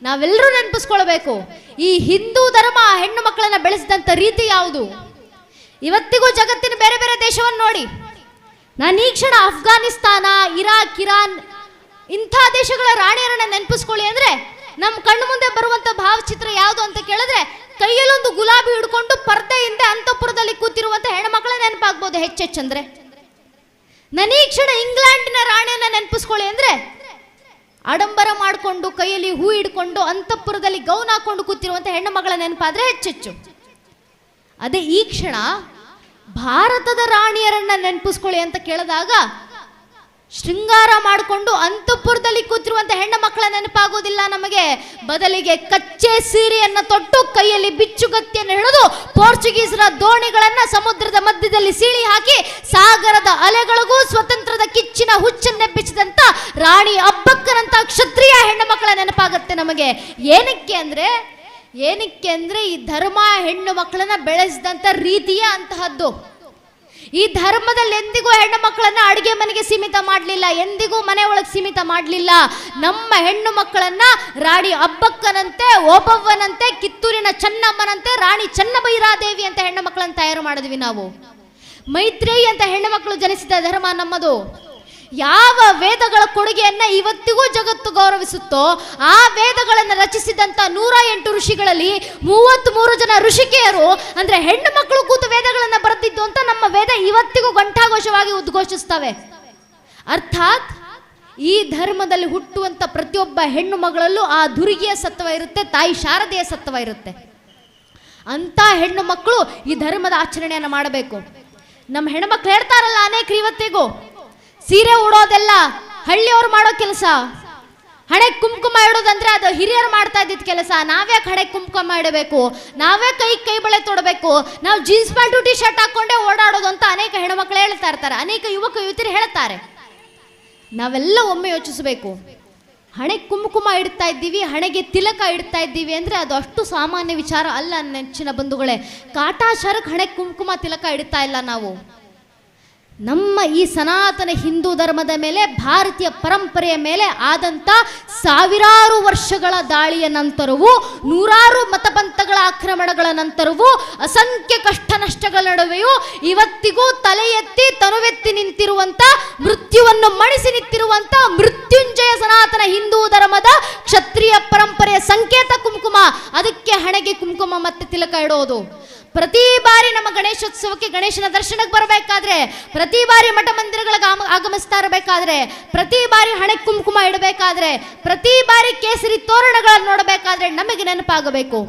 ನಾವೆಲ್ಲರೂ ನೆನಪಿಸ್ಕೊಳ್ಬೇಕು ಈ ಹಿಂದೂ ಧರ್ಮ ಹೆಣ್ಣು ಮಕ್ಕಳನ್ನ ಬೆಳೆಸಿದಂಥ ರೀತಿ ಯಾವುದು. ಇವತ್ತಿಗೂ ಜಗತ್ತಿನ ಬೇರೆ ಬೇರೆ ದೇಶವನ್ನು ನೋಡಿ, ನಾನು ಈ ಕ್ಷಣ ಅಫ್ಘಾನಿಸ್ತಾನ ಇರಾಕ್ ಇರಾನ್ ಇಂಥ ದೇಶಗಳ ರಾಣಿಯರನ್ನ ನೆನಪಿಸ್ಕೊಳ್ಳಿ ಅಂದ್ರೆ ನಮ್ಮ ಕಣ್ಣು ಮುಂದೆ ಬರುವಂತ ಭಾವಚಿತ್ರ ಯಾವುದು ಅಂತ ಕೇಳಿದ್ರೆ ಕೈಯಲ್ಲೊಂದು ಗುಲಾಬಿ ಹಿಡ್ಕೊಂಡು ಪರ್ದೆಯಿಂದ ಅಂತಃಪುರದಲ್ಲಿ ಕೂತಿರುವಂತ ಹೆಣ್ಮಕ್ಳ ನೆನಪಾಗ್ಬೋದು ಹೆಚ್ಚೆಚ್ಚಂದ್ರೆ. ನಾನು ಈ ಕ್ಷಣ ಇಂಗ್ಲೆಂಡಿನ ರಾಣಿಯನ್ನ ನೆನಪಿಸ್ಕೊಳ್ಳಿ ಅಂದ್ರೆ ಆಡಂಬರ ಮಾಡಿಕೊಂಡು ಕೈಯಲ್ಲಿ ಹೂ ಹಿಡ್ಕೊಂಡು ಅಂತಃಪುರದಲ್ಲಿ ಗೌನ್ ಹಾಕೊಂಡು ಕೂತಿರುವಂತ ಹೆಣ್ಣು ಮಗಳ ನೆನಪಾದ್ರೆ ಹೆಚ್ಚೆಚ್ಚು. ಅದೇ ಈ ಕ್ಷಣ ಭಾರತದ ರಾಣಿಯರನ್ನ ನೆನಪಿಸ್ಕೊಳ್ಳಿ ಅಂತ ಕೇಳಿದಾಗ ಶೃಂಗಾರ ಮಾಡಿಕೊಂಡು ಅಂತಃಪುರದಲ್ಲಿ ಕೂತಿರುವಂಥ ಹೆಣ್ಣು ಮಕ್ಕಳ ನೆನಪಾಗೋದಿಲ್ಲ ನಮಗೆ. ಬದಲಿಗೆ ಕಚ್ಚೆ ಸೀರೆಯನ್ನು ತೊಟ್ಟು ಕೈಯಲ್ಲಿ ಬಿಚ್ಚುಗತ್ತಿಯನ್ನು ಹಿಡಿದು ಪೋರ್ಚುಗೀಸರ ದೋಣಿಗಳನ್ನು ಸಮುದ್ರದ ಮಧ್ಯದಲ್ಲಿ ಸೀಳಿ ಹಾಕಿ ಸಾಗರದ ಅಲೆಗಳಿಗೂ ಸ್ವತಂತ್ರದ ಕಿಚ್ಚಿನ ಹುಚ್ಚನ್ನೆಬ್ಬಿಸಿದಂಥ ರಾಣಿ ಅಬ್ಬಕ್ಕನಂತ ಕ್ಷತ್ರಿಯ ಹೆಣ್ಣು ಮಕ್ಕಳ ನೆನಪಾಗುತ್ತೆ ನಮಗೆ. ಏನಕ್ಕೆ ಅಂದರೆ ಈ ಧರ್ಮ ಹೆಣ್ಣು ಮಕ್ಕಳನ್ನ ಬೆಳೆಸಿದಂಥ ರೀತಿಯೇ ಅಂತಹದ್ದು. ಈ ಧರ್ಮದಲ್ಲಿ ಎಂದಿಗೂ ಹೆಣ್ಣು ಮಕ್ಕಳನ್ನ ಅಡುಗೆ ಮನೆಗೆ ಸೀಮಿತ ಮಾಡಲಿಲ್ಲ, ಎಂದಿಗೂ ಮನೆ ಒಳಗೆ ಸೀಮಿತ ಮಾಡಲಿಲ್ಲ. ನಮ್ಮ ಹೆಣ್ಣು ಮಕ್ಕಳನ್ನ ರಾಣಿ ಅಬ್ಬಕ್ಕನಂತೆ, ಓಬವ್ವನಂತೆ, ಕಿತ್ತೂರಿನ ಚೆನ್ನಮ್ಮನಂತೆ, ರಾಣಿ ಚೆನ್ನಭೈರಾದೇವಿ ಅಂತ ಹೆಣ್ಣು ಮಕ್ಕಳನ್ನು ತಯಾರು ಮಾಡಿದ್ವಿ ನಾವು. ಮೈತ್ರೇಯಿ ಅಂತ ಹೆಣ್ಣು ಮಕ್ಕಳು ಜನಿಸಿದ ಧರ್ಮ ನಮ್ಮದು. ಯಾವ ವೇದಗಳ ಕೊಡುಗೆಯನ್ನ ಇವತ್ತಿಗೂ ಜಗತ್ತು ಗೌರವಿಸುತ್ತೋ ಆ ವೇದಗಳನ್ನು ರಚಿಸಿದಂಥ 108 ಋಷಿಗಳಲ್ಲಿ 33 ಜನ ಋಷಿಕೆಯರು ಅಂದ್ರೆ ಹೆಣ್ಣು ಮಕ್ಕಳು ಕೂತು ವೇದಗಳನ್ನು ಬರೆದಿದ್ದು ಅಂತ ನಮ್ಮ ವೇದ ಇವತ್ತಿಗೂ ಘಂಟಾಘೋಷವಾಗಿ ಉದ್ಘೋಷಿಸ್ತವೆ. ಅರ್ಥಾತ್ ಈ ಧರ್ಮದಲ್ಲಿ ಹುಟ್ಟುವಂಥ ಪ್ರತಿಯೊಬ್ಬ ಹೆಣ್ಣು ಮಗಳಲ್ಲೂ ಆ ದುರ್ಗಿಯ ಸತ್ವ ಇರುತ್ತೆ, ತಾಯಿ ಶಾರದೆಯ ಸತ್ವ ಇರುತ್ತೆ. ಅಂತ ಹೆಣ್ಣು ಮಕ್ಕಳು ಈ ಧರ್ಮದ ಆಚರಣೆಯನ್ನು ಮಾಡಬೇಕು. ನಮ್ಮ ಹೆಣ್ಮಕ್ಳು ಹೇಳ್ತಾರಲ್ಲ ಅನೇಕರು ಇವತ್ತಿಗೂ, ಸೀರೆ ಉಡೋದೆಲ್ಲ ಹಳ್ಳಿಯವ್ರು ಮಾಡೋ ಕೆಲಸ, ಹಣೆ ಕುಂಕುಮ ಇಡೋದಂದ್ರೆ ಅದು ಹಿರಿಯರು ಮಾಡ್ತಾ ಇದ್ದಿದ್ದ ಕೆಲಸ, ನಾವ್ಯಾಕೆ ಹಣೆ ಕುಂಕುಮ ಇಡಬೇಕು, ನಾವೇ ಕೈ ಬಳೆ ತೊಡಬೇಕು, ನಾವು ಜೀನ್ಸ್ ಪ್ಯಾಂಟು ಟಿ ಶರ್ಟ್ ಹಾಕೊಂಡೇ ಓಡಾಡೋದು ಅಂತ ಅನೇಕ ಹೆಣ್ಮಕ್ಳು ಹೇಳ್ತಾ ಇರ್ತಾರೆ, ಅನೇಕ ಯುವಕ ಯುವತಿಯರು ಹೇಳ್ತಾರೆ. ನಾವೆಲ್ಲ ಒಮ್ಮೆ ಯೋಚಿಸಬೇಕು. ಹಣೆ ಕುಂಕುಮ ಇಡ್ತಾ ಇದ್ದೀವಿ, ಹಣೆಗೆ ತಿಲಕ ಇಡ್ತಾ ಇದ್ದೀವಿ ಅಂದರೆ ಅದು ಅಷ್ಟು ಸಾಮಾನ್ಯ ವಿಚಾರ ಅಲ್ಲ ನೆಚ್ಚಿನ ಬಂಧುಗಳೇ. ಕಾಟಾಚಾರಕ್ಕೆ ಹಣೆ ಕುಂಕುಮ ತಿಲಕ ಇಡ್ತಾ ಇಲ್ಲ ನಾವು. ನಮ್ಮ ಈ ಸನಾತನ ಹಿಂದೂ ಧರ್ಮದ ಮೇಲೆ, ಭಾರತೀಯ ಪರಂಪರೆಯ ಮೇಲೆ ಆದಂಥ ಸಾವಿರಾರು ವರ್ಷಗಳ ದಾಳಿಯ ನಂತರವೂ, ನೂರಾರು ಮತಪಂಥಗಳ ಆಕ್ರಮಣಗಳ ನಂತರವೂ, ಅಸಂಖ್ಯ ಕಷ್ಟ ನಷ್ಟಗಳ ನಡುವೆಯೂ ಇವತ್ತಿಗೂ ತಲೆ ಎತ್ತಿ ತನುವೆತ್ತಿ ನಿಂತಿರುವಂಥ, ಮೃತ್ಯುವನ್ನು ಮಣಿಸಿ ನಿಂತಿರುವಂಥ ಮೃತ್ಯುಂಜಯ ಸನಾತನ ಹಿಂದೂ ಧರ್ಮದ ಕ್ಷತ್ರಿಯ ಪರಂಪರೆಯ ಸಂಕೇತ ಕುಂಕುಮ. ಅದಕ್ಕೆ ಹಣೆಗೆ ಕುಂಕುಮ ಮತ್ತೆ ತಿಲಕ ಇಡೋದು. ಪ್ರತಿ ಬಾರಿ ನಮ್ಮ ಗಣೇಶೋತ್ಸವಕ್ಕೆ, ಗಣೇಶನ ದರ್ಶನಕ್ಕೆ ಬರಬೇಕಾದ್ರೆ, ಪ್ರತಿ ಬಾರಿ ಮಠ ಮಂದಿರಗಳಿಗೆ ಆಗಮಿಸ್ತಾ ಇರಬೇಕಾದ್ರೆ, ಪ್ರತಿ ಬಾರಿ ಹಣೆ ಕುಂಕುಮ ಇಡಬೇಕಾದ್ರೆ, ಪ್ರತಿ ಬಾರಿ ಕೇಸರಿ ತೋರಣಗಳನ್ನು ನೋಡಬೇಕಾದ್ರೆ ನಮಗೆ ನೆನಪಾಗಬೇಕು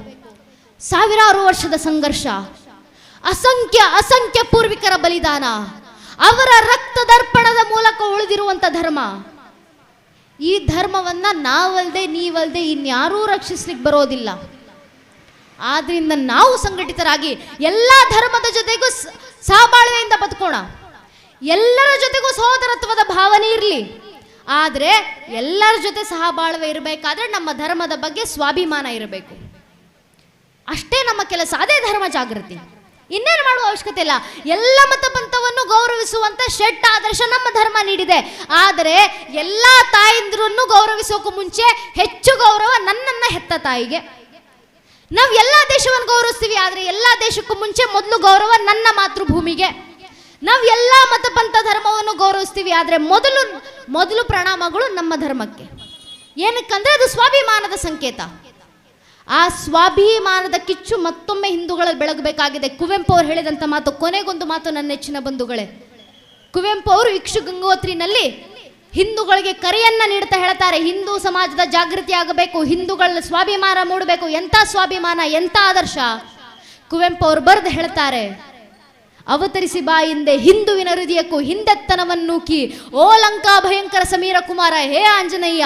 ಸಾವಿರಾರು ವರ್ಷದ ಸಂಘರ್ಷ, ಅಸಂಖ್ಯ ಪೂರ್ವಿಕರ ಬಲಿದಾನ, ಅವರ ರಕ್ತದರ್ಪಣದ ಮೂಲಕ ಉಳಿದಿರುವಂಥ ಧರ್ಮ. ಈ ಧರ್ಮವನ್ನ ನಾವಲ್ದೆ ನೀವಲ್ದೆ ಇನ್ಯಾರೂ ರಕ್ಷಿಸ್ಲಿಕ್ಕೆ ಬರೋದಿಲ್ಲ. ಆದ್ರಿಂದ ನಾವು ಸಂಘಟಿತರಾಗಿ ಎಲ್ಲ ಧರ್ಮದ ಜೊತೆಗೂ ಸಹಬಾಳ್ವೆಯಿಂದ ಬದುಕೋಣ. ಎಲ್ಲರ ಜೊತೆಗೂ ಸಹೋದರತ್ವದ ಭಾವನೆ ಇರಲಿ. ಆದರೆ ಎಲ್ಲರ ಜೊತೆ ಸಹಬಾಳ್ವೆ ಇರಬೇಕಾದ್ರೆ ನಮ್ಮ ಧರ್ಮದ ಬಗ್ಗೆ ಸ್ವಾಭಿಮಾನ ಇರಬೇಕು. ಅಷ್ಟೇ ನಮ್ಮ ಕೆಲಸ. ಅದೇ ಧರ್ಮ ಜಾಗೃತಿ. ಇನ್ನೇನು ಮಾಡುವ ಅವಶ್ಯಕತೆ ಇಲ್ಲ. ಎಲ್ಲ ಮತಪಂಥವನ್ನು ಗೌರವಿಸುವಂತ ಷಟ್ ಆದರ್ಶ ನಮ್ಮ ಧರ್ಮ ನೀಡಿದೆ. ಆದರೆ ಎಲ್ಲ ತಾಯಂದಿರನ್ನು ಗೌರವಿಸೋಕು ಮುಂಚೆ ಹೆಚ್ಚು ಗೌರವ ನನ್ನನ್ನ ಹೆತ್ತ ತಾಯಿಗೆ. ನಾವು ಎಲ್ಲ ದೇಶವನ್ನು ಗೌರವಿಸ್ತೀವಿ, ಆದರೆ ಎಲ್ಲ ದೇಶಕ್ಕೂ ಮುಂಚೆ ಮೊದಲು ಗೌರವ ನನ್ನ ಮಾತೃಭೂಮಿಗೆ. ನಾವು ಎಲ್ಲ ಮತಪಂಥ ಧರ್ಮವನ್ನು ಗೌರವಿಸ್ತೀವಿ, ಆದರೆ ಮೊದಲು ಪ್ರಣಾಮಗಳು ನಮ್ಮ ಧರ್ಮಕ್ಕೆ. ಏನಕ್ಕಂದ್ರೆ ಅದು ಸ್ವಾಭಿಮಾನದ ಸಂಕೇತ. ಆ ಸ್ವಾಭಿಮಾನದ ಕಿಚ್ಚು ಮತ್ತೊಮ್ಮೆ ಹಿಂದೂಗಳಲ್ಲಿ ಬೆಳಗಬೇಕಾಗಿದೆ. ಕುವೆಂಪು ಅವರು ಹೇಳಿದಂಥ ಮಾತು, ಕೊನೆಗೊಂದು ಮಾತು ನನ್ನ ನೆಚ್ಚಿನ ಬಂಧುಗಳೇ. ಕುವೆಂಪು ಅವರು ಇಕ್ಷು ಗಂಗೋತ್ರಿನಲ್ಲಿ ಹಿಂದೂಗಳಿಗೆ ಕರೆಯನ್ನ ನೀಡ್ತಾ ಹೇಳ್ತಾರೆ, ಹಿಂದೂ ಸಮಾಜದ ಜಾಗೃತಿ ಆಗಬೇಕು, ಹಿಂದೂಗಳ ಸ್ವಾಭಿಮಾನ ಮೂಡಬೇಕು. ಎಂಥ ಸ್ವಾಭಿಮಾನ, ಎಂಥ ಆದರ್ಶ. ಕುವೆಂಪು ಅವರು ಬರೆದು ಹೇಳ್ತಾರೆ, ಅವತರಿಸಿ ಬಾ ಹಿಂದೆ ಹಿಂದುವಿನ ಹೃದಯಕ್ಕೂ ಹಿಂದೆತ್ತನವನ್ನೂಕಿ, ಓ ಲಂಕಾ ಭಯಂಕರ ಸಮೀರ ಕುಮಾರ, ಹೇ ಆಂಜನೇಯ,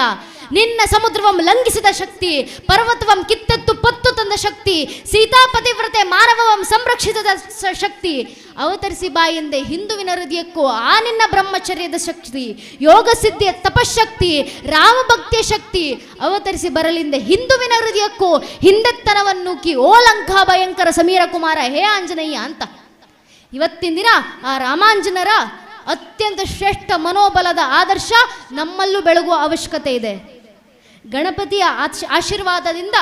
ನಿನ್ನ ಸಮುದ್ರವಂ ಲಂಘಿಸಿದ ಶಕ್ತಿ, ಪರ್ವತವಂ ಕಿತ್ತೆತ್ತು ಪತ್ತು ತಂದ ಶಕ್ತಿ, ಸೀತಾಪತಿವ್ರತೆ ಮಾನವವಂ ಸಂರಕ್ಷಿಸಿದ ಶಕ್ತಿ, ಅವತರಿಸಿ ಬಾಯಿಂದೆ ಹಿಂದುವಿನ ಹೃದಯಕ್ಕೂ ಆ ನಿನ್ನ ಬ್ರಹ್ಮಚರ್ಯದ ಶಕ್ತಿ, ಯೋಗ ಸಿದ್ಧಿಯ ತಪಶಕ್ತಿ, ರಾಮಭಕ್ತಿಯ ಶಕ್ತಿ, ಅವತರಿಸಿ ಬರಲಿಂದೆ ಹಿಂದುವಿನ ಹೃದಯಕ್ಕೂ ಹಿಂದೆತ್ತನವನ್ನೂಕಿ, ಓ ಲಂಕಾ ಭಯಂಕರ ಸಮೀರ ಕುಮಾರ, ಹೇ ಆಂಜನೇಯ ಅಂತ. ಇವತ್ತಿನ ದಿನ ಆ ರಾಮಾಂಜನರ ಅತ್ಯಂತ ಶ್ರೇಷ್ಠ ಮನೋಬಲದ ಆದರ್ಶ ನಮ್ಮಲ್ಲೂ ಬೆಳಗುವ ಅವಶ್ಯಕತೆ ಇದೆ. ಗಣಪತಿಯ ಆಶೀರ್ವಾದದಿಂದ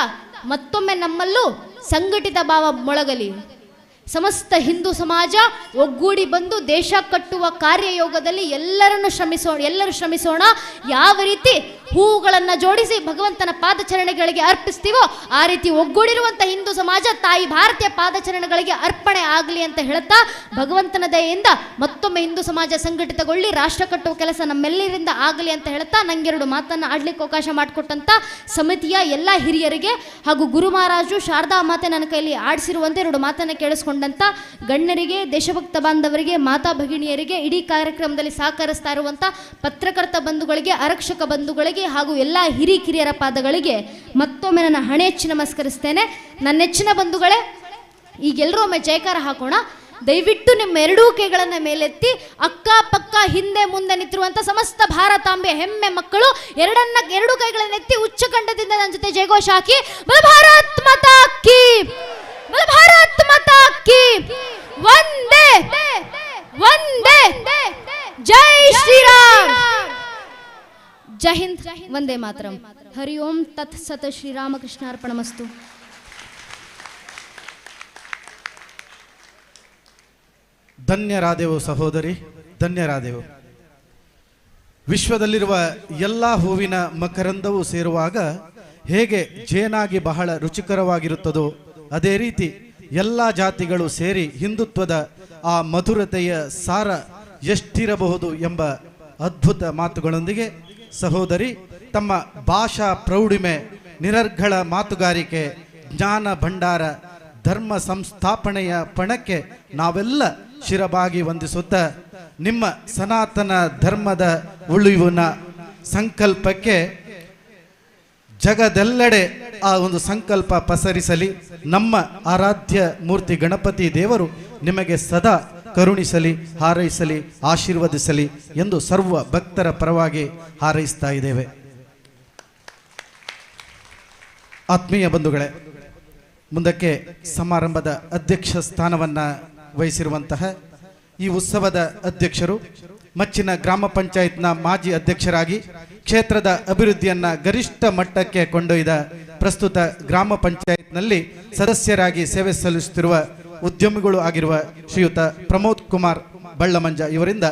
ಮತ್ತೊಮ್ಮೆ ನಮ್ಮಲ್ಲೂ ಸಂಘಟಿತ ಭಾವ ಮೊಳಗಲಿ. ಸಮಸ್ತ ಹಿಂದೂ ಸಮಾಜ ಒಗ್ಗೂಡಿ ಬಂದು ದೇಶ ಕಟ್ಟುವ ಕಾರ್ಯಯೋಗದಲ್ಲಿ ಎಲ್ಲರೂ ಶ್ರಮಿಸೋಣ. ಯಾವ ರೀತಿ ಹೂಗಳನ್ನು ಜೋಡಿಸಿ ಭಗವಂತನ ಪಾದಚರಣೆಗಳಿಗೆ ಅರ್ಪಿಸ್ತೀವೋ ಆ ರೀತಿ ಒಗ್ಗೂಡಿರುವಂಥ ಹಿಂದೂ ಸಮಾಜ ತಾಯಿ ಭಾರತೀಯ ಪಾದಚರಣೆಗಳಿಗೆ ಅರ್ಪಣೆ ಆಗಲಿ ಅಂತ ಹೇಳ್ತಾ ಭಗವಂತನ ದಯೆಯಿಂದ ಮತ್ತೊಮ್ಮೆ ಹಿಂದೂ ಸಮಾಜ ಸಂಘಟಿತಗೊಳ್ಳಿ ರಾಷ್ಟ್ರ ಕಟ್ಟುವ ಕೆಲಸ ನಮ್ಮೆಲ್ಲರಿಂದ ಆಗಲಿ ಅಂತ ಹೇಳ್ತಾ ನಂಗೆರಡು ಮಾತನ್ನು ಆಡ್ಲಿಕ್ಕೆ ಅವಕಾಶ ಮಾಡಿಕೊಟ್ಟಂಥ ಸಮಿತಿಯ ಎಲ್ಲ ಹಿರಿಯರಿಗೆ ಹಾಗೂ ಗುರು ಮಹಾರಾಜು ಶಾರದಾ ಮಾತೆ ನನ್ನ ಕೈಯಲ್ಲಿ ಆಡಿಸಿರುವಂತೆ 2 ಮಾತನ್ನು ಕೇಳಿಸ್ಕೊಂಡಂಥ ಗಣ್ಯರಿಗೆ, ದೇಶಭಕ್ತ ಬಾಂಧವರಿಗೆ, ಮಾತಾ ಭಗಿನಿಯರಿಗೆ, ಇಡೀ ಕಾರ್ಯಕ್ರಮದಲ್ಲಿ ಸಹಕರಿಸ್ತಾ ಇರುವಂಥ ಪತ್ರಕರ್ತ ಬಂಧುಗಳಿಗೆ, ಆರಕ್ಷಕ ಬಂಧುಗಳಿಗೆ ಹಾಗೂ ಎಲ್ಲ ಹಿರಿಕಿರಿಯರ ಪಾದಗಳಿಗೆ ಮತ್ತೊಮ್ಮೆ ನನ್ನ ಹಣೆ ಹೆಚ್ಚಿ ನಮಸ್ಕರಿಸ್ತೇನೆ. ನನ್ನ ನೆಚ್ಚಿನ ಬಂಧುಗಳೇ, ಈಗೆಲ್ಲರೂ ಒಮ್ಮೆ ಜಯಕಾರ ಹಾಕೋಣ. ದಯವಿಟ್ಟು ನಿಮ್ಮ 2 ಕೈಗಳನ್ನು ಮೇಲೆತ್ತಿ ಅಕ್ಕ ಪಕ್ಕ ಹಿಂದೆ ಮುಂದೆ ನಿಂತಿರುವಂಥ ಸಮಸ್ತ ಭಾರತಾಂಬೆಯ ಹೆಮ್ಮೆ ಮಕ್ಕಳು 2 ಕೈಗಳನ್ನು ಎತ್ತಿ ಉಚ್ಚ ಕಂಠದಿಂದ ನನ್ನ ಜೊತೆ ಜಯಘೋಷ ಹಾಕಿ ಬಲ ಭಾರತ್ ಮಾತಾ ಕಿ, ಬಲ ಭಾರತ್ ಮಾತಾ ಕಿ, ವಂದೇ ವಂದೇ ಜೈ ಶ್ರೀರಾಮ್, ಜೈ ಹಿಂದ್, ವಂದೇ ಮಾತರಂ. ಹರಿ ಓಂ ತತ್ ಸತ್. ಶ್ರೀರಾಮಕೃಷ್ಣಾರ್ಪಣಮಸ್ತು. ಧನ್ಯರಾದೆವು ಸಹೋದರಿ, ಧನ್ಯರಾದೆವು. ವಿಶ್ವದಲ್ಲಿರುವ ಎಲ್ಲ ಹೂವಿನ ಮಕರಂದವು ಸೇರುವಾಗ ಹೇಗೆ ಜೇನಾಗಿ ಬಹಳ ರುಚಿಕರವಾಗಿರುತ್ತದೋ ಅದೇ ರೀತಿ ಎಲ್ಲ ಜಾತಿಗಳು ಸೇರಿ ಹಿಂದುತ್ವದ ಆ ಮಧುರತೆಯ ಸಾರ ಎಷ್ಟಿರಬಹುದು ಎಂಬ ಅದ್ಭುತ ಮಾತುಗಳೊಂದಿಗೆ ಸಹೋದರಿ ತಮ್ಮ ಭಾಷಾ ಪ್ರೌಢಿಮೆ, ನಿರರ್ಗಳ ಮಾತುಗಾರಿಕೆ, ಜ್ಞಾನ ಭಂಡಾರ, ಧರ್ಮ ಸಂಸ್ಥಾಪನೆಯ ಪಣಕ್ಕೆ ನಾವೆಲ್ಲ ಶಿರಬಾಗಿ ವಂದಿಸುತ್ತಾ ನಿಮ್ಮ ಸನಾತನ ಧರ್ಮದ ಉಳಿವಿನ ಸಂಕಲ್ಪಕ್ಕೆ ಜಗದೆಲ್ಲೆಡೆ ಆ ಒಂದು ಸಂಕಲ್ಪ ಪಸರಿಸಲಿ. ನಮ್ಮ ಆರಾಧ್ಯ ಮೂರ್ತಿ ಗಣಪತಿ ದೇವರು ನಿಮಗೆ ಸದಾ ಕರುಣಿಸಲಿ, ಹಾರೈಸಲಿ, ಆಶೀರ್ವದಿಸಲಿ ಎಂದು ಸರ್ವ ಭಕ್ತರ ಪರವಾಗಿ ಹಾರೈಸ್ತಾ ಇದ್ದೇವೆ. ಆತ್ಮೀಯ ಬಂಧುಗಳೇ, ಮುಂದಕ್ಕೆ ಸಮಾರಂಭದ ಅಧ್ಯಕ್ಷ ಸ್ಥಾನವನ್ನು ವಹಿಸಿರುವಂತಹ ಈ ಉತ್ಸವದ ಅಧ್ಯಕ್ಷರು, ಮಚ್ಚಿನ ಗ್ರಾಮ ಪಂಚಾಯತ್ನ ಮಾಜಿ ಅಧ್ಯಕ್ಷರಾಗಿ ಕ್ಷೇತ್ರದ ಅಭಿವೃದ್ಧಿಯನ್ನು ಗರಿಷ್ಠ ಮಟ್ಟಕ್ಕೆ ಕೊಂಡೊಯ್ದ, ಪ್ರಸ್ತುತ ಗ್ರಾಮ ಪಂಚಾಯತ್ನಲ್ಲಿ ಸದಸ್ಯರಾಗಿ ಸೇವೆ ಸಲ್ಲಿಸುತ್ತಿರುವ ಉದ್ಯಮಿಗಳು ಆಗಿರುವ ಶ್ರೀಯುತ ಪ್ರಮೋದ್ ಕುಮಾರ್ ಬಳ್ಳಮಂಜ ಇವರಿಂದ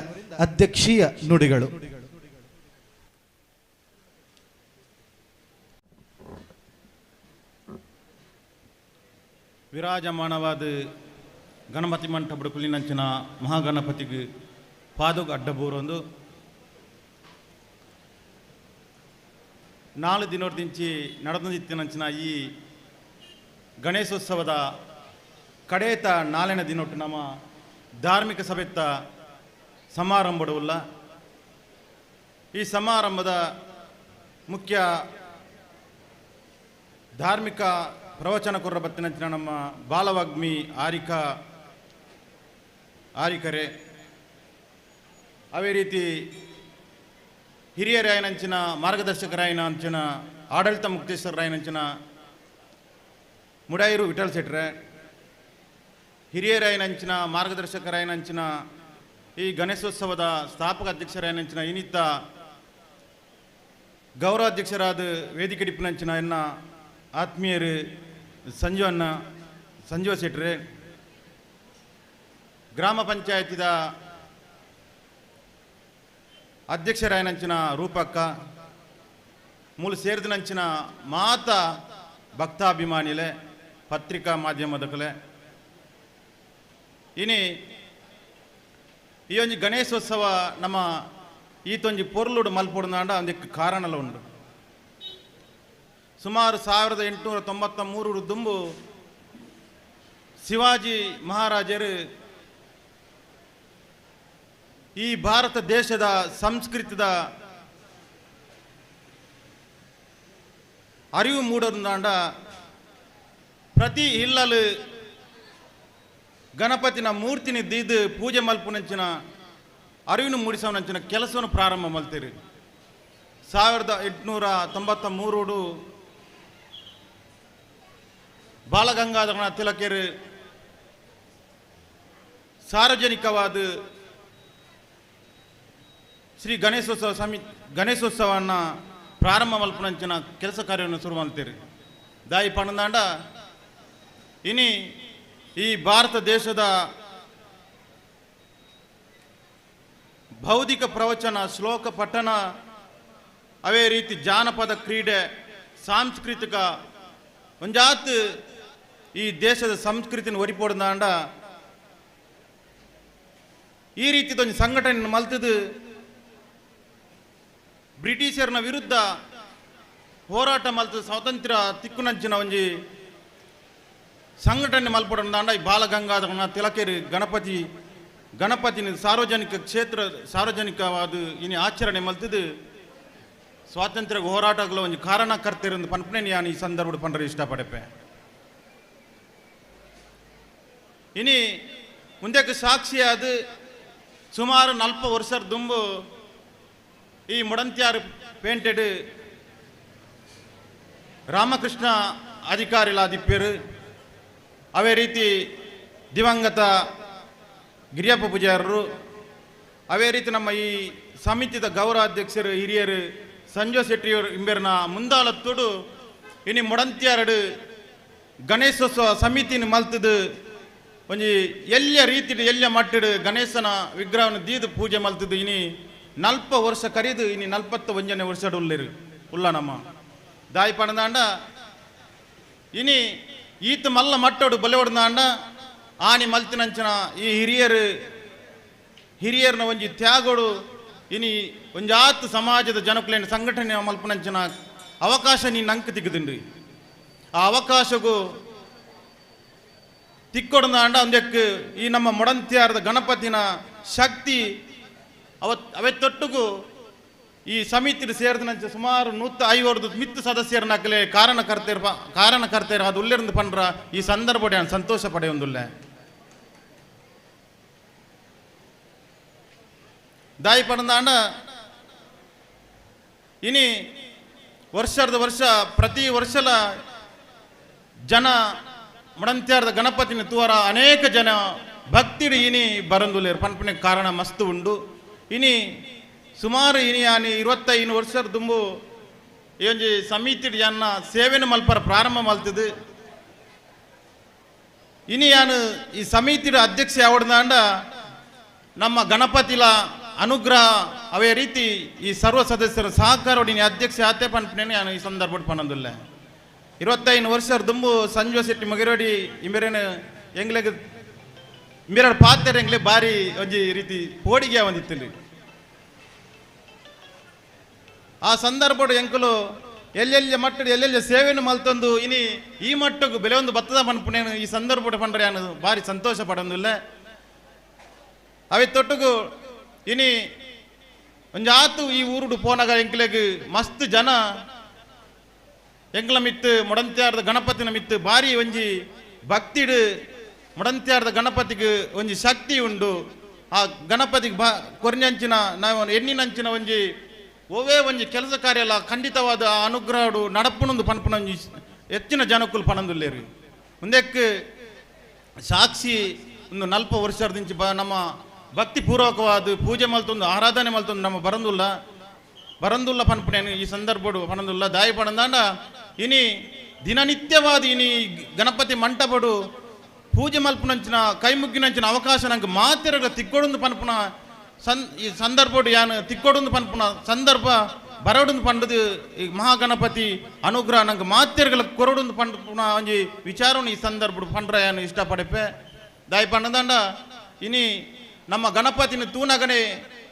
ಅಧ್ಯಕ್ಷೀಯ ನುಡಿಗಳು. ವಿರಾಜಮಾನವಾದ ಗಣಪತಿ ಮಂಟ ಬುಡುಕುಲಿನಂಚಿನ ಮಹಾಗಣಪತಿಗೆ ಪಾದಕ್ಕೆ ಅಡ್ಡಬೂರೊಂದು 4 ದಿನದಿಂಚಿ ನಡೆದಿತ್ತಿನಂಚಿನ ಈ ಗಣೇಶೋತ್ಸವದ ಕಡೇತ 4ನೇ ದಿನೊಟ್ಟು ನಮ್ಮ ಧಾರ್ಮಿಕ ಸಭೆತ್ತ ಸಮಾರಂಭವುಳ್ಳ ಈ ಸಮಾರಂಭದ ಮುಖ್ಯ ಧಾರ್ಮಿಕ ಪ್ರವಚನ ಕೊರ್ರ ಬತ್ತಿನಂಚಿನ ನಮ್ಮ ಬಾಲವಾಗ್ಮಿ ಆರಿಕರೆ, ಅವೇ ರೀತಿ ಹಿರಿಯರಾಯನಂಚಿನ ಮಾರ್ಗದರ್ಶಕರಾಯನಂಚಿನ ಆಡಳಿತ ಮುಕ್ತೇಶ್ವರರಾಯನಂಚಿನ ಮುಡಾಯಿರು ವಿಠಲ್ ಶೆಟ್ರೆ, ಹಿರಿಯರಾಯನಂಚಿನ ಮಾರ್ಗದರ್ಶಕರಾಯನಂಚಿನ ಈ ಗಣೇಶೋತ್ಸವದ ಸ್ಥಾಪಕ ಅಧ್ಯಕ್ಷರಾಯನಂಚಿನ ಇನ್ನಿತ್ತ ಗೌರವಾಧ್ಯಕ್ಷರಾದ ವೇದಿಕೆ ಡಿಪ್ಪಿನಂಚಿನ ಎನ್ನ ಆತ್ಮೀಯರು ಸಂಜೀವ ಶೆಟ್ರೆ, ಗ್ರಾಮ ಪಂಚಾಯತಿದ ಅಧ್ಯಕ್ಷರಾಯನಂಚಿನ ರೂಪಕ್ಕ, ಮೂಲ ಸೇರಿದನಂಚಿನ ಮಾತ ಭಕ್ತಾಭಿಮಾನಿಲೆ, ಪತ್ರಿಕಾ ಮಾಧ್ಯಮದ ಕಲೆ ಇನಿ ಈ ಒಂಜಿ ಗಣೇಶೋತ್ಸವ ನಮ್ಮ ಈತೊಂಜಿ ಪೊರ್ಲುಡು ಮಲ್ಪೊಡುಂದಾಂಡ ಅದಕ್ಕೆ ಕಾರಣಲ ಉಂಡು. ಸುಮಾರು 1893 ದುಂಬು ಶಿವಾಜಿ ಮಹಾರಾಜರು ಈ ಭಾರತ ದೇಶದ ಸಂಸ್ಕೃತಿದ ಅರಿವು ಮೂಡೋದಾಂಡ ಪ್ರತಿ ಇಲ್ಲಲು ಗಣಪತಿನ ಮೂರ್ತಿನಿ ದೀದು ಪೂಜೆ ಮಲ್ಪುನಂಚಿನ ಅರಿವಿನ ಮೂಡಿಸೋನಂಚಿನ ಕೆಲಸವನ್ನು ಪ್ರಾರಂಭ ಮಲ್ತೀರಿ. 1893 ಬಾಲಗಂಗಾಧರ ತಿಲಕರು ಸಾರ್ವಜನಿಕವಾದ ಶ್ರೀ ಗಣೇಶೋತ್ಸವವನ್ನು ಪ್ರಾರಂಭ ಮಲ್ಪನಂಚಿನ ಕೆಲಸ ಕಾರ್ಯವನ್ನು ಶುರು ಮಾಡ್ತೀರಿ. ದಾಯಿ ಪಣದಾಂಡ ಇನಿ ಈ ಭಾರತ ದೇಶದ ಬೌದ್ಧಿಕ ಪ್ರವಚನ ಶ್ಲೋಕ ಪಠಣ ಅವೇ ರೀತಿ ಜಾನಪದ ಕ್ರೀಡೆ ಸಾಂಸ್ಕೃತಿಕ ಒಂಜಾತ್ ಈ ದೇಶದ ಸಂಸ್ಕೃತಿನ ಒರಿಪೋಡ್ದಾಂಡ ಈ ರೀತಿದೊಂದು ಸಂಘಟನೆ ಮಲ್ತದು ಬ್ರಿಟಿಷರ್ನ ವಿರುದ್ಧ ಹೋರಾಟ ಮಲ್ತದ ಸ್ವಾತಂತ್ರ್ಯ ತಿಕ್ಕುನಂಚಿನ ಒಂಜಿ ಸಂಘಟನೆ ಮಲ್ಪಡಂದಾಂಡ ಈ ಬಾಲಗಂಗಾಧರನ ತಿಲಕೇರಿ ಗಣಪತಿನ ಸಾರ್ವಜನಿಕ ಕ್ಷೇತ್ರ ಸಾರ್ವಜನಿಕವಾದ ಇನಿ ಆಚರಣೆ ಮಲ್ತದು ಸ್ವಾತಂತ್ರ್ಯ ಹೋರಾಟಗಳ ಒಂದು ಕಾರಣಕರ್ತೆರಂದು ಪನ್ಪನೆ ನಾನು ಈ ಸಂದರ್ಭ ಪಂಡ್ರೆ ಇಷ್ಟಪಡೆಪೆ. ಇನಿ ಮುಂದಕ್ಕೆ ಸಾಕ್ಷಿಯಾದ ಸುಮಾರು 40 ವರ್ಷದ ದುಂಬು ಈ ಮುಡಂತ್ಯಾರು ಪೇಂಟೆಡ್ ರಾಮಕೃಷ್ಣ ಅಧಿಕಾರಿಲಾದಿಪ್ಪೇರು ಅವೇ ರೀತಿ ದಿವಂಗತ ಗಿರಿಯಪ್ಪ ಪೂಜಾರರು ಅವೇ ರೀತಿ ನಮ್ಮ ಈ ಸಮಿತಿದ ಗೌರವಾಧ್ಯಕ್ಷರು ಹಿರಿಯರು ಸಂಜಯ್ ಶೆಟ್ಟಿಯವರು ಇಂಬೆರ್ನ ಮುಂದಾಳತ್ತೋಡು ಇನಿ ಮುಡಂತ್ಯಾರಡು ಗಣೇಶೋತ್ಸವ ಸಮಿತಿನ ಮಲ್ತದು ಒಂಜಿ ಎಲ್ಲ ರೀತಿ ಎಲ್ಲ ಮಟ್ಟಡು ಗಣೇಶನ ವಿಗ್ರಹವನ್ನು ದೀದು ಪೂಜೆ ಮಲ್ತದು ಇನಿ 40 ವರ್ಷ ಕರೀದು ಇನಿ 41ನೇ ವರ್ಷ ಉಲ್ಲ ನಮ್ಮ ದಾಯಿ ಪಣದಾಂಡ ಇನಿ ಈತ ಮಲ್ಲ ಮಟ್ಟೋಡು ಬಲೆ ಹೊಡೆದಾಂಡ ಆನಿ ಮಲ್ತಿನಂಚನ ಈ ಹಿರಿಯರ್ನ ಒಂಜಿ ತ್ಯಾಗೋಡು ಇನಿ ಒಂಜಾತ್ ಸಮಾಜದ ಜನಕುಲೇನ ಸಂಘಟನೆ ಮಲ್ಪನಂಚನ ಅವಕಾಶ ನೀನು ಅಂಕ ತಿಕ್ಕದಿಂಡ್ರಿ ಆ ಅವಕಾಶಗೂ ತಿಕ್ಕೊಡಂದಾಂಡ ಒಂದಕ್ಕೆ ಈ ನಮ್ಮ ಮುಡಂತ್ಯಾರದ ಗಣಪತಿನ ಶಕ್ತಿ ಅವತ್ತೊಟ್ಟಿಗೂ ಈ ಸಮಿತಿ ಸೇರಿದಂಚ ಸುಮಾರು 150 ಮಿತ್ತು ಸದಸ್ಯರನ್ನ ಹಾಕಲೆ ಕಾರಣಕರ್ತೆಯರು ಅದು ಉಲ್ಲೇರಿಂದ ಪಂಡ್ರ ಈ ಸಂದರ್ಭ ಸಂತೋಷ ಪಡೆಯೊಂದುಲ್ಲ ದಾಯಿ ಪಡೆದಾಂಡ ಇನಿ ವರ್ಷ ಪ್ರತಿ ವರ್ಷಲ ಜನ ಮುಡಂತ್ಯಾರದ ಗಣಪತಿನ ತೂವರ ಅನೇಕ ಜನ ಭಕ್ತಿಡು ಇನಿ ಬರಂದುಲ್ಲೇರು ಪನ್ಪನೆ ಕಾರಣ ಮಸ್ತು ಉಂಡು ಇನಿ ಸುಮಾರು ಇನಿ ಆನಿ 25 ವರ್ಷದ ದುಂಬು ಈ ಒಂಜಿ ಸಮಿತಿ ಜನ ಸೇವೆನ ಮಲ್ಪರ ಪ್ರಾರಂಭ ಮಲ್ತದು ಇನಿ ಯಾನು ಈ ಸಮಿತಿ ಅಧ್ಯಕ್ಷ ಯಾವಡ್ದಾಂಡ ನಮ್ಮ ಗಣಪತಿಲ ಅನುಗ್ರಹ ಅವೇ ರೀತಿ ಈ ಸರ್ವ ಸದಸ್ಯರ ಸಹಕಾರೊಡಿನ ಅಧ್ಯಕ್ಷ ಆತೆ ಪನ್ಪನೆ ನಾನು ಈ ಸಂದರ್ಭ ಪನ್ನೊಂದಿಲ್ಲ 25 ವರ್ಷದ ದುಂಬು ಸಂಜಯ್ ಶೆಟ್ಟಿ ಮಗಿರೋಡಿ ಇಂಬೆರೇನು ಎಂಗ್ಲೆಗೆ ಇಂಬೆರಡು ಪಾತ್ರೆ ಎಂಗ್ಲೆ ಭಾರಿ ಒಂಜಿ ರೀತಿ ಪೋಡಿಗೆ ಒಂದಿತ್ತಿಲ್ಲ ಆ ಸಂದರ್ಭ ಎಂಕಲು ಎಲ್ಲೆಲ್ಲ ಮಟ್ಟಡು ಎಲ್ಲೆಲ್ಲ ಸೇವೆಯನ್ನು ಮಲ್ತೊಂದು ಇನಿ ಈ ಮಟ್ಟಗೂ ಬೆಲೆ ಒಂದು ಬತ್ತದ ಪನ್ಪುನೇನು ಈ ಸಂದರ್ಭ ಪಂಡ್ರೆ ನಾನು ಭಾರಿ ಸಂತೋಷ ಪಡೊಂದಿಲ್ಲ ಅವೇ ತೊಟ್ಟುಗು ಇನಿ ಒಂಜಾತು ಈ ಊರುಡು ಪೋನಾಗ ಎಂಕ್ಲೆಗ್ ಮಸ್ತ್ ಜನ ಎಂಕ್ಲ ಮಿತ್ತು ಮುಡಂತ್ಯಾರದ ಗಣಪತಿನ ಮಿತ್ತು ಭಾರಿ ಒಂಜಿ ಭಕ್ತಿಡು ಮುಡಂತ್ಯಾರದ ಗಣಪತಿಗೆ ಒಂಜಿ ಶಕ್ತಿ ಉಂಡು ಆ ಗಣಪತಿಗೆ ಕೊರ್ನಂಚಿನ ನಾವು ಎಣ್ಣಿನಂಚಿನ ಒಂಜಿ ಓವೇ ಒಂಜಿ ಕೆಲಸ ಕಾರ್ಯ ಖಂಡಿತವಾದ ಆ ಅನುಗ್ರಹಡು ನಡಪುನೊಂದು ಪನ್ಪುನ ಒಂಜಿ ಹೆಚ್ಚಿನ ಜನಕ್ಕುಲು ಪಣಂದುಲ್ಲೇರು ಮುಂದಕ್ಕೆ ಸಾಕ್ಷಿ ಒಂದು 40 ವರ್ಷದಿಂಚಿ ನಮ್ಮ ಭಕ್ತಿ ಪೂರ್ವಕವಾದ ಪೂಜೆ ಮಲ್ತೊಂದು ಆರಾಧನೆ ಮಲ್ತೊಂದು ನಮ್ಮ ಬರಂದುಲ್ಲ ಪನ್ಪುನೇನು ಈ ಸಂದರ್ಭ ಪಣಂದುಲ್ಲ ದಾಯಿ ಪಣಂದಾಂಡ ಇನಿ ದಿನನಿತ್ಯವಾದ ಇನಿ ಗಣಪತಿ ಮಂಟಪಡು ಪೂಜೆ ಮಲ್ಪುನಂಚಿನ ಕೈ ಮುಗ್ಗಿನಂಚಿನ ಅವಕಾಶ ನಂಗೆ ಮಾತಿರಗ ತಿಕ್ಕೊಡೊಂದು ಪನ್ಪುನ ಈ ಸಂದರ್ಭ ಯಾನು ತಿಕ್ಕೊಡೊಂದು ಪನ್ಪುನ ಸಂದರ್ಭ ಬರೋಡೊಂದು ಪಂಡದು ಈ ಮಹಾಗಣಪತಿ ಅನುಗ್ರಹ ನಂಗೆ ಮಾತಿರಗಳ ಕೊರಡೊಂದು ಪಂಪುನ ಒಂಜಿ ವಿಚಾರವನ್ನು ಈ ಸಂದರ್ಭ ಪಂಡ್ರ ಯಾನು ಇಷ್ಟಪಡೆಪೆ ದಾಯಿ ಪಂಡದಾಂಡ ಇನಿ ನಮ್ಮ ಗಣಪತಿನ ತೂನಗನೆ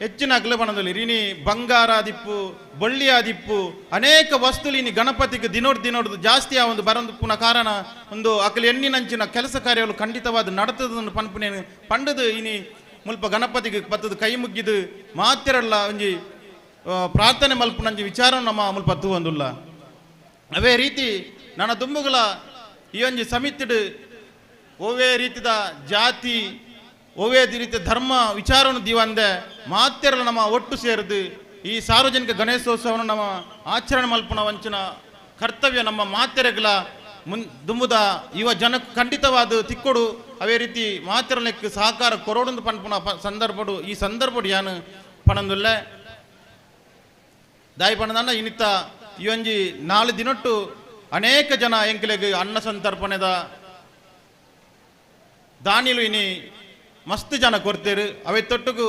ಹೆಚ್ಚಿನ ಅಗಲ ಪಣದಲ್ಲಿ ಇನಿ ಬಂಗಾರ ದಿಪ್ಪು ಬಳ್ಳಿ ಆದಿಪ್ಪು ಅನೇಕ ವಸ್ತುಲಿ ಇನಿ ಗಣಪತಿಗೆ ದಿನೋಡು ಜಾಸ್ತಿ ಆ ಒಂದು ಬರಂದು ಪುನಃ ಕಾರಣ ಒಂದು ಅಕಲಿ ಎಣ್ಣಿನಂಚಿನ ಕೆಲಸ ಕಾರ್ಯಗಳು ಖಂಡಿತವಾದ ನಡತದನ್ನು ಪನ್ಪುನೇನು ಪಂಡದು ಇನಿ ಮುಲ್ಪ ಗಣಪತಿಗೆ ಬತ್ತದ ಕೈ ಮುಗ್ಗಿದು ಮಾತಿರಲ್ಲ ಒಂಜಿ ಪ್ರಾರ್ಥನೆ ಮಲ್ಪುನಂಜಿ ವಿಚಾರ ನಮ್ಮ ಮುಲ್ಪ ತೂವಂದುಲ್ಲ ಅವೇ ರೀತಿ ನನ್ನ ದುಂಬುಗಳ ಈ ಒಂಜಿ ಸಮಿತಿಡು ಓವೇ ರೀತಿದ ಜಾತಿ ಓವೇ ರೀತಿಯ ಧರ್ಮ ವಿಚಾರವನ್ನು ದೀವಂದೆ ಮಾತಿರಲ್ಲ ನಮ್ಮ ಒಟ್ಟು ಸೇರಿದು ಈ ಸಾರ್ವಜನಿಕ ಗಣೇಶೋತ್ಸವವನ್ನು ನಮ್ಮ ಆಚರಣೆ ಮಲ್ಪನ ವಂಚನ ಕರ್ತವ್ಯ ನಮ್ಮ ಮಾತೆರೆಗಳ ದುಂಬುದ ಯುವ ಜನಕ್ಕೆ ಖಂಡಿತವಾದ ತಿಕ್ಕೊಡು ಅವೇ ರೀತಿ ಮಾತಿರಲಿಕ್ಕೆ ಸಹಕಾರ ಕೊರೋಡೊಂದು ಪನ್ಪುನ ಸಂದರ್ಭಡು ಈ ಸಂದರ್ಭಡು ಯಾನು ಪಣಂದುಲ್ಲ ದಾಯಿ ಪಣದಾಂಡ ಇನ್ನಿತ್ತ ಈ ಒಂಜಿ 4 ದಿನಟ್ಟು ಅನೇಕ ಜನ ಎಂಕ್ಲೆಗೆ ಅನ್ನ ಸಂತರ್ಪಣೆದ ದಾನಿಲು ಇನಿ ಮಸ್ತ್ ಜನ ಕೊಡ್ತೇರು ಅವೇ ತೊಟ್ಟುಗು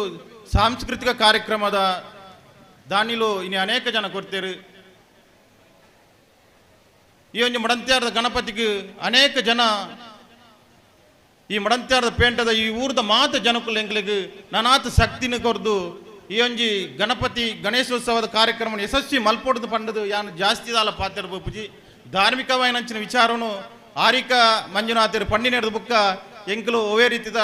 ಸಾಂಸ್ಕೃತಿಕ ಕಾರ್ಯಕ್ರಮದ ದಾನಿಲು ಇನ್ನು ಅನೇಕ ಜನ ಕೊಡ್ತೇರು. ಈ ಒಂದು ಮಡಂತ್ಯಾರದ ಗಣಪತಿಗೆ ಅನೇಕ ಜನ ಈ ಮಡಂತ್ಯಾರದ ಪೇಂಟದ ಈ ಊರದ ಮಾತ ಜನಕ್ಕೂ ಎಂಗ್ಲಿಗೆ ನಾನಾತ ಶಕ್ತಿನ ಕೊರ್ದು ಈ ಒಂಜಿ ಗಣಪತಿ ಗಣೇಶೋತ್ಸವದ ಕಾರ್ಯಕ್ರಮ ಯಶಸ್ವಿ ಮಲ್ಪೊಡ್ದು ಪಂಡದು ಯಾನು ಜಾಸ್ತಿ ದಾಲ ಪಾತ್ರ ಬಪ್ಪುಜಿ ಧಾರ್ಮಿಕವಾಯಿನಂಚಿನ ವಿಚಾರನು ಆರಿಕ ಮಂಜುನಾಥರು ಪಂಡಿನೆಡ್ದು ಬುಕ್ಕ ಎಂಕಲು ಒವೇ ರೀತಿಯ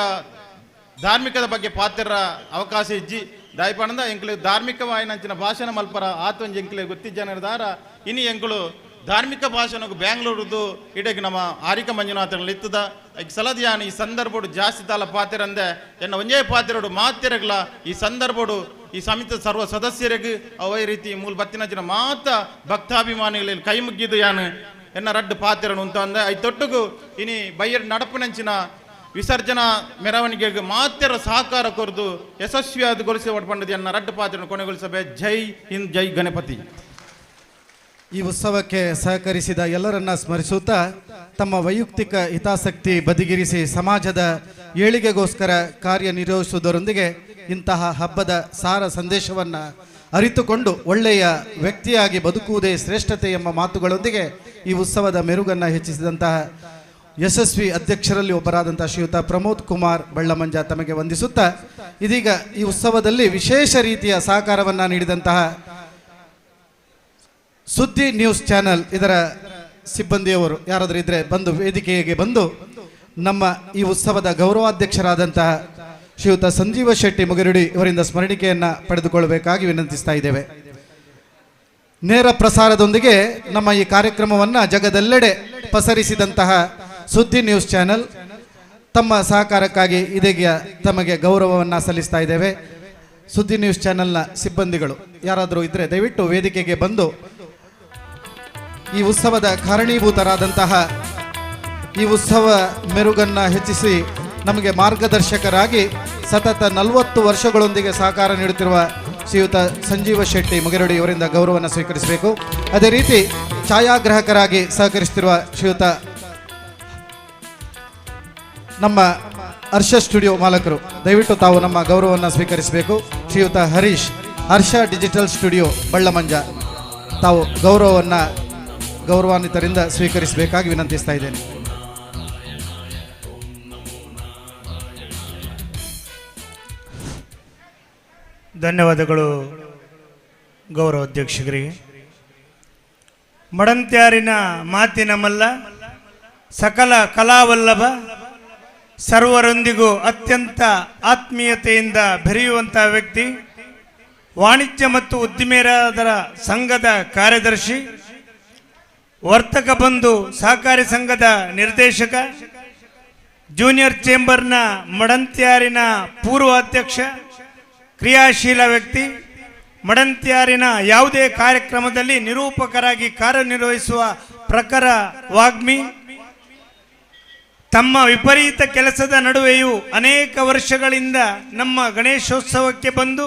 ಧಾರ್ಮಿಕದ ಬಗ್ಗೆ ಪಾತ್ರ ಅವಕಾಶ ಇಜ್ಜಿ ದಾಯಪಣದ ಎಂಕಲು ಧಾರ್ಮಿಕವಾಯಿನಂಚಿನ ಭಾಷಣ ಮಲ್ಪರ ಆತೊಂಜಿ ಎಂಕಲೆ ಗೊತ್ತಿಜ್ಜನದಾರ ಇನಿ ಎಂಕಲು ಧಾರ್ಮಿಕ ಭಾಷಣಕ್ಕೆ ಬ್ಯಾಂಗ್ಳೂರ್ದು ಇಡಕ್ಕೆ ನಮ್ಮ ಆರಿಕ ಮಂಜುನಾಥನಲ್ಲಿ ಇತ್ತದ ಈಗ ಸಲದಿಯಾನ ಈ ಸಂದರ್ಭಡು ಜಾಸ್ತಿ ತಾಲ ಪಾತಿರಂದೆ ಎನ್ನ ಒಂಜೇ ಪಾತಿರೋಡು ಮಾತಿರಗಲ ಈ ಸಂದರ್ಭಡು ಈ ಸಮಿತಿ ಸರ್ವ ಸದಸ್ಯರಿಗೆ ಅವೇ ರೀತಿ ಮೂಲ ಬತ್ತಿನ ಮಾತ ಭಕ್ತಾಭಿಮಾನಿಗಳಲ್ಲಿ ಕೈ ಮುಗಿದು ಯಾನು ಎನ್ನ ರಡ್ಡು ಪಾತಿರನು ಅಂತ ಅಂದೆ ಐ ತೊಟ್ಟುಗು ಇನಿ ಬೈಯರ್ ನಡಪನಂಚಿನ ವಿಸರ್ಜನಾ ಮೆರವಣಿಗೆಗೆ ಮಾತ್ರ ಸಹಕಾರ ಕೊರದು ಯಶಸ್ವಿಯಾದಗೊಳಿಸಿ ಒಡ್ಪಂಡದು ಎನ್ನ ರಡ್ಡು ಪಾತ್ರವನ್ನು ಕೊನೆಗೊಳಿಸಬೇ. ಜೈ ಹಿಂದ್, ಜೈ ಗಣಪತಿ. ಈ ಉತ್ಸವಕ್ಕೆ ಸಹಕರಿಸಿದ ಎಲ್ಲರನ್ನ ಸ್ಮರಿಸುತ್ತಾ ತಮ್ಮ ವೈಯಕ್ತಿಕ ಹಿತಾಸಕ್ತಿ ಬದಿಗಿರಿಸಿ ಸಮಾಜದ ಏಳಿಗೆಗೋಸ್ಕರ ಕಾರ್ಯನಿರ್ವಹಿಸುವುದರೊಂದಿಗೆ ಇಂತಹ ಹಬ್ಬದ ಸಾರ ಸಂದೇಶವನ್ನು ಅರಿತುಕೊಂಡು ಒಳ್ಳೆಯ ವ್ಯಕ್ತಿಯಾಗಿ ಬದುಕುವುದೇ ಶ್ರೇಷ್ಠತೆ ಎಂಬ ಮಾತುಗಳೊಂದಿಗೆ ಈ ಉತ್ಸವದ ಮೆರುಗನ್ನು ಹೆಚ್ಚಿಸಿದಂತಹ ಯಶಸ್ವಿ ಅಧ್ಯಕ್ಷರಲ್ಲಿ ಒಬ್ಬರಾದಂತಹ ಶ್ರೀಯುತ ಪ್ರಮೋದ್ ಕುಮಾರ್ ಬಳ್ಳಮಂಜ ತಮಗೆ ವಂದಿಸುತ್ತಾ ಇದೀಗ ಈ ಉತ್ಸವದಲ್ಲಿ ವಿಶೇಷ ರೀತಿಯ ಸಹಕಾರವನ್ನು ನೀಡಿದಂತಹ ಸುದ್ದಿ ನ್ಯೂಸ್ ಚಾನೆಲ್ ಇದರ ಸಿಬ್ಬಂದಿಯವರು ಯಾರಾದರೂ ಇದ್ರೆ ಬಂದು ವೇದಿಕೆಗೆ ಬಂದು ನಮ್ಮ ಈ ಉತ್ಸವದ ಗೌರವಾಧ್ಯಕ್ಷರಾದಂತಹ ಶ್ರೀಯುತ ಸಂಜೀವ ಶೆಟ್ಟಿ ಮುಗಿರುಡಿ ಇವರಿಂದ ಸ್ಮರಣಿಕೆಯನ್ನು ಪಡೆದುಕೊಳ್ಳಬೇಕಾಗಿ ವಿನಂತಿಸ್ತಾ ಇದ್ದೇವೆ. ನೇರ ಪ್ರಸಾರದೊಂದಿಗೆ ನಮ್ಮ ಈ ಕಾರ್ಯಕ್ರಮವನ್ನು ಜಗದೆಲ್ಲೆಡೆ ಪಸರಿಸಿದಂತಹ ಸುದ್ದಿ ನ್ಯೂಸ್ ಚಾನೆಲ್ ತಮ್ಮ ಸಹಕಾರಕ್ಕಾಗಿ ಇದೀಗ ತಮಗೆ ಗೌರವವನ್ನು ಸಲ್ಲಿಸ್ತಾ ಇದ್ದೇವೆ. ಸುದ್ದಿ ನ್ಯೂಸ್ ಚಾನೆಲ್ನ ಸಿಬ್ಬಂದಿಗಳು ಯಾರಾದರೂ ಇದ್ರೆ ದಯವಿಟ್ಟು ವೇದಿಕೆಗೆ ಬಂದು ಈ ಉತ್ಸವದ ಕಾರಣೀಭೂತರಾದಂತಹ ಈ ಉತ್ಸವ ಮೆರುಗನ್ನು ಹೆಚ್ಚಿಸಿ ನಮಗೆ ಮಾರ್ಗದರ್ಶಕರಾಗಿ ಸತತ 40 ವರ್ಷಗಳೊಂದಿಗೆ ಸಹಕಾರ ನೀಡುತ್ತಿರುವ ಶ್ರೀಯುತ ಸಂಜೀವ ಶೆಟ್ಟಿ ಮುಗಿರಡಿ ಇವರಿಂದ ಗೌರವವನ್ನು ಸ್ವೀಕರಿಸಬೇಕು. ಅದೇ ರೀತಿ ಛಾಯಾಗ್ರಾಹಕರಾಗಿ ಸಹಕರಿಸುತ್ತಿರುವ ಶ್ರೀಯುತ ನಮ್ಮ ಹರ್ಷ ಸ್ಟುಡಿಯೋ ಮಾಲಕರು ದಯವಿಟ್ಟು ತಾವು ನಮ್ಮ ಗೌರವವನ್ನು ಸ್ವೀಕರಿಸಬೇಕು. ಶ್ರೀಯುತ ಹರೀಶ್, ಹರ್ಷ ಡಿಜಿಟಲ್ ಸ್ಟುಡಿಯೋ ಬಳ್ಳಮಂಜ, ತಾವು ಗೌರವಾನ್ವಿತರಿಂದ ಸ್ವೀಕರಿಸಬೇಕಾಗಿ ವಿನಂತಿಸ್ತಾ ಇದ್ದೇನೆ. ಧನ್ಯವಾದಗಳು ಗೌರವ ಅಧ್ಯಕ್ಷರಿಗೆ. ಮಡಂತ್ಯಾರಿನ ಮಾತಿನ ಮಲ್ಲ, ಸಕಲ ಕಲಾವಲ್ಲಭ, ಸರ್ವರೊಂದಿಗೂ ಅತ್ಯಂತ ಆತ್ಮೀಯತೆಯಿಂದ ಬೆರೆಯುವಂಥ ವ್ಯಕ್ತಿ, ವಾಣಿಜ್ಯ ಮತ್ತು ಉದ್ದಿಮೆದಾರರ ಸಂಘದ ಕಾರ್ಯದರ್ಶಿ, ವರ್ತಕ ಬಂಧು ಸಹಕಾರಿ ಸಂಘದ ನಿರ್ದೇಶಕ, ಜೂನಿಯರ್ ಚೇಂಬರ್ನ ಮಡಂತ್ಯಾರಿನ ಪೂರ್ವ ಅಧ್ಯಕ್ಷ, ಕ್ರಿಯಾಶೀಲ ವ್ಯಕ್ತಿ, ಮಡಂತ್ಯಾರಿನ ಯಾವುದೇ ಕಾರ್ಯಕ್ರಮದಲ್ಲಿ ನಿರೂಪಕರಾಗಿ ಕಾರ್ಯನಿರ್ವಹಿಸುವ ಪ್ರಖರ ವಾಗ್ಮಿ, ತಮ್ಮ ವಿಪರೀತ ಕೆಲಸದ ನಡುವೆಯೂ ಅನೇಕ ವರ್ಷಗಳಿಂದ ನಮ್ಮ ಗಣೇಶೋತ್ಸವಕ್ಕೆ ಬಂದು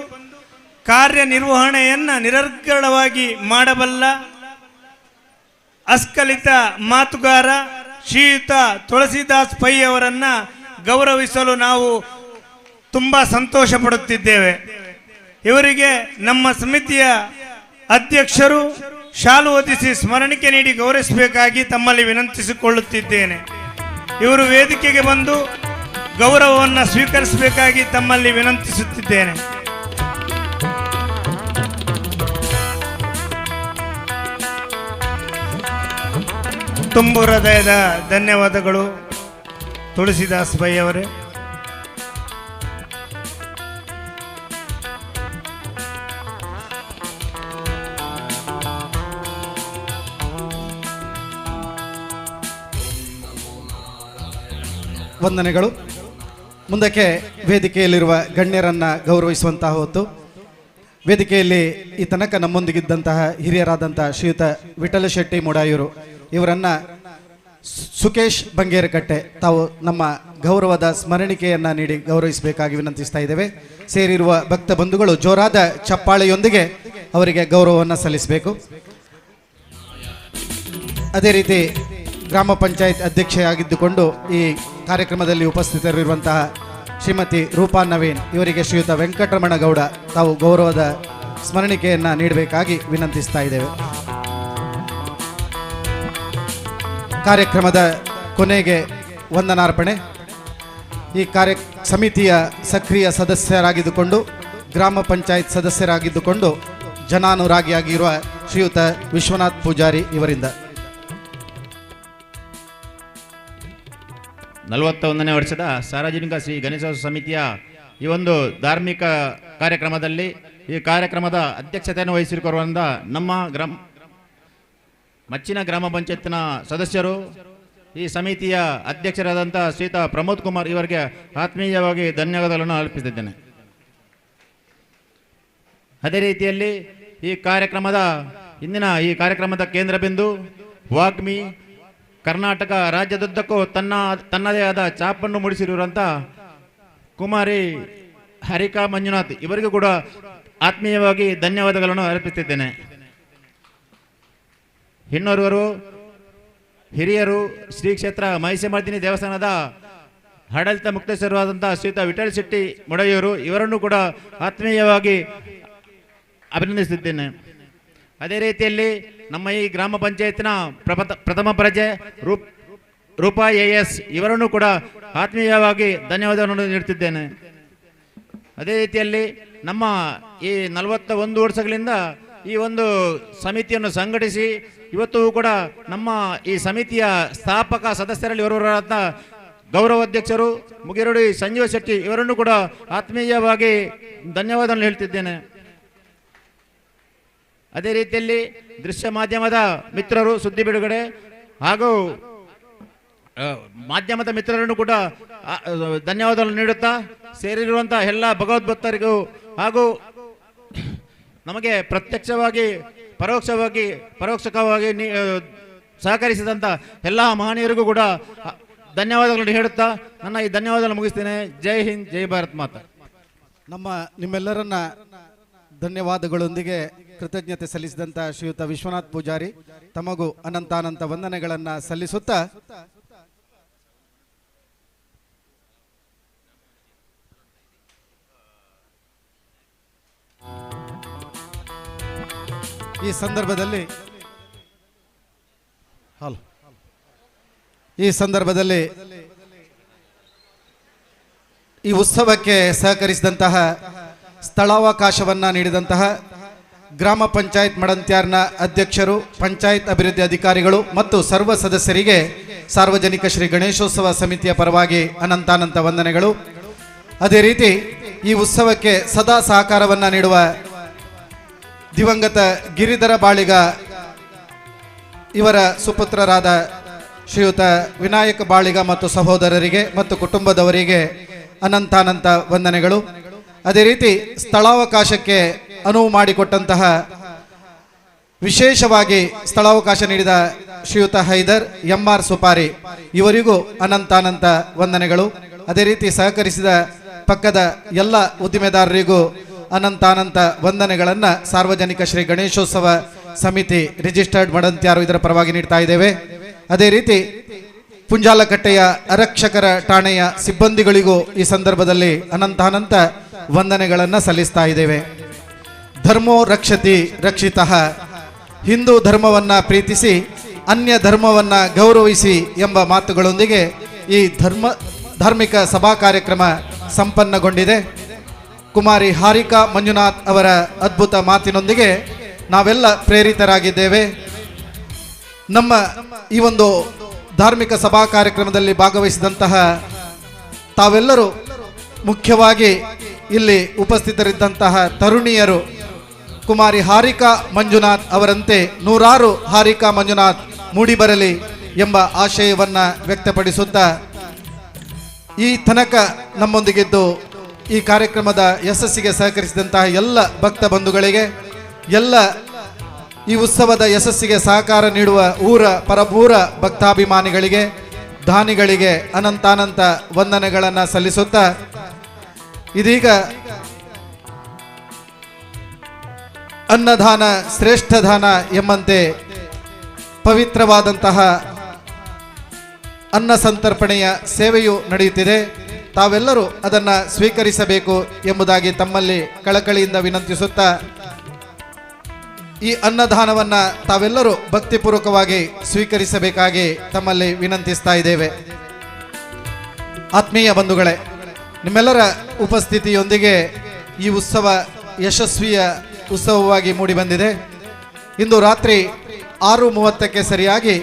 ಕಾರ್ಯನಿರ್ವಹಣೆಯನ್ನು ನಿರರ್ಗಳವಾಗಿ ಮಾಡಬಲ್ಲ ಅಸ್ಖಲಿತ ಮಾತುಗಾರ ಶ್ರೀಯುತ ತುಳಸಿದಾಸ್ ಪೈ ಅವರನ್ನು ಗೌರವಿಸಲು ನಾವು ತುಂಬ ಸಂತೋಷ ಪಡುತ್ತಿದ್ದೇವೆ. ಇವರಿಗೆ ನಮ್ಮ ಸಮಿತಿಯ ಅಧ್ಯಕ್ಷರು ಶಾಲು ಹೊದಿಸಿ ಸ್ಮರಣಿಕೆ ನೀಡಿ ಗೌರವಿಸಬೇಕಾಗಿ ತಮ್ಮಲ್ಲಿ ವಿನಂತಿಸಿಕೊಳ್ಳುತ್ತಿದ್ದೇನೆ. ಇವರು ವೇದಿಕೆಗೆ ಬಂದು ಗೌರವವನ್ನು ಸ್ವೀಕರಿಸಬೇಕಾಗಿ ತಮ್ಮಲ್ಲಿ ವಿನಂತಿಸುತ್ತಿದ್ದೇನೆ. ತುಂಬು ಹೃದಯದ ಧನ್ಯವಾದಗಳು ತುಳಸಿದಾಸ್ ಪೈ ಅವರೇ. ವಂದನೆಗಳು. ಮುಂದಕ್ಕೆ ವೇದಿಕೆಯಲ್ಲಿರುವ ಗಣ್ಯರನ್ನ ಗೌರವಿಸುವಂತಹ ಹೊತ್ತು ವೇದಿಕೆಯಲ್ಲಿ ಈ ತನಕ ನಮ್ಮೊಂದಿಗಿದ್ದಂತಹ ಹಿರಿಯರಾದಂತಹ ಶ್ರೀಯುತ ವಿಠಲ ಶೆಟ್ಟಿ ಮುಡಾಯೂರು ಇವರನ್ನ ಸುಕೇಶ್ ಬಂಗೇರಕಟ್ಟೆ ತಾವು ನಮ್ಮ ಗೌರವದ ಸ್ಮರಣಿಕೆಯನ್ನ ನೀಡಿ ಗೌರವಿಸಬೇಕಾಗಿ ವಿನಂತಿಸ್ತಾ ಇದ್ದೇವೆ. ಸೇರಿರುವ ಭಕ್ತ ಬಂಧುಗಳು ಜೋರಾದ ಚಪ್ಪಾಳೆಯೊಂದಿಗೆ ಅವರಿಗೆ ಗೌರವವನ್ನು ಸಲ್ಲಿಸಬೇಕು. ಅದೇ ರೀತಿ ಗ್ರಾಮ ಪಂಚಾಯತ್ ಅಧ್ಯಕ್ಷೆಯಾಗಿದ್ದುಕೊಂಡು ಈ ಕಾರ್ಯಕ್ರಮದಲ್ಲಿ ಉಪಸ್ಥಿತರಿರುವಂತಹ ಶ್ರೀಮತಿ ರೂಪಾ ನವೀನ್ ಇವರಿಗೆ ಶ್ರೀಯುತ ವೆಂಕಟರಮಣ ಗೌಡ ತಾವು ಗೌರವದ ಸ್ಮರಣಿಕೆಯನ್ನು ನೀಡಬೇಕಾಗಿ ವಿನಂತಿಸ್ತಾ ಇದ್ದೇವೆ. ಕಾರ್ಯಕ್ರಮದ ಕೊನೆಗೆ ವಂದನಾರ್ಪಣೆ. ಈ ಸಮಿತಿಯ ಸಕ್ರಿಯ ಸದಸ್ಯರಾಗಿದ್ದುಕೊಂಡು ಗ್ರಾಮ ಪಂಚಾಯತ್ ಸದಸ್ಯರಾಗಿದ್ದುಕೊಂಡು ಜನಾನುರಾಗಿಯಾಗಿರುವ ಶ್ರೀಯುತ ವಿಶ್ವನಾಥ್ ಪೂಜಾರಿ ಇವರಿಂದ 41ನೇ ವರ್ಷದ ಸಾರ್ವಜನಿಕ ಶ್ರೀ ಗಣೇಶೋತ್ಸವ ಸಮಿತಿಯ ಈ ಒಂದು ಧಾರ್ಮಿಕ ಕಾರ್ಯಕ್ರಮದಲ್ಲಿ ಈ ಕಾರ್ಯಕ್ರಮದ ಅಧ್ಯಕ್ಷತೆಯನ್ನು ವಹಿಸಿರುವಂಥ ನಮ್ಮ ಮಚ್ಚಿನ ಗ್ರಾಮ ಪಂಚಾಯತ್ನ ಸದಸ್ಯರು, ಈ ಸಮಿತಿಯ ಅಧ್ಯಕ್ಷರಾದಂಥ ಶ್ರೀಯುತ ಪ್ರಮೋದ್ ಕುಮಾರ್ ಇವರಿಗೆ ಆತ್ಮೀಯವಾಗಿ ಧನ್ಯವಾದಗಳನ್ನು ಅರ್ಪಿಸಿದ್ದೇನೆ. ಅದೇ ರೀತಿಯಲ್ಲಿ ಈ ಕಾರ್ಯಕ್ರಮದ ಕೇಂದ್ರ ಬಿಂದು ವಾಗ್ಮಿ ಕರ್ನಾಟಕ ರಾಜ್ಯದುದ್ದಕ್ಕೂ ತನ್ನದೇ ಆದ ಛಾಪನ್ನು ಮೂಡಿಸಿರುವಂಥ ಕುಮಾರಿ ಹರಿಕಾ ಮಂಜುನಾಥ್ ಇವರಿಗೂ ಕೂಡ ಆತ್ಮೀಯವಾಗಿ ಧನ್ಯವಾದಗಳನ್ನು ಅರ್ಪಿಸುತ್ತಿದ್ದೇನೆ. ಇನ್ನೋರ್ವರು ಹಿರಿಯರು ಶ್ರೀ ಕ್ಷೇತ್ರ ಮಹಿಷಮರ್ದಿನಿ ದೇವಸ್ಥಾನದ ಆಡಳಿತ ಮುಕ್ತೇಶ್ವರವಾದಂಥ ಶ್ರೀಯುತ ವಿಠಲ್ ಶೆಟ್ಟಿ ಮೊಡೆಯೂರು ಇವರನ್ನು ಕೂಡ ಆತ್ಮೀಯವಾಗಿ ಅಭಿನಂದಿಸುತ್ತಿದ್ದೇನೆ. ಅದೇ ರೀತಿಯಲ್ಲಿ ನಮ್ಮ ಈ ಗ್ರಾಮ ಪಂಚಾಯತ್ನ ಪ್ರಥಮ ಪ್ರಜೆ ರೂಪಾ AS ಇವರನ್ನು ಕೂಡ ಆತ್ಮೀಯವಾಗಿ ಧನ್ಯವಾದವನ್ನು ನೀಡುತ್ತಿದ್ದೇನೆ. ಅದೇ ರೀತಿಯಲ್ಲಿ ನಮ್ಮ ಈ 41 ವರ್ಷಗಳಿಂದ ಈ ಒಂದು ಸಮಿತಿಯನ್ನು ಸಂಘಟಿಸಿ ಇವತ್ತು ಕೂಡ ನಮ್ಮ ಈ ಸಮಿತಿಯ ಸ್ಥಾಪಕ ಸದಸ್ಯರಲ್ಲಿ ಇವರಾದ ಗೌರವಾಧ್ಯಕ್ಷರು ಮುಗಿರಡಿ ಸಂಜೀವ ಶೆಟ್ಟಿ ಇವರನ್ನು ಕೂಡ ಆತ್ಮೀಯವಾಗಿ ಧನ್ಯವಾದವನ್ನು ಹೇಳ್ತಿದ್ದೇನೆ. ಅದೇ ರೀತಿಯಲ್ಲಿ ದೃಶ್ಯ ಮಾಧ್ಯಮದ ಮಿತ್ರರು, ಸುದ್ದಿ ಬಿಡುಗಡೆ ಹಾಗೂ ಮಾಧ್ಯಮದ ಮಿತ್ರರನ್ನು ಕೂಡ ಧನ್ಯವಾದಗಳನ್ನು ನೀಡುತ್ತಾ ಸೇರಿರುವಂಥ ಎಲ್ಲ ಭಗವದ್ಭಕ್ತರಿಗೂ ಹಾಗೂ ನಮಗೆ ಪ್ರತ್ಯಕ್ಷವಾಗಿ ಪರೋಕ್ಷವಾಗಿ ಸಹಕರಿಸಿದಂಥ ಎಲ್ಲ ಮಹನೀಯರಿಗೂ ಕೂಡ ಧನ್ಯವಾದಗಳನ್ನು ಹೇಳುತ್ತಾ ನನ್ನ ಈ ಧನ್ಯವಾದಗಳನ್ನು ಮುಗಿಸ್ತೇನೆ. ಜೈ ಹಿಂದ್, ಜೈ ಭಾರತ್ ಮಾತಾ. ನಿಮ್ಮೆಲ್ಲರನ್ನ ಧನ್ಯವಾದಗಳೊಂದಿಗೆ ಕೃತಜ್ಞತೆ ಸಲ್ಲಿಸಿದಂಥ ಶ್ರೀಯುತ ವಿಶ್ವನಾಥ್ ಪೂಜಾರಿ ತಮಗೂ ಅನಂತಾನಂತ ವಂದನೆಗಳನ್ನು ಸಲ್ಲಿಸುತ್ತಾ ಈ ಸಂದರ್ಭದಲ್ಲಿ ಈ ಉತ್ಸವಕ್ಕೆ ಸಹಕರಿಸಿದಂತಹ ಸ್ಥಳಾವಕಾಶವನ್ನು ನೀಡಿದಂತಹ ಗ್ರಾಮ ಪಂಚಾಯತ್ ಮಡಂತ್ಯಾರ್ನ ಅಧ್ಯಕ್ಷರು, ಪಂಚಾಯತ್ ಅಭಿವೃದ್ಧಿ ಅಧಿಕಾರಿಗಳು ಮತ್ತು ಸರ್ವ ಸದಸ್ಯರಿಗೆ ಸಾರ್ವಜನಿಕ ಶ್ರೀ ಗಣೇಶೋತ್ಸವ ಸಮಿತಿಯ ಪರವಾಗಿ ಅನಂತಾನಂತ ವಂದನೆಗಳು. ಅದೇ ರೀತಿ ಈ ಉತ್ಸವಕ್ಕೆ ಸದಾ ಸಹಕಾರವನ್ನು ನೀಡುವ ದಿವಂಗತ ಗಿರಿಧರ ಬಾಳಿಗ ಇವರ ಸುಪುತ್ರರಾದ ಶ್ರೀಯುತ ವಿನಾಯಕ ಬಾಳಿಗ ಮತ್ತು ಸಹೋದರರಿಗೆ ಮತ್ತು ಕುಟುಂಬದವರಿಗೆ ಅನಂತಾನಂತ ವಂದನೆಗಳು. ಅದೇ ರೀತಿ ಸ್ಥಳಾವಕಾಶಕ್ಕೆ ಅನುವು ಮಾಡಿಕೊಟ್ಟಂತಹ, ವಿಶೇಷವಾಗಿ ಸ್ಥಳಾವಕಾಶ ನೀಡಿದ ಶ್ರೀಯುತ ಹೈದರ್ MR ಸುಪಾರಿ ಇವರಿಗೂ ಅನಂತಾನಂತ ವಂದನೆಗಳು. ಅದೇ ರೀತಿ ಸಹಕರಿಸಿದ ಪಕ್ಕದ ಎಲ್ಲ ಉದ್ದಿಮೆದಾರರಿಗೂ ಅನಂತಾನಂತ ವಂದನೆಗಳನ್ನು ಸಾರ್ವಜನಿಕ ಶ್ರೀ ಗಣೇಶೋತ್ಸವ ಸಮಿತಿ ರಿಜಿಸ್ಟರ್ಡ್ ಮಡಂತ್ಯಾರು ಇದರ ಪರವಾಗಿ ನೀಡ್ತಾ ಇದ್ದೇವೆ. ಅದೇ ರೀತಿ ಪುಂಜಾಲಕಟ್ಟೆಯ ಆರಕ್ಷಕರ ಠಾಣೆಯ ಸಿಬ್ಬಂದಿಗಳಿಗೂ ಈ ಸಂದರ್ಭದಲ್ಲಿ ಅನಂತಾನಂತ ವಂದನೆಗಳನ್ನು ಸಲ್ಲಿಸ್ತಾ ಇದ್ದೇವೆ. ಧರ್ಮೋ ರಕ್ಷತಿ ರಕ್ಷಿತಃ, ಹಿಂದೂ ಧರ್ಮವನ್ನು ಪ್ರೀತಿಸಿ ಅನ್ಯ ಧರ್ಮವನ್ನು ಗೌರವಿಸಿ ಎಂಬ ಮಾತುಗಳೊಂದಿಗೆ ಈ ಧಾರ್ಮಿಕ ಸಭಾ ಕಾರ್ಯಕ್ರಮ ಸಂಪನ್ನಗೊಂಡಿದೆ. ಕುಮಾರಿ ಹಾರಿಕಾ ಮಂಜುನಾಥ್ ಅವರ ಅದ್ಭುತ ಮಾತಿನೊಂದಿಗೆ ನಾವೆಲ್ಲ ಪ್ರೇರಿತರಾಗಿದ್ದೇವೆ. ನಮ್ಮ ಈ ಒಂದು ಧಾರ್ಮಿಕ ಸಭಾ ಕಾರ್ಯಕ್ರಮದಲ್ಲಿ ಭಾಗವಹಿಸಿದಂತಹ ತಾವೆಲ್ಲರೂ, ಮುಖ್ಯವಾಗಿ ಇಲ್ಲಿ ಉಪಸ್ಥಿತರಿದ್ದಂತಹ ತರುಣಿಯರು, ಕುಮಾರಿ ಹಾರಿಕಾ ಮಂಜುನಾಥ್ ಅವರಂತೆ ನೂರಾರು ಹಾರಿಕಾ ಮಂಜುನಾಥ್ ಮೂಡಿಬರಲಿ ಎಂಬ ಆಶಯವನ್ನು ವ್ಯಕ್ತಪಡಿಸುತ್ತಾ ಈ ತನಕ ನಮ್ಮೊಂದಿಗಿದ್ದು ಈ ಕಾರ್ಯಕ್ರಮದ ಯಶಸ್ಸಿಗೆ ಸಹಕರಿಸಿದಂತಹ ಎಲ್ಲ ಭಕ್ತ ಬಂಧುಗಳಿಗೆ, ಎಲ್ಲ ಈ ಉತ್ಸವದ ಯಶಸ್ಸಿಗೆ ಸಹಕಾರ ನೀಡುವ ಊರ ಪರಪೂರ ಭಕ್ತಾಭಿಮಾನಿಗಳಿಗೆ, ದಾನಿಗಳಿಗೆ ಅನಂತಾನಂತ ವಂದನೆಗಳನ್ನು ಸಲ್ಲಿಸುತ್ತಾ ಇದೀಗ ಅನ್ನದಾನ ಶ್ರೇಷ್ಠ ದಾನ ಎಂಬಂತೆ ಪವಿತ್ರವಾದಂತಹ ಅನ್ನ ಸಂತರ್ಪಣೆಯ ಸೇವೆಯು ನಡೆಯುತ್ತಿದೆ. ತಾವೆಲ್ಲರೂ ಅದನ್ನು ಸ್ವೀಕರಿಸಬೇಕು ಎಂಬುದಾಗಿ ತಮ್ಮಲ್ಲಿ ಕಳಕಳಿಯಿಂದ ವಿನಂತಿಸುತ್ತಾ ಈ ಅನ್ನದಾನವನ್ನು ತಾವೆಲ್ಲರೂ ಭಕ್ತಿಪೂರ್ವಕವಾಗಿ ಸ್ವೀಕರಿಸಬೇಕಾಗಿ ತಮ್ಮಲ್ಲಿ ವಿನಂತಿಸ್ತಾ ಇದ್ದೇವೆ. ಆತ್ಮೀಯ ಬಂಧುಗಳೇ, ನಿಮ್ಮೆಲ್ಲರ ಉಪಸ್ಥಿತಿಯೊಂದಿಗೆ ಈ ಉತ್ಸವ ಯಶಸ್ವಿಯ ಉತ್ಸವವಾಗಿ ಮೂಡಿಬಂದಿದೆ. ಇಂದು ರಾತ್ರಿ 6:30ಕ್ಕೆ ಸರಿಯಾಗಿ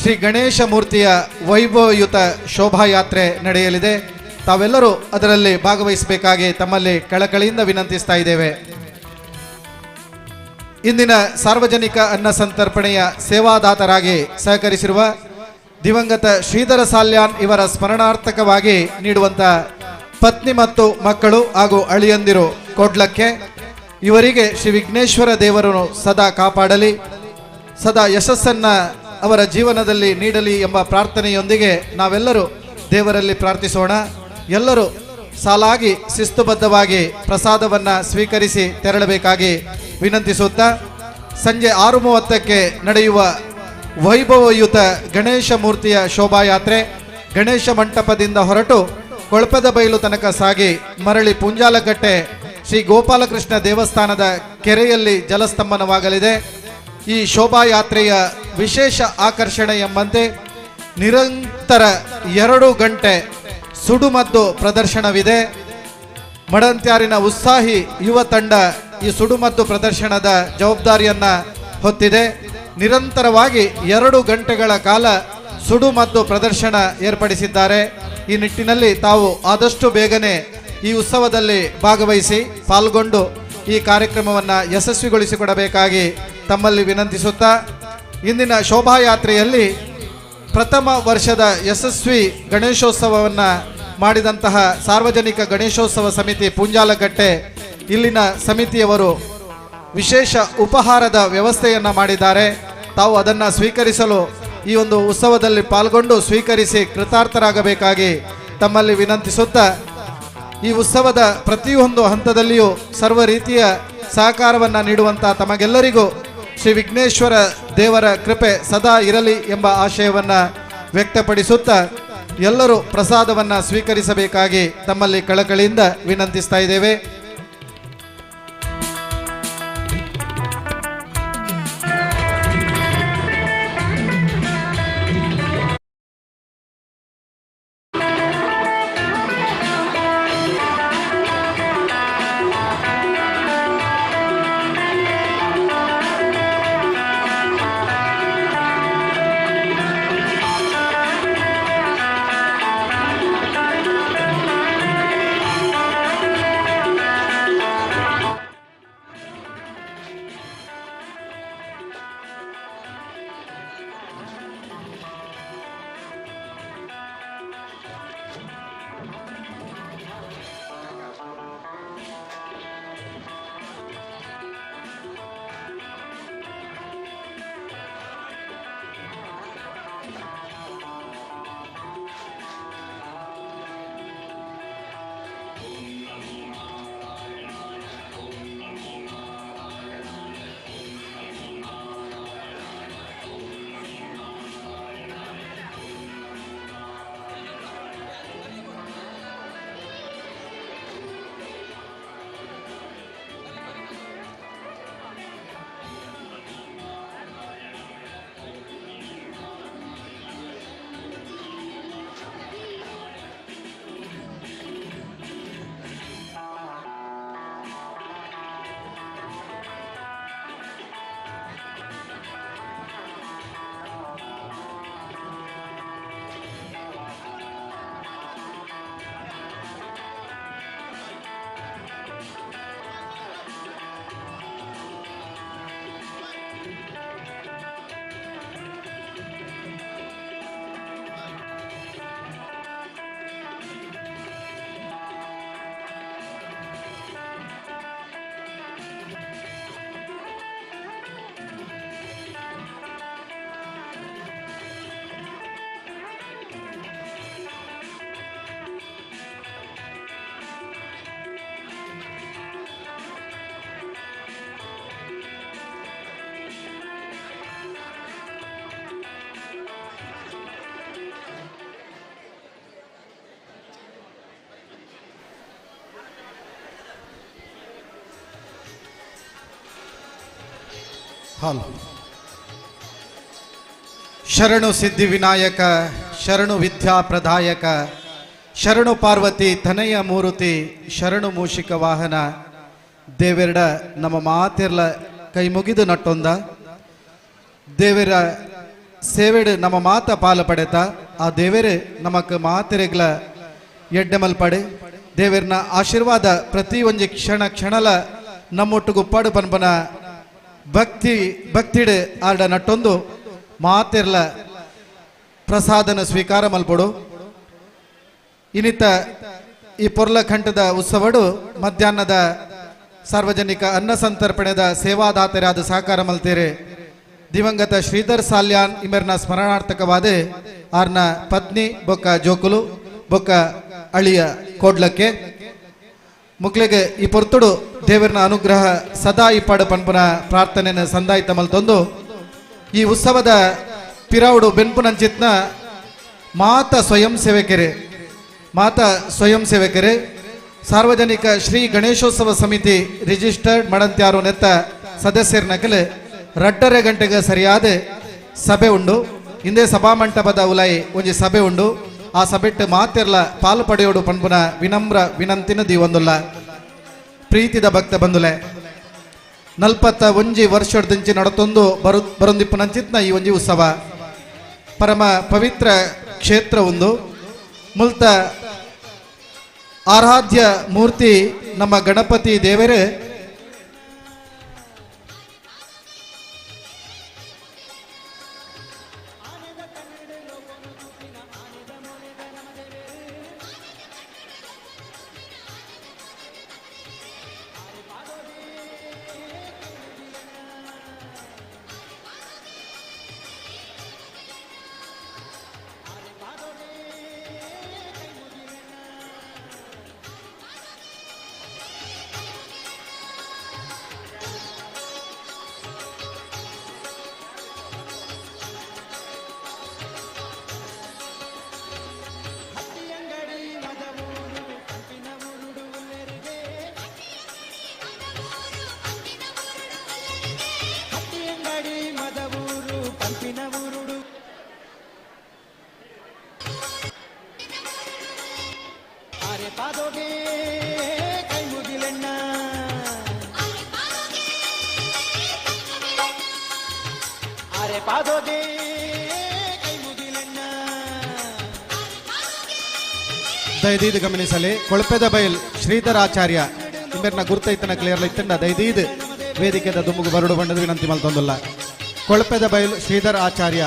ಶ್ರೀ ಗಣೇಶ ಮೂರ್ತಿಯ ವೈಭವಯುತ ಶೋಭಾಯಾತ್ರೆ ನಡೆಯಲಿದೆ. ತಾವೆಲ್ಲರೂ ಅದರಲ್ಲಿ ಭಾಗವಹಿಸಬೇಕಾಗಿ ತಮ್ಮಲ್ಲಿ ಕಳಕಳಿಯಿಂದ ವಿನಂತಿಸ್ತಾ ಇದ್ದೇವೆ. ಇಂದಿನ ಸಾರ್ವಜನಿಕ ಅನ್ನ ಸಂತರ್ಪಣೆಯ ಸೇವಾದಾತರಾಗಿ ಸಹಕರಿಸಿರುವ ದಿವಂಗತ ಶ್ರೀಧರ ಸಾಲ್ಯಾನ್ ಇವರ ಸ್ಮರಣಾರ್ಥಕವಾಗಿ ನೀಡುವಂಥ ಪತ್ನಿ ಮತ್ತು ಮಕ್ಕಳು ಹಾಗೂ ಅಳಿಯಂದಿರು ಕೊಡ್ಲಕ್ಕೆ ಇವರಿಗೆ ಶ್ರೀ ವಿಘ್ನೇಶ್ವರ ದೇವರನ್ನು ಸದಾ ಕಾಪಾಡಲಿ, ಸದಾ ಯಶಸ್ಸನ್ನು ಅವರ ಜೀವನದಲ್ಲಿ ನೀಡಲಿ ಎಂಬ ಪ್ರಾರ್ಥನೆಯೊಂದಿಗೆ ನಾವೆಲ್ಲರೂ ದೇವರಲ್ಲಿ ಪ್ರಾರ್ಥಿಸೋಣ. ಎಲ್ಲರೂ ಸಾಲಾಗಿ ಶಿಸ್ತುಬದ್ಧವಾಗಿ ಪ್ರಸಾದವನ್ನು ಸ್ವೀಕರಿಸಿ ತೆರಳಬೇಕಾಗಿ ವಿನಂತಿಸುತ್ತಾ, ಸಂಜೆ 6:30ಕ್ಕೆ ನಡೆಯುವ ವೈಭವಯುತ ಗಣೇಶ ಮೂರ್ತಿಯ ಶೋಭಾಯಾತ್ರೆ ಗಣೇಶ ಮಂಟಪದಿಂದ ಹೊರಟು ಕೊಳಪದ ಬೈಲು ತನಕ ಸಾಗಿ ಮರಳಿ ಪುಂಜಾಲಕಟ್ಟೆ ಶ್ರೀ ಗೋಪಾಲಕೃಷ್ಣ ದೇವಸ್ಥಾನದ ಕೆರೆಯಲ್ಲಿ ಜಲಸ್ತಂಭನವಾಗಲಿದೆ. ಈ ಶೋಭಾಯಾತ್ರೆಯ ವಿಶೇಷ ಆಕರ್ಷಣೆ ಎಂಬಂತೆ ನಿರಂತರ 2 ಗಂಟೆ ಸುಡುಮದ್ದು ಪ್ರದರ್ಶನವಿದೆ. ಮಡಂತ್ಯಾರಿನ ಉತ್ಸಾಹಿ ಯುವ ತಂಡ ಈ ಸುಡುಮದ್ದು ಪ್ರದರ್ಶನದ ಜವಾಬ್ದಾರಿಯನ್ನ ಹೊತ್ತಿದೆ. ನಿರಂತರವಾಗಿ 2 ಗಂಟೆಗಳ ಕಾಲ ಸುಡುಮದ್ದು ಪ್ರದರ್ಶನ ಏರ್ಪಡಿಸಿದ್ದಾರೆ. ಈ ನಿಟ್ಟಿನಲ್ಲಿ ತಾವು ಆದಷ್ಟು ಬೇಗನೆ ಈ ಉತ್ಸವದಲ್ಲಿ ಭಾಗವಹಿಸಿ ಪಾಲ್ಗೊಂಡು ಈ ಕಾರ್ಯಕ್ರಮವನ್ನು ಯಶಸ್ವಿಗೊಳಿಸಿಕೊಡಬೇಕಾಗಿ ತಮ್ಮಲ್ಲಿ ವಿನಂತಿಸುತ್ತಾ, ಇಂದಿನ ಶೋಭಾಯಾತ್ರೆಯಲ್ಲಿ ಪ್ರಥಮ ವರ್ಷದ ಯಶಸ್ವಿ ಗಣೇಶೋತ್ಸವವನ್ನು ಮಾಡಿದಂತಹ ಸಾರ್ವಜನಿಕ ಗಣೇಶೋತ್ಸವ ಸಮಿತಿ ಪುಂಜಾಲಕಟ್ಟೆ ಇಲ್ಲಿನ ಸಮಿತಿಯವರು ವಿಶೇಷ ಉಪಹಾರದ ವ್ಯವಸ್ಥೆಯನ್ನು ಮಾಡಿದ್ದಾರೆ. ತಾವು ಅದನ್ನು ಸ್ವೀಕರಿಸಲು ಈ ಒಂದು ಉತ್ಸವದಲ್ಲಿ ಪಾಲ್ಗೊಂಡು ಸ್ವೀಕರಿಸಿ ಕೃತಾರ್ಥರಾಗಬೇಕಾಗಿ ತಮ್ಮಲ್ಲಿ ವಿನಂತಿಸುತ್ತಾ, ಈ ಉತ್ಸವದ ಪ್ರತಿಯೊಂದು ಹಂತದಲ್ಲಿಯೂ ಸರ್ವ ರೀತಿಯ ಸಹಕಾರವನ್ನು ನೀಡುವಂಥ ತಮಗೆಲ್ಲರಿಗೂ ಶ್ರೀ ವಿಘ್ನೇಶ್ವರ ದೇವರ ಕೃಪೆ ಸದಾ ಇರಲಿ ಎಂಬ ಆಶಯವನ್ನು ವ್ಯಕ್ತಪಡಿಸುತ್ತಾ, ಎಲ್ಲರೂ ಪ್ರಸಾದವನ್ನು ಸ್ವೀಕರಿಸಬೇಕಾಗಿ ತಮ್ಮಲ್ಲಿ ಕಳಕಳಿಯಿಂದ ವಿನಂತಿಸ್ತಾ ಇದ್ದೇವೆ. ಹಾಲು. ಶರಣು ಸಿದ್ಧಿ ವಿನಾಯಕ, ಶರಣು ವಿದ್ಯಾ ಪ್ರದಾಯಕ, ಶರಣು ಪಾರ್ವತಿ ತನಯ ಮೂರುತಿ, ಶರಣು ಮೂಷಿಕ ವಾಹನ. ದೇವೆರಡ ನಮ್ಮ ಮಾತೆರ್ಲ ಕೈ ಮುಗಿದು ನಟ್ಟೊಂದ ದೇವರ ಸೇವೆಡ್ ನಮ್ಮ ಮಾತ ಪಾಲ ಪಡೆತ ಆ ದೇವರೇ ನಮಕ್ ಮಾತೆರೆಗ್ಲ ಎಡ್ಡೆ ಮಲ್ಪಡೆ ದೇವರನ ಆಶೀರ್ವಾದ ಪ್ರತಿ ಒಂಜಿ ಕ್ಷಣ ಕ್ಷಣಲ ನಮ್ಮೊಟ್ಟಿಗೆ ಉಪ್ಪಾಡು ಪನ್ಪನ ಭಕ್ತಿಡ್ ಆರ್ಡ ನಟ್ಟೊಂದು ಮಾತೆರ್ಲ ಪ್ರಸಾದನ ಸ್ವೀಕಾರ ಮಲ್ಪಡು. ಇನ್ನಿತ ಈ ಪೊರ್ಲ ಕಂಠದ ಉತ್ಸವಡು ಮಧ್ಯಾಹ್ನದ ಸಾರ್ವಜನಿಕ ಅನ್ನ ಸಂತರ್ಪಣೆದ ಸೇವಾದಾತರಾದ ಸಹಕಾರ ಮಲ್ತೇರೆ. ದಿವಂಗತ ಶ್ರೀಧರ್ ಸಾಲ್ಯಾನ್ ಇಮರ್ನ ಸ್ಮರಣಾರ್ಥಕವಾದ ಆರ್ನ ಪತ್ನಿ ಬೊಕ್ಕ ಜೋಕುಲು ಬೊಕ್ಕ ಅಳಿಯ ಕೋಡ್ಲಕ್ಕೆ ಮುಕ್ಲೆಗೆ ಈ ಪೊರ್ತುಡು ದೇವರನ ಅನುಗ್ರಹ ಸದಾ ಇಪ್ಪಾಡು ಪನ್ಪುನ ಪ್ರಾರ್ಥನೆಯನ್ನು ಸಂದಾಯಿತ ಮಲ್ತೊಂದು ಈ ಉತ್ಸವದ ಪಿರಾವುಡು ಬೆನ್ಪುನಂಚಿತ್ನ ಮಾತಾ ಸ್ವಯಂ ಸೇವಕರೇ ಸಾರ್ವಜನಿಕ ಶ್ರೀ ಗಣೇಶೋತ್ಸವ ಸಮಿತಿ ರಿಜಿಸ್ಟರ್ಡ್ ಮಡಂತ್ಯಾರು ನೆತ್ತ ಸದಸ್ಯರನಕಲೆ 2:30 ಗಂಟೆಗೆ ಸರಿಯಾದ ಸಭೆ ಉಂಡು. ಹಿಂದೆ ಸಭಾಮಂಟಪದ ಉಲಾಯಿ ಒಂಜಿ ಸಭೆ ಉಂಡು. ಆ ಸಭೆಟ್ಟು ಮಾತೆರ್ಲ ಪಾಲು ಪಡೆಯೋಡು ಪನ್ಪುನ ವಿನಮ್ರ ವಿನಂತಿನ ದೀವೊಂದುಲ್ಲ. ಪ್ರೀತಿದ ಭಕ್ತ ಬಂಧುಲೆ 41 ವರ್ಷದಿಂಚಿ ನಡತೊಂದು ಬರೊಂದಿಪ್ಪುನಂಚಿತ್ನ ಈ ಒಂಜಿ ಉತ್ಸವ ಪರಮ ಪವಿತ್ರ ಕ್ಷೇತ್ರ ಒಂದು ಮುಲ್ತ ಆರಾಧ್ಯ ಮೂರ್ತಿ ನಮ್ಮ ಗಣಪತಿ ದೇವರೇ ದಯದೀದು ಗಮನಿಸಲಿ. ಕೊಳಪೆದ ಬಯಲ್ ಶ್ರೀಧರ್ ಆಚಾರ್ಯ ಇಂಬೆರ್ನ ಗುರ್ತೈತನ ಕ್ಲಿಯರ್ಲ ಇತ್ತಂಡ ದಯದೀದು ವೇದಿಕೆದ ದುಮ್ಮುಗು ಬರಡು ಬಂಡದ ವಿನಂತಿ ಮಲ್ತೊಂದುಲ್ಲ. ಕೊಳಪೆದ ಬಯಲ್ ಶ್ರೀಧರ್ ಆಚಾರ್ಯ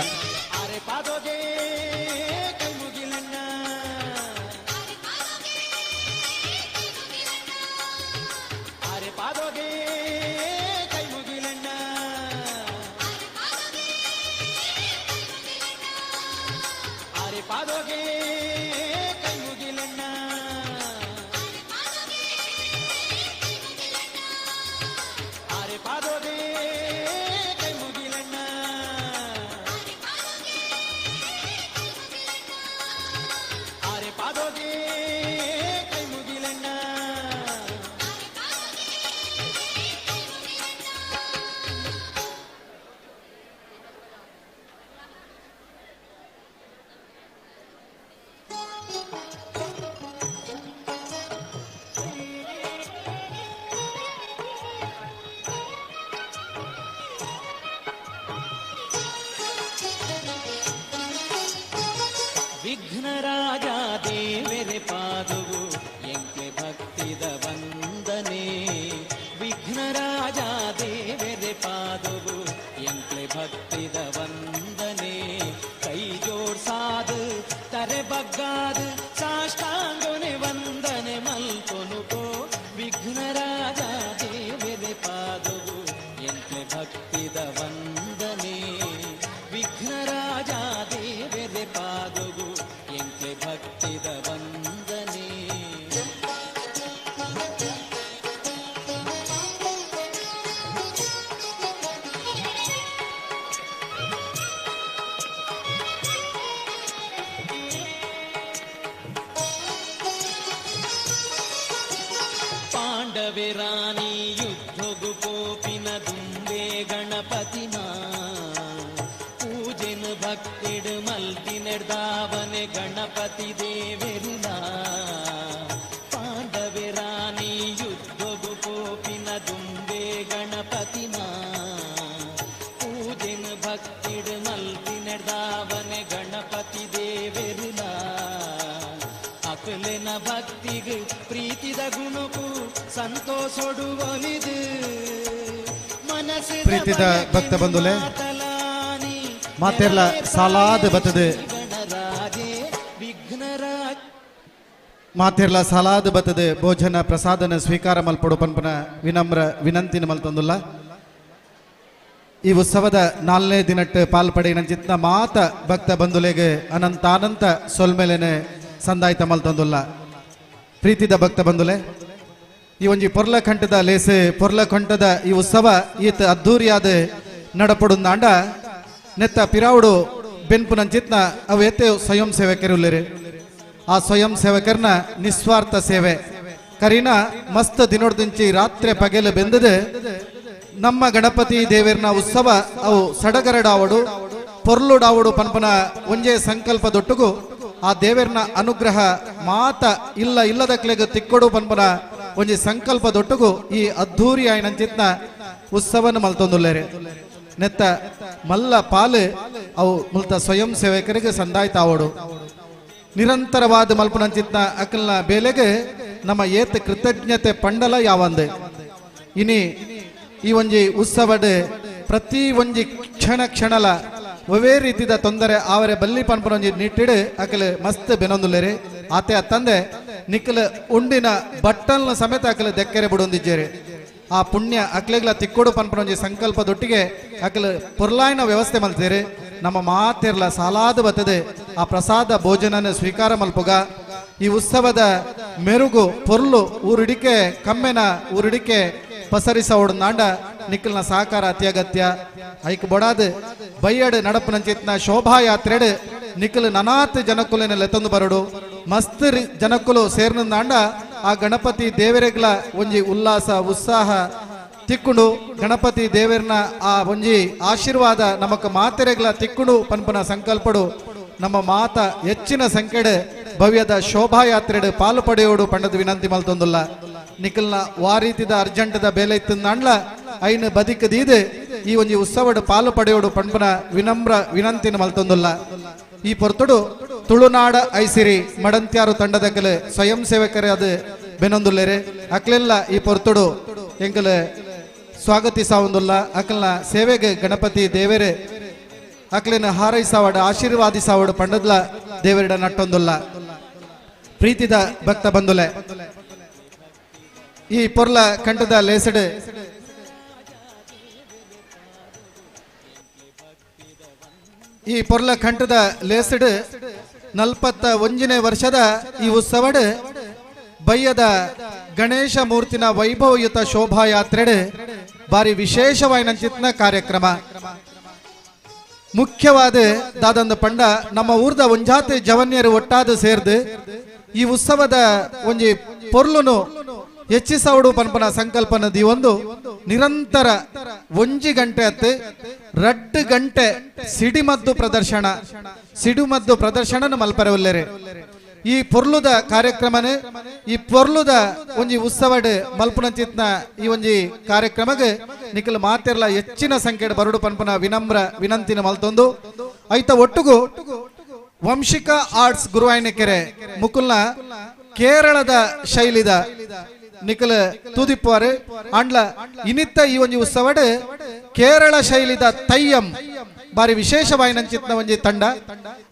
ವಿಘ್ನರಾಜ ದೇವರೆ ಪಾದುವು ಎಂಕೆ ಭಕ್ತಿದ ವಂದನೆ. ವಿಘ್ನರಾಜ ದೇವರೆ ಪಾದುವು ಎಂಕೆ ಭಕ್ತಿದ ವಂದನೆ. ಕೈ ಜೋಡ್ಸಾದು ತರೆ ಬಗ್ಗಾದು ಸಾಷ್ಟಾಂಗೊನೆ ವಂದನೆ ಮಲ್ಕೊನುಕೋ. ವಿಘ್ನರಾಜ ದೇವರೆ ಪಾದುವು ಎಂಕೆ ಭಕ್ತಿದ ವಂದನೆ. ವಿಘ್ನರಾಜ ದೇವರೆ ಪಾದುವು ಎಂಕೆ ಭಕ್ತಿದ ವಂದನೆ. ಪಾಂಡವೆ ರಾಣಿ ಯುದ್ಧಗು ಕೋಪಿನ ದುಂಬೆ ಗಣಪತಿ ಭಕ್ತಿಗೆ ಪ್ರೀತಿದ ಗುಣಕು ಸಂತೋಷೊಡುವನಿದು ಪ್ರೀತಿದ ಭಕ್ತ ಬಂಧುಲೆ ಮಾತೆರ್ಲ ಸಾಲಾದ ಬತ್ತದೆ ಮಾತೆರ್ಲ ಸಾಲಾದ ಬತ್ತದೆ ಭೋಜನ ಪ್ರಸಾದನ ಸ್ವೀಕಾರ ಮಲ್ಪಡು ಪನ್ಪನ ವಿನಮ್ರ ವಿನಂತಿನ ಮಲ್ತೊಂದುಲ್ಲ ಈ ಉತ್ಸವದ 4ನೇ ದಿನಟ್ಟು ಪಾಲ್ಪಡಿನ ಚಿತ್ನ ಮಾತ ಭಕ್ತ ಬಂಧುಲೆಗೆ ಅನಂತಾನಂತ ಸೊಲ್ಮೇಲೆನೆ ಸಂದಾಯ್ತ ಮಲ್ತೊಂದುಲ್ಲ ಪ್ರೀತಿದ ಭಕ್ತ ಬಂಧುಲೆ ಈ ಒಂಜಿ ಪೊರ್ಲಕಂಠದ ಲೇಸೆ ಪೊರ್ಲಕಂಠದ ಈ ಉತ್ಸವ ಈತ ಅದ್ದೂರಿಯಾದ ನಡಪಡುಂದಾಂಡ ನೆತ್ತ ಪಿರಾವುಡು ಬೆನ್ಪುನ ಚಿತ್ನ ಅವು ಎತ್ತೆ ಸ್ವಯಂ ಸೇವಕರುಲ್ಲೇರಿ ಆ ಸ್ವಯಂ ಸೇವಕರ್ನ ನಿಸ್ವಾರ್ಥ ಸೇವೆ ಕರೀನ ಮಸ್ತ್ ದಿನೋಡ್ದಿಂಚಿ ರಾತ್ರಿ ಪಗೆಲು ಬೆಂದದೆ ನಮ್ಮ ಗಣಪತಿ ದೇವರನ ಉತ್ಸವ ಅವು ಸಡಗರಡಾವಡು ಪೊರ್ಲುಡಾವಡು ಪನ್ಪನ ಒಂಜೇ ಸಂಕಲ್ಪದೊಟ್ಟುಗು ಆ ದೇವರನ ಅನುಗ್ರಹ ಮಾತ ಇಲ್ಲದ ಕ್ಲೆಗೆ ತಿಕ್ಕೊಡು ಪನ್ಪನ ಒಂಜಿ ಸಂಕಲ್ಪದೊಟ್ಟುಗು ಈ ಅದ್ದೂರಿ ಆಯ್ನಂಚಿತ್ನ ಉತ್ಸವನ ಮಲ್ತೊಂದುಲ್ಲೇರೆ ನೆತ್ತ ಮಲ್ಲ ಪಾಲು ಅವು ಮುಲ್ತ ಸ್ವಯಂ ಸೇವಕರಿಗೆ ಸಂದಾಯ್ತಾವಡು ನಿರಂತರವಾದ ಮಲ್ಪನಂಚಿತ್ನ ಅಕಲ್ನ ಬೇಲೆಗೆ ನಮ್ಮ ಏತ ಕೃತಜ್ಞತೆ ಪಂಡಲ ಯಾವಂದೆ ಇನಿ ಈ ಒಂಜಿ ಉತ್ಸವಡ್ ಪ್ರತಿ ಒಂಜಿ ಕ್ಷಣಲ ಒವೇ ರೀತಿದ ತೊಂದರೆ ಆವರೆ ಬಲ್ಲಿ ಪನ್ಪನೊಂಜಿ ನಿಟ್ಟಿಡ್ ಅಕಲೆ ಮಸ್ತ್ ಬೆನೊಂದುಲ್ಲೇರಿ ಆತೆ ಅತ್ತಂದೆ ನಿಖಲ್ ಉಂಡಿನ ಬಟ್ಟಲ್ನ ಸಮೇತ ಅಕಲೆ ದೆಕ್ಕೆರೆ ಬಿಡೊಂದಿದ್ದೇರಿ ಆ ಪುಣ್ಯ ಅಕ್ಲೆಗ್ಲ ತಿಕ್ಕೋಡು ಪನ್ಪನೊಂಜಿ ಸಂಕಲ್ಪದೊಟ್ಟಿಗೆ ಅಕಲೆ ಪೊರ್ಲಾಯಿನ ವ್ಯವಸ್ಥೆ ಮಲ್ತೇರಿ ನಮ್ಮ ಮಾತೆರ್ಲ ಸಾಲಾದ ಬತ್ತದೆ ಆ ಪ್ರಸಾದ ಭೋಜನನ ಸ್ವೀಕಾರ ಮಲ್ಪುಗ ಈ ಉತ್ಸವದ ಮೆರುಗು ಪೊರ್ಲು ಊರಿಡಿಕೆ ಕಮ್ಮೆನ ಊರಿಡಿಕೆ ಪಸರಿಸೋಡು ನಾಂಡ ನಿಖಲ್ನ ಸಹಕಾರ ಅತ್ಯಗತ್ಯ ಐಕ್ ಬೊಡಾದ್ ಬೈಯಡ್ ನಡಪನಂಚಿತ್ನ ಶೋಭಾಯಾತ್ರೆಡ್ ನಿಖಲ್ ನನಾತ್ ಜನಕುಲಿನ ಲೆತ್ತೊಂದು ಬರಡು ಮಸ್ತ್ ಜನಕುಲು ಸೇರ್ನಂದಾಂಡ ಆ ಗಣಪತಿ ದೇವರೆಗ್ಲ ಒಂಜಿ ಉಲ್ಲಾಸ ಉತ್ಸಾಹ ತಿಕ್ಕುಂಡು ಗಣಪತಿ ದೇವರನ ಆ ಒಂಜಿ ಆಶೀರ್ವಾದ ನಮಕ್ ಮಾತೆರೆಗ್ಲ ತಿಕ್ಕುಂಡು ಪನ್ಪನ ಸಂಕಲ್ಪಡು ನಮ್ಮ ಮಾತ ಹೆಚ್ಚಿನ ಸಂಖ್ಯೆಡ್ ಭವ್ಯದ ಶೋಭಾಯಾತ್ರೆಡ್ ಪಾಲು ಪಡೆಯೋಡು ಪಂಡದ ವಿನಂತಿ ಮಲ್ತೊಂದುಲ್ಲ ನಿಖಲ್ನ ವಾರೀತಿದ ಅರ್ಜೆಂಟದ ಬೇಲೆ ಇತ್ತಂದಾಂಡ್ಲ ಐನ ಬದಿಕದೀದೆ ಈ ಒಂಜಿ ಉತ್ಸವಡ್ ಪಾಲು ಪಡೆಯೋಡು ಪಂಪನ ವಿನಮ್ರ ವಿನಂತಿನ ಮಲ್ತೊಂದುಲ್ಲ ಈ ಪೊರ್ತುಡು ತುಳುನಾಡ ಐಸಿರಿ ಮಡಂತ್ಯಾರು ತಂಡದ ಕಲೆ ಸ್ವಯಂ ಸೇವಕರೇ ಅದು ಬೆನೊಂದುಲ್ಲೇರೆ ಅಕ್ಲೆಲ್ಲ ಈ ಪೊರ್ತುಡು ಎಂಕಲೆ ಸ್ವಾಗತಿಸಾವಂದುಲ್ಲ ಅಕಲ್ನ ಸೇವೆಗೆ ಗಣಪತಿ ದೇವರೇ ಅಕ್ಲಿನ ಹಾರೈಸಾವಡ ಆಶೀರ್ವಾದಿಸಾವಡು ಪಂಡದ್ಲ ದೇವರಿಡ ನಟ್ಟೊಂದುಲ್ಲ ಪ್ರೀತಿದ ಭಕ್ತ ಬಂಧುಲೆ ಈ ಪೊರ್ಲ ಕಂಠದ ಲೇಸಡ್ ಈ ಪೊರ್ಲ ಕಂಠದ ಲೇಸಡ್ 41ನೇ ವರ್ಷದ ಈ ಉತ್ಸವಡ್ ಬಯ್ಯದ ಗಣೇಶ ಮೂರ್ತಿನ ವೈಭವಯುತ ಶೋಭಾಯಾತ್ರೆಡ್ ಬಾರಿ ವಿಶೇಷವಾಯಿನಂಚಿತ್ನ ಕಾರ್ಯಕ್ರಮ ಮುಖ್ಯವಾದ ದಾದಂದ ಪಂಡ ನಮ್ಮ ಊರ್ದ ಒಂಜಾತೆ ಜವನ್ಯರು ಒಟ್ಟಾದ ಸೇರ್ದು ಈ ಉತ್ಸವದ ಒಂಜಿ ಪೊರ್ಲುನು ಹೆಚ್ಚಿಸೌಡು ಪನ್ಪನ ಸಂಕಲ್ಪನ ಒಂದು ನಿರಂತರ 1 ಗಂಟೆ ಹತ್ತು 2 ಗಂಟೆ ಸಿಡಿಮದ್ದು ಪ್ರದರ್ಶನ ಮಲ್ಪರವಲ್ಲೇರೆ ಈ ಪೊರ್ಲುದ ಕಾರ್ಯಕ್ರಮನೆ ಈ ಪೊರ್ಲುದ ಒಂಜಿ ಉತ್ಸವಡ್ ಮಲ್ಪುನಂಚಿತ್ನ ಈ ಒಂಜಿ ಕಾರ್ಯಕ್ರಮಗೆ ನಿಖಲ್ ಮಾತೆರ್ಲ ಹೆಚ್ಚಿನ ಸಂಖ್ಯೆಡ್ ಬರಡು ಪನ್ಪನ ವಿನಮ್ರ ವಿನಂತಿನ ಮಲ್ತೊಂದು ಐತ ಒಟ್ಟುಗು ವಂಶಿಕ ಆರ್ಟ್ಸ್ ಗುರುವಾಯಿನಕೆರೆ ಮುಕುಲ್ನ ಕೇರಳದ ಶೈಲಿದ ನಿಖಲ್ ತೂದಿಪ್ಪುವಾರು ಅಂಡ್ಲ ಇನಿತ್ತ ಈ ಒಂಜಿ ಉತ್ಸವಡ್ ಕೇರಳ ಶೈಲಿದ ತಯ್ಯಂ ಬಾರಿ ವಿಶೇಷವಾಯಿನಂಚಿತ್ನ ಒಂಜಿ ತಂಡ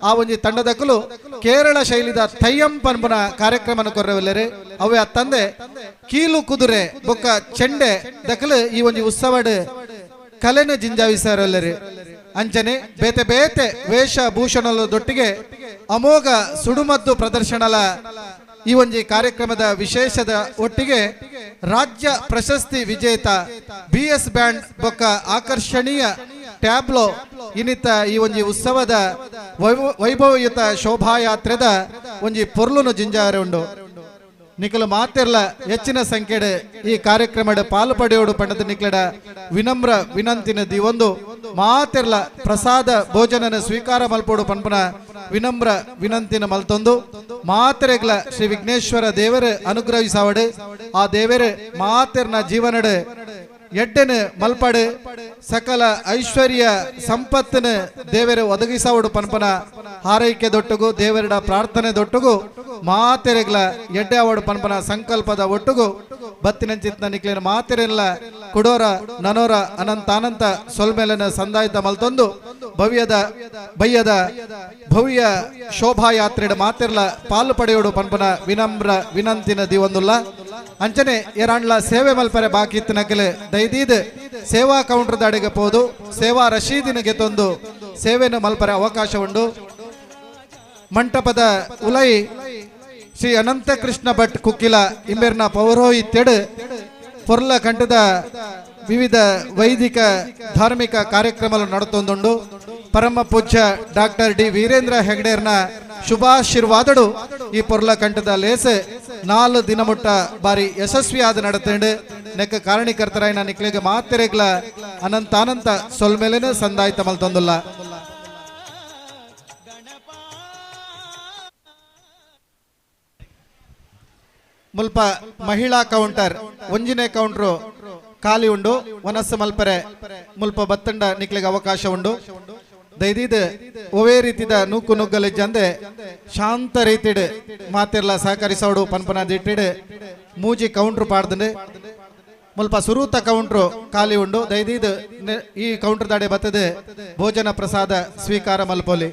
ಆ ಒಂಜಿ ತಂಡದಕ್ಕಲು ಕೇರಳ ಶೈಲಿದ ತಯ್ಯಂ ಪನ್ಪನ ಕಾರ್ಯಕ್ರಮನ ಕೊರ್ರೆವಲ್ಲೇರೆ ಅವೇ ಅತ್ತಂದೆ ಕೀಲು ಕುದುರೆ ಬೊಕ್ಕ ಚೆಂಡೆ ದಕಲು ಈ ಒಂಜಿ ಉತ್ಸವಡ್ ಕಲೆನ ಜಿಂಜಾವಿಸರಲ್ಲರಿ ಅಂಚನೆ ಬೇತೆ ಬೇತೆ ವೇಷಭೂಷಣದೊಟ್ಟಿಗೆ ಅಮೋಘ ಸುಡುಮದ್ದು ಪ್ರದರ್ಶನಲ ಈ ಒಂಜಿ ಕಾರ್ಯಕ್ರಮದ ವಿಶೇಷದ ಒಟ್ಟಿಗೆ ರಾಜ್ಯ ಪ್ರಶಸ್ತಿ ವಿಜೇತ BS ಬ್ಯಾಂಡ್ ಬೊಕ್ಕ ಆಕರ್ಷಣೀಯ ಟ್ಯಾಬ್ಲೋ ಇನ್ನಿತ ಈ ಒಂಜಿ ಉತ್ಸವದ ವೈಭವಯುತ ಶೋಭಾಯಾತ್ರೆದ ಒಂಜಿ ಪೊರ್ಲುನು ಜಿಂಜಾರೆ ಉಂಡು ನಿಖಲು ಮಾತೆರ್ಲ ಹೆಚ್ಚಿನ ಸಂಖ್ಯೆಡ್ ಈ ಕಾರ್ಯಕ್ರಮದ ಪಾಲು ಪಡೆಯೋಡು ಪಂಡದ ನಿಖಲಡ ವಿನಮ್ರ ವಿನಂತಿನ ಒಂದು ಮಾತೆರ್ಲ ಪ್ರಸಾದ ಭೋಜನನ ಸ್ವೀಕಾರ ಮಲ್ಪೋಡು ಪನ್ಪನ ವಿನಮ್ರ ವಿನಂತಿನ ಮಲ್ತೊಂದು ಮಾತೆರೆಗ್ಲ ಶ್ರೀ ವಿಘ್ನೇಶ್ವರ ದೇವರ ಅನುಗ್ರಹಿಸಾವಡು ಆ ದೇವರೇ ಮಾತೆರ್ನ ಜೀವನಡ್ ಎಡ್ಡೆನು ಮಲ್ಪಡು ಸಕಲ ಐಶ್ವರ್ಯ ಸಂಪತ್ತನ ದೇವರ ಒದಗಿಸಾವಡು ಪನ್ಪನ ಹಾರೈಕೆ ದೊಟ್ಟುಗು ದೇವರಿಡ ಪ್ರಾರ್ಥನೆ ದೊಟ್ಟುಗು ಮಾತೆರೆಗ್ಲ ಎಡ್ಡೆ ಅವಡು ಪನ್ಪನ ಸಂಕಲ್ಪದ ಒಟ್ಟುಗು ಬತ್ತಿನಂಚಿತ್ನ ನಿಕ್ಲಿನ ಮಾತೆರೆಲ್ಲ ಕುಡೋರ ನನೋರ ಅನಂತ ಸೊಲ್ಮೇಲನ ಸಂದಾಯಿತ ಮಲ್ತೊಂದು ಬಯ್ಯದ ಭವ್ಯ ಶೋಭಾಯಾತ್ರೆಡ ಮಾತೆರ್ಲ ಪಾಲು ಪಡೆಯೋಡು ಪನ್ಪನ ವಿನಮ್ರ ವಿನಂತಿನ ದಿವೊಂದುಲ್ಲ ಅಂಚನೆ ಎರಾಂಡ್ಲ ಸೇವೆ ಮಲ್ಪರೆ ಬಾಕಿ ಇತ್ತಿನಕಲೆ ದೈದೀದ್ ಸೇವಾ ಕೌಂಟರ್ ದಾಡಿಗೆ ಪೋದು ಸೇವಾ ರಶೀದಿನಿಗೆ ತಂದು ಸೇವೆಯನ್ನು ಮಲ್ಪರೆ ಅವಕಾಶ ಉಂಡು. ಮಂಟಪದ ಉಲೈ ಶ್ರೀ ಅನಂತ ಕೃಷ್ಣ ಭಟ್ ಕುಕ್ಕಿಲ ಇಂಬೇರ್ನ ಪೌರೋಹಿತ್ಯಡ್ ಪೊರ್ಲ ಕಂಠದ ವಿವಿಧ ವೈದಿಕ ಧಾರ್ಮಿಕ ಕಾರ್ಯಕ್ರಮಗಳು ನಡತೊಂದುಂಡು. ಪರಮ ಪೂಜ್ಯ ಡಾಕ್ಟರ್ ಡಿ ವೀರೇಂದ್ರ ಹೆಗ್ಡೇರ್ನ ಶುಭಾಶೀರ್ವಾದಡು ಈ ಪೊರ್ಲ ಕಂಠದ ಲೇಸೆ 4 ದಿನ ಮುಟ್ಟ ಬಾರಿ ಯಶಸ್ವಿಯಾದ ನಡತಂಡು ನೆಕ್ಕ ಕಾರಣೀಕರ್ತರಾಯಿನ ನಿಕ್ಲಿಗೆ ಮಾತೆರೆಗ್ಲ ಅನಂತ ಸೊಲ್ಮೇಲೆನ ಸಂದಾಯಿತ ಮಲ್ತೊಂದುಲ್ಲ. ಮುಲ್ಪ ಮಹಿಳಾ ಕೌಂಟರ್ ಒಂಜಿನೇ ಕೌಂಟ್ರು ಖಾಲಿ ಉಂಡು. ವನಸ್ಸು ಮಲ್ಪರೆ ಮುಲ್ಪ ಬತ್ತಂಡ ನಿಕ್ಲಿಗೆ ಅವಕಾಶ ಉಂಡು. ದೈದಿದ್ ಒವೇ ರೀತಿದ ನೂಕು ನುಗ್ಗಲಿಜ್ಜಂದೆ ಶಾಂತ ರೀತಿಡ್ ಮಾತೆರ್ಲ ಸಹಕರಿಸೋಡು ಪನ್ಪನ ದಿಟ್ಟಿಡ್ ಮೂಜಿ ಕೌಂಟ್ರು ಪಾಡ್ದಂಡೆ ಮುಲ್ಪ ಸುರೂತ ಕೌಂಟ್ರು ಖಾಲಿ ಉಂಡು. ದೈದಿದ್ ಈ ಕೌಂಟರ್ ದಾಡೆ ಬತ್ತದ ಭೋಜನ ಪ್ರಸಾದ ಸ್ವೀಕಾರ ಮಲ್ಪೋಲಿ.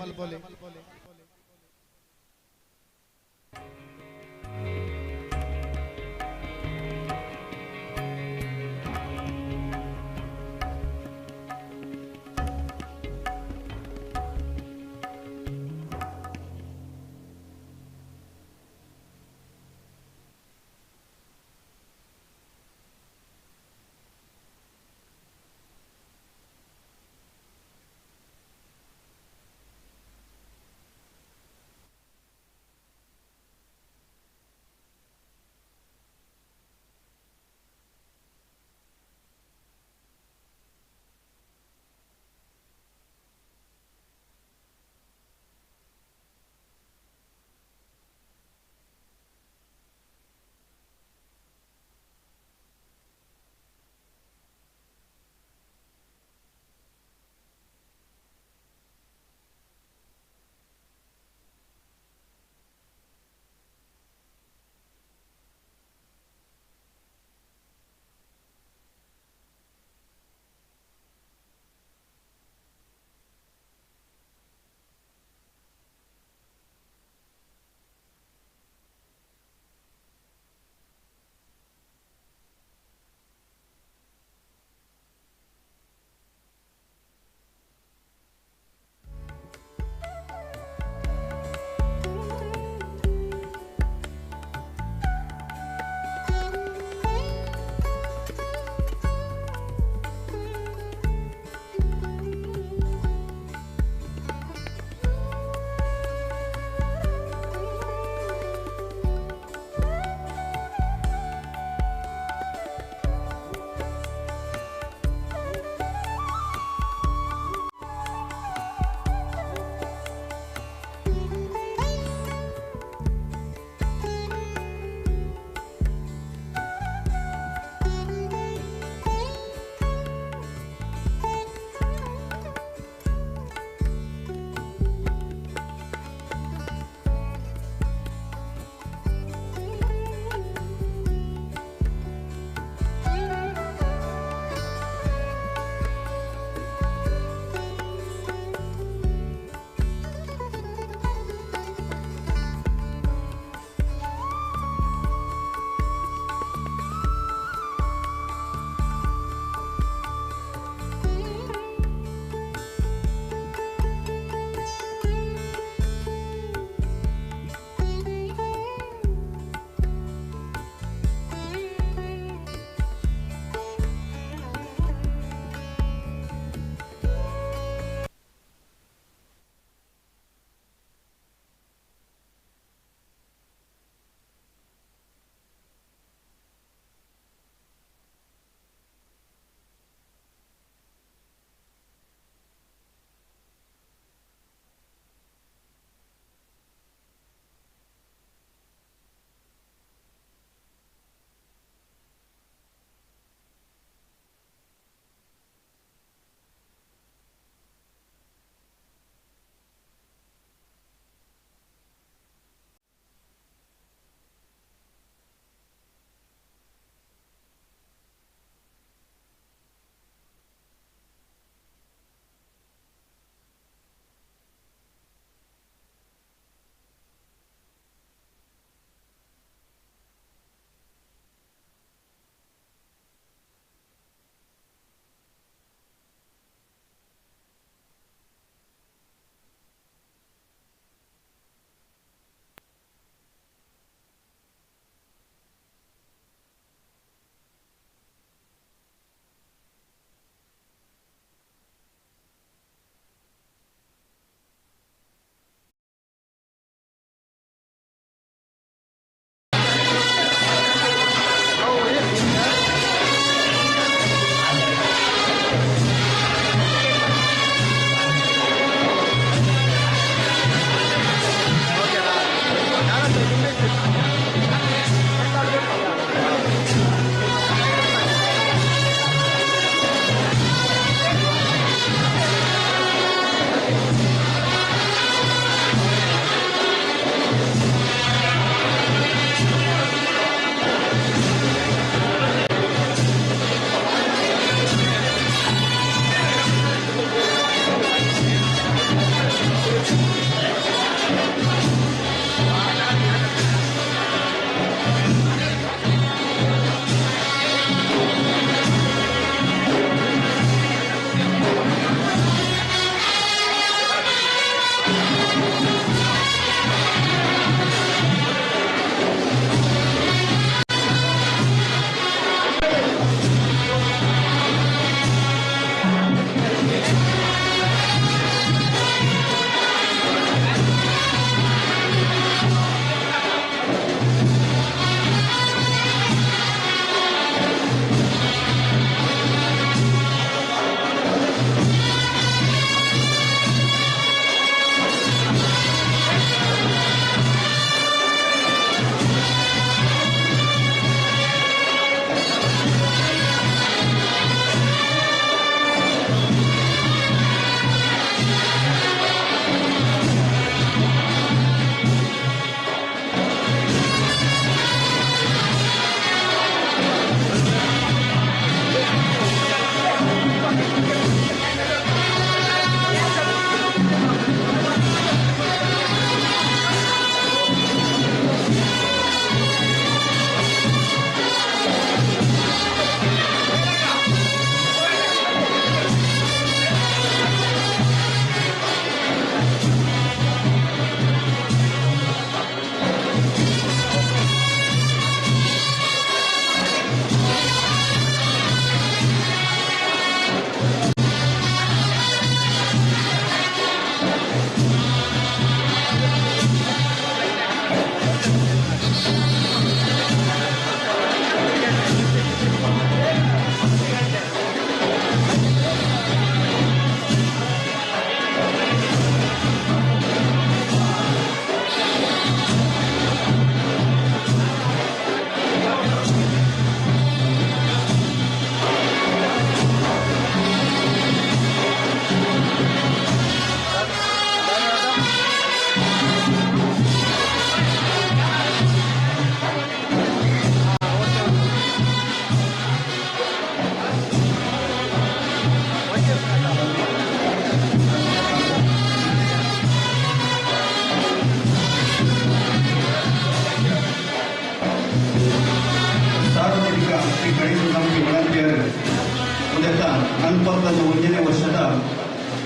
41ನೇ ವರ್ಷದ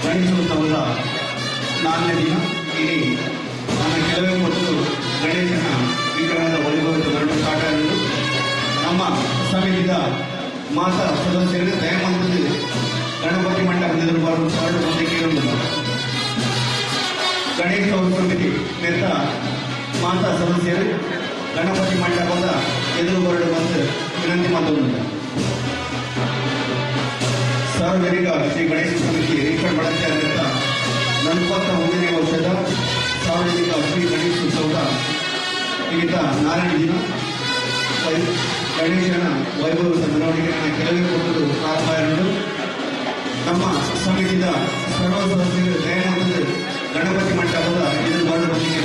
ಗಣೇಶೋತ್ಸವದ 4ನೇ ದಿನ. ಇಲ್ಲಿ ನಾನು ಕೆಲವೇ ಹೊತ್ತು ಗಣೇಶನ ವಿಗ್ರಹದ ವೈಭವದ ಗಂಟು ಸ್ಟಾರ್ಟ್ ಆಗಿದ್ದು ನಮ್ಮ ಸಮಿತಿಯ ಮಾತಾ ಸದಸ್ಯರಿಗೆ ದಯಮಾಡಿ ಗಣಪತಿ ಮಂಟಪದಲ್ಲಿ ಹೊರಡು ಬಂದಿಗೆ ಗಣೇಶೋತ್ಸವ ಸಮಿತಿ ಮೆತ್ತ ಮಾತಾ ಸದಸ್ಯರು ಗಣಪತಿ ಮಂಟಪದ ಎದುರು ಹೊರಡು ಬಂದು ವಿನಂತಿ ಮಾಡುವುದಿಲ್ಲ. ಸಾರ್ವಜನಿಕ ಶ್ರೀ ಗಣೇಶ ಸಮಿತಿ ರೇಖಾ ಬಳಕೆಯಾದಂಥ 41ನೇ ವರ್ಷದ ಸಾರ್ವಜನಿಕ ಶ್ರೀ ಗಣೇಶೋತ್ಸವದ ಈಗ 4ನೇ ದಿನ ಗಣೇಶನ ವೈಭವದ ಮೆರವಣಿಗೆಯನ್ನು ಕೆಲವೇ ಕೊಟ್ಟು ಪ್ರಾರಂಭ. ನಮ್ಮ ಸಮಿತಿಯ ಸರ್ವ ಸದಸ್ಯರು ದಯಮಾಡಿ ಗಣಪತಿ ಮಂಟಪದ ಎದುರು ಹೊರಡು ಬಂದಿಗೆ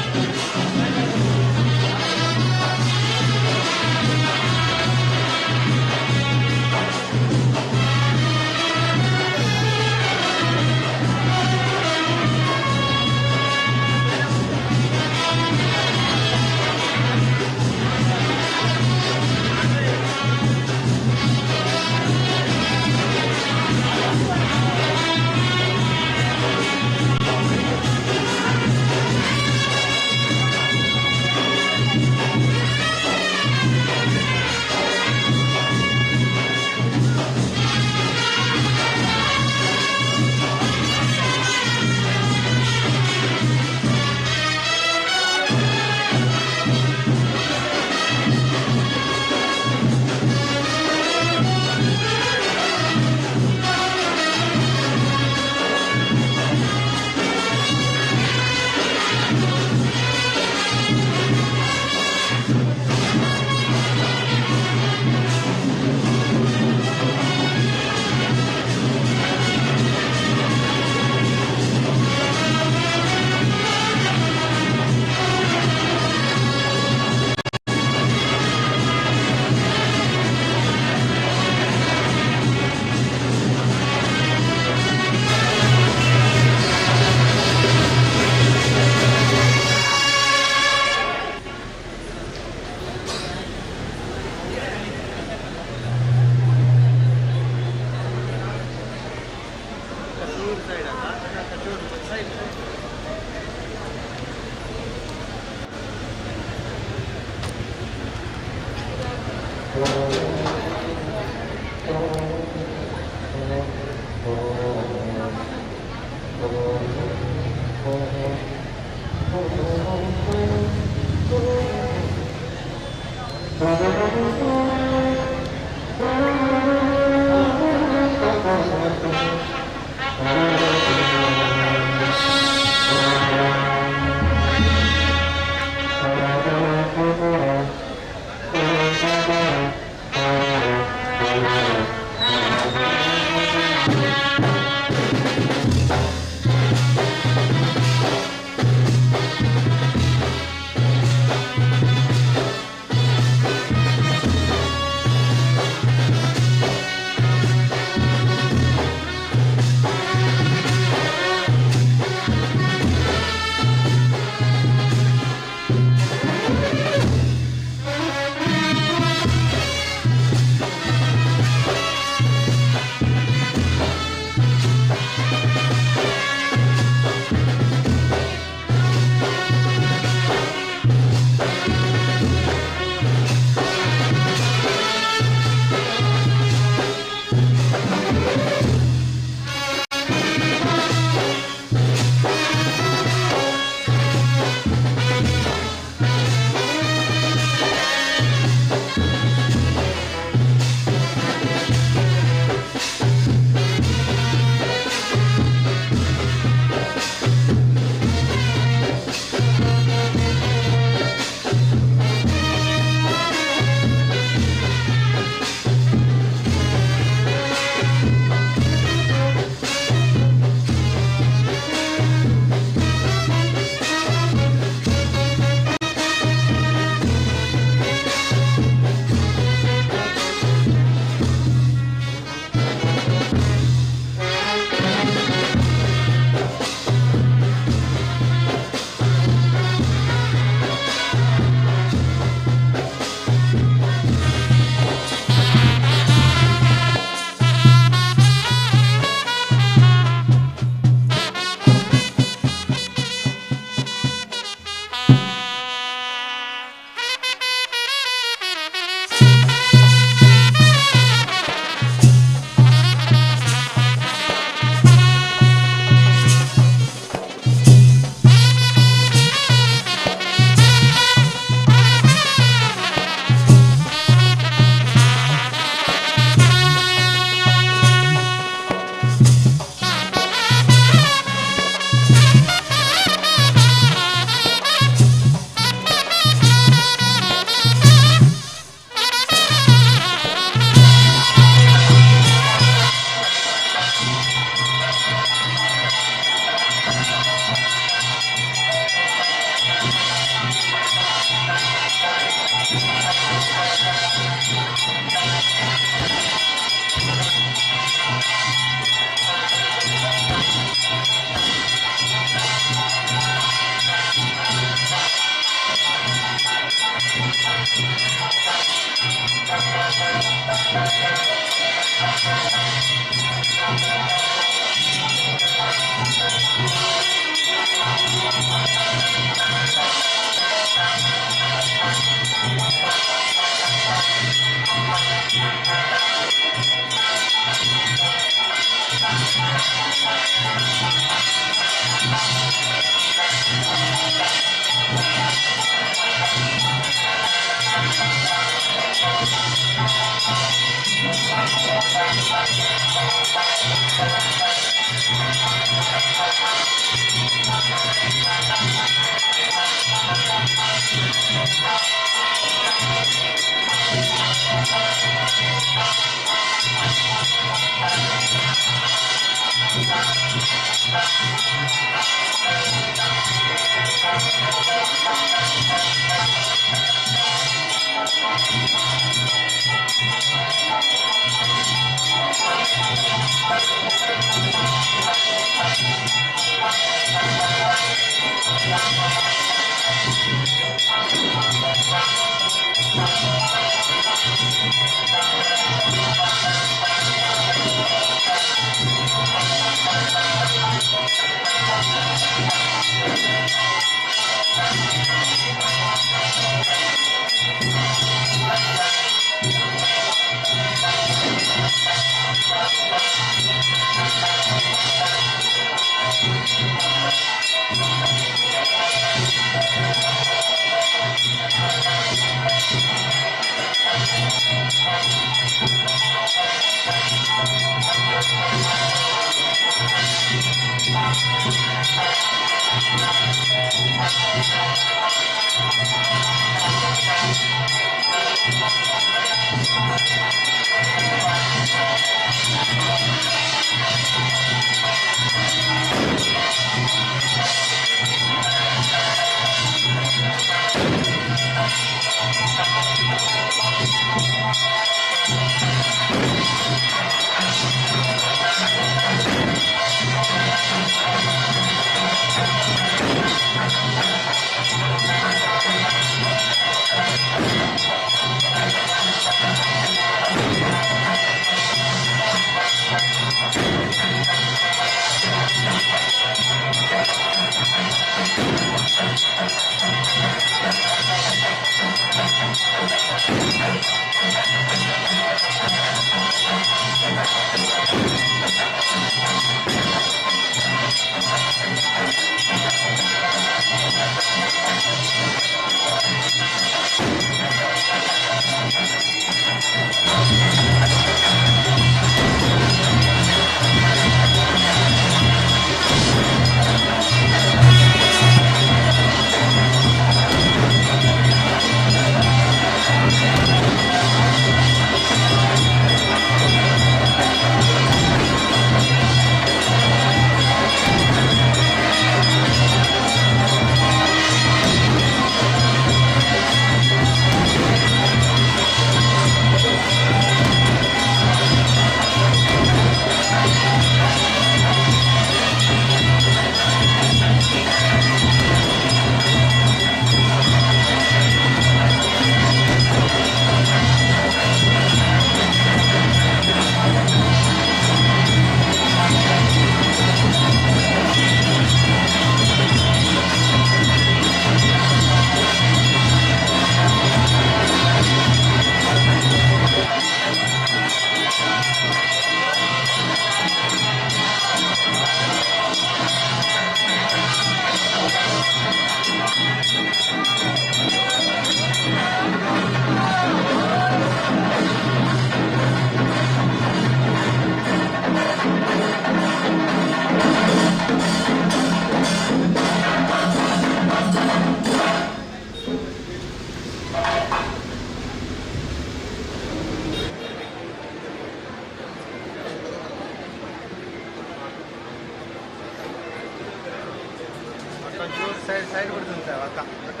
ಸೈಡ್ ಬಿಡ್ತೀನಿ ಸರ್ ಅಕ್ಕ ಅಕ್ಕ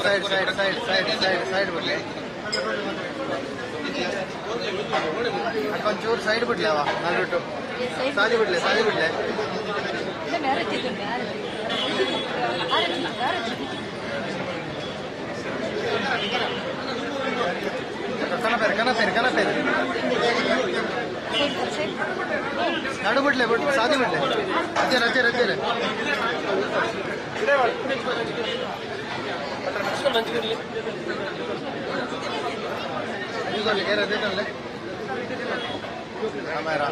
side side side side side side ಬಿಡ್ಲಿ ಅಕ್ಕ ಒಂಚೂರು ಸೈಡ್ ಬಿಡ್ಲಿ ಅವ ನಾನು ಬಿಟ್ಟು ಸಾಲಿ ಬಿಡ್ಲೆ ಸಾಲಿ ಬಿಡ್ಲೆ ಕನಪೇರು ಕನಪೇರು ಕನಪೇರು ನಡು ಬಿಡ್ಲೆ ಬಿಟ್ಟು ಸಾದಿ ಬಿಡ್ಲೆ ರಜೆ ರಜೆ ರಜೆ ರಜೆ ಹಮಾರಾ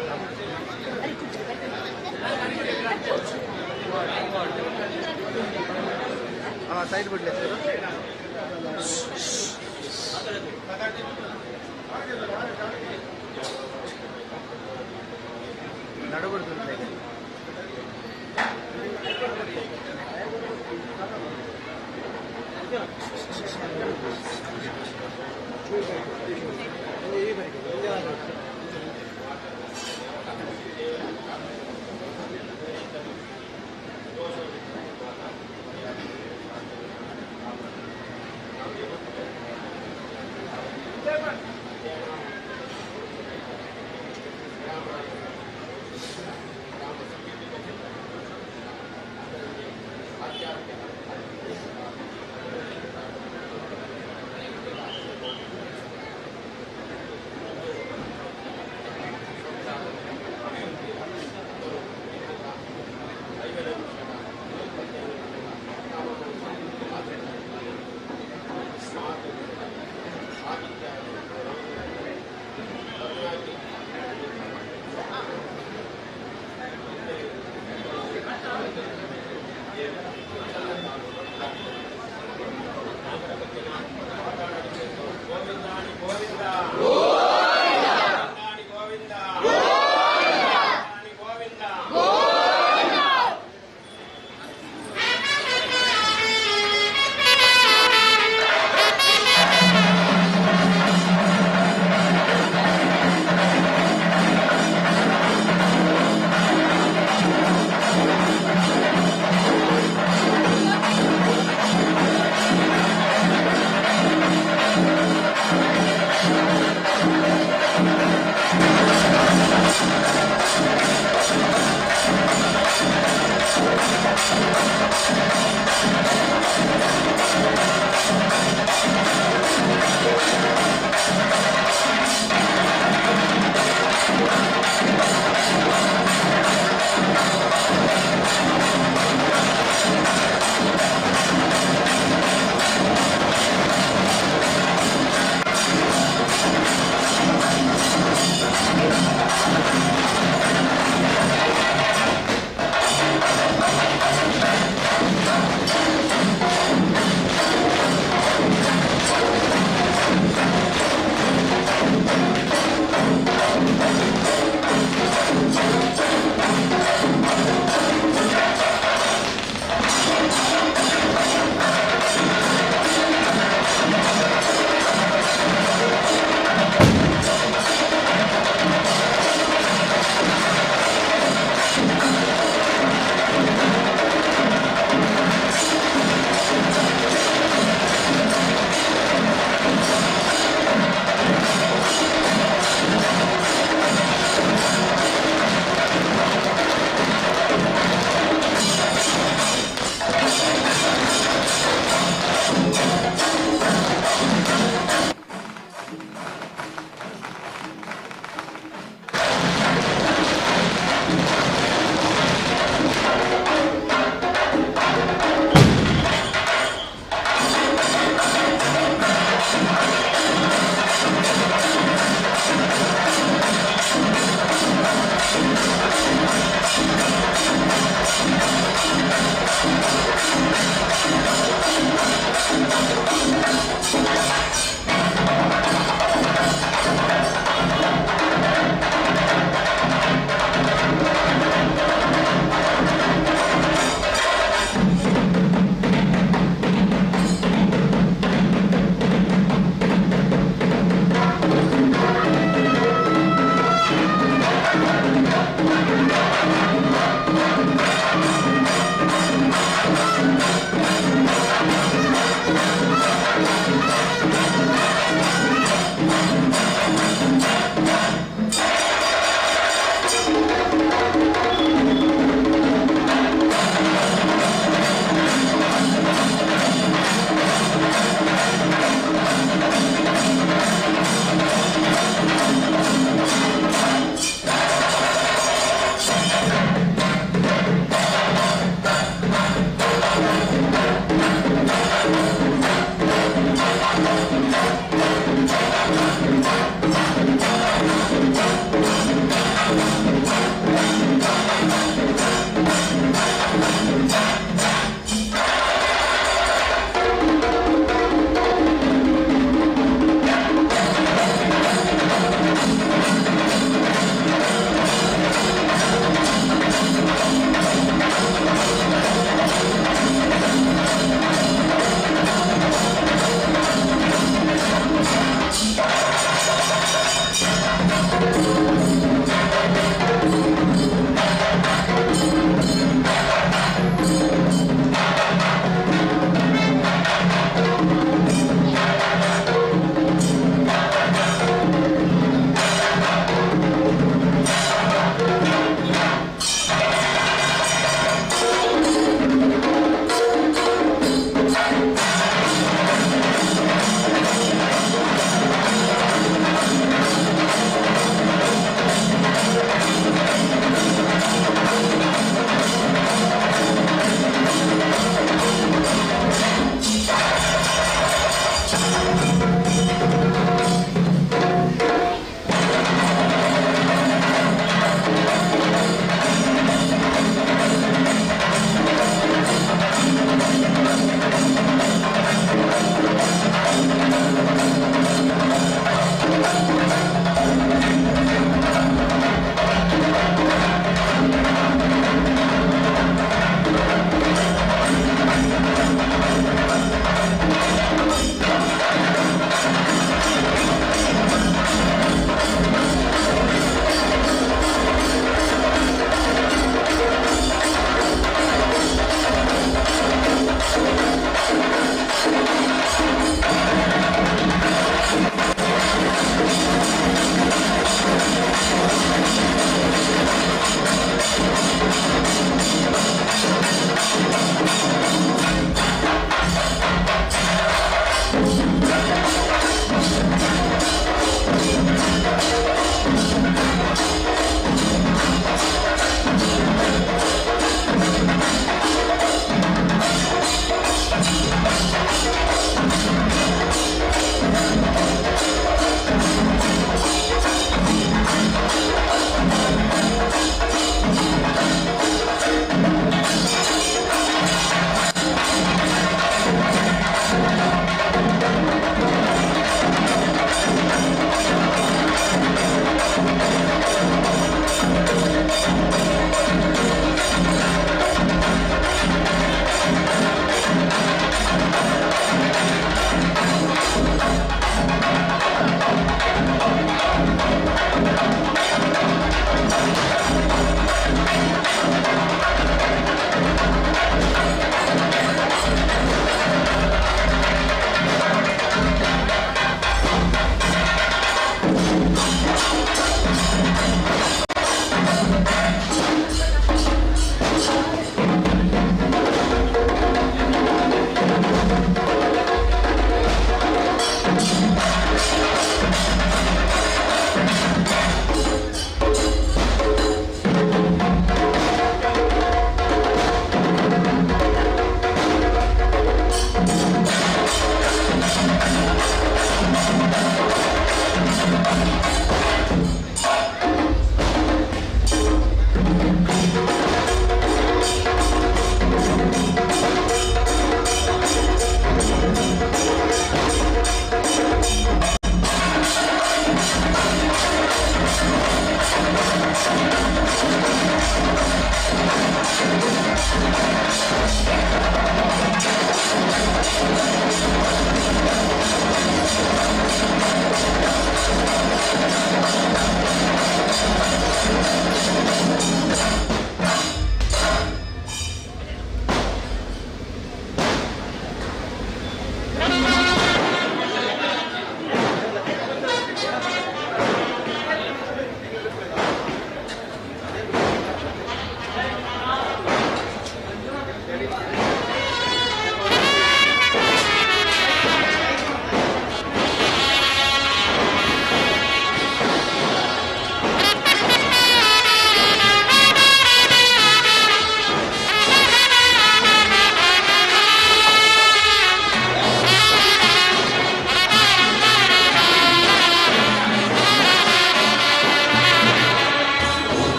हाँ साइड बिट लेते नडु बिಡ್ತೀನಿ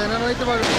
ನಾನು ಹೋಯ್ತು ಮಾಡುತ್ತೆ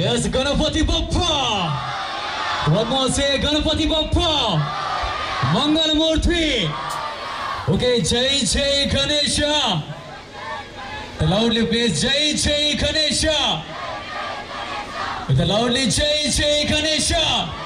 Yes, Ganapati Bappa. One more say Ganapati Bappa. Mangalamurthy. Okay, Jai Jai Ganesha. Loudly please, Jai Jai Ganesha. With the loudly Jai Jai Ganesha.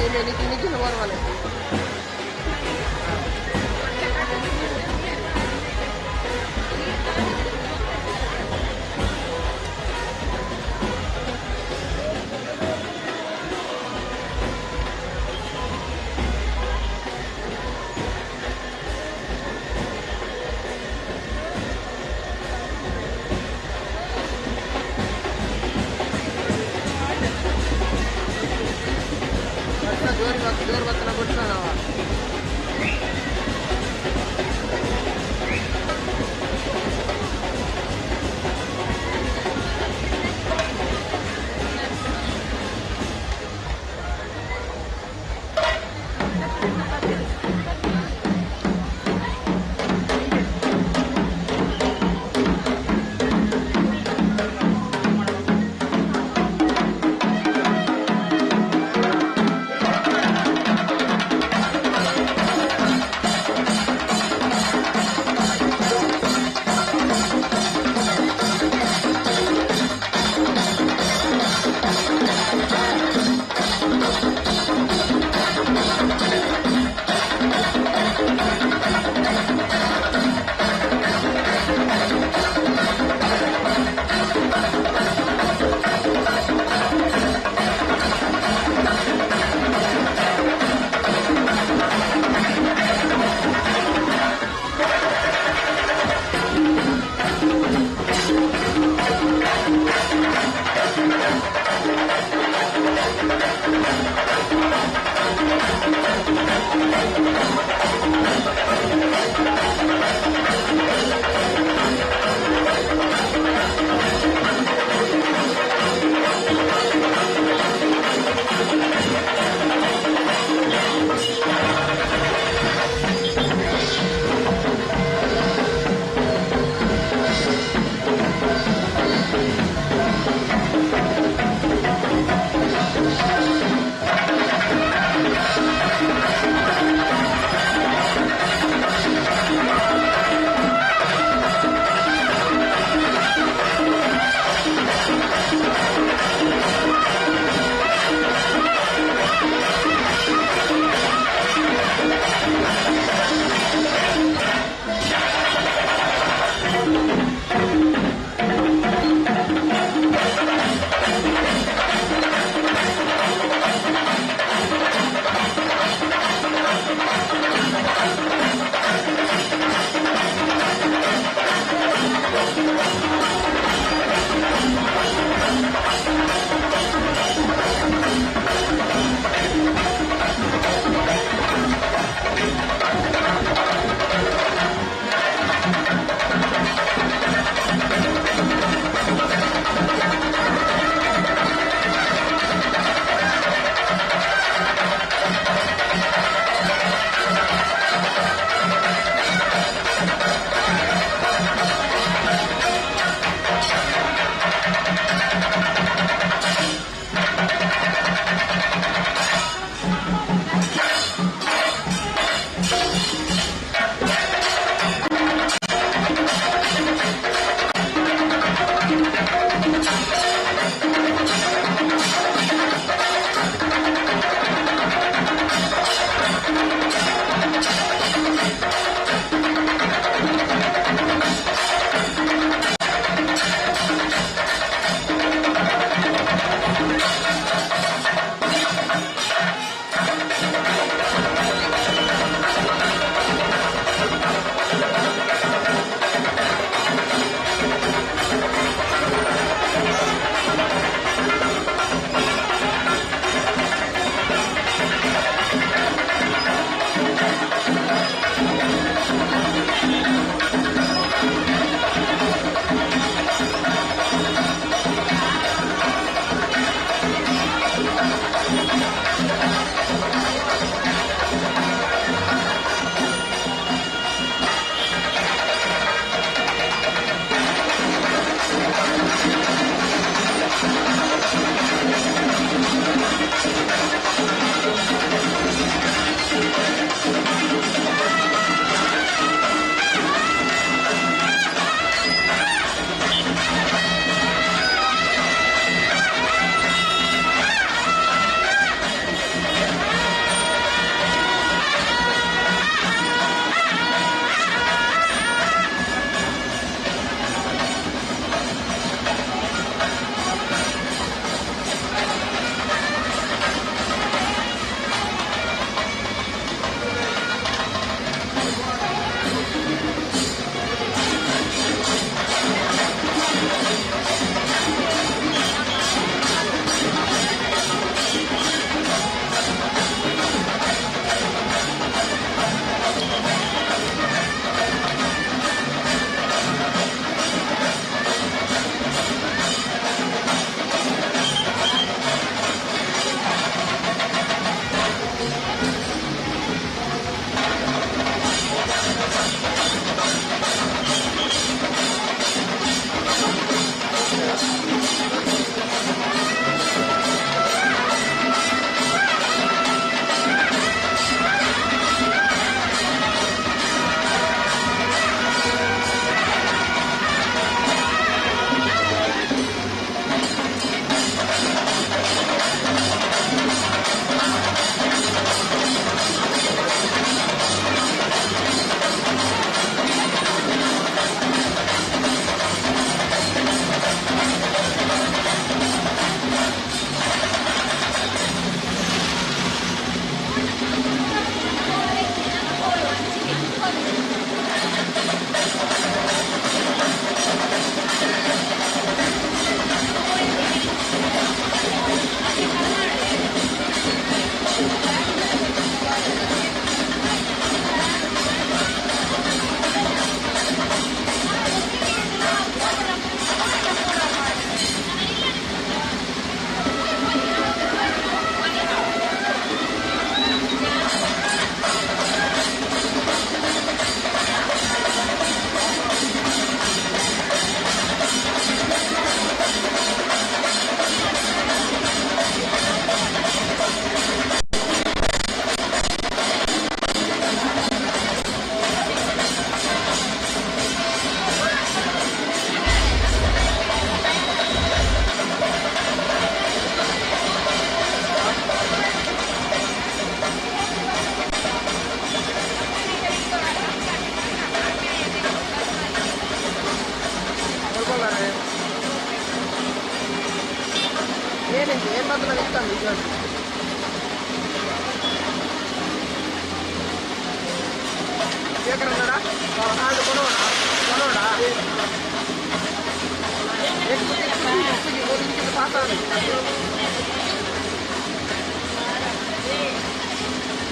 Nikhil ಬರುವಲ್ಲ ಜೋರ್ ಬತ್ತನ ಬಿಡ್ತಾನ ನಾವ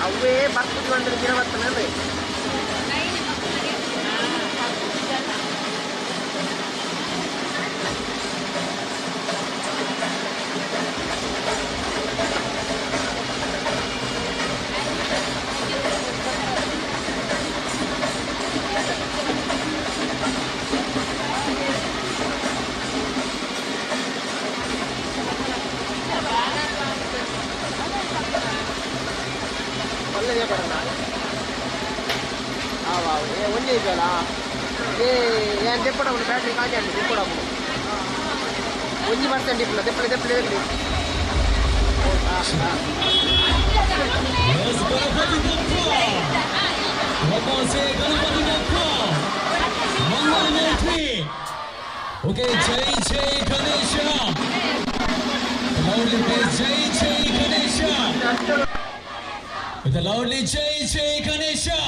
ಅವೇ ಬರ್ತಿದ್ವಿ ಅಂದ್ರೆ ದಿನ ಬರ್ತಾನೆ ಒಂದೇ ಇದಲ್ಲ ಏನು ತೆಪ್ಪಡ ಬ್ಯಾಟ್ರಿ ಕಾಜಿ ತೆಪ್ಪಡ ಒಂಜಿ ಬರ್ತೇನೆ ಡಿಪ್ಲ ತೆಪ್ಪಳೆ ತೆಪ್ಪಳೆ ತೆಪ್ಪಳಿ ಓಕೆ ಜೈ ಜೈ Ganesha loudly please jai jai ganesha with a loudly jai jai ganesha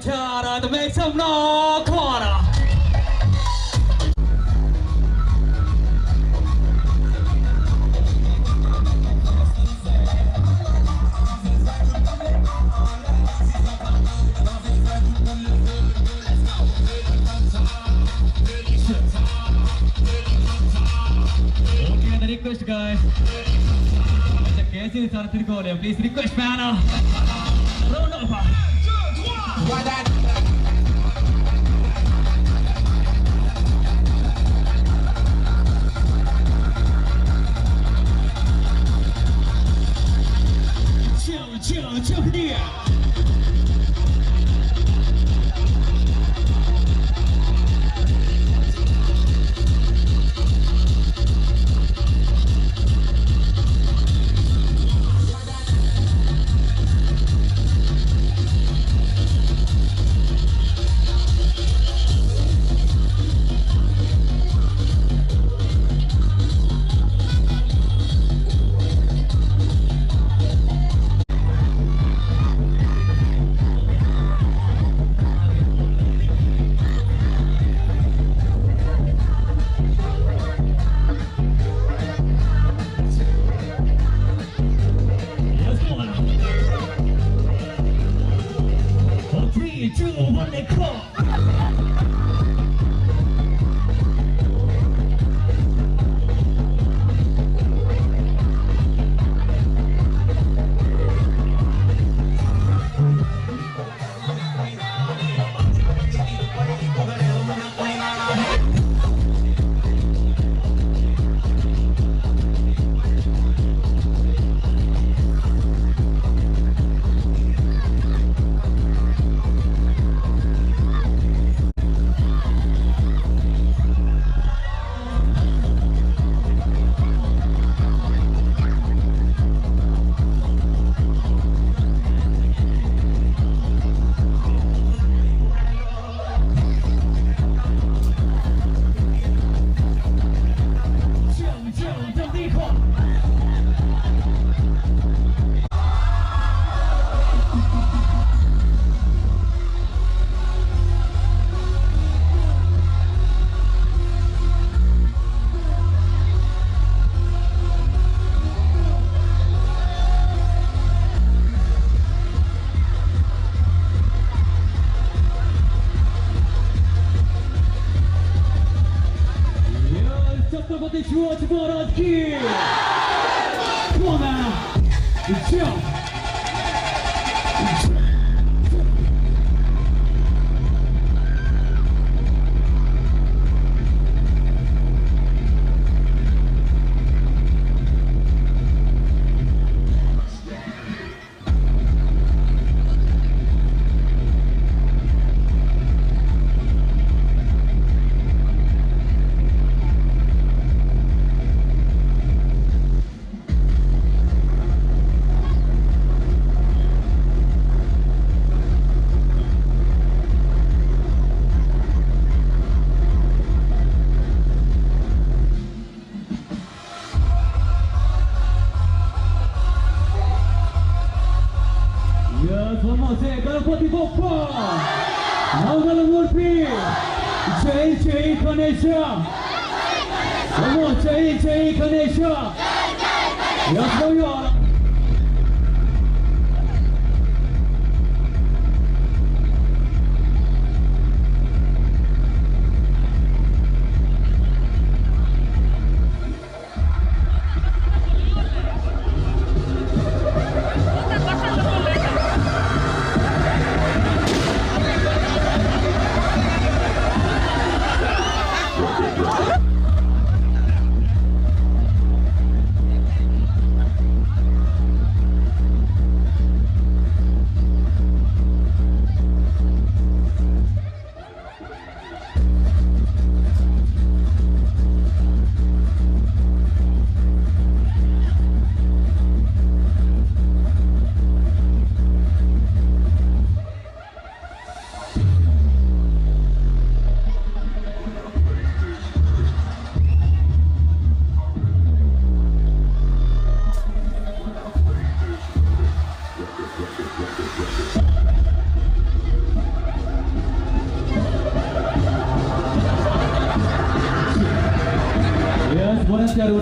Gotta make some noise, corner. Okay, the request, guys. It's a case in the corner. Please request panel. Round up. Chill, here.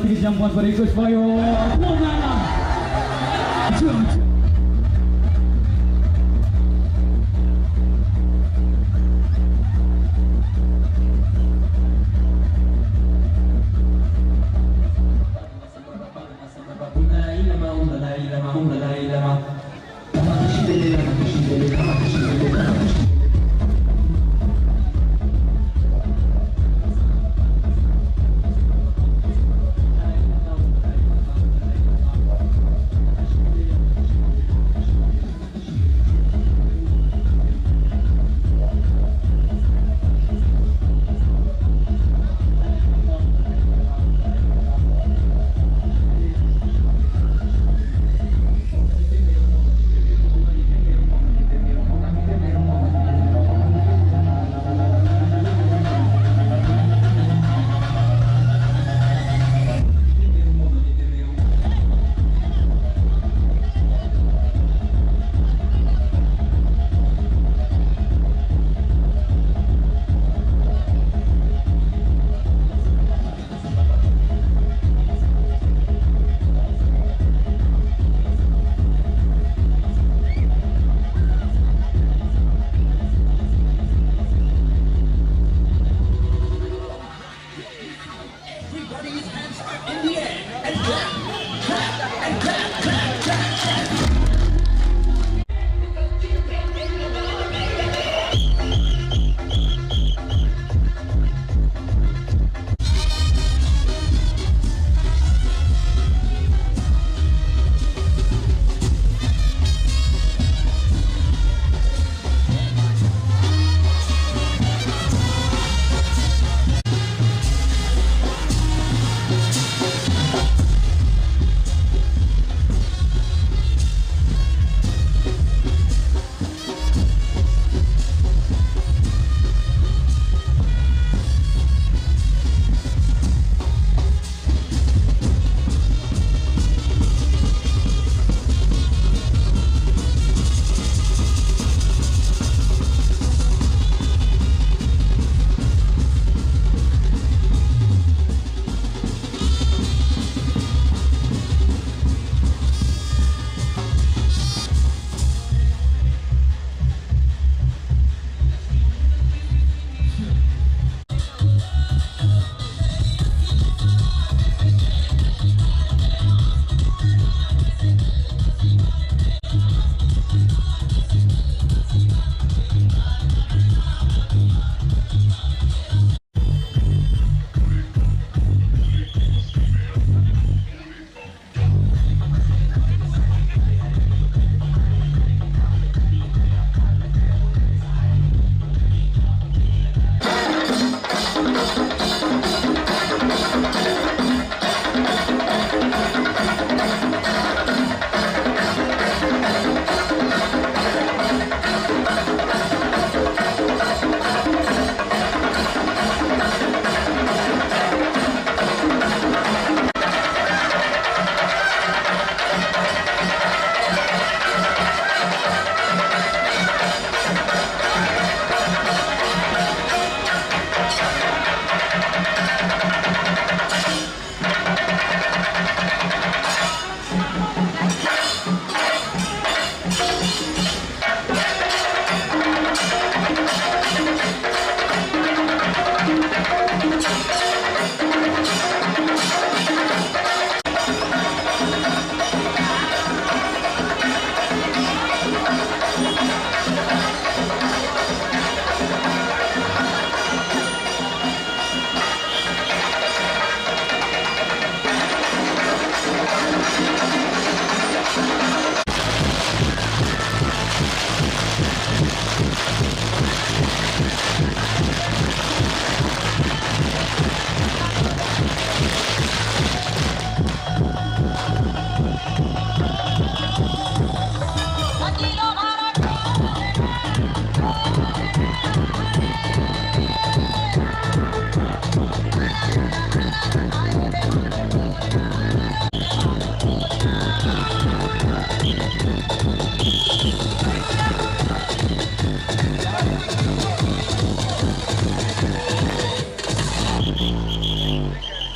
take a jump on for request for you.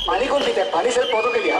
पानी खोल देते हैं, पानी से पौधों के लिए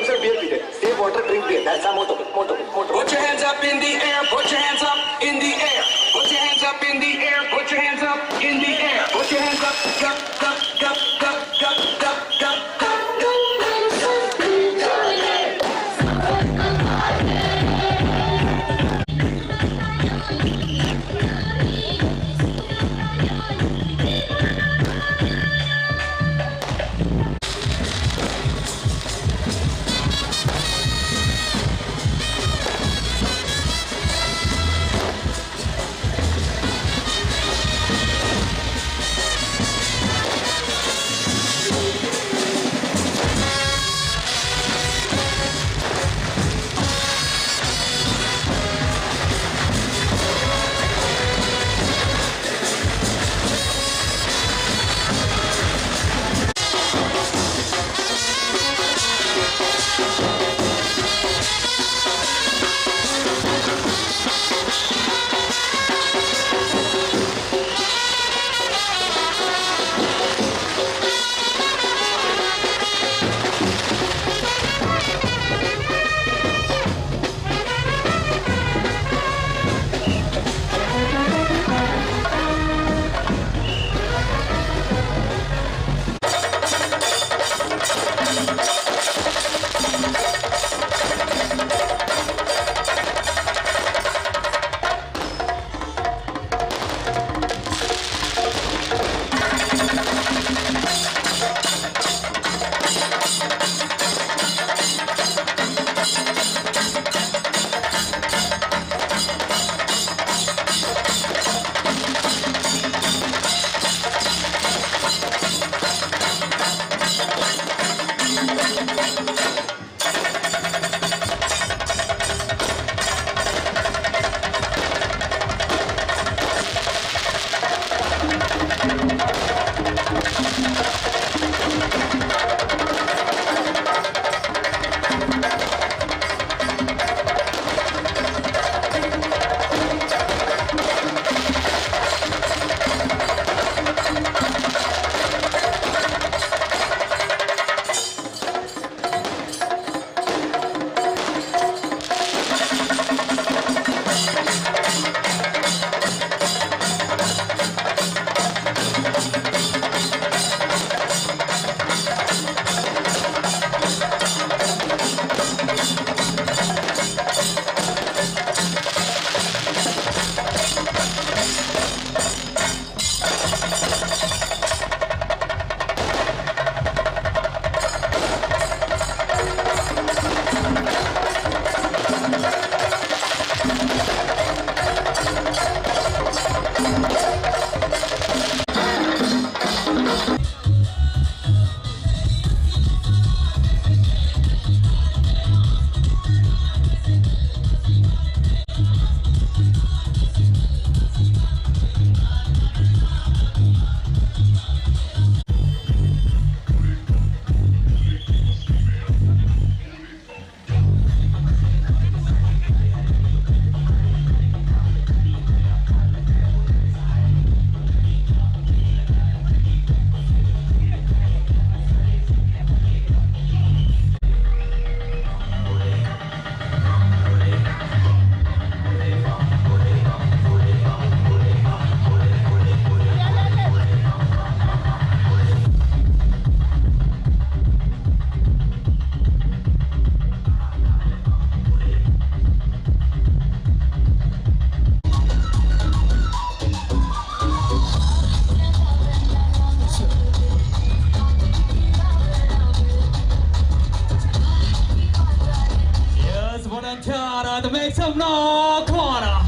To make some noise, corner.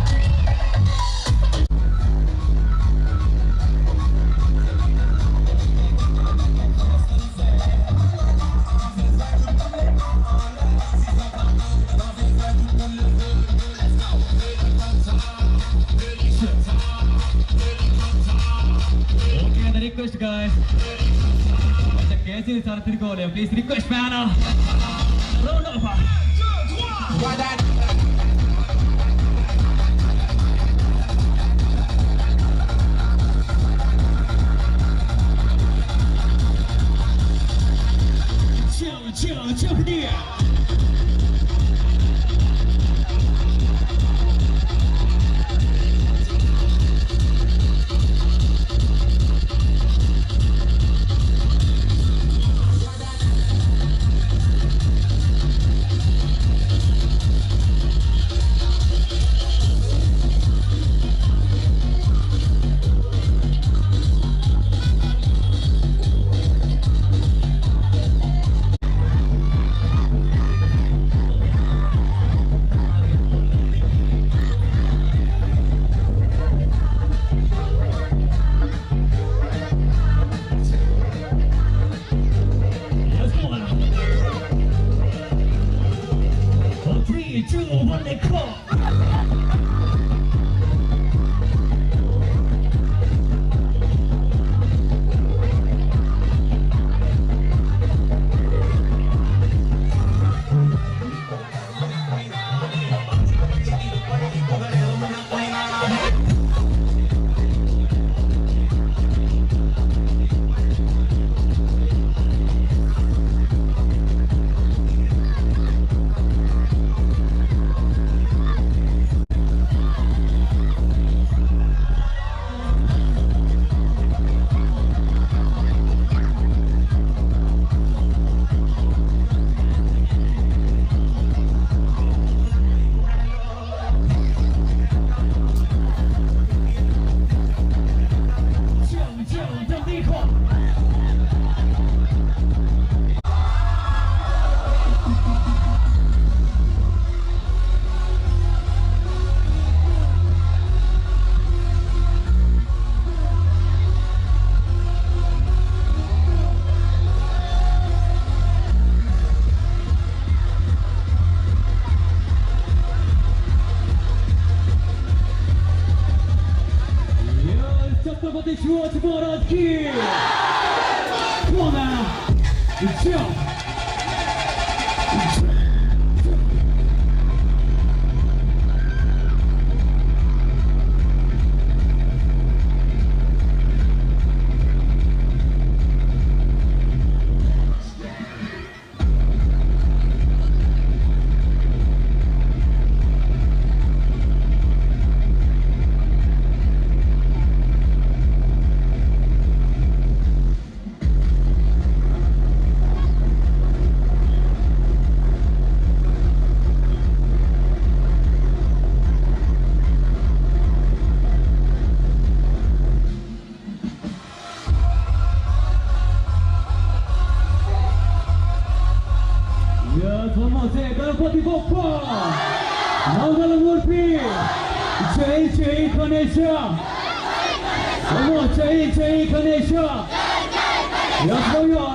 Okay, the request, guys. The case is started calling. Please request panel. Round over. Chill, dear. Gణपతి Church Maharaj ki. Come on now. Jump. Gणपति Bappa, Mangaluru, Jai Jai Ganesha, Jai Jai Ganesha, Yashoya.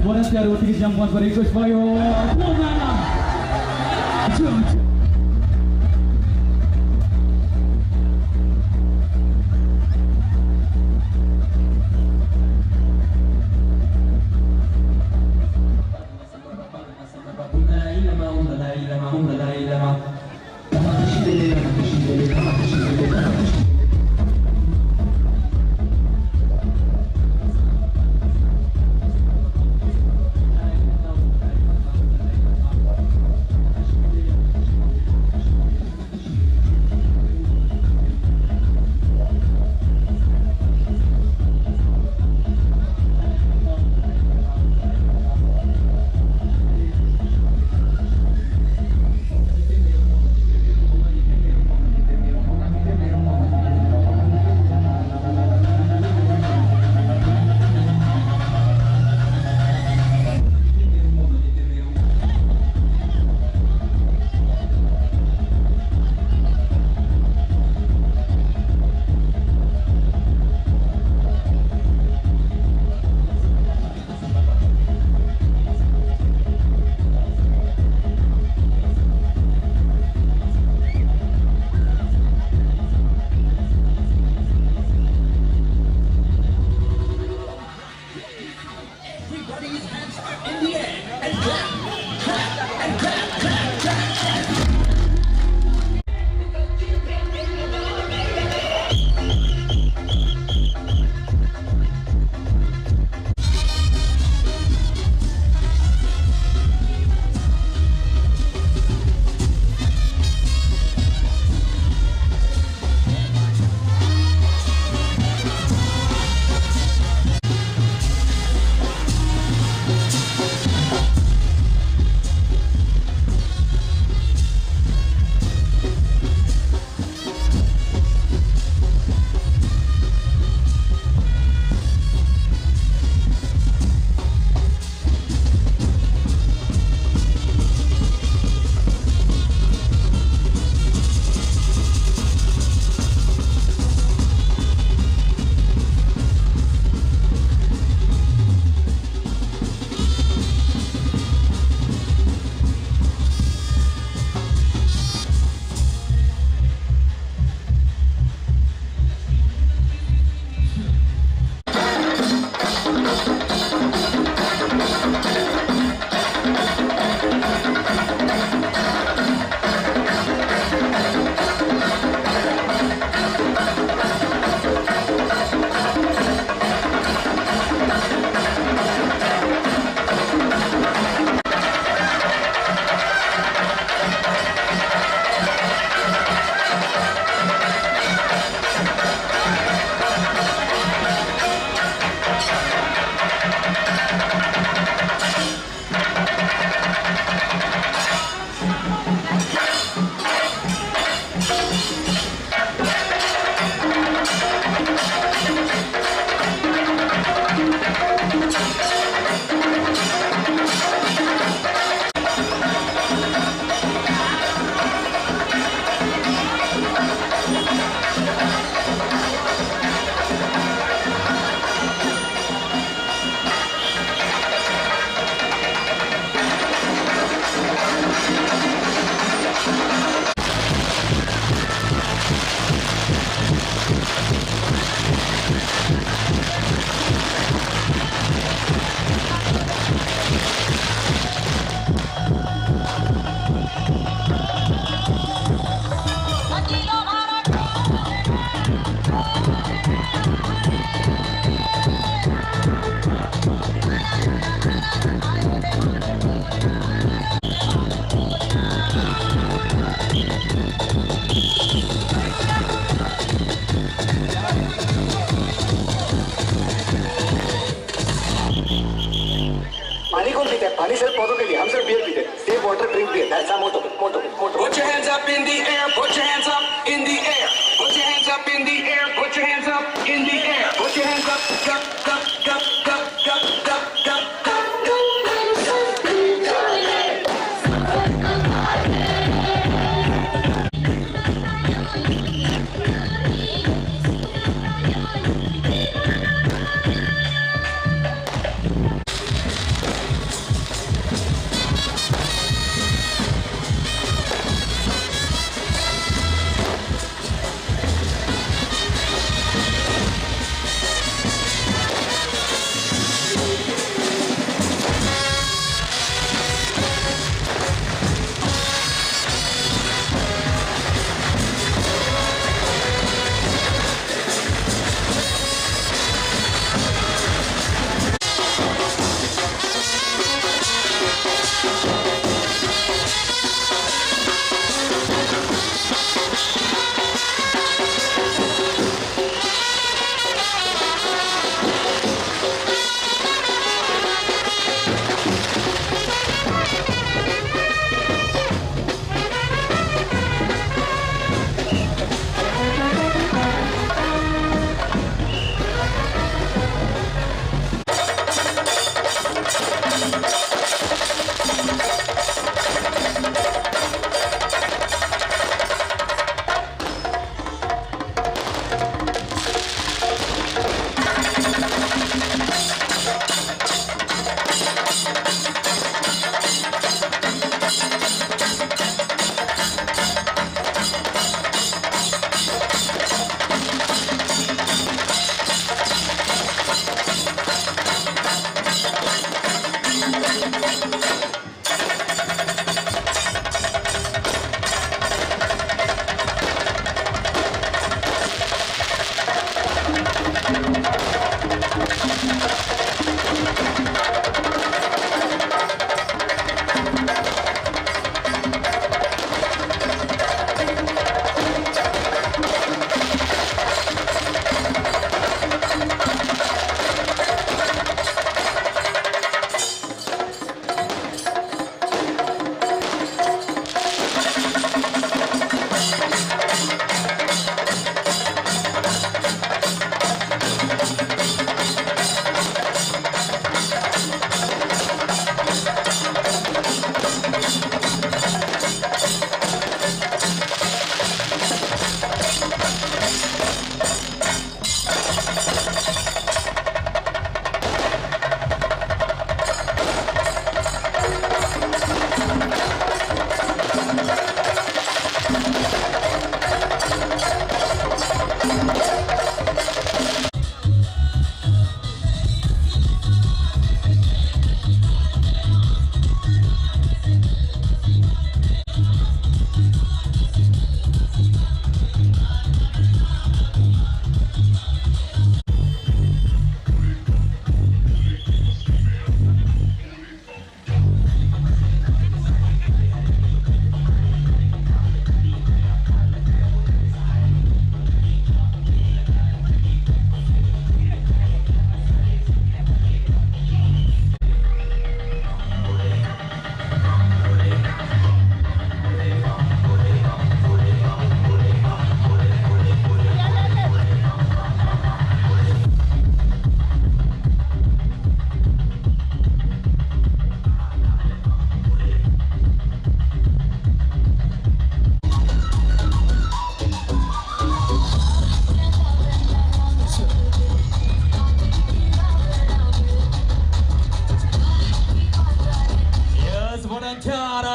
Volunteer ಒಟ್ಟಿಗೆ jump ಮಾಡಿ request for you कौन पीता है? पानी sir पौधों के लिए, हम सर बियर पीते हैं. Save water, drink beer. That's our motto. Put your hands up in the air. Put your hands up in the air. Put your hands up in the air. Put your hands up in the air. Put your hands up.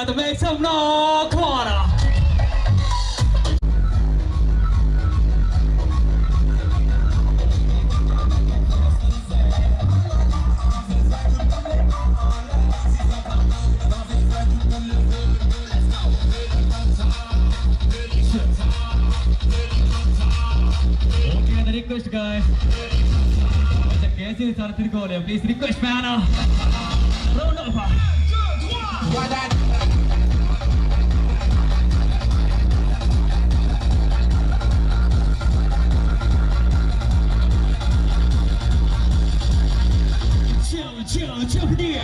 To make some no corner. Okay, the request guys. The case is started calling. Please request panel. Round up. Jump in the air.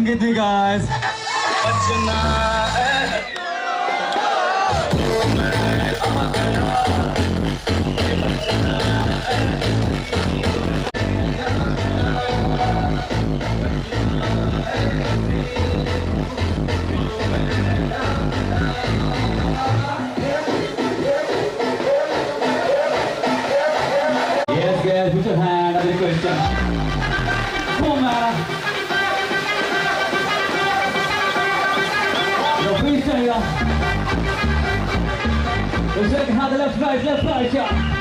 Sangeet guys. Yes, guys, put your hand up the question. Come on, man. No, please stay up. The second hand, left, right, yeah.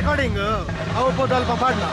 Recording ಅವು ಸ್ವಲ್ಪ ಪಾಡ್ನ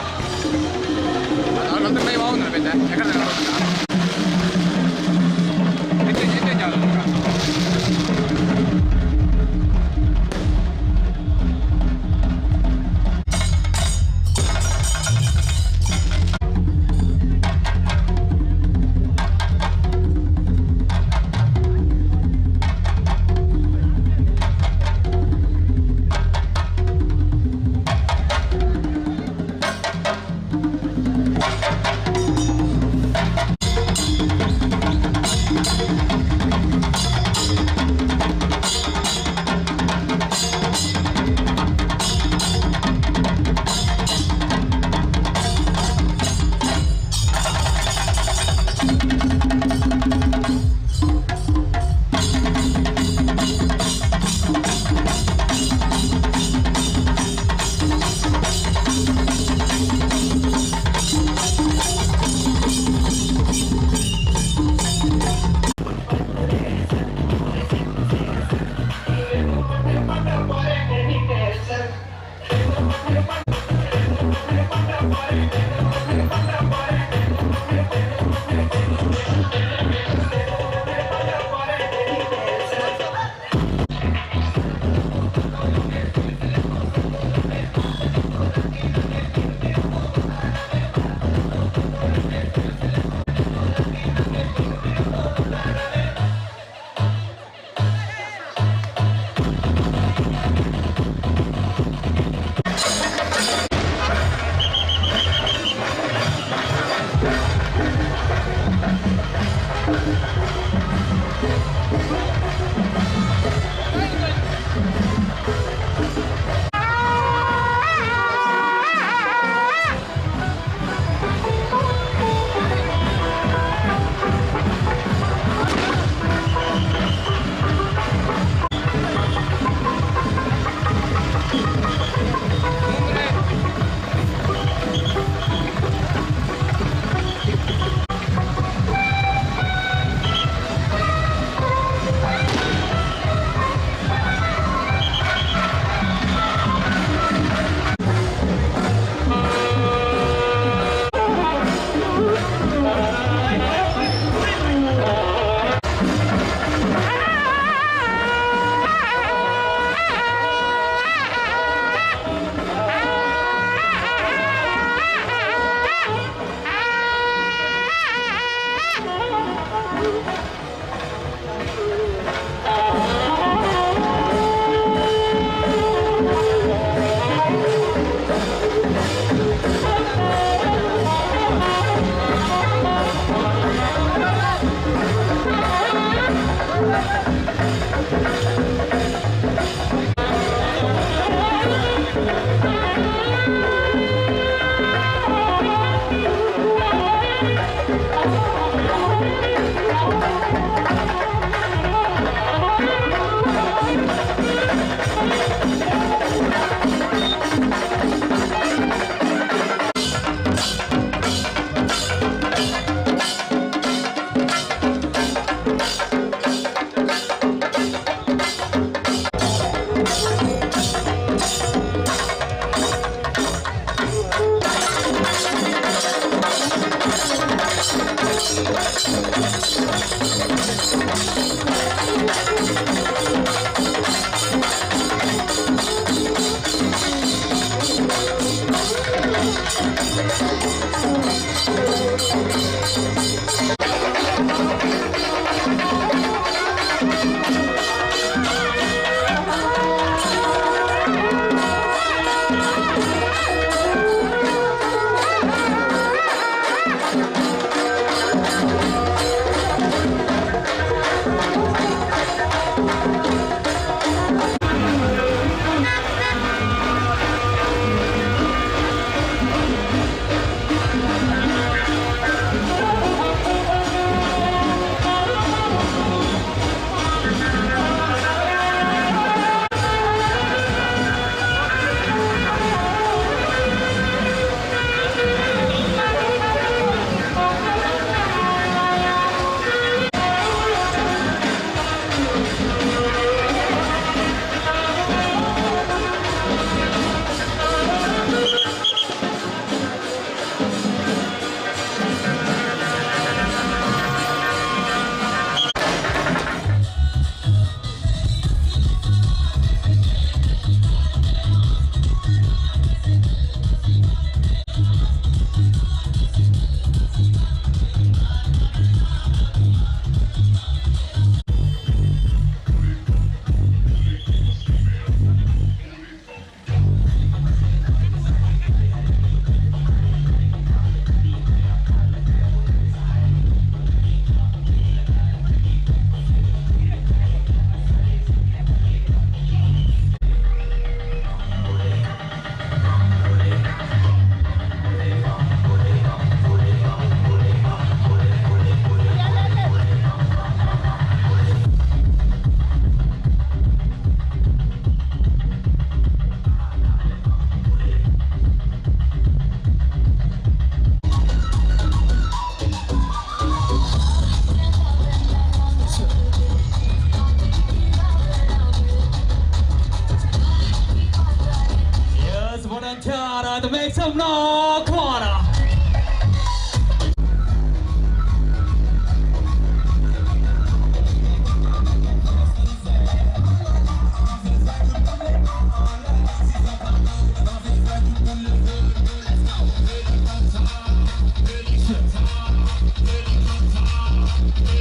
Belthangady to make some noise. Come on now.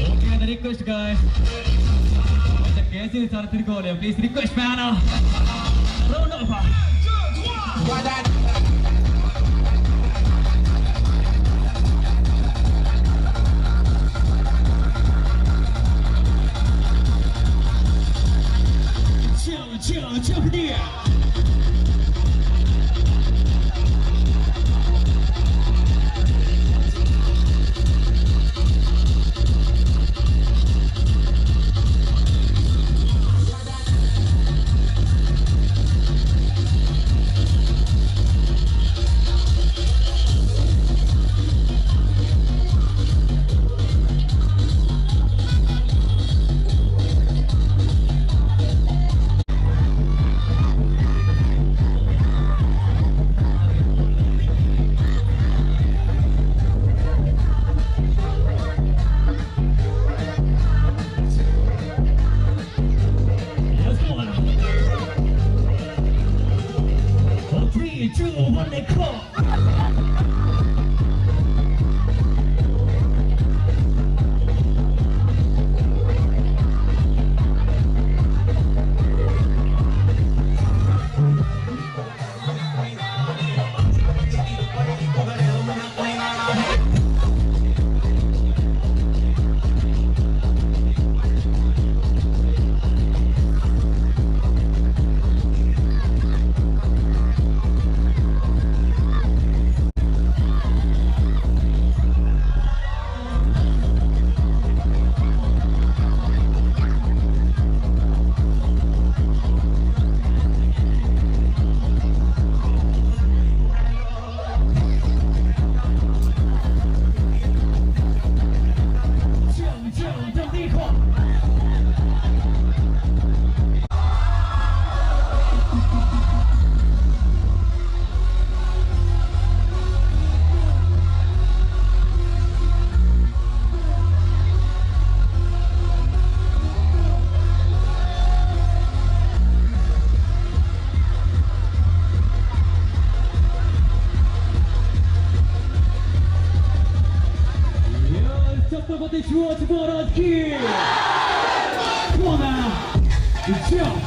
Okay, the request guys. The casing is started to go. Please request panel. Round of applause. Chill, dear. Come on now. Jump.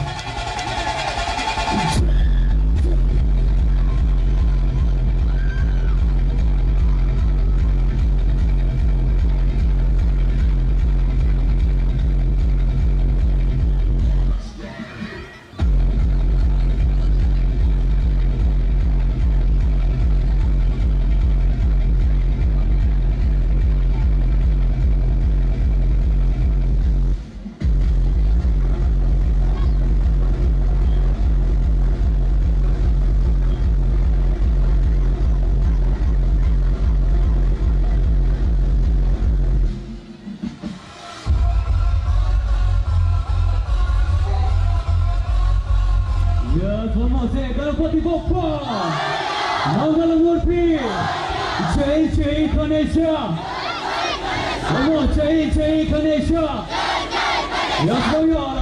Mangaluru, Jai Ganesha. Come on, Jai Ganesha. Yes, we are.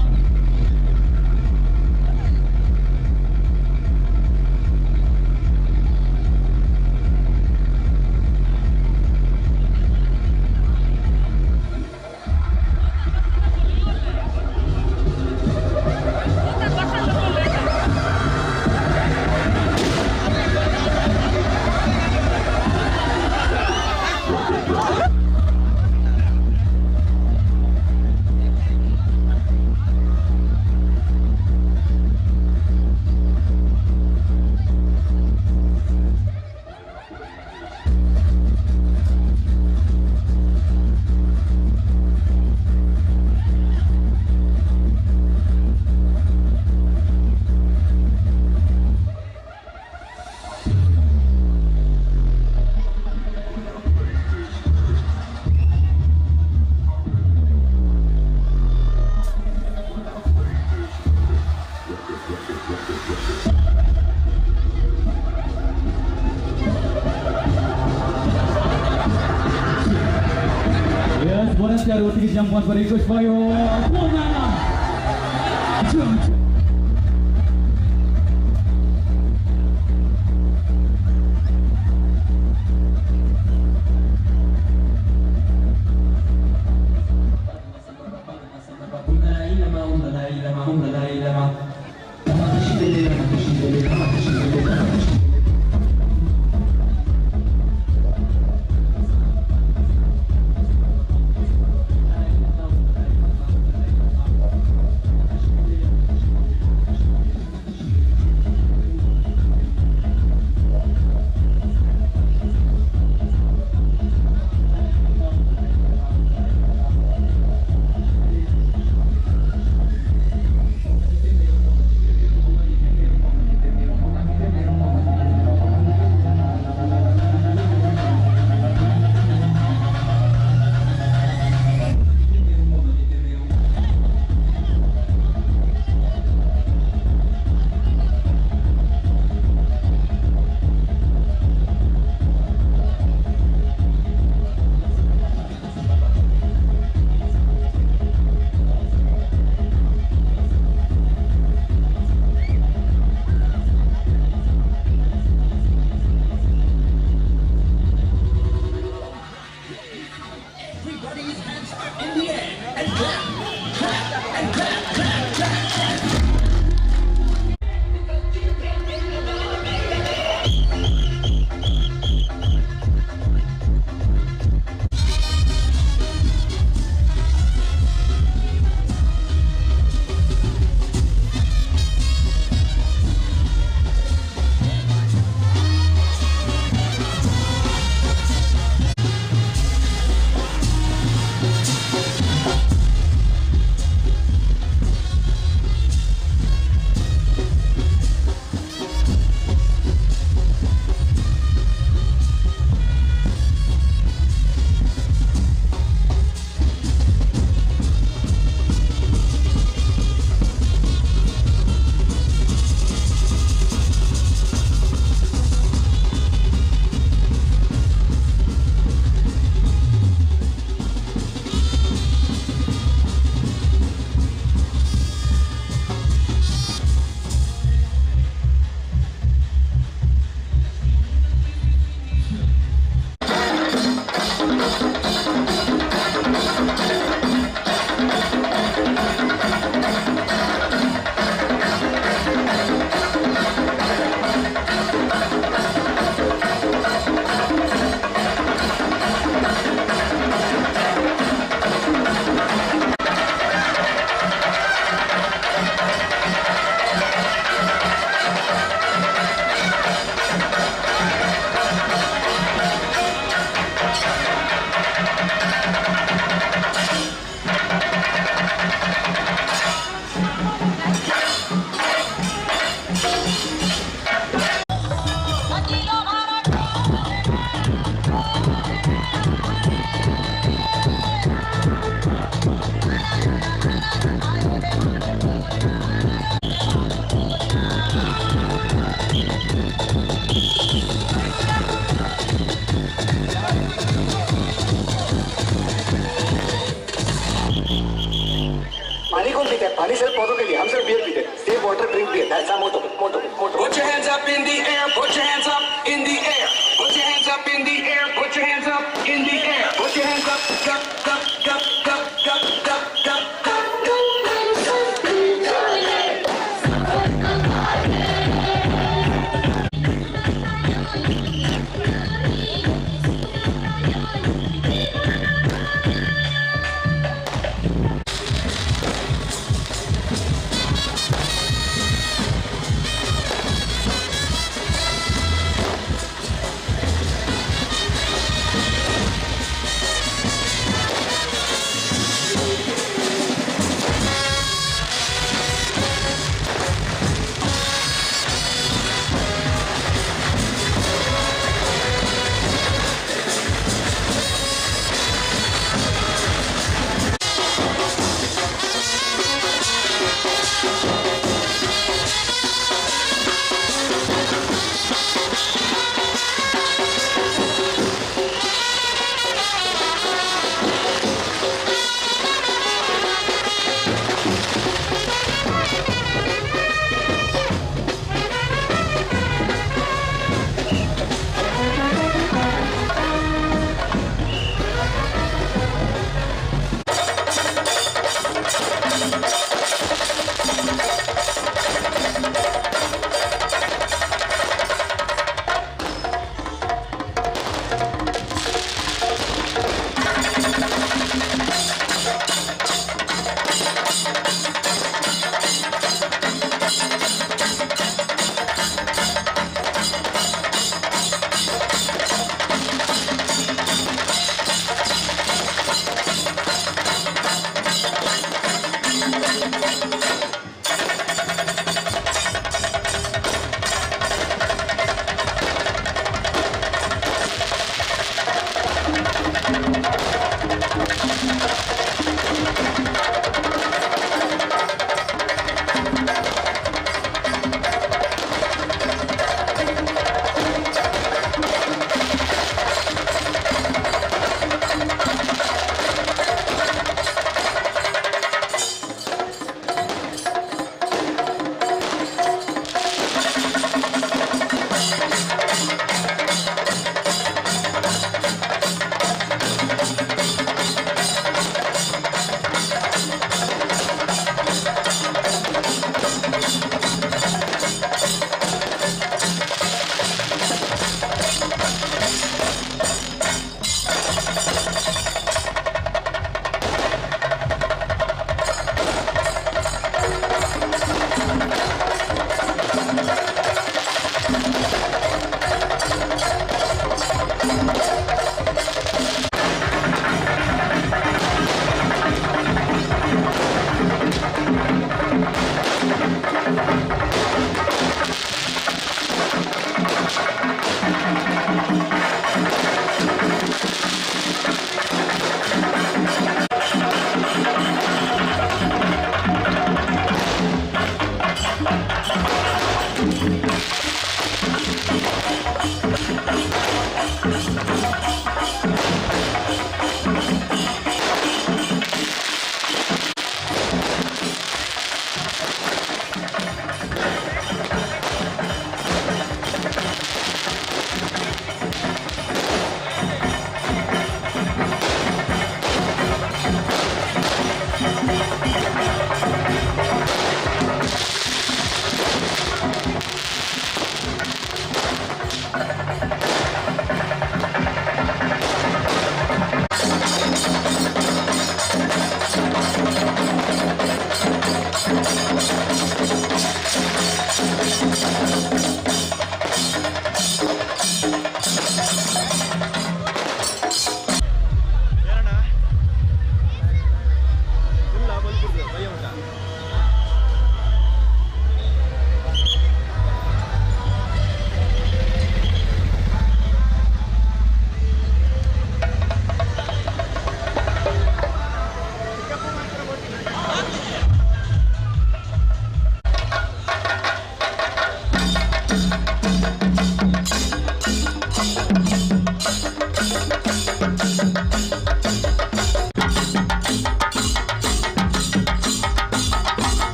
jump once for request for you.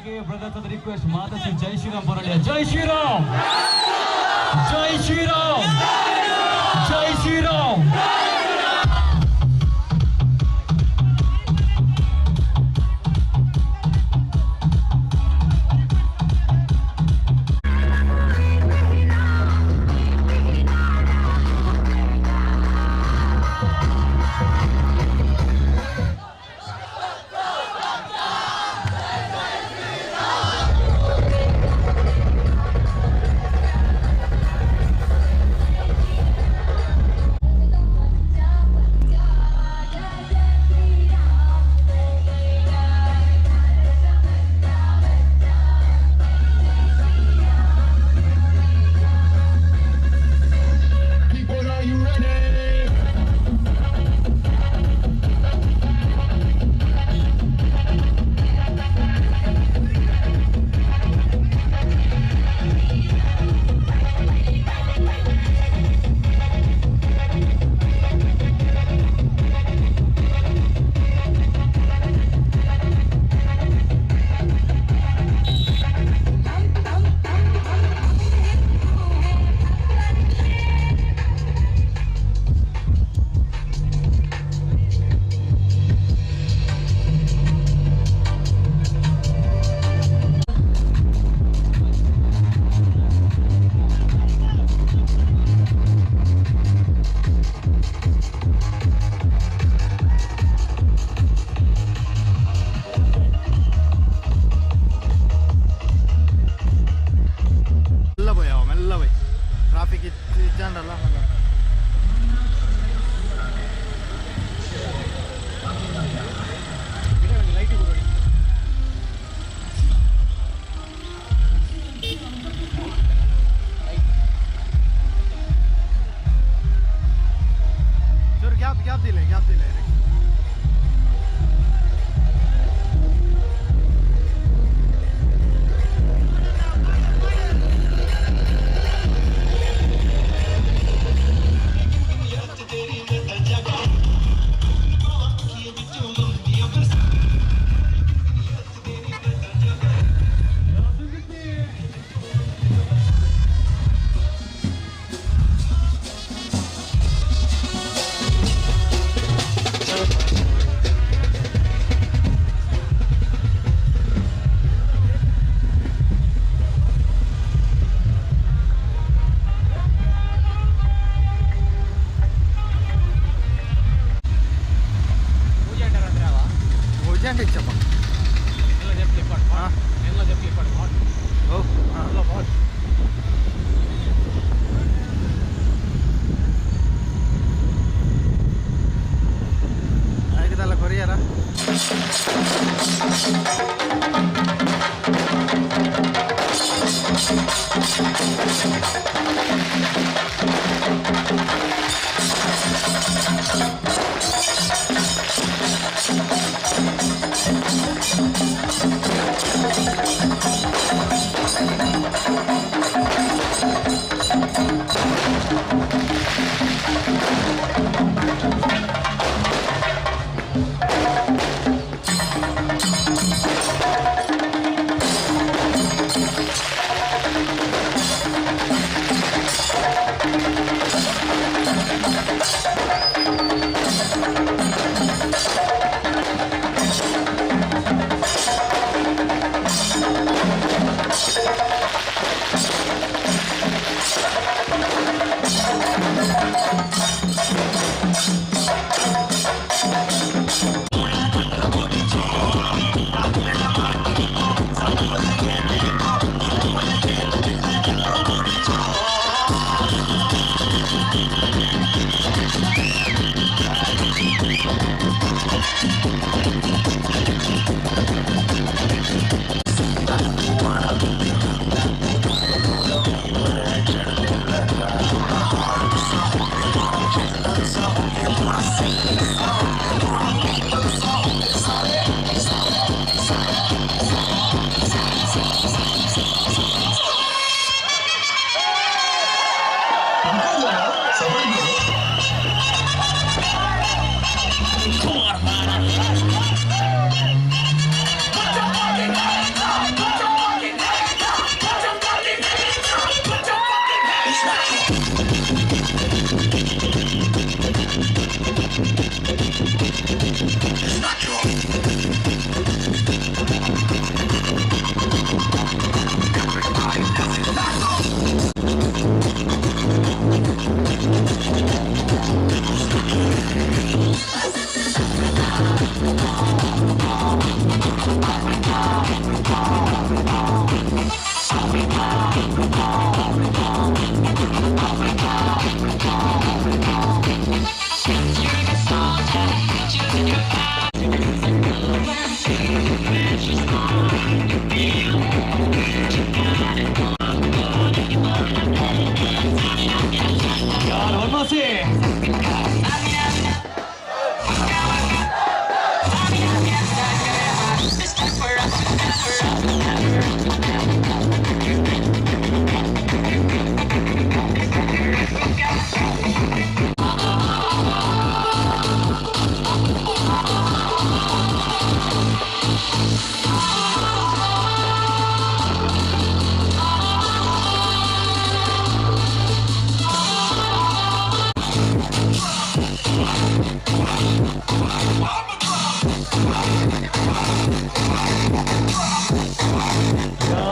Okay, brother, to the request, Mata to Jai Shri Ram Paralia. Jai Shri Ram! Jai Shri Ram! Jai Shri Ram!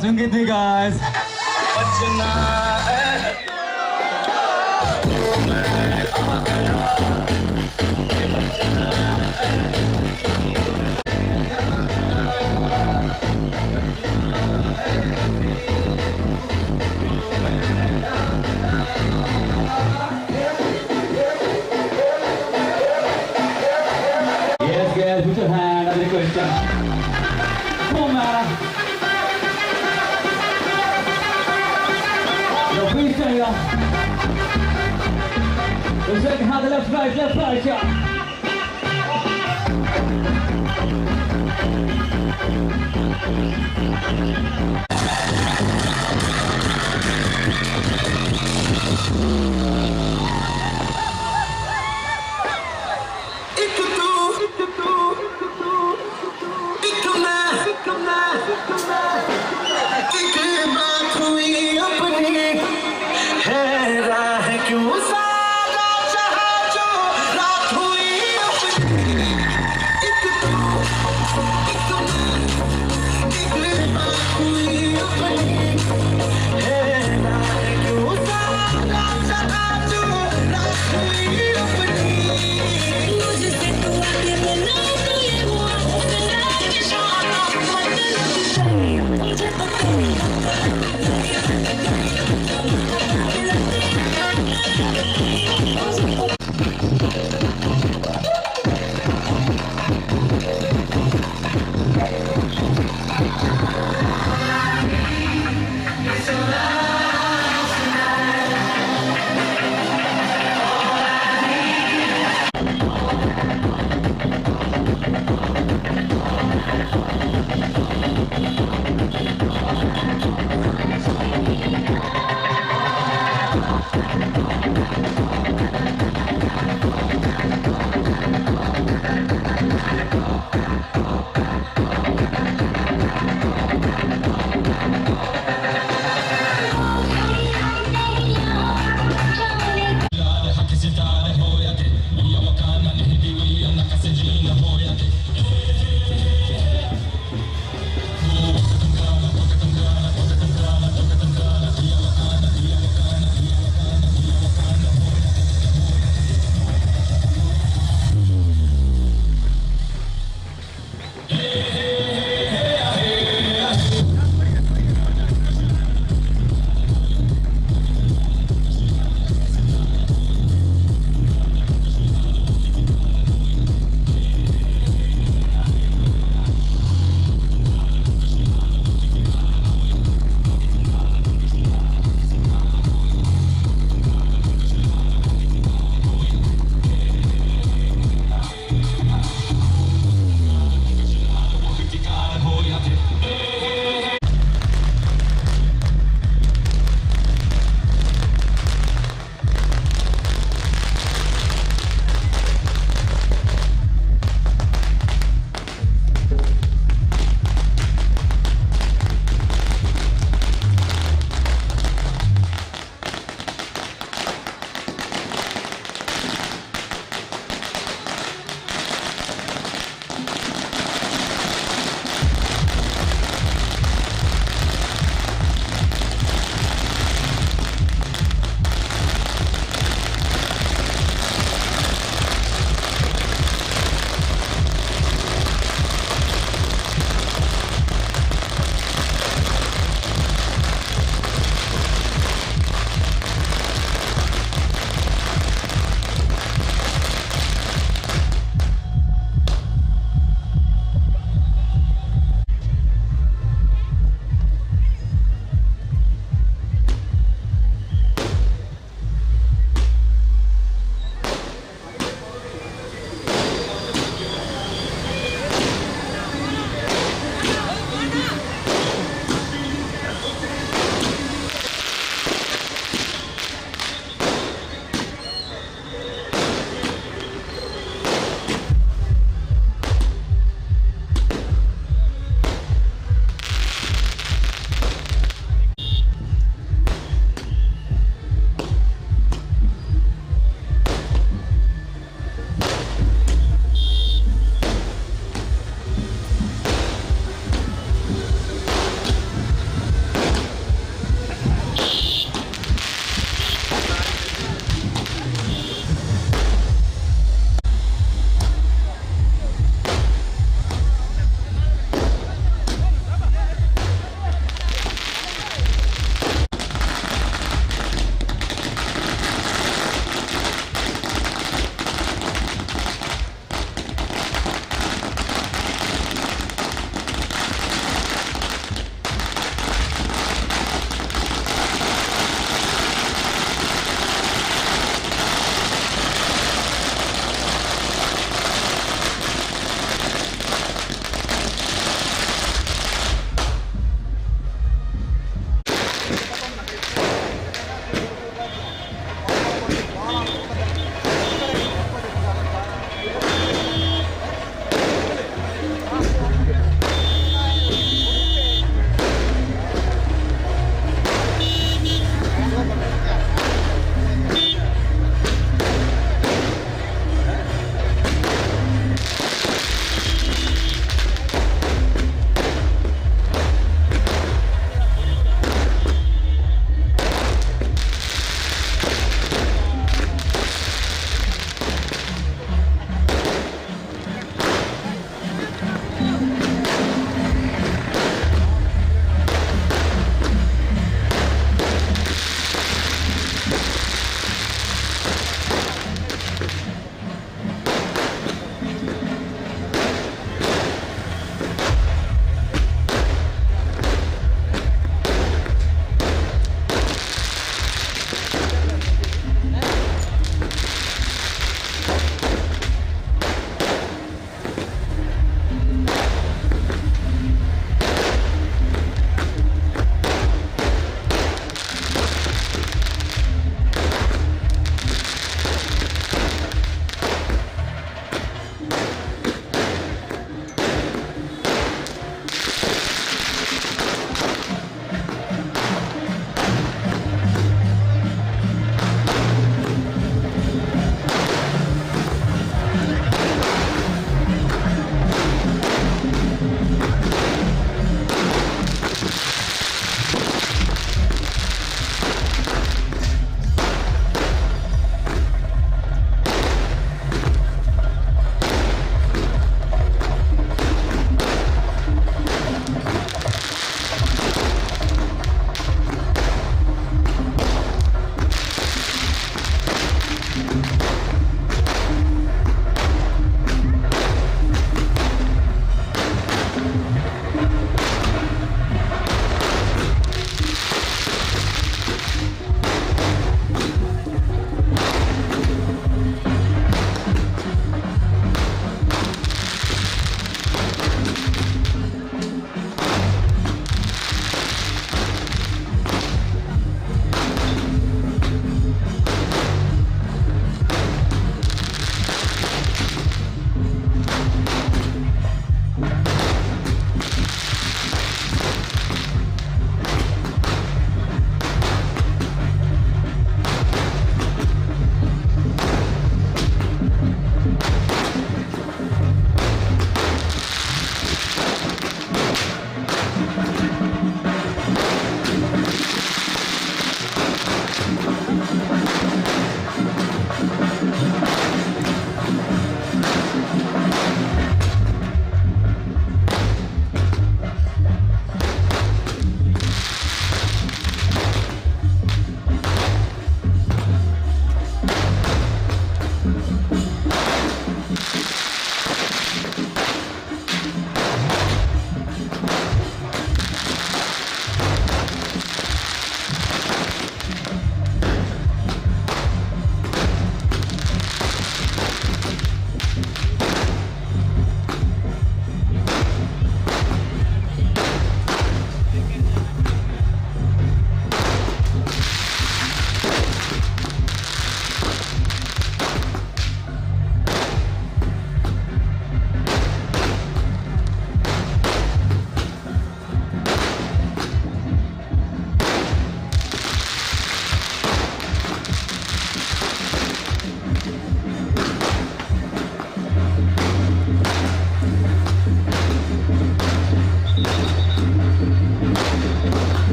swing with me, guys. Yes, guys, put your hand on the question. Come on, man. Yo, freestyle, yeah. The second hand, left, right, yeah.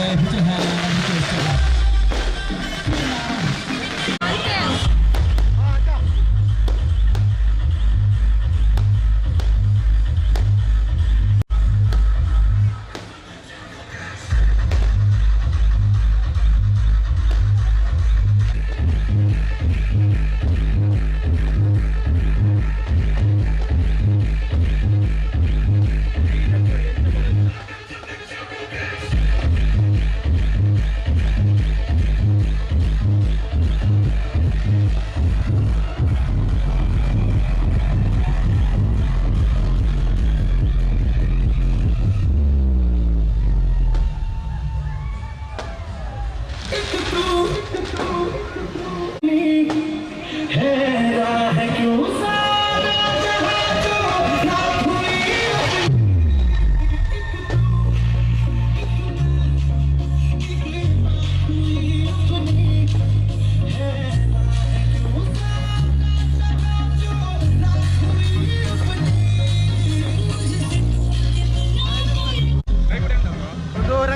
Okay, put your hand on the question.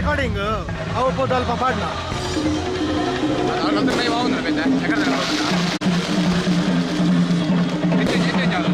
recording apa dal papadna nanti mau nggak beda cakar dengan itu jalan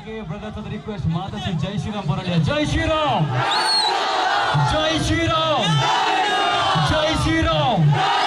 Okay, brother, to the request, Mata Sri Jai Shri Ram Paraliya. Jai Shri Ram! Jai Shri Ram! Jai Shri Ram!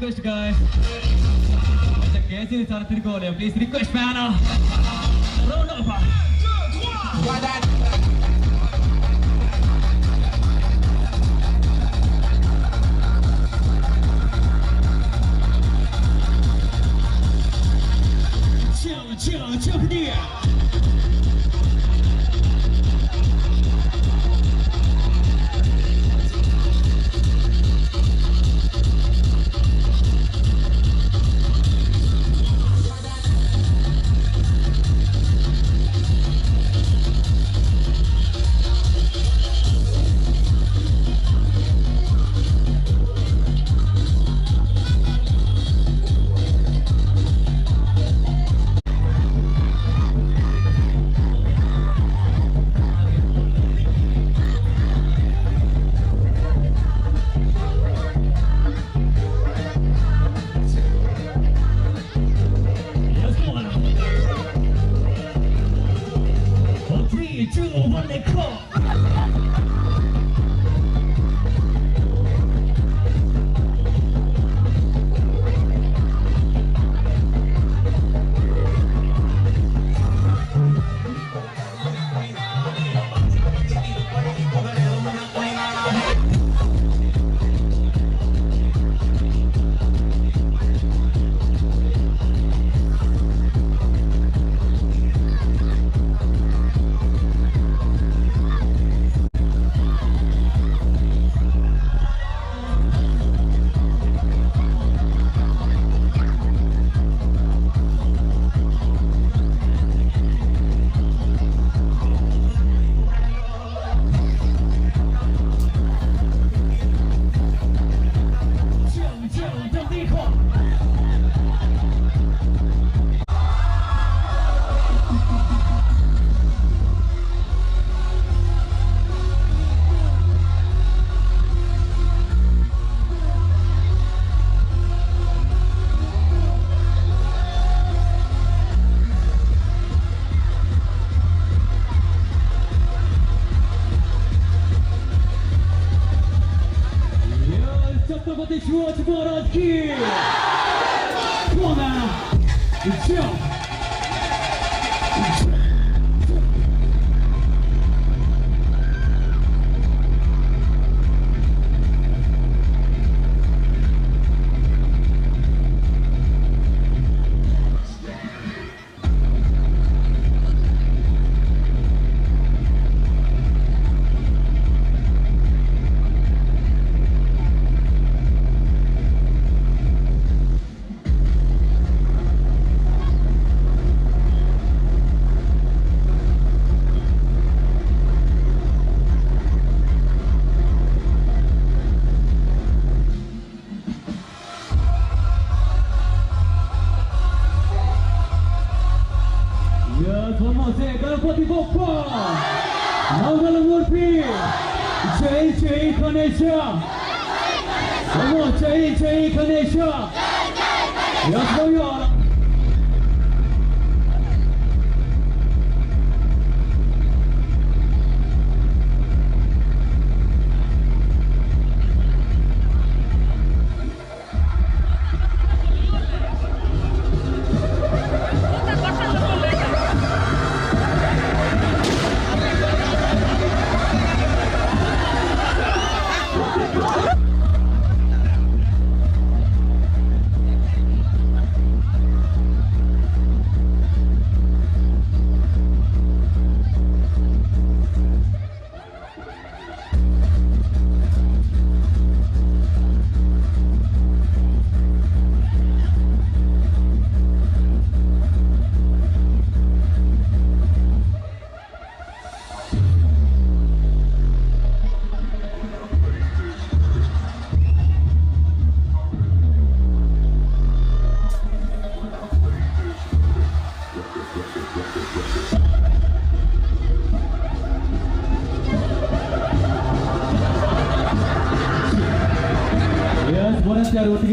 request, guys. Casey sir tirgole. Please request, man. Round up. Chill, dear.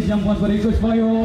Jump on for request for you.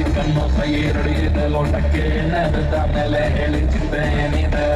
ಚಿಕ್ಕನ್ನು ಕೈಯರಡಿದ ಲೋಟಕ್ಕೆ ನೆರೆದ ಮೇಲೆ ಹೇಳಿ ಚಿಂತೆ ಏನಿದೆ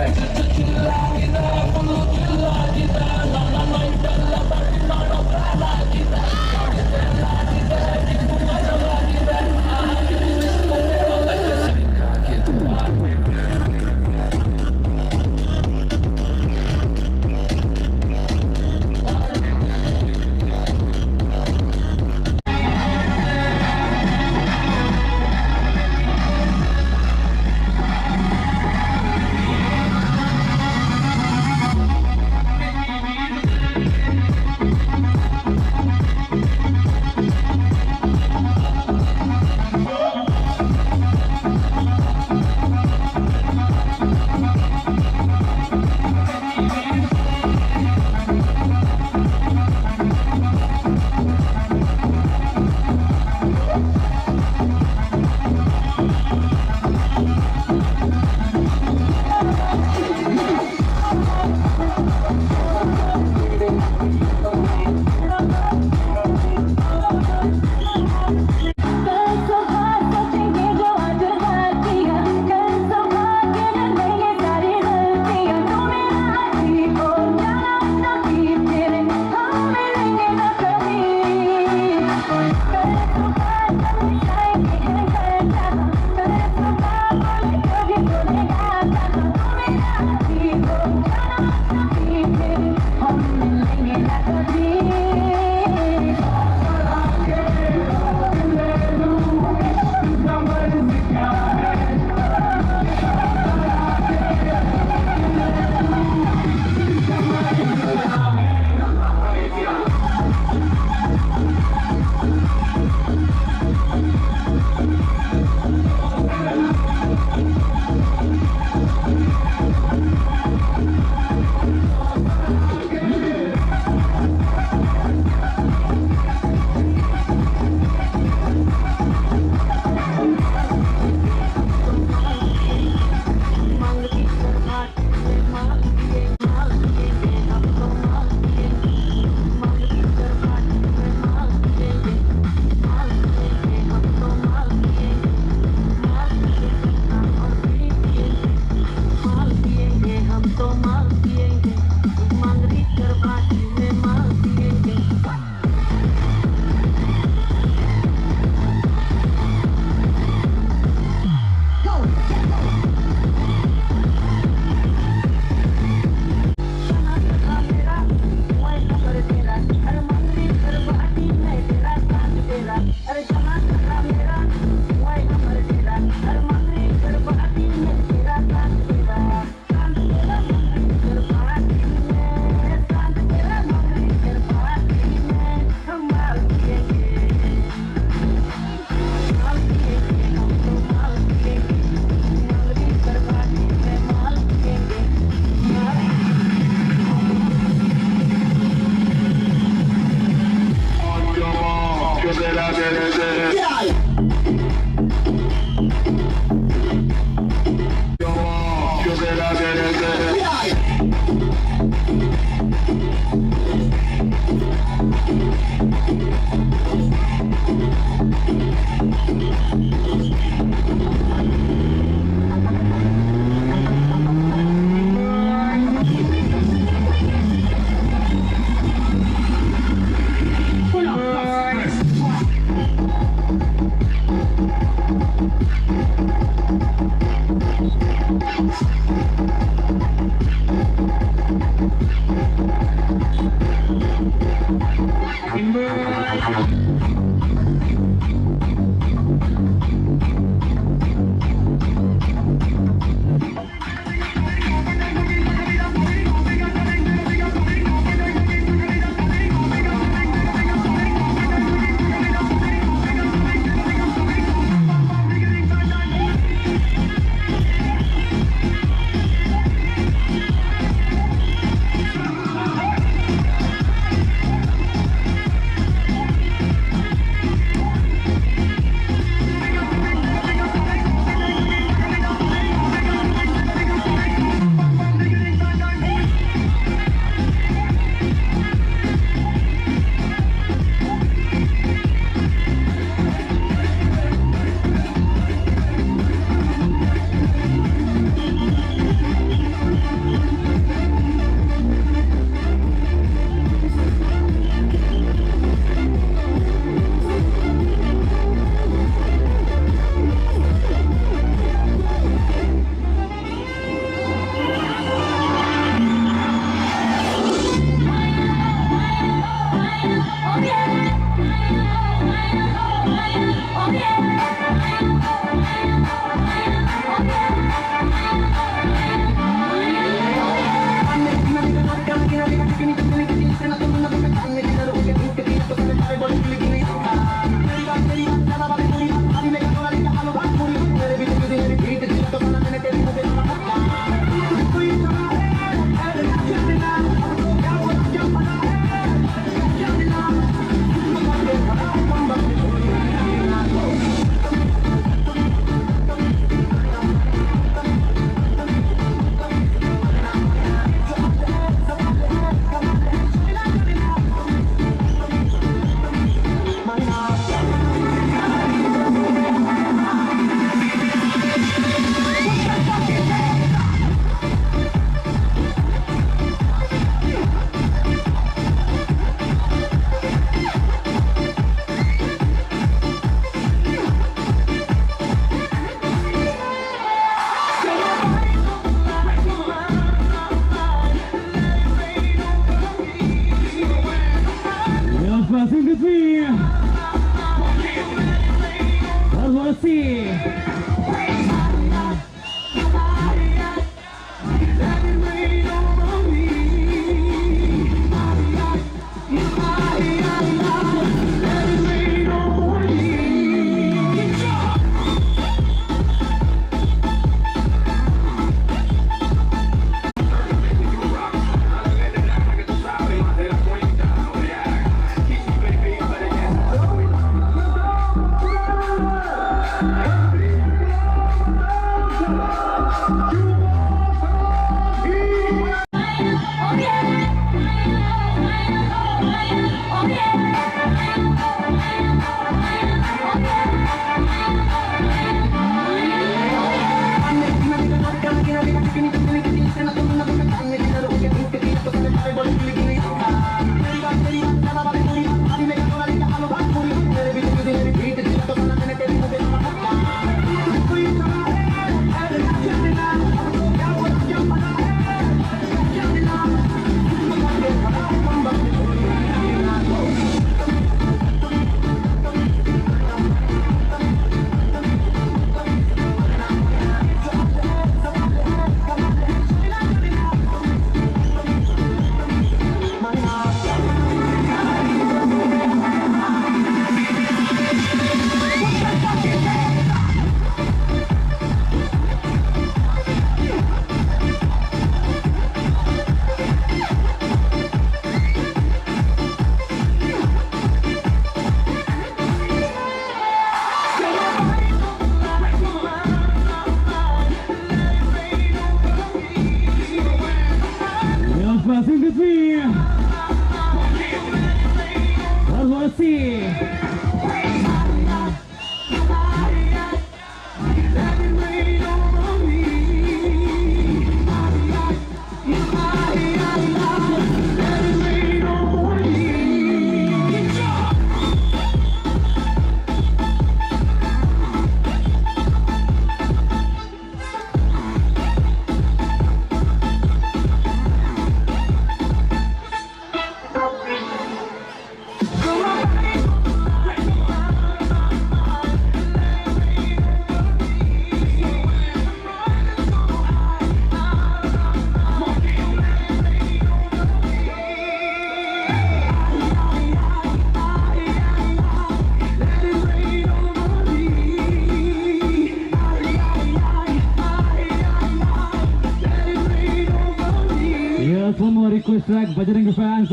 request track, Bajrangi fans.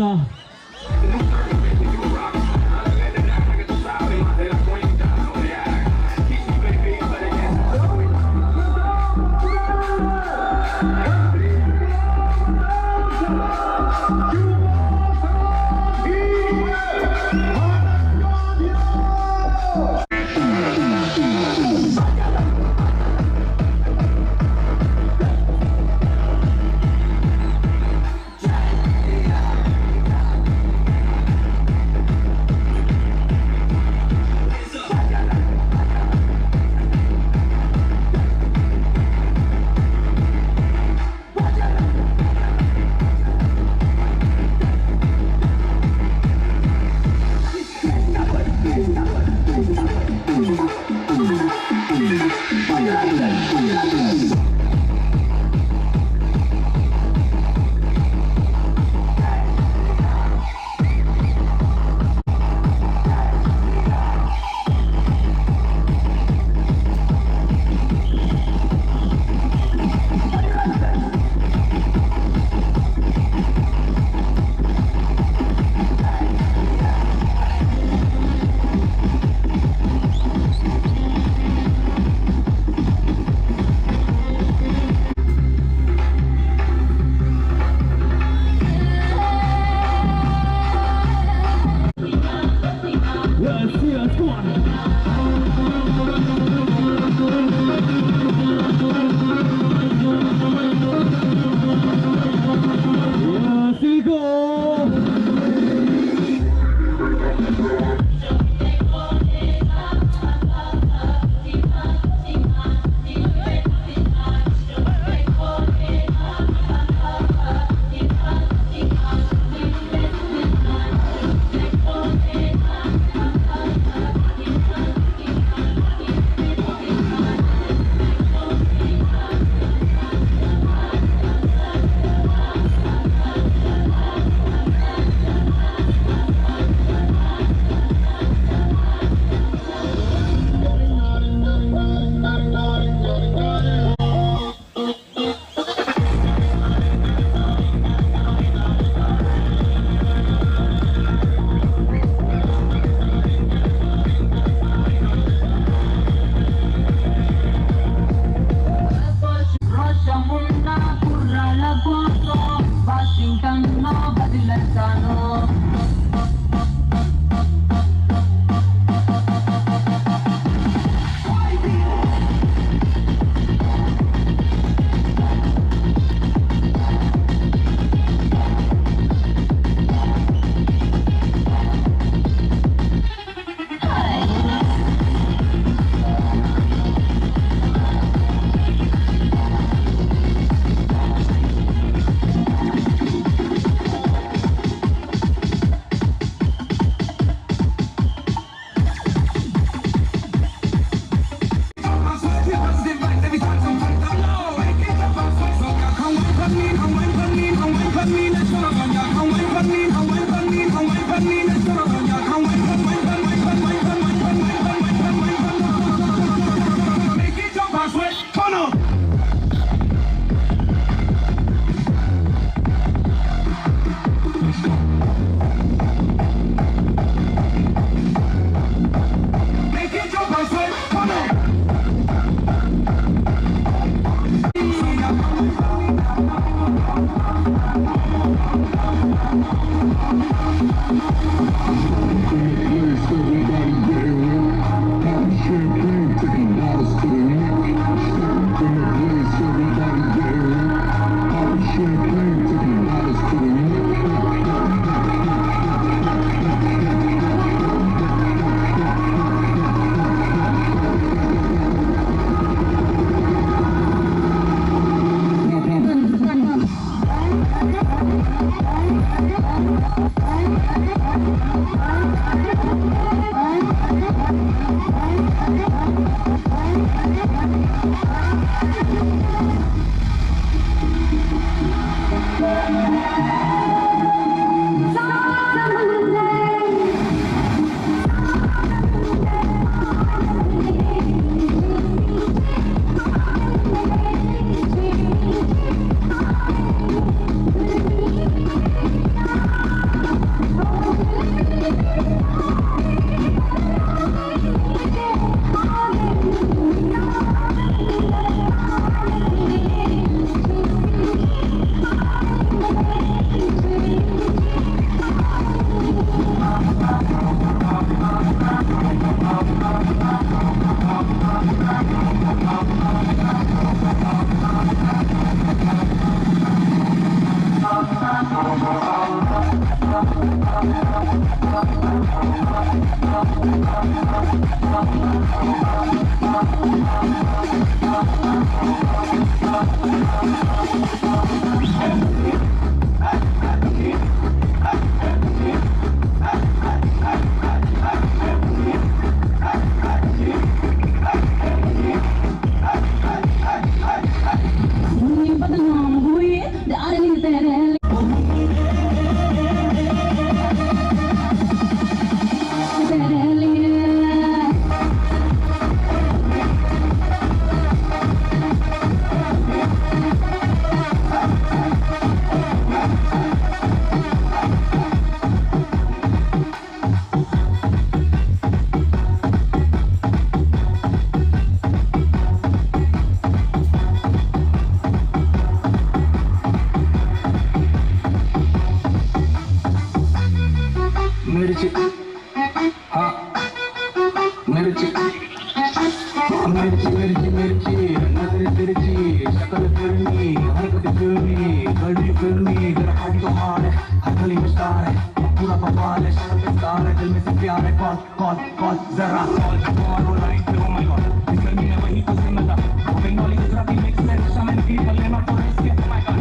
मिर्ची मिर्ची मिर्ची नजर तिरछी शकल फिरनी हरकत phirni di fermi della conto male Hakkali में स्टार है पूरा बवाल है शहर पे स्टार है दिल में से प्यार है कौन जरा कॉल वो लाइन पे oh my god इस गर्मी में वही तो जिम्मा था बंगाली गुजराती मिक्स है शामिल की बल्ले ना तो रिस्क है माय गॉड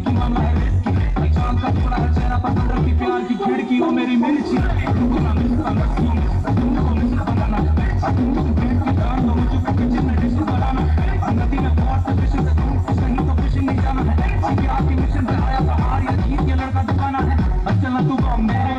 की मामला है रिस्की भाई चांद का टुकड़ा है चेहरा पर पंद्रह की प्यार की खिड़की ओ मेरी मिर्ची तुमको ना मिस तुमको मिस बनाना तुमको प्लेट की दान दो मुझे किचन में डिश बनाना नदी में बहुत से फिश है तुमको कहीं तो फिशिंग नहीं जाना है क्या की मिशन पे आया था हार या जीत के लड़का दिखाना है अच्छा ना तू मेरे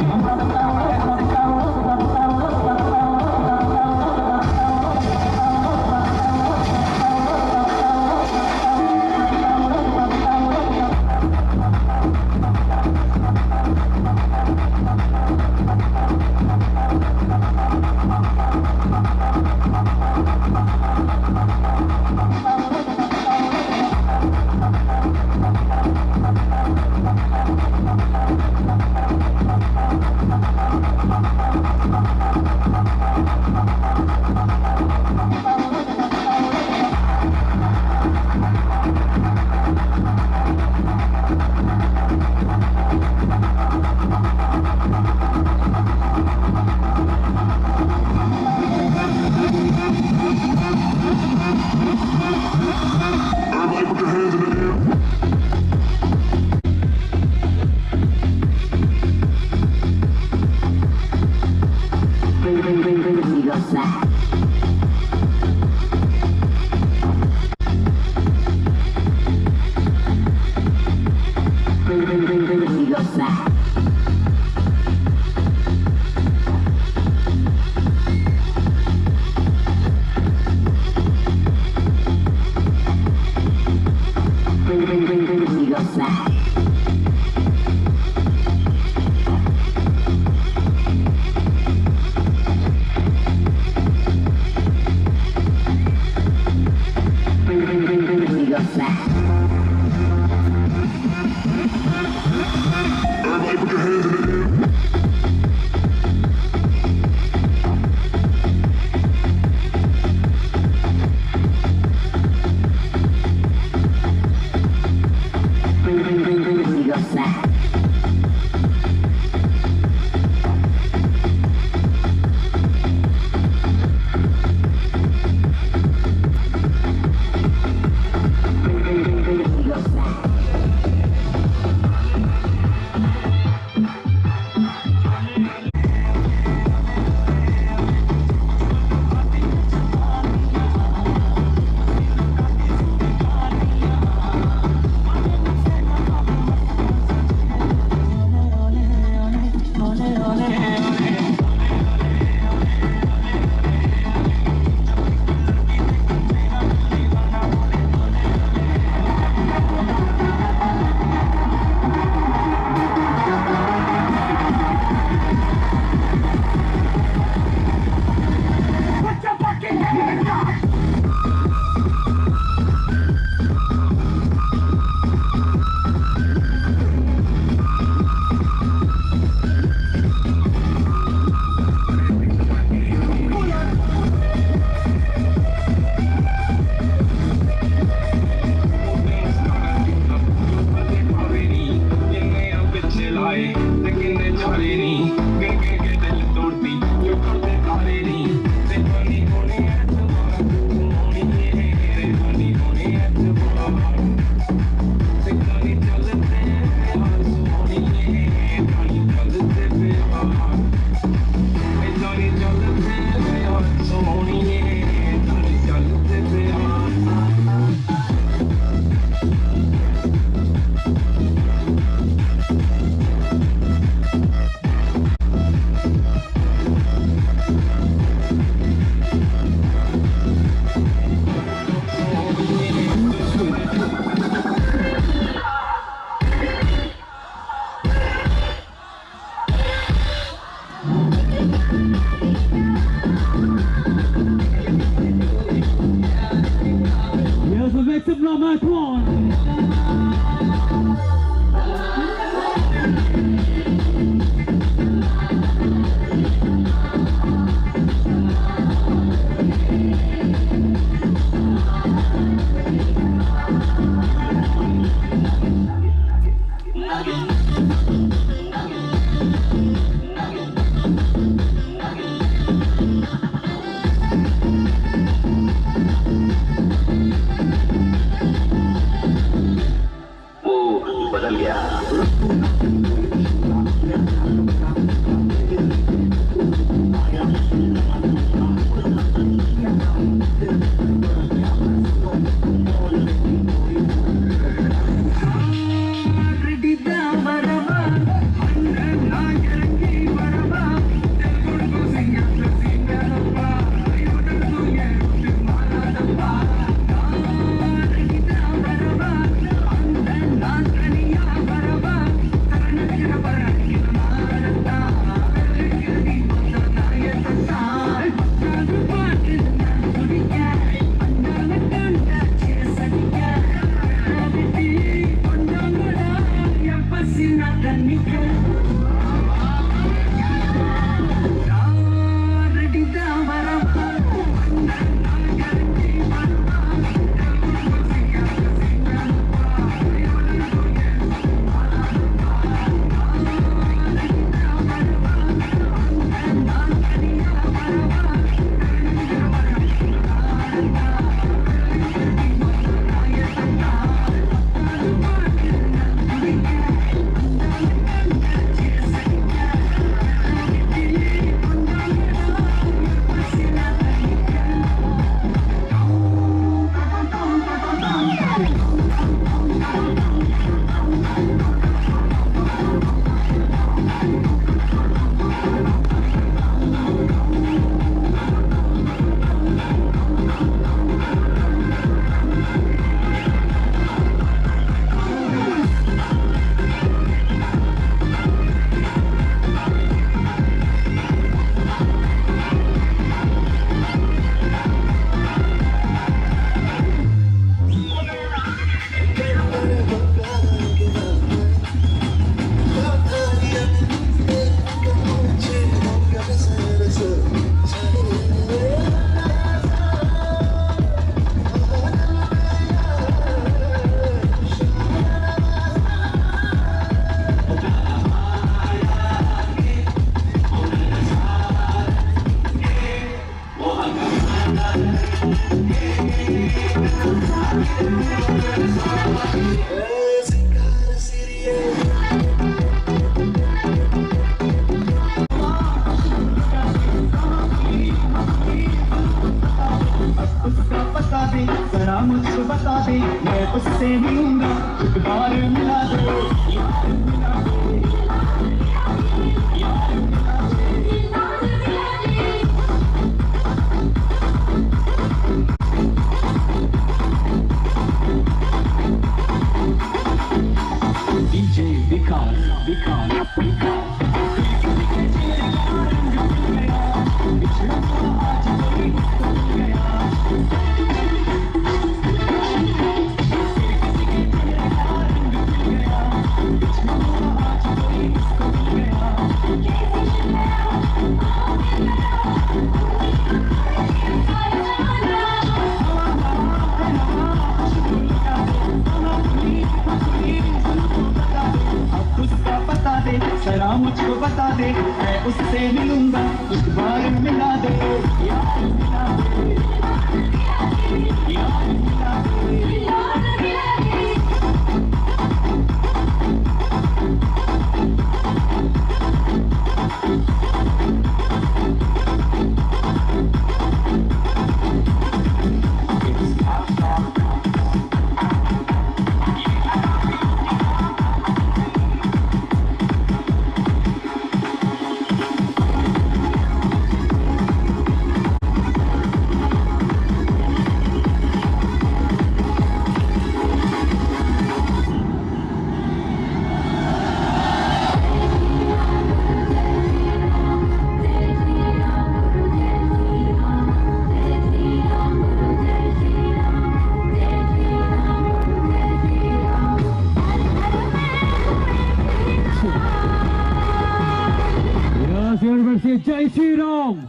Jai Shri Ram!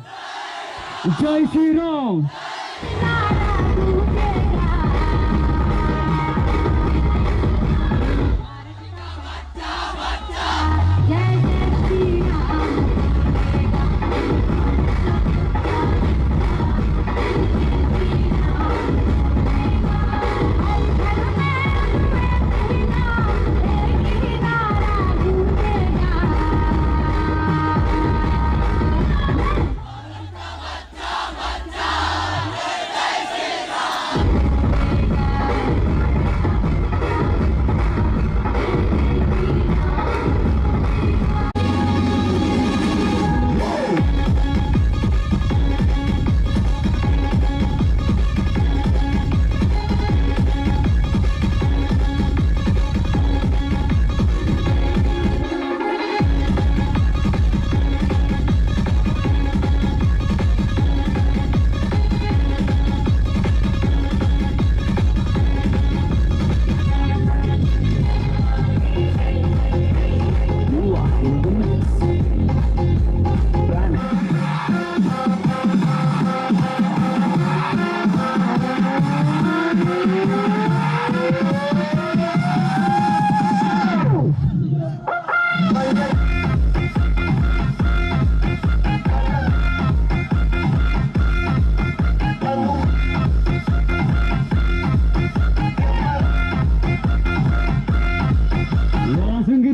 Jai Shri Ram! Jai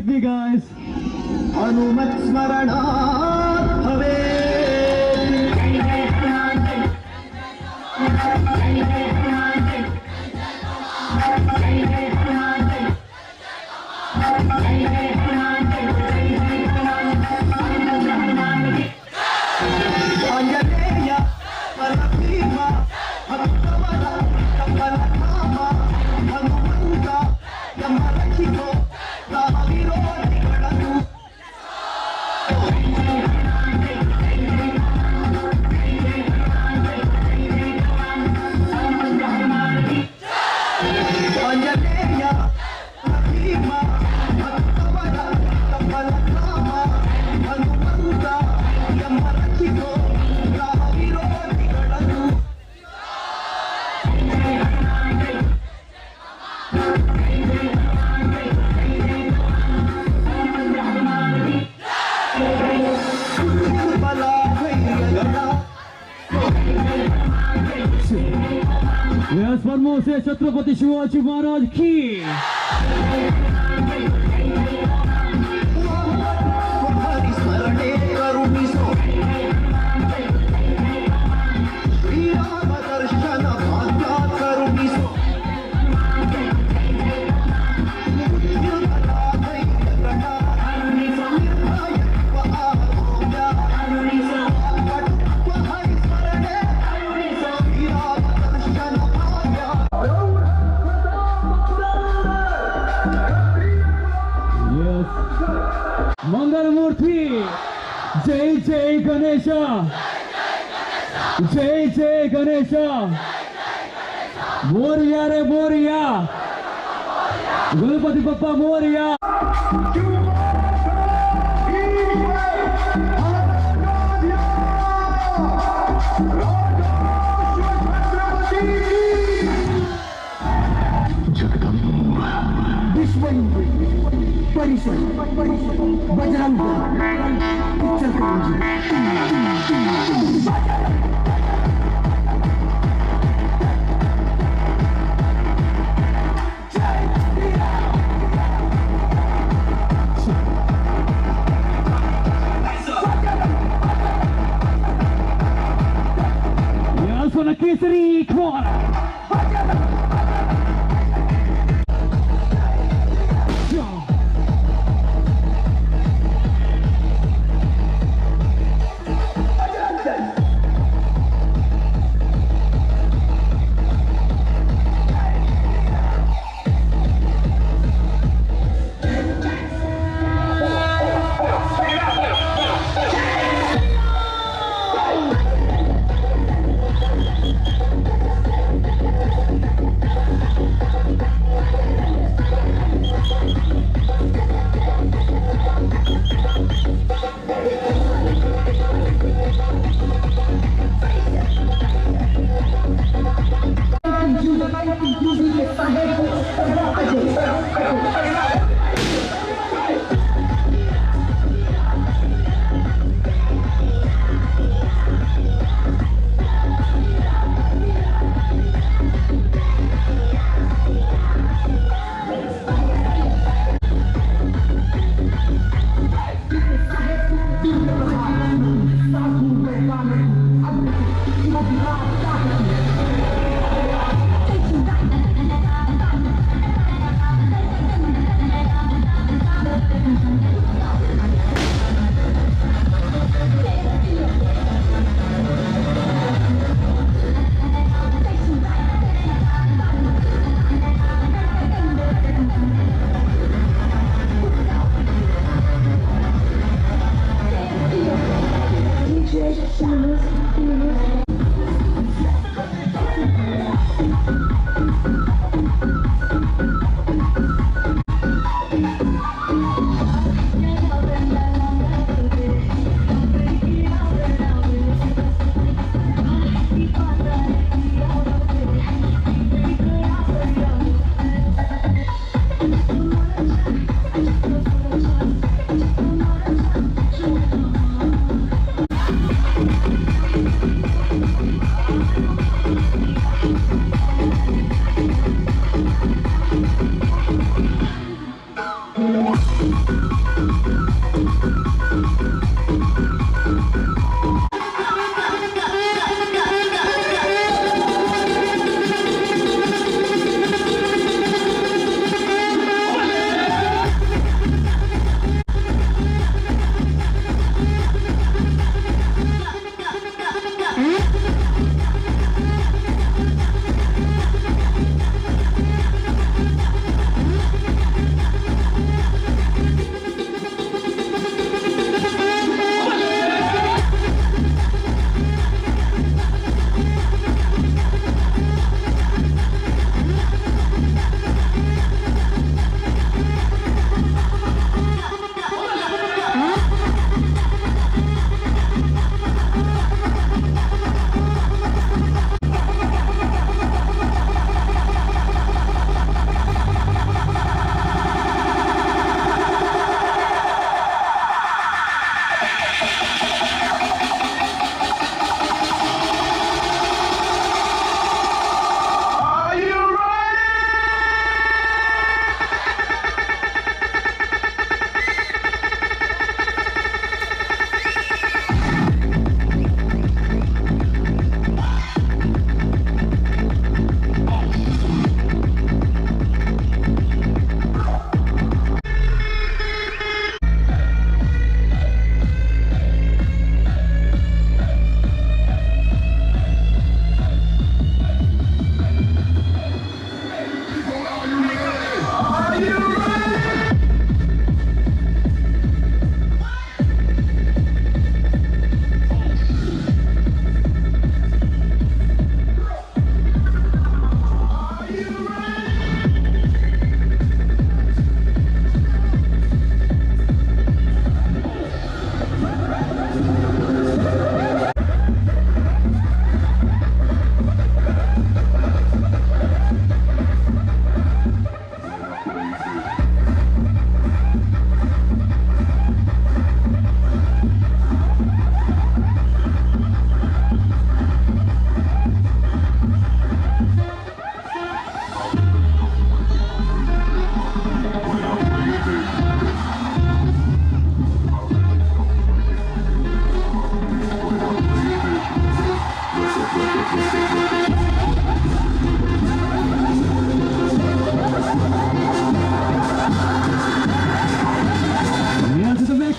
with me, guys. Hanumat Smarana Have. Yes, one more say Chhatrapati Shivaji Maharaj ki. Mangalamurthy, Jai Jai Ganesha, Jai Jai Ganesha, Moria re Moria, Ganapati Bappa Moria. Bajrang Yes, on a Kesari, come on.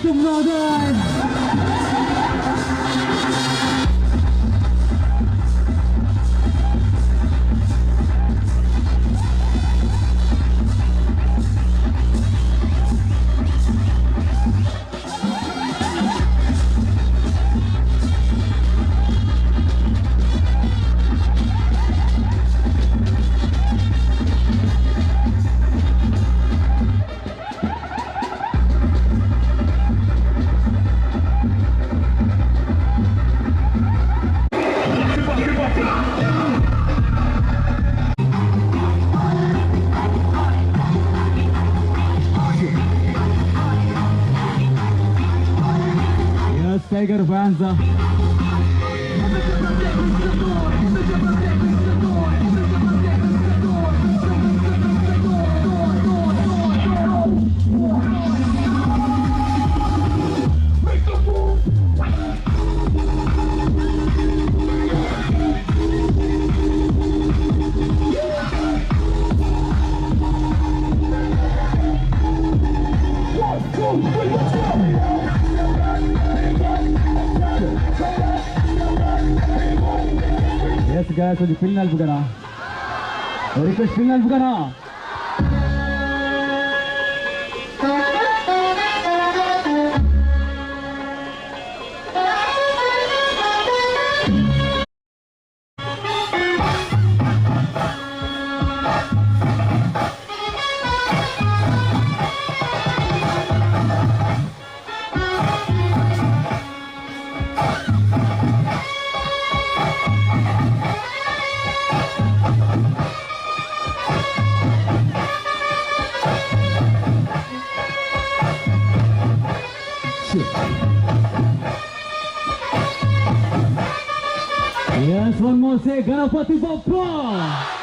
some noise. Tiger fans. Yes guys, so the final bugana. Request final bugana. Yes, one more say Ganapati Bappa.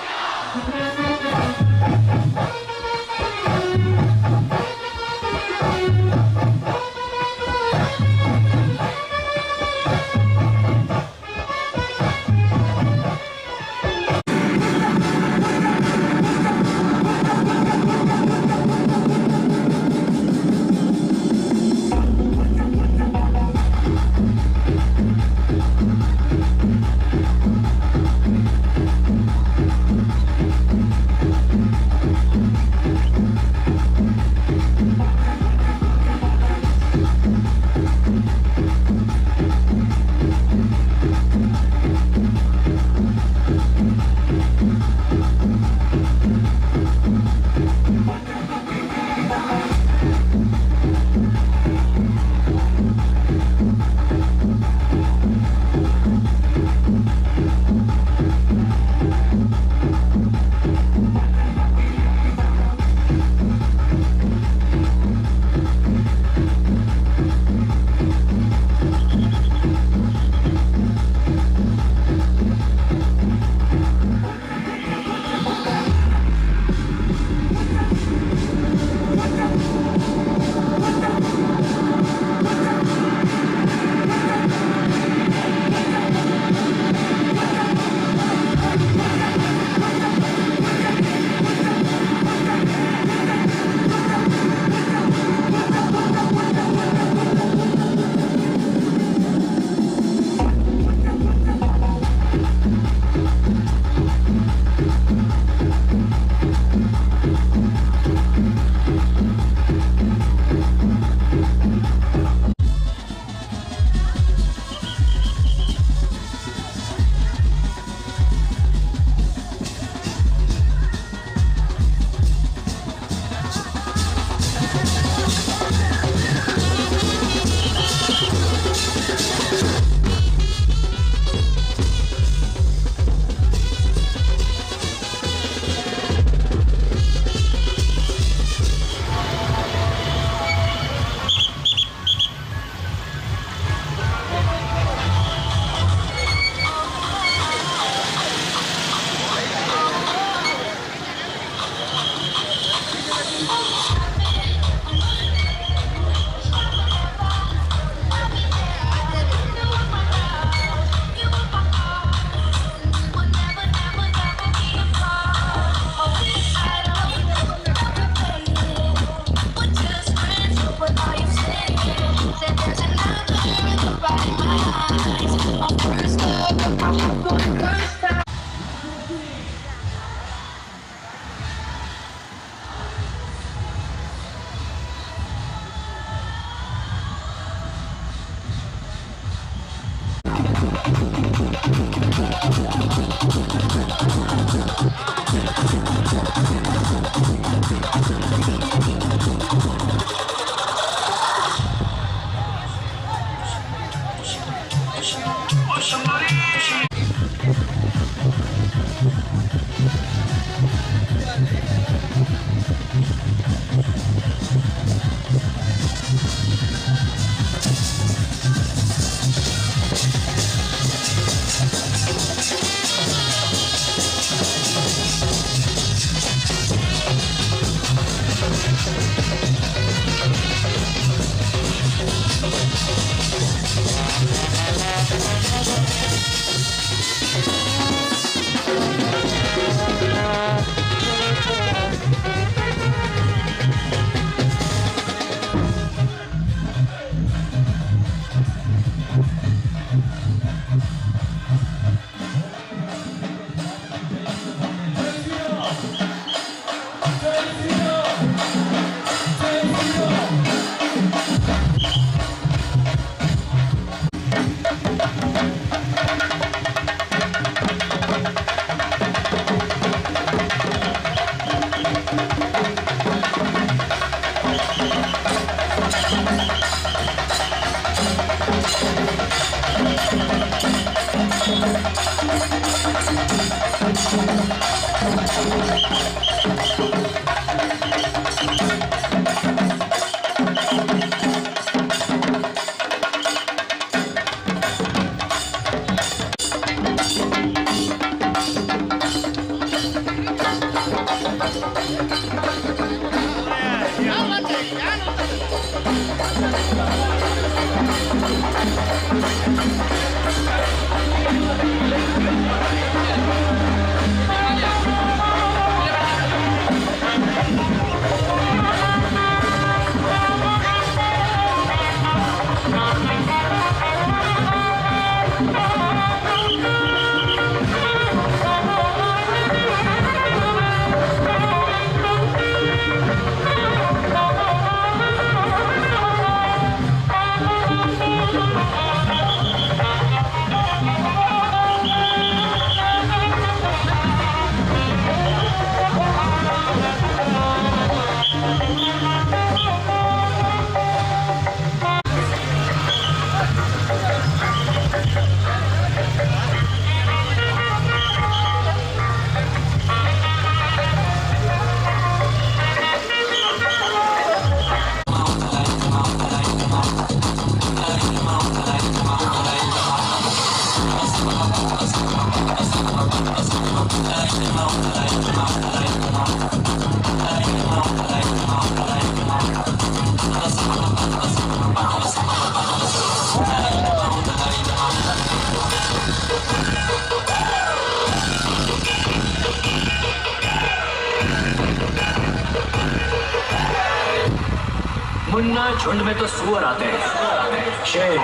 Munna झुंड में तो सुअर आते हैं, शेर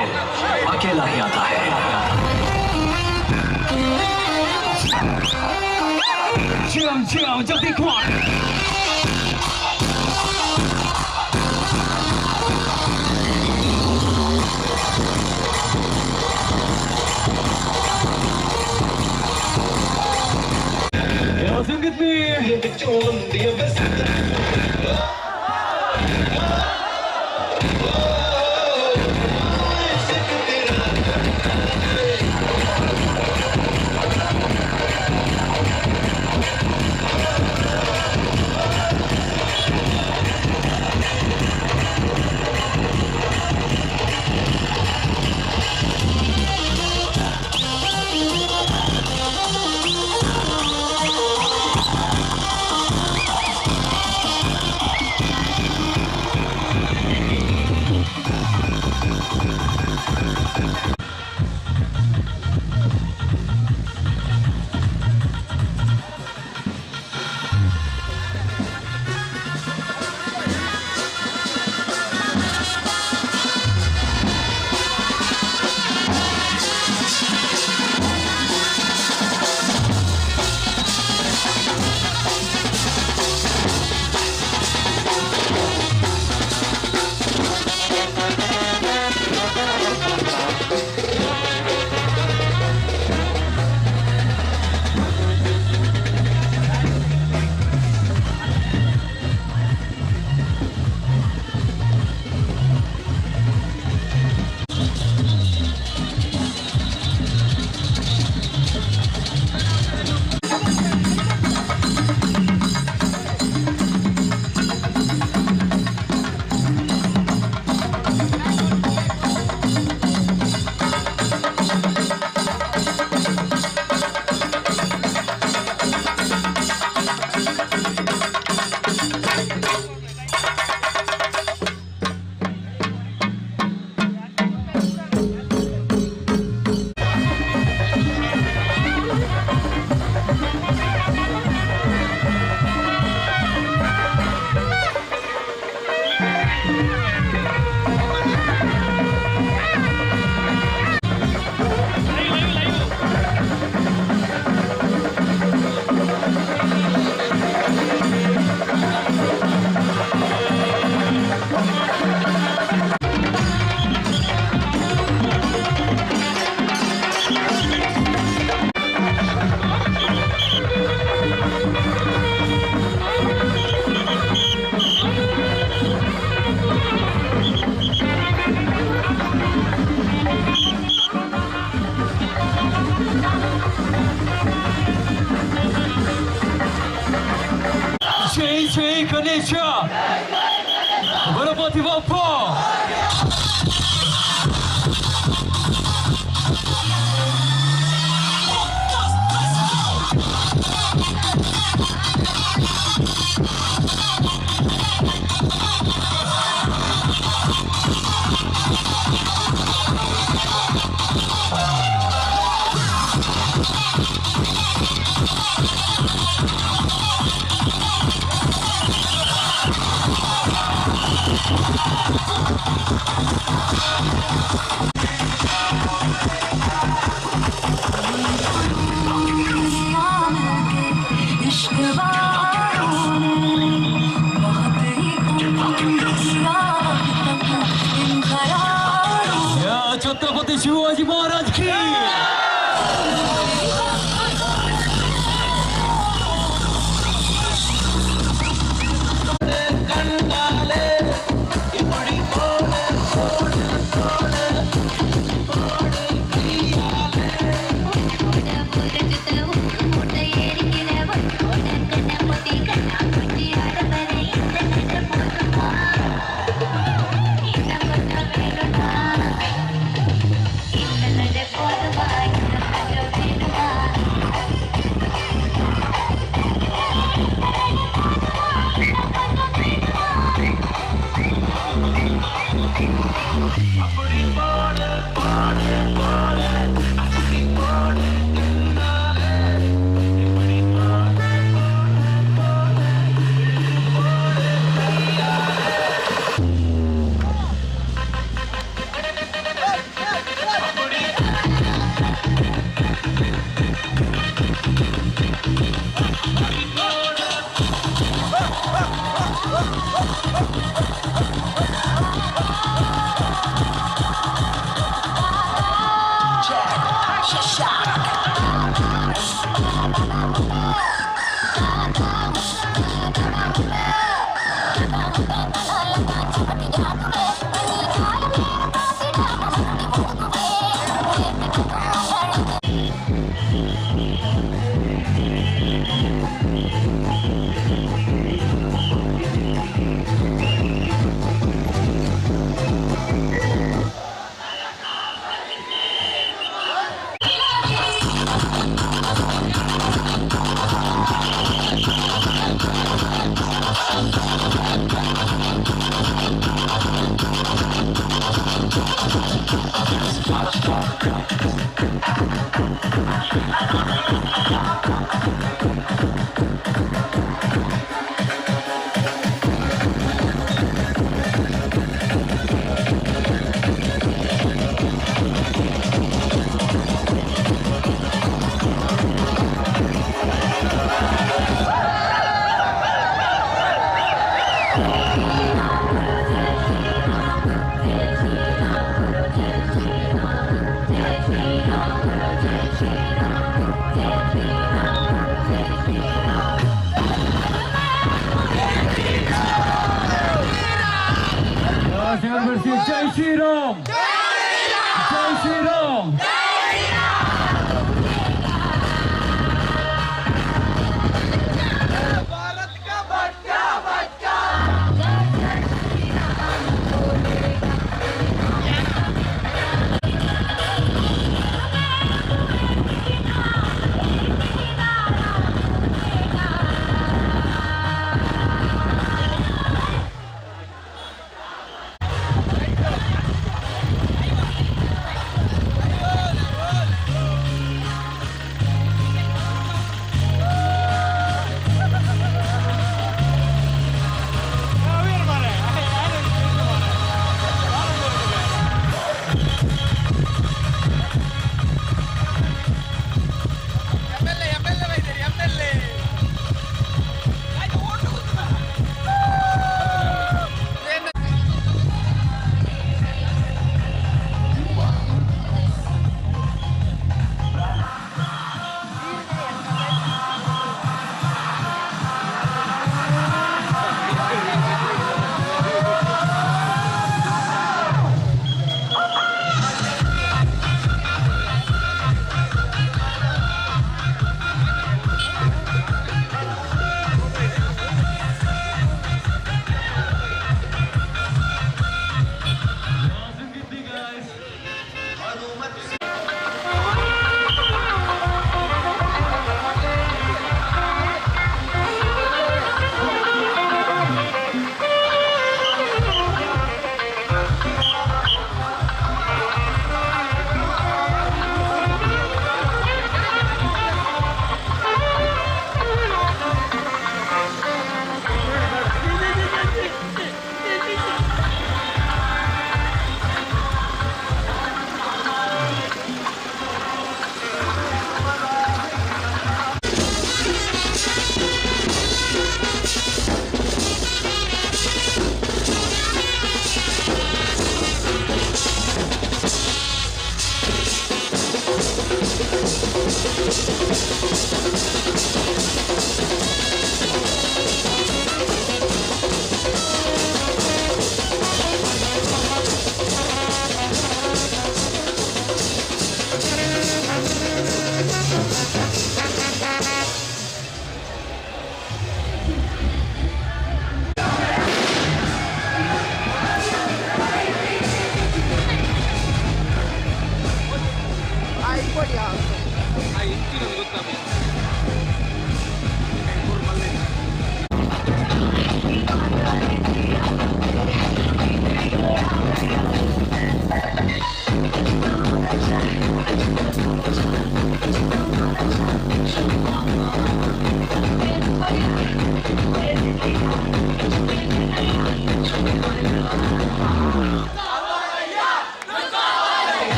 अकेला ही आता है। जल्दी Sing with me. Kaniyooru, Arlapadavu. Chhatrapati Shivaji Maharaj की जय श्री राम जय Shri Ram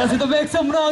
Yes, to make some noise.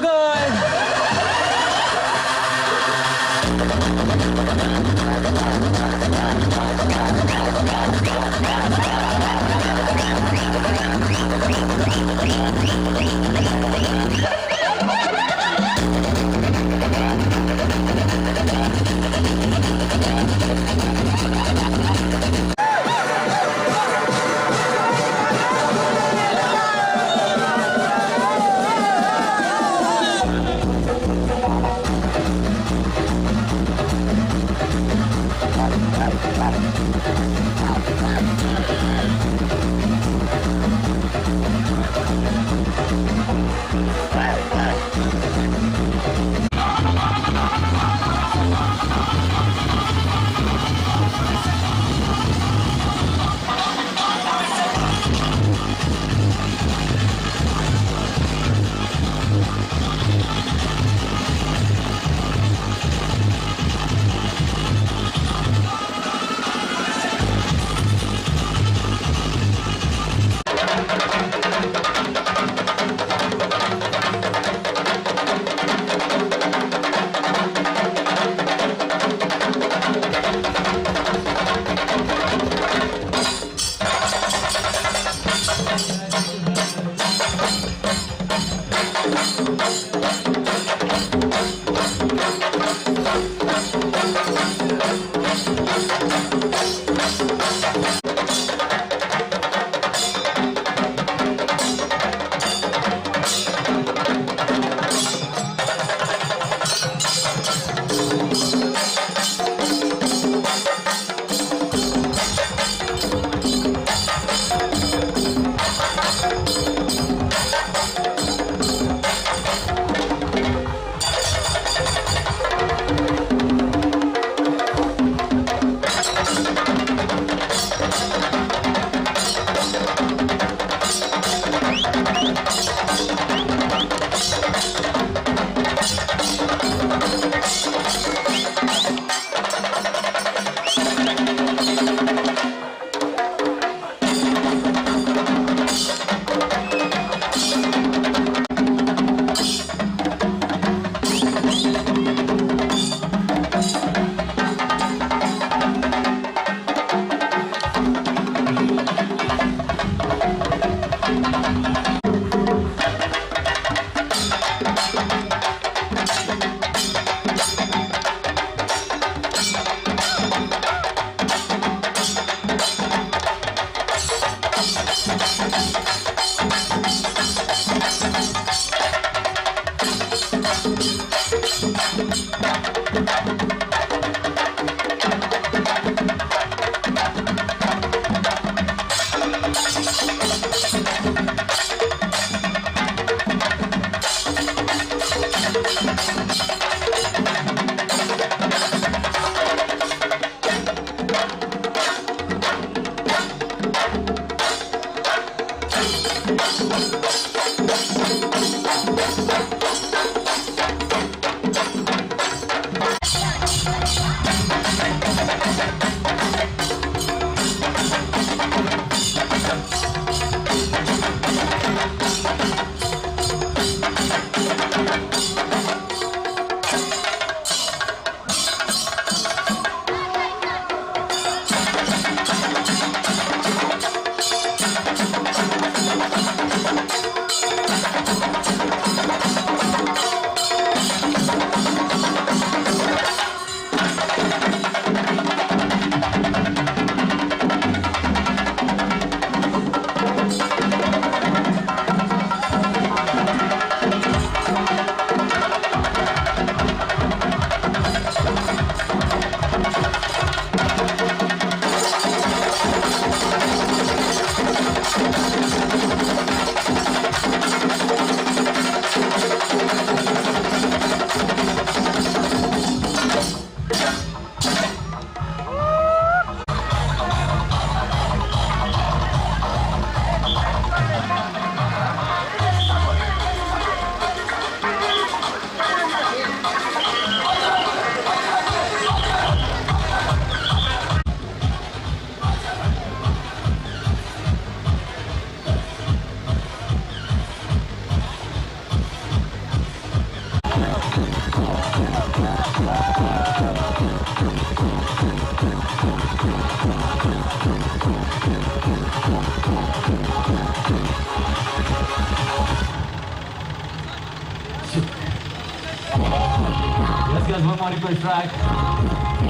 Yes, guys, one more request track.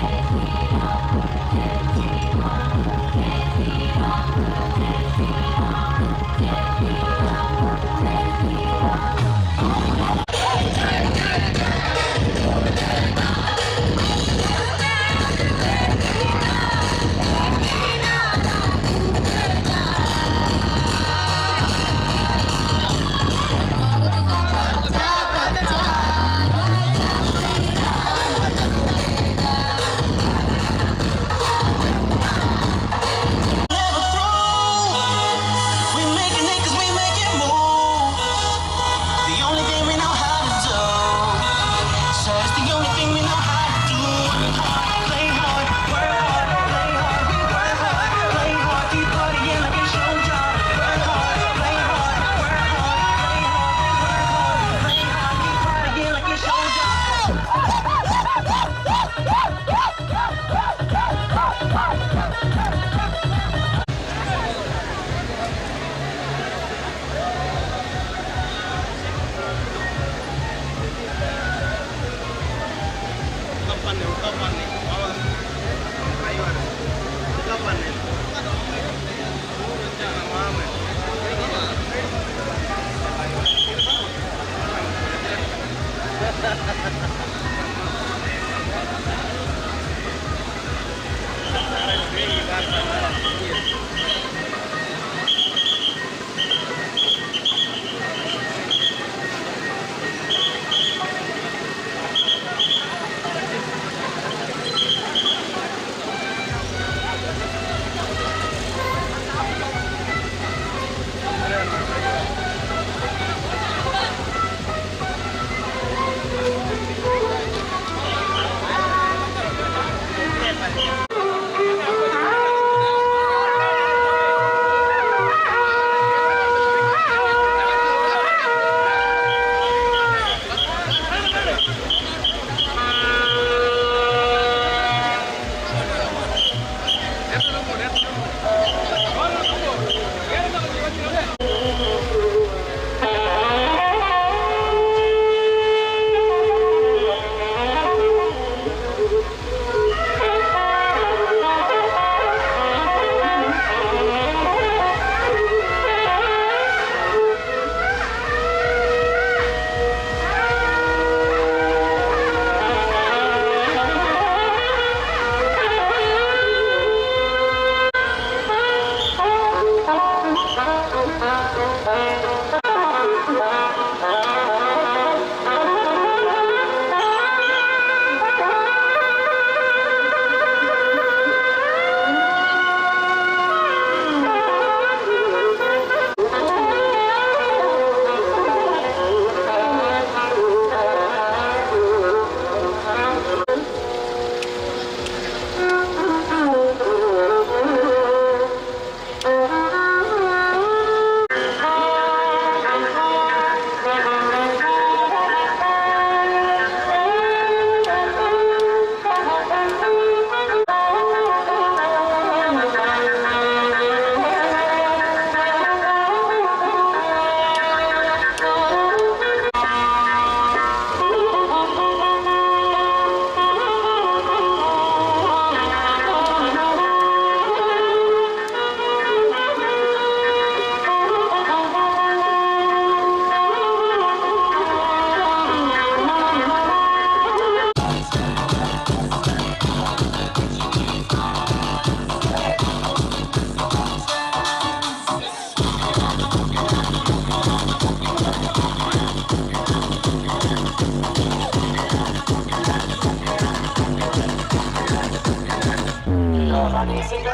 Everybody sing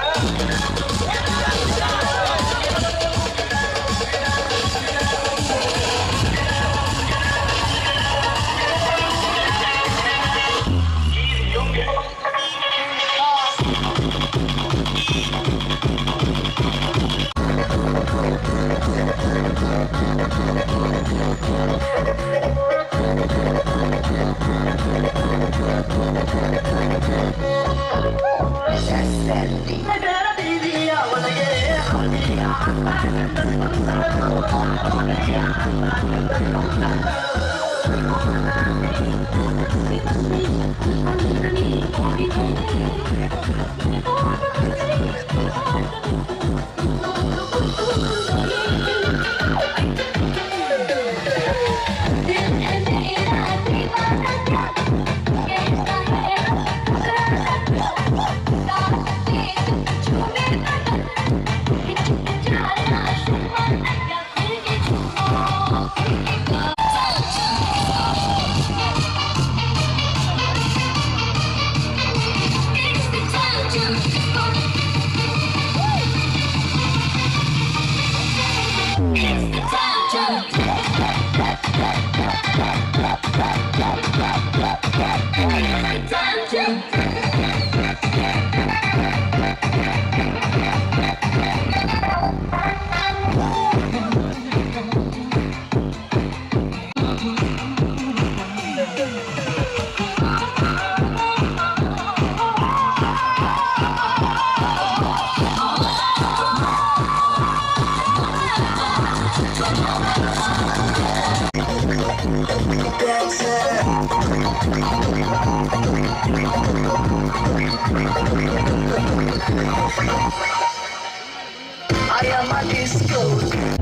I am a disco.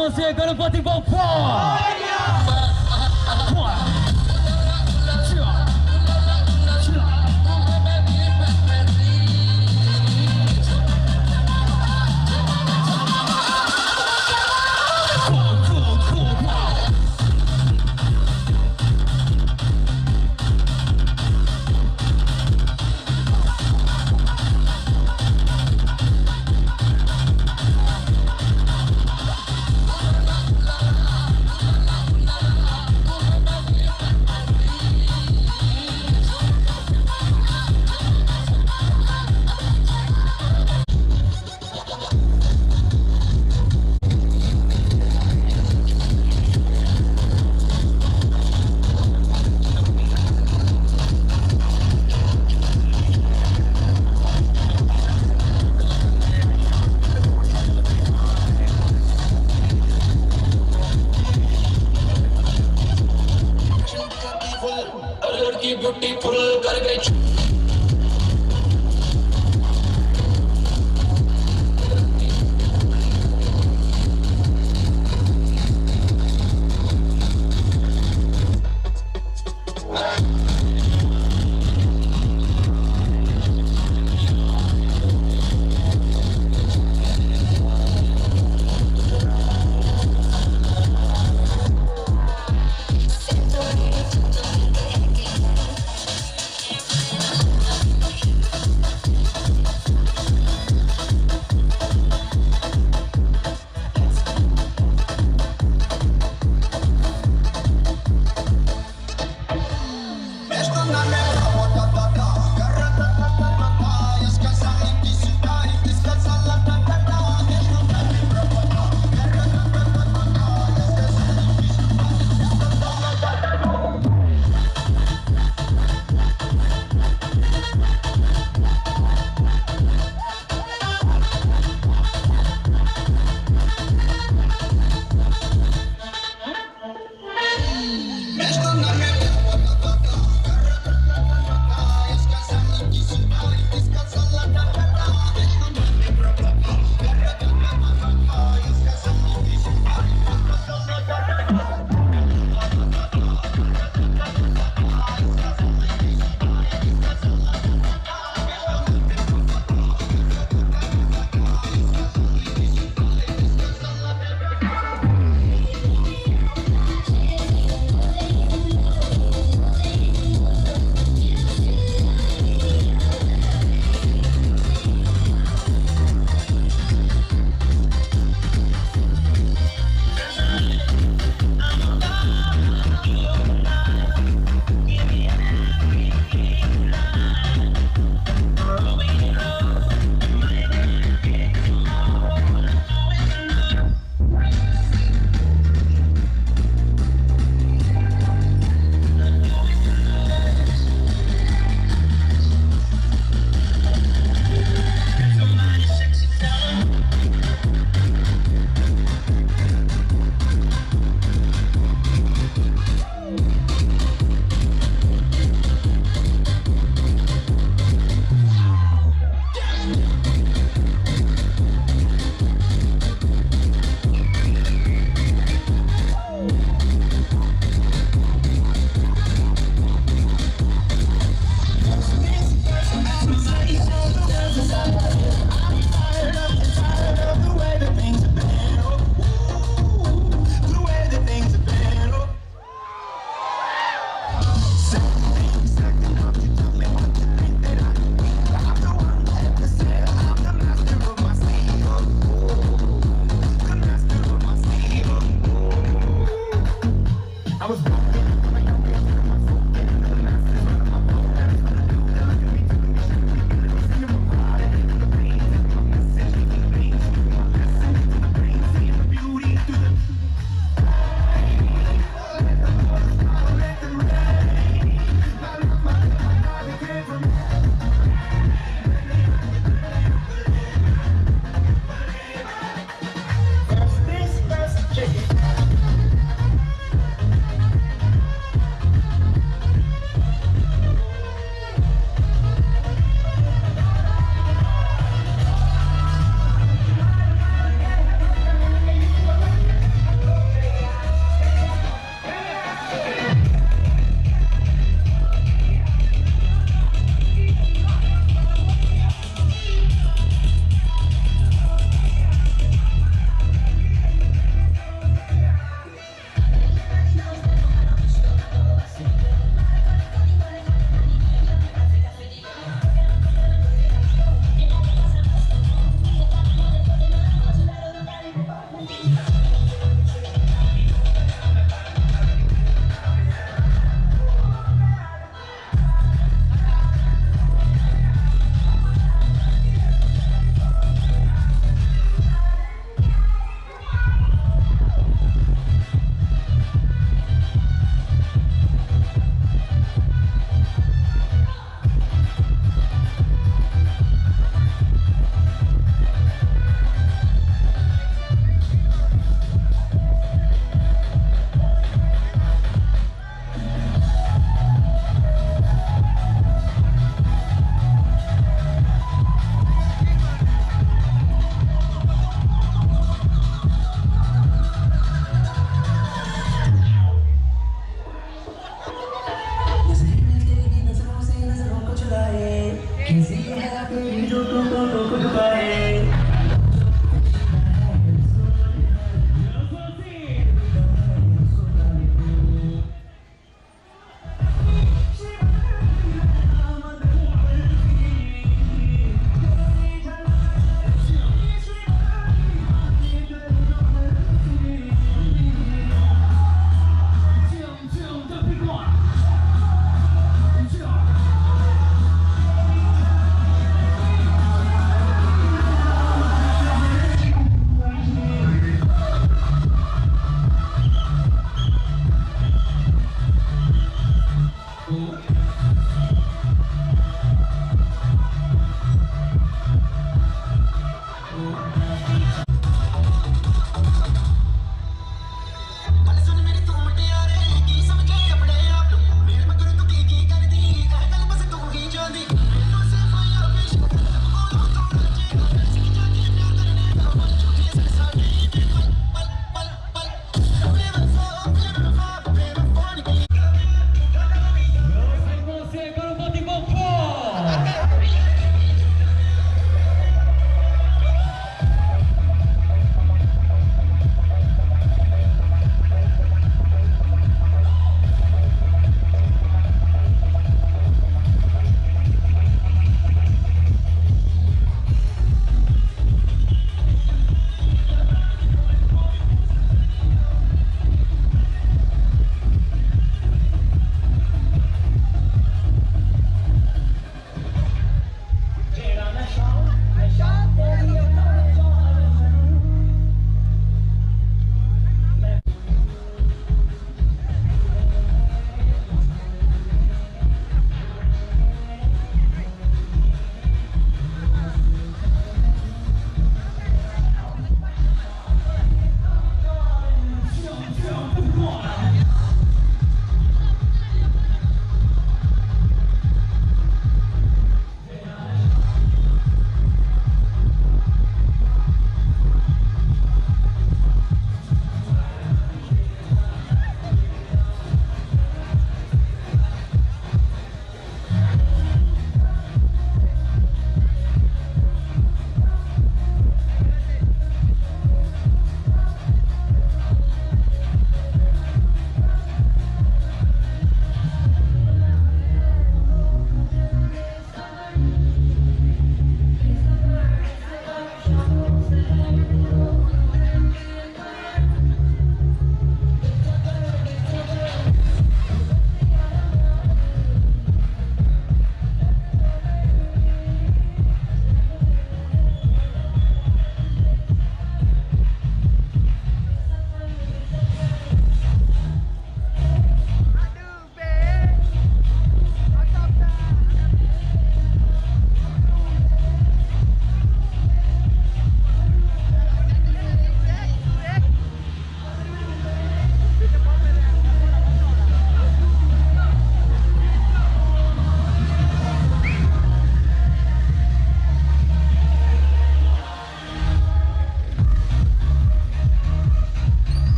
ನಮಸ್ತೆ ಗಣಪತಿ ಬಪ್ಪ.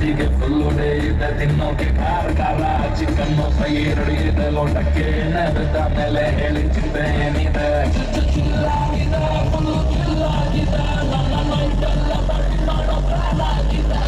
ಪಾರ್ಟಿಗೆ ಫುಲ್ಲು ಡೇ ಇದೆ ತಿನ್ನೋಕೆ ಕಾರ್ಕಾರ ಚಿಕನ್ನು ಫ್ರೈ ರೆಡಿ ಇದೆ ಲೋಟಕ್ಕೆ ನೆರೆದ ಮೇಲೆ ಹೇಳಿ ಚಿಂತೆ ಏನಿದೆ ಚಿಲ್ಲಾಗಿದೆ ಫುಲ್ಲು ಚಿಲ್ಲಾಗಿದೆ ನನ್ನ ಮೈಟೆಲ್ಲ ಬಡ್ಡಿ ಮಾಡೋ ಪ್ರಾಣಾಗಿದೆ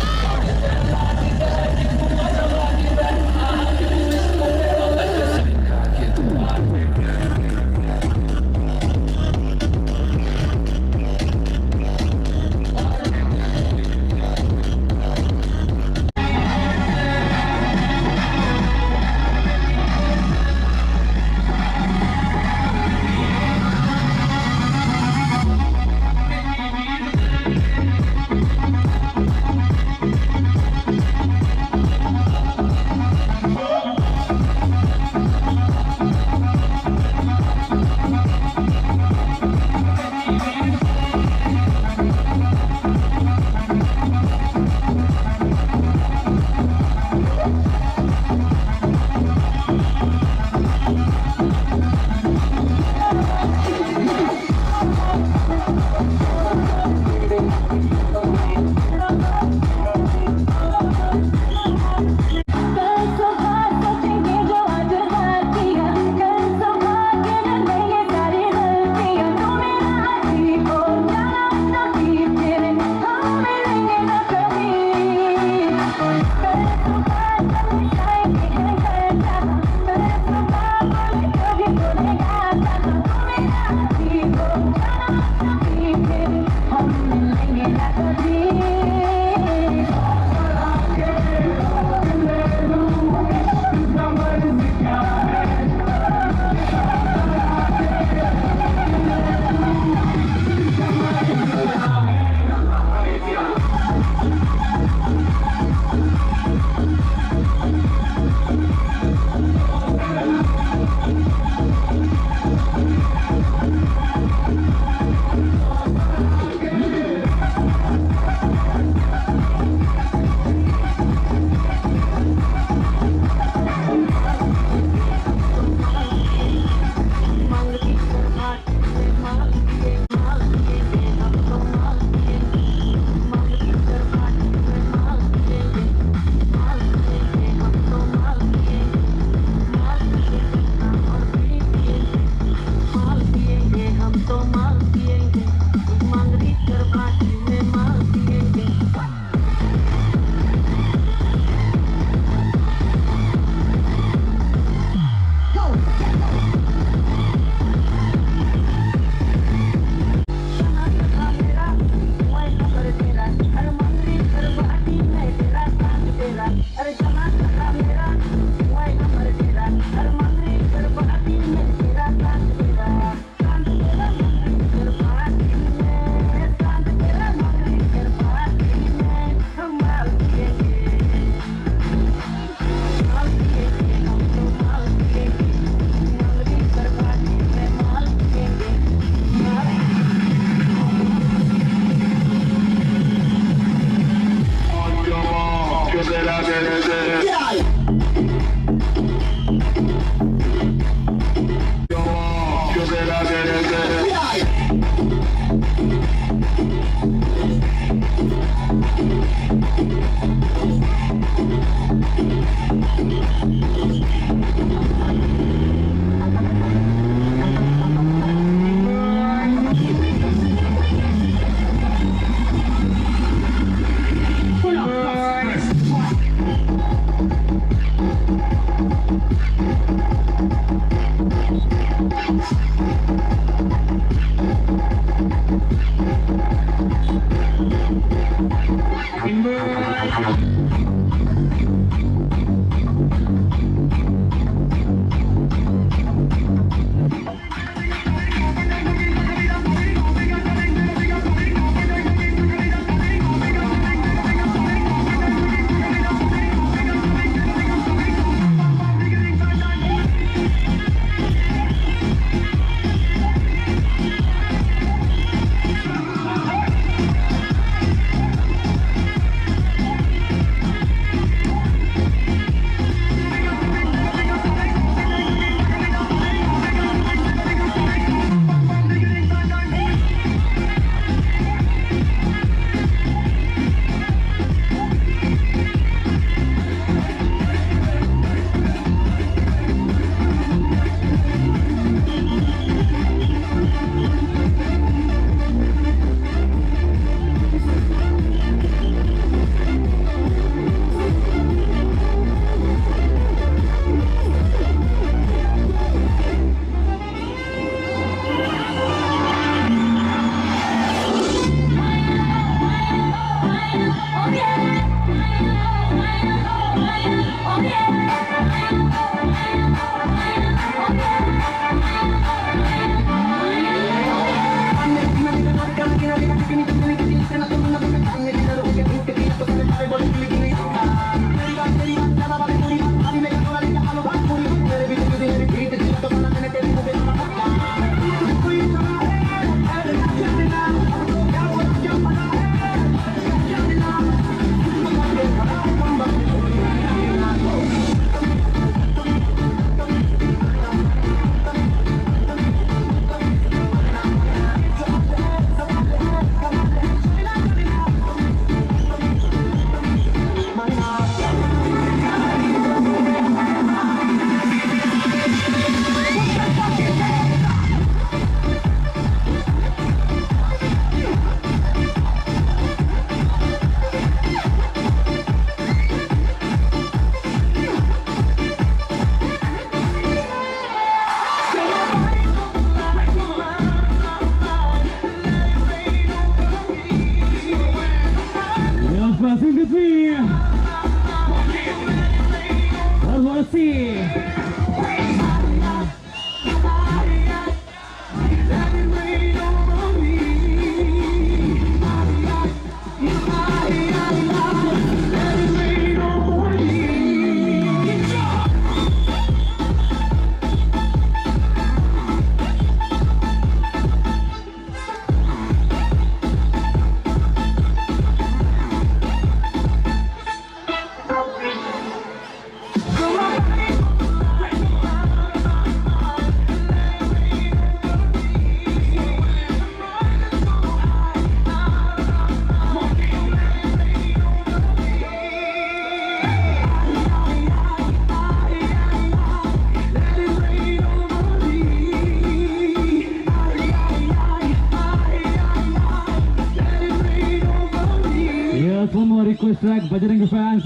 track, Bajrangi fans.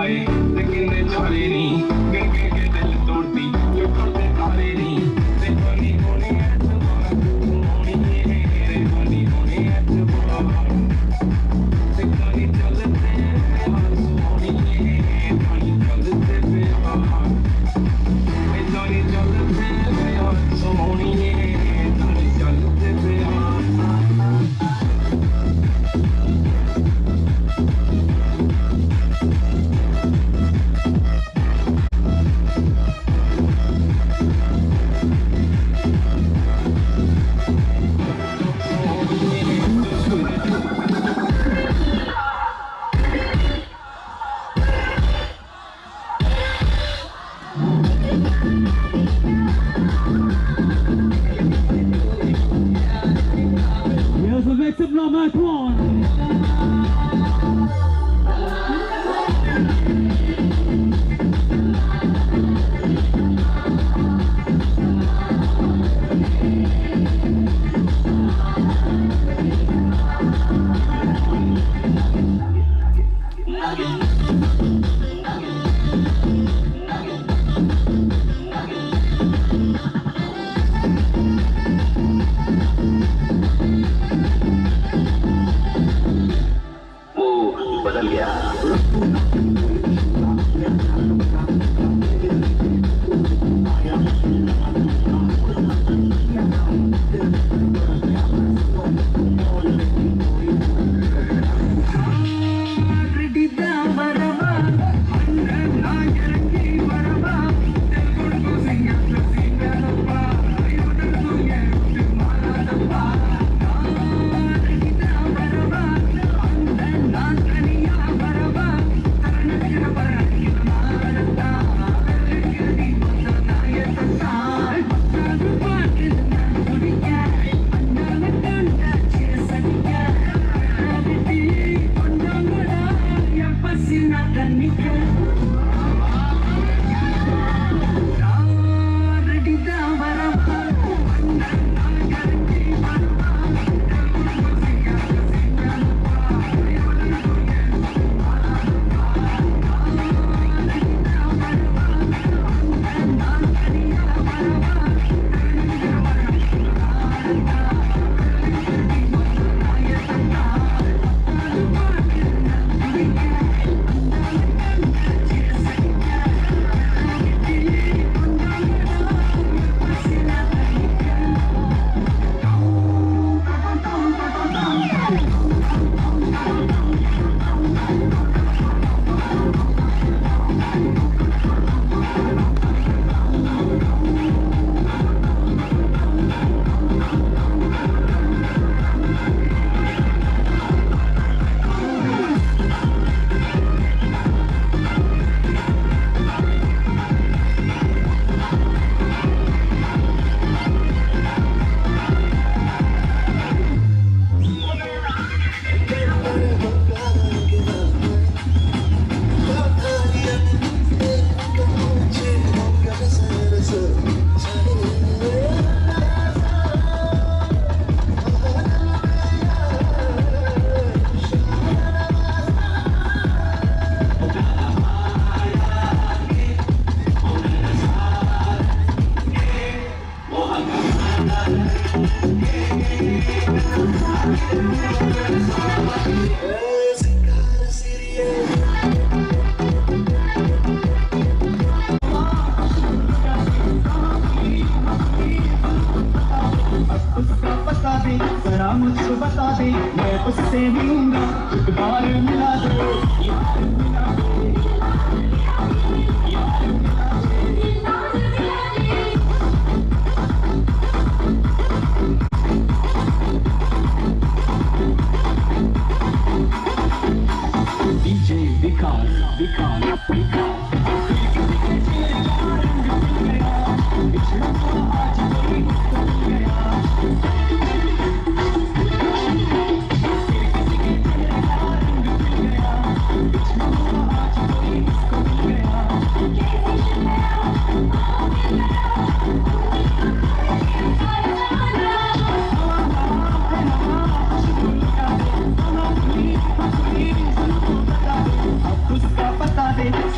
आए लेकिन चले नहीं गंगे के दिल तोड़ती जो तोड़ते तारे नहीं देखनी होने होनी रे होनी होने देखनी चलते होनी होनी चलते बेहार देखनी चलते बेहार सोनी होनी चलते बेहार Here's the victim number 1. बदल गया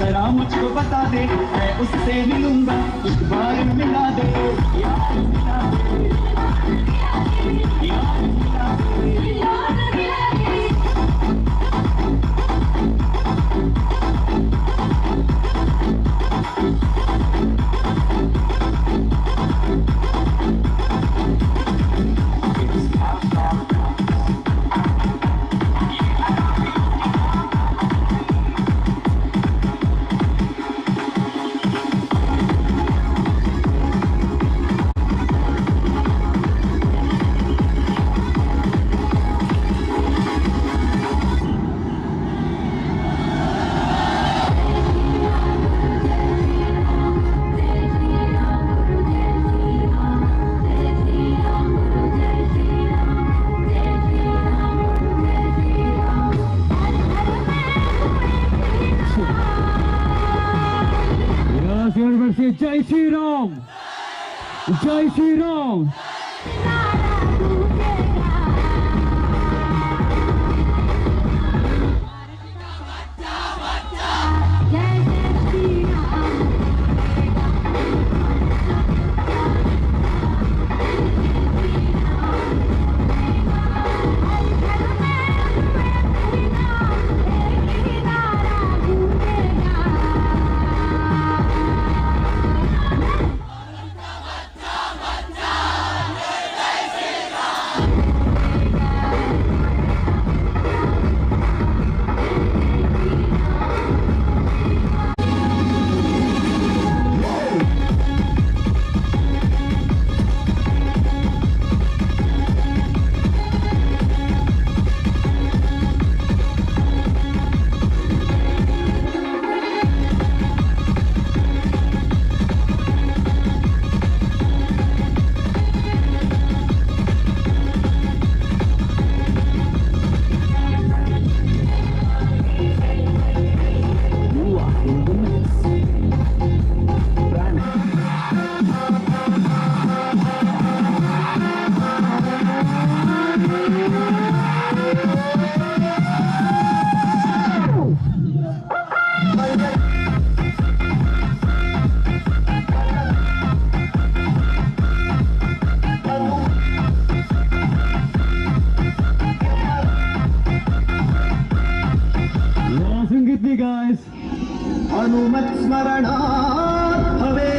जरा मुझको बता दे, मैं उससे मिलूंगा, एक बार मिला दे, यार मिला दे, यार मिला दे, यार मिला दे। जय श्री राम, जय Shri Ram. Guys, Hanumat Smarana Bhave.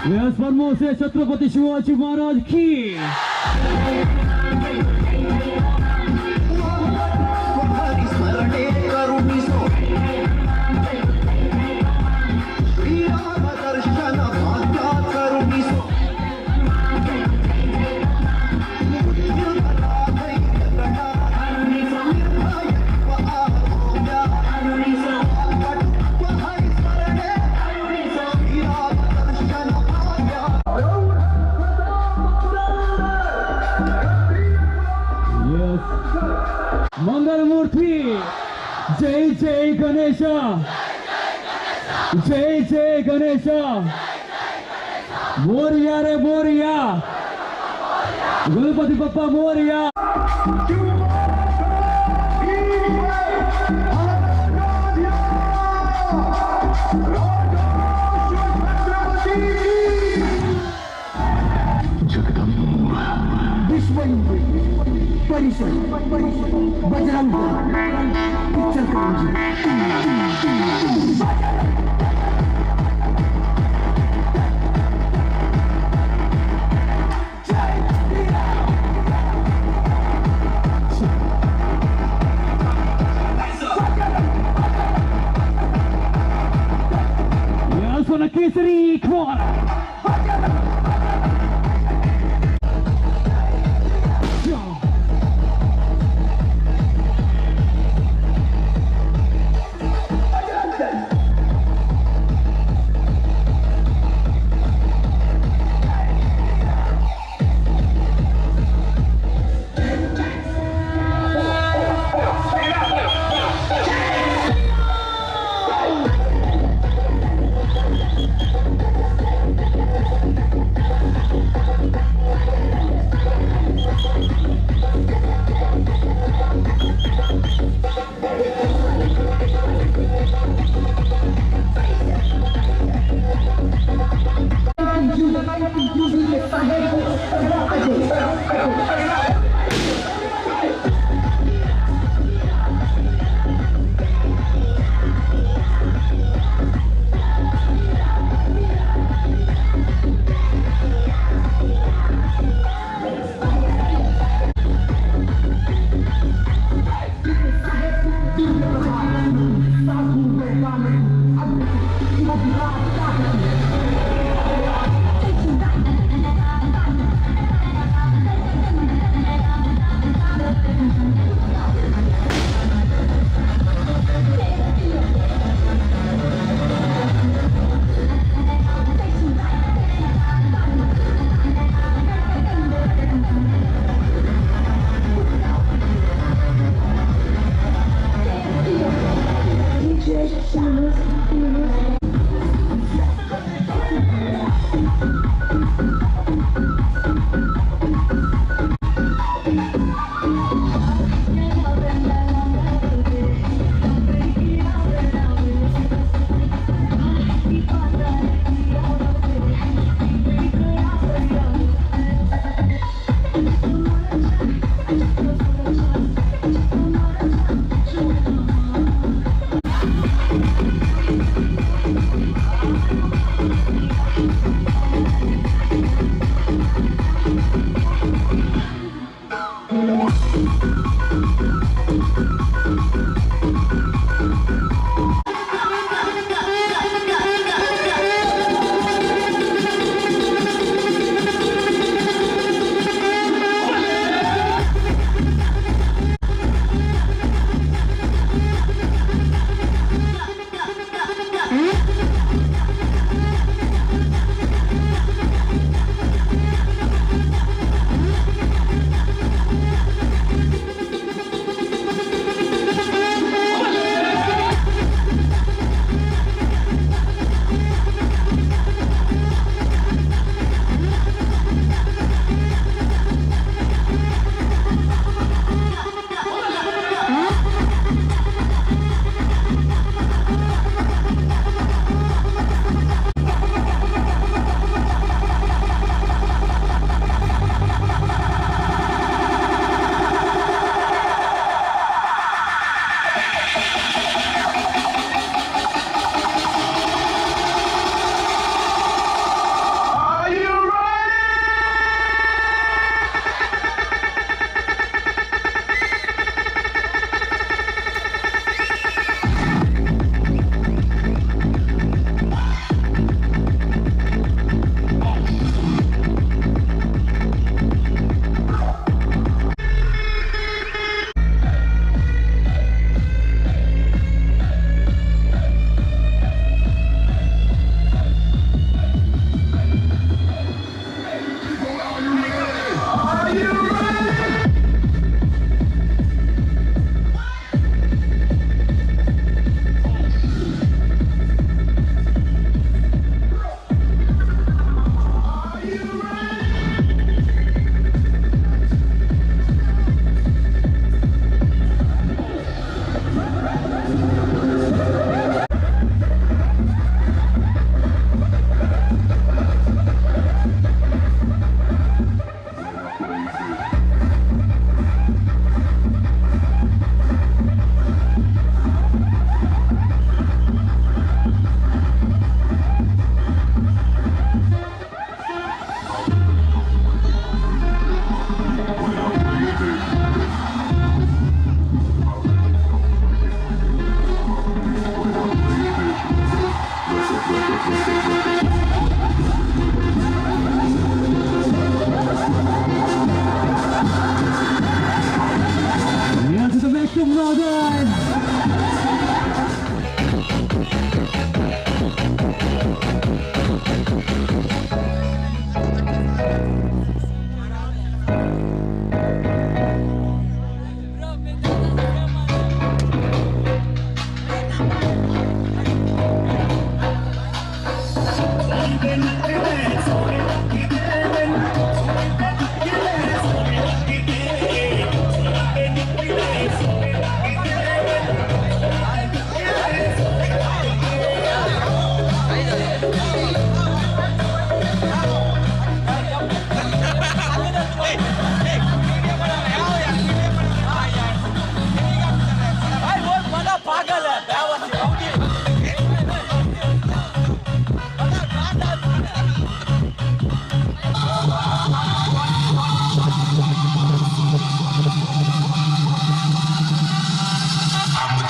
व्यासपरमो से छत्रपति शिवाजी महाराज की मंगल मूर्ति जय जय गणेश जय जय गणेश मोरिया रे मोरिया गणपति बप्पा मोरिया बजरंग पिक्चर करेंगे Sono Kesari, come on!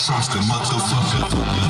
Trusted motherfucker.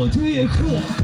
2课。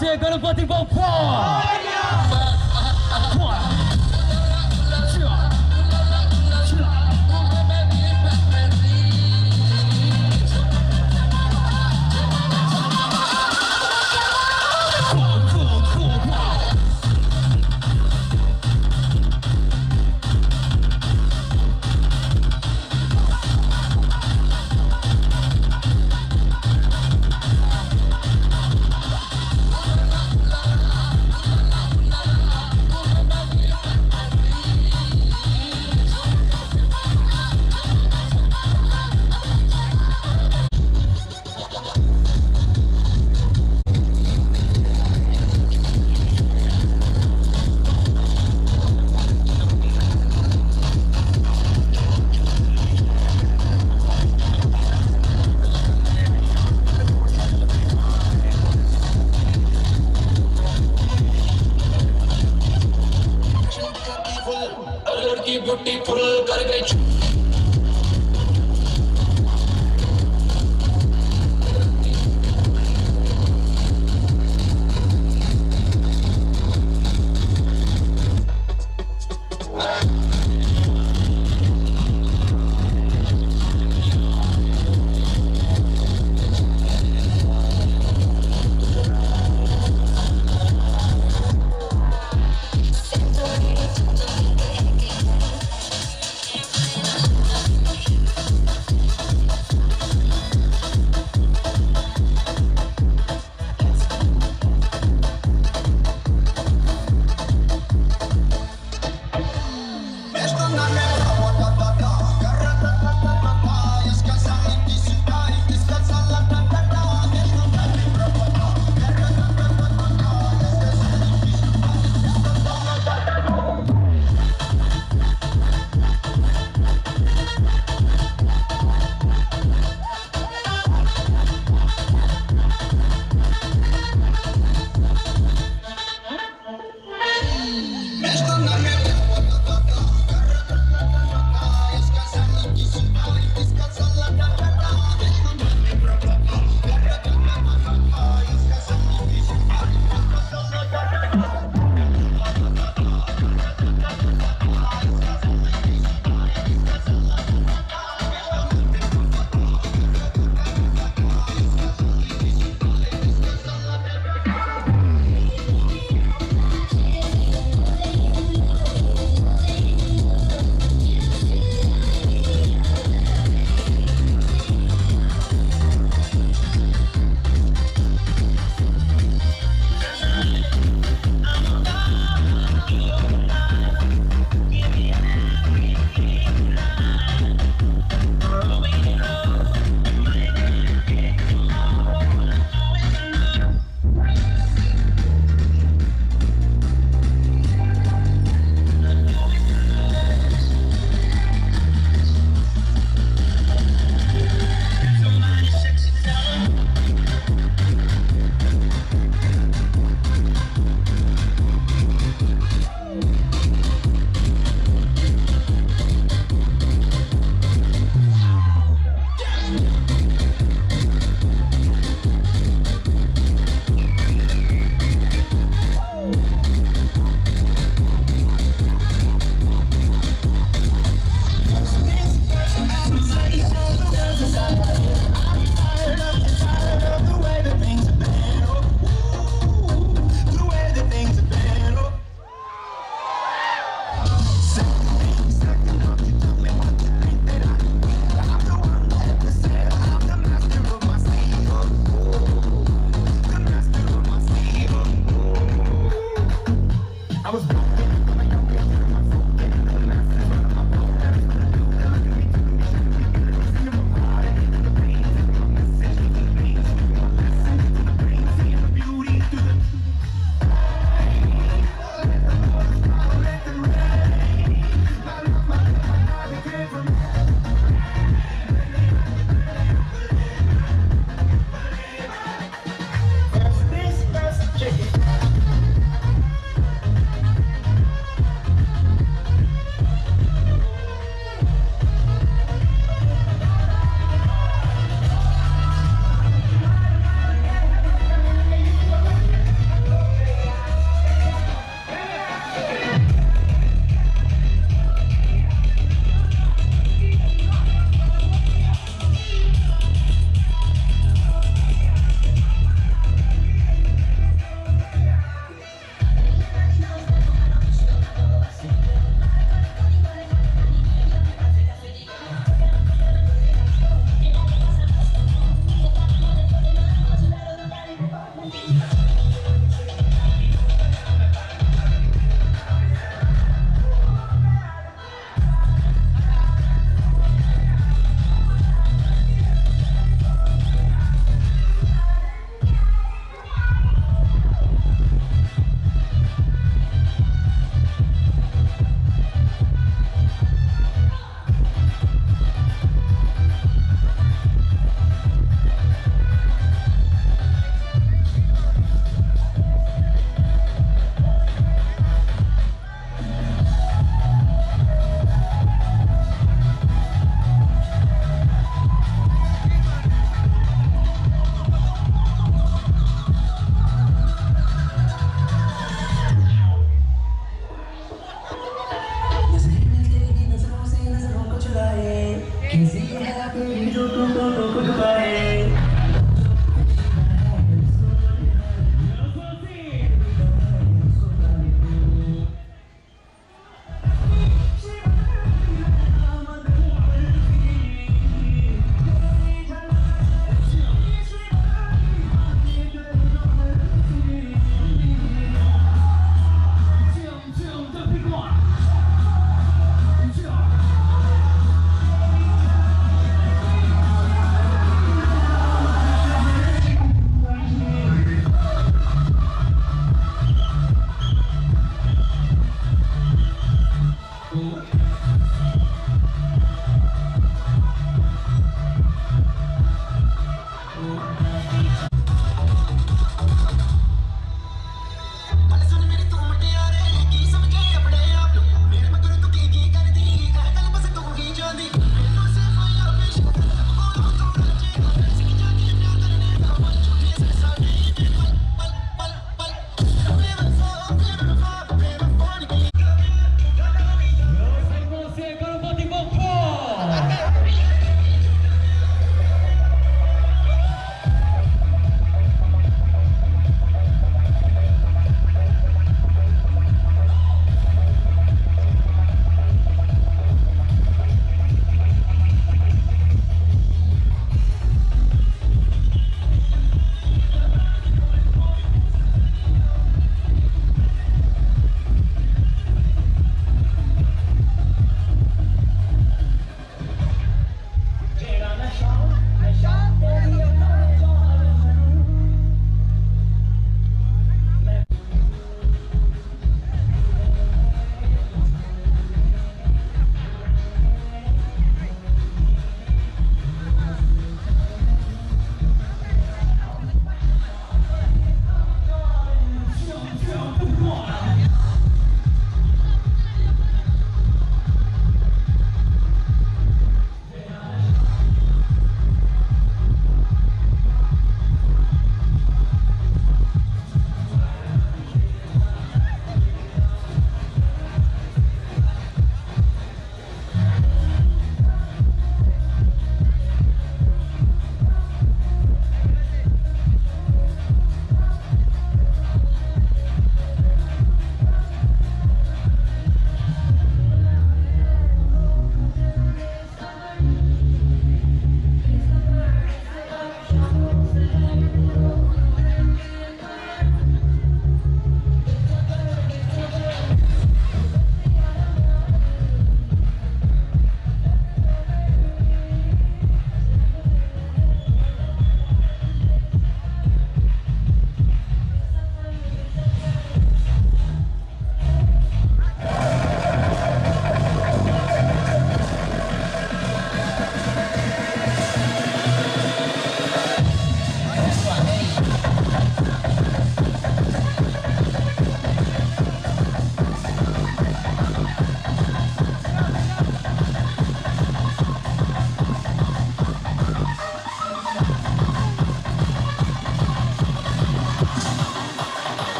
से गणपति बप्पा ब्यूटीफुल कर गई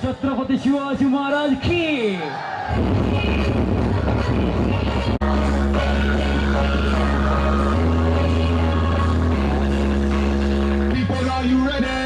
छत्रपती शिवाजी महाराज की People, are you ready?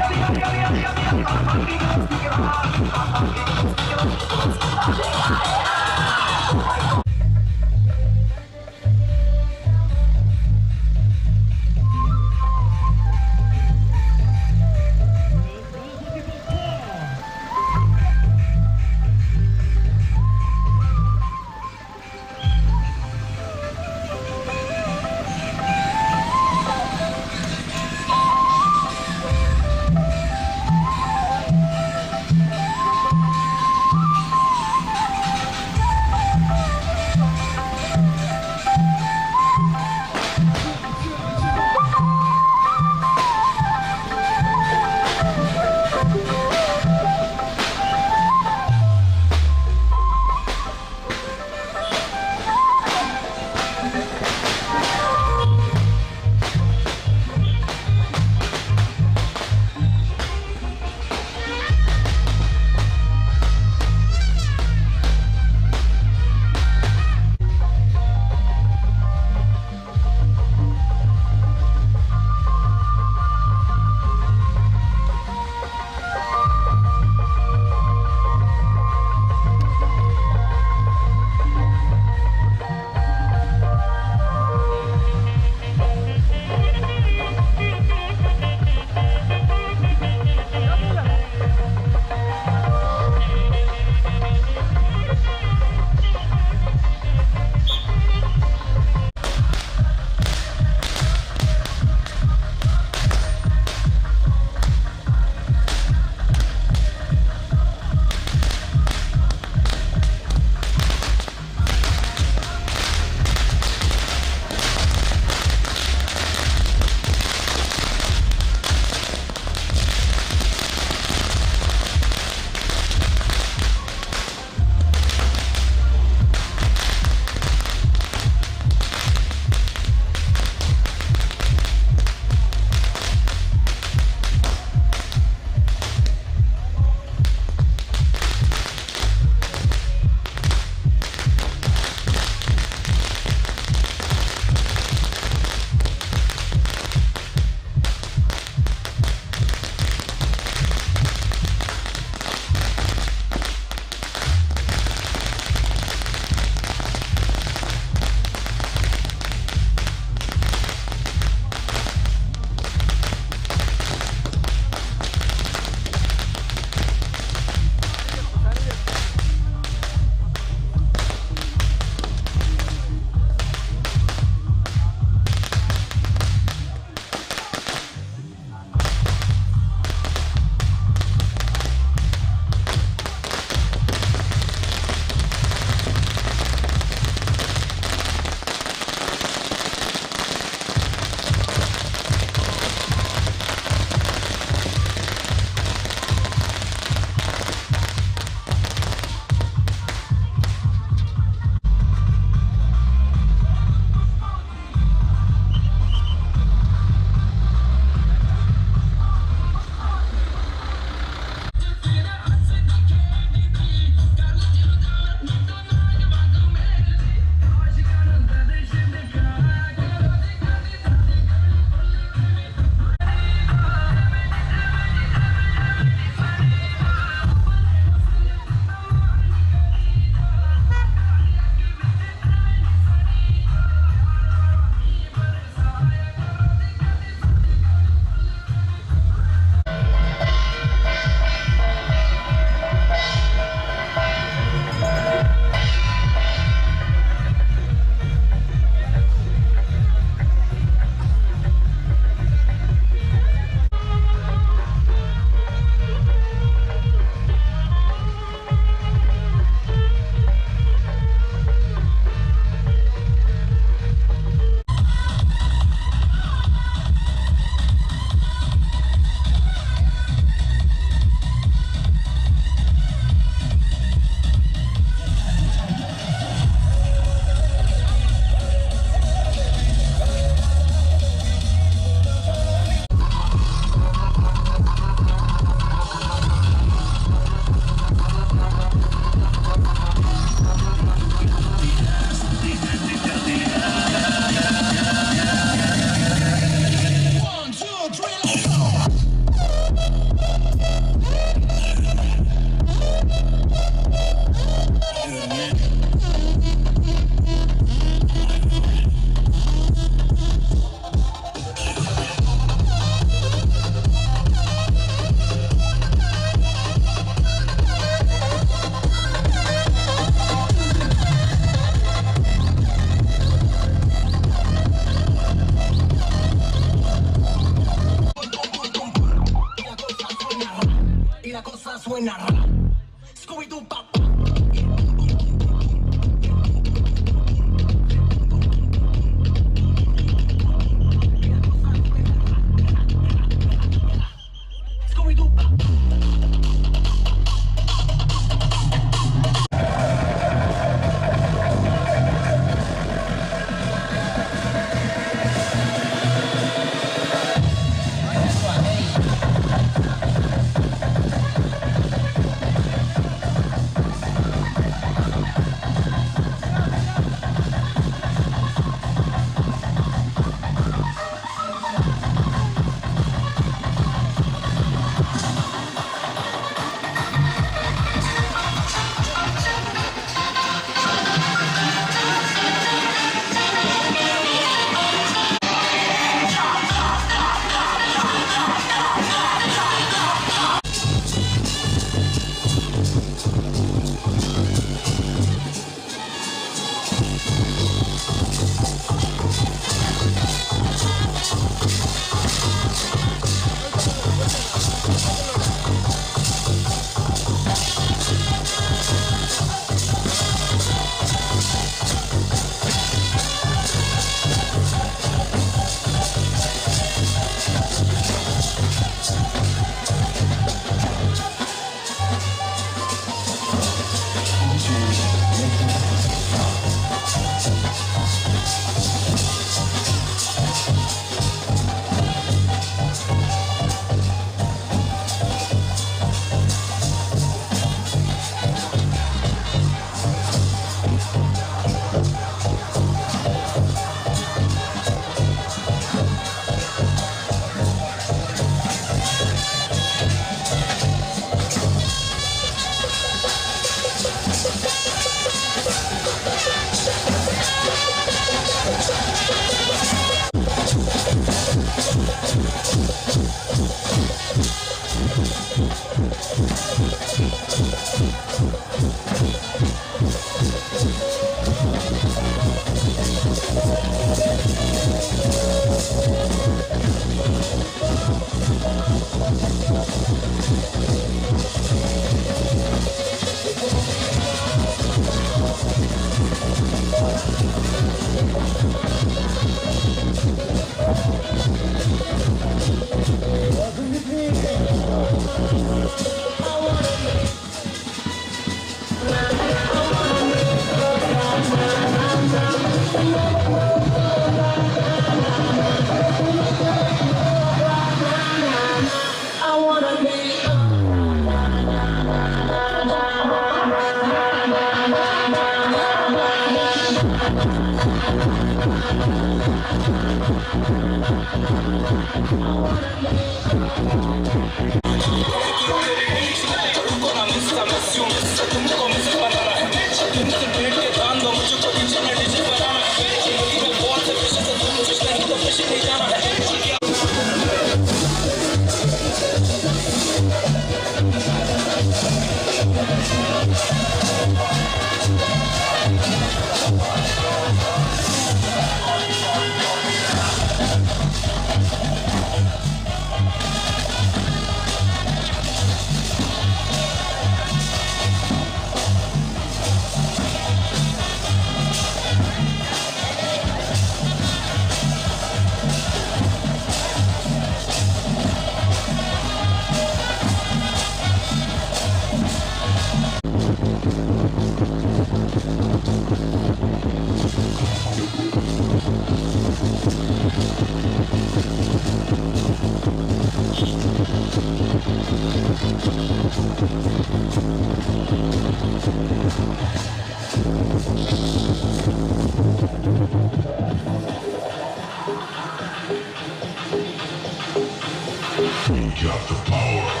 Got the power.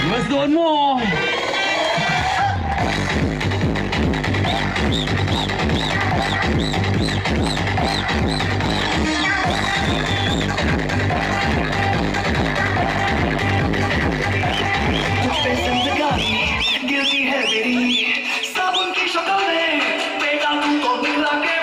Let's do it more. Guilty है मेरी साबुन की शक्ल में बेटा तुमको मिला के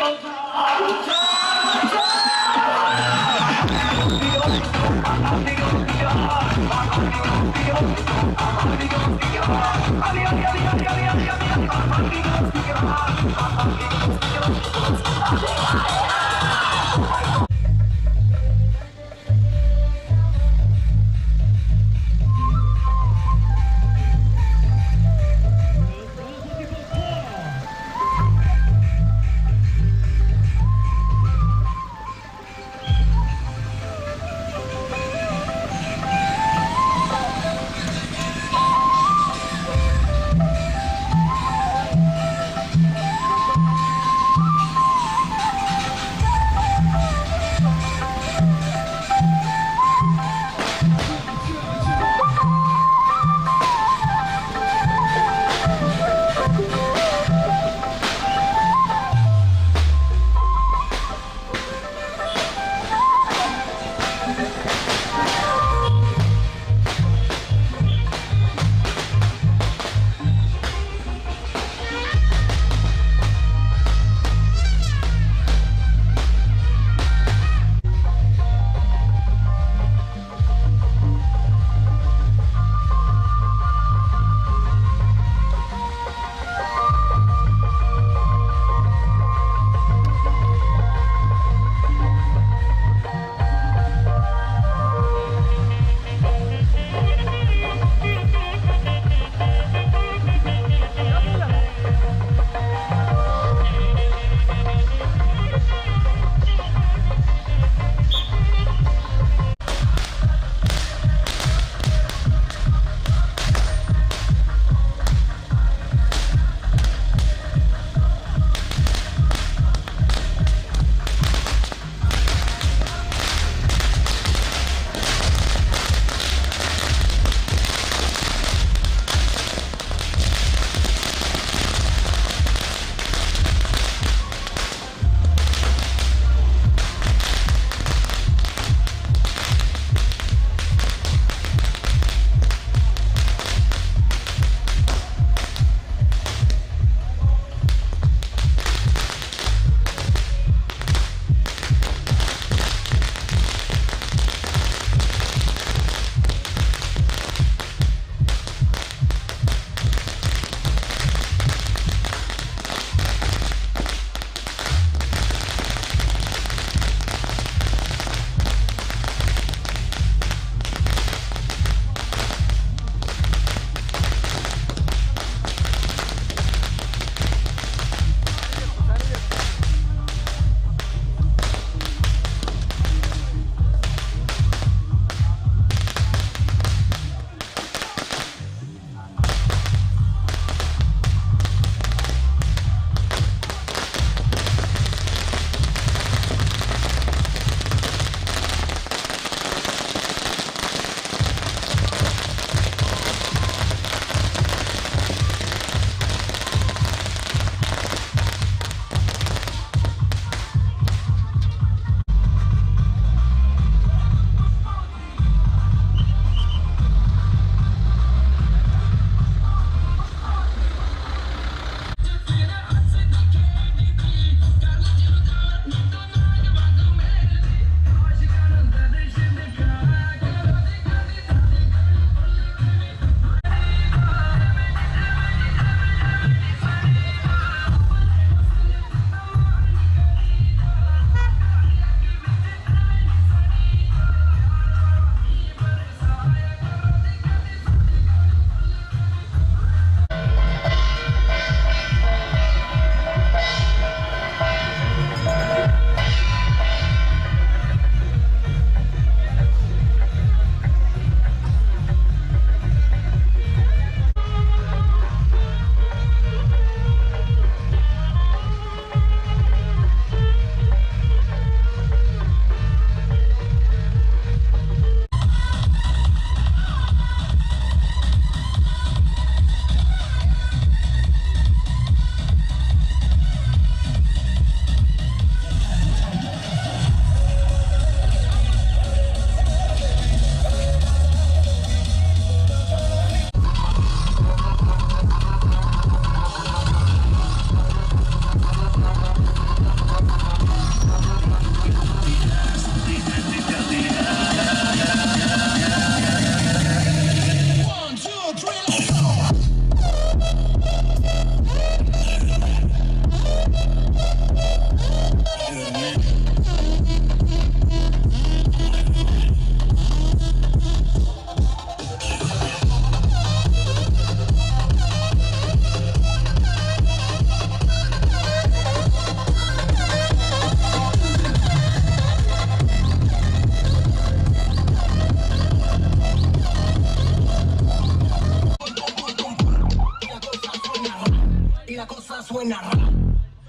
suena rap.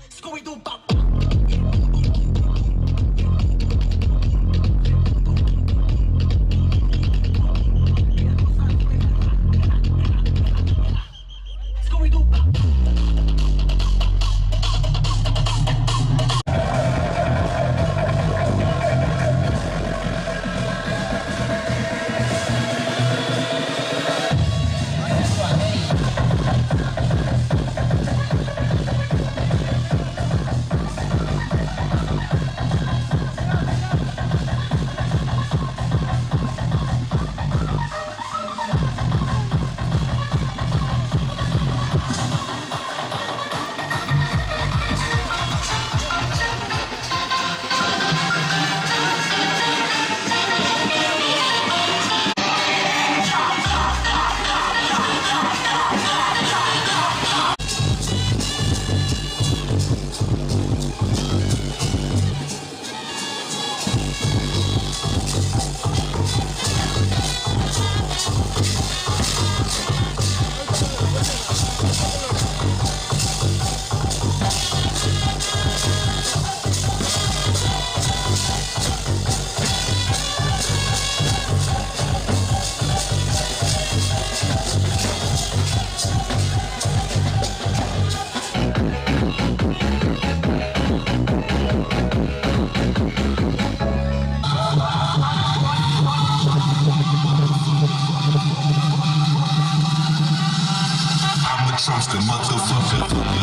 Scooby-Doo pop. Scooby-Doo pop. Trust the motherfucker.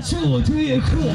就对课。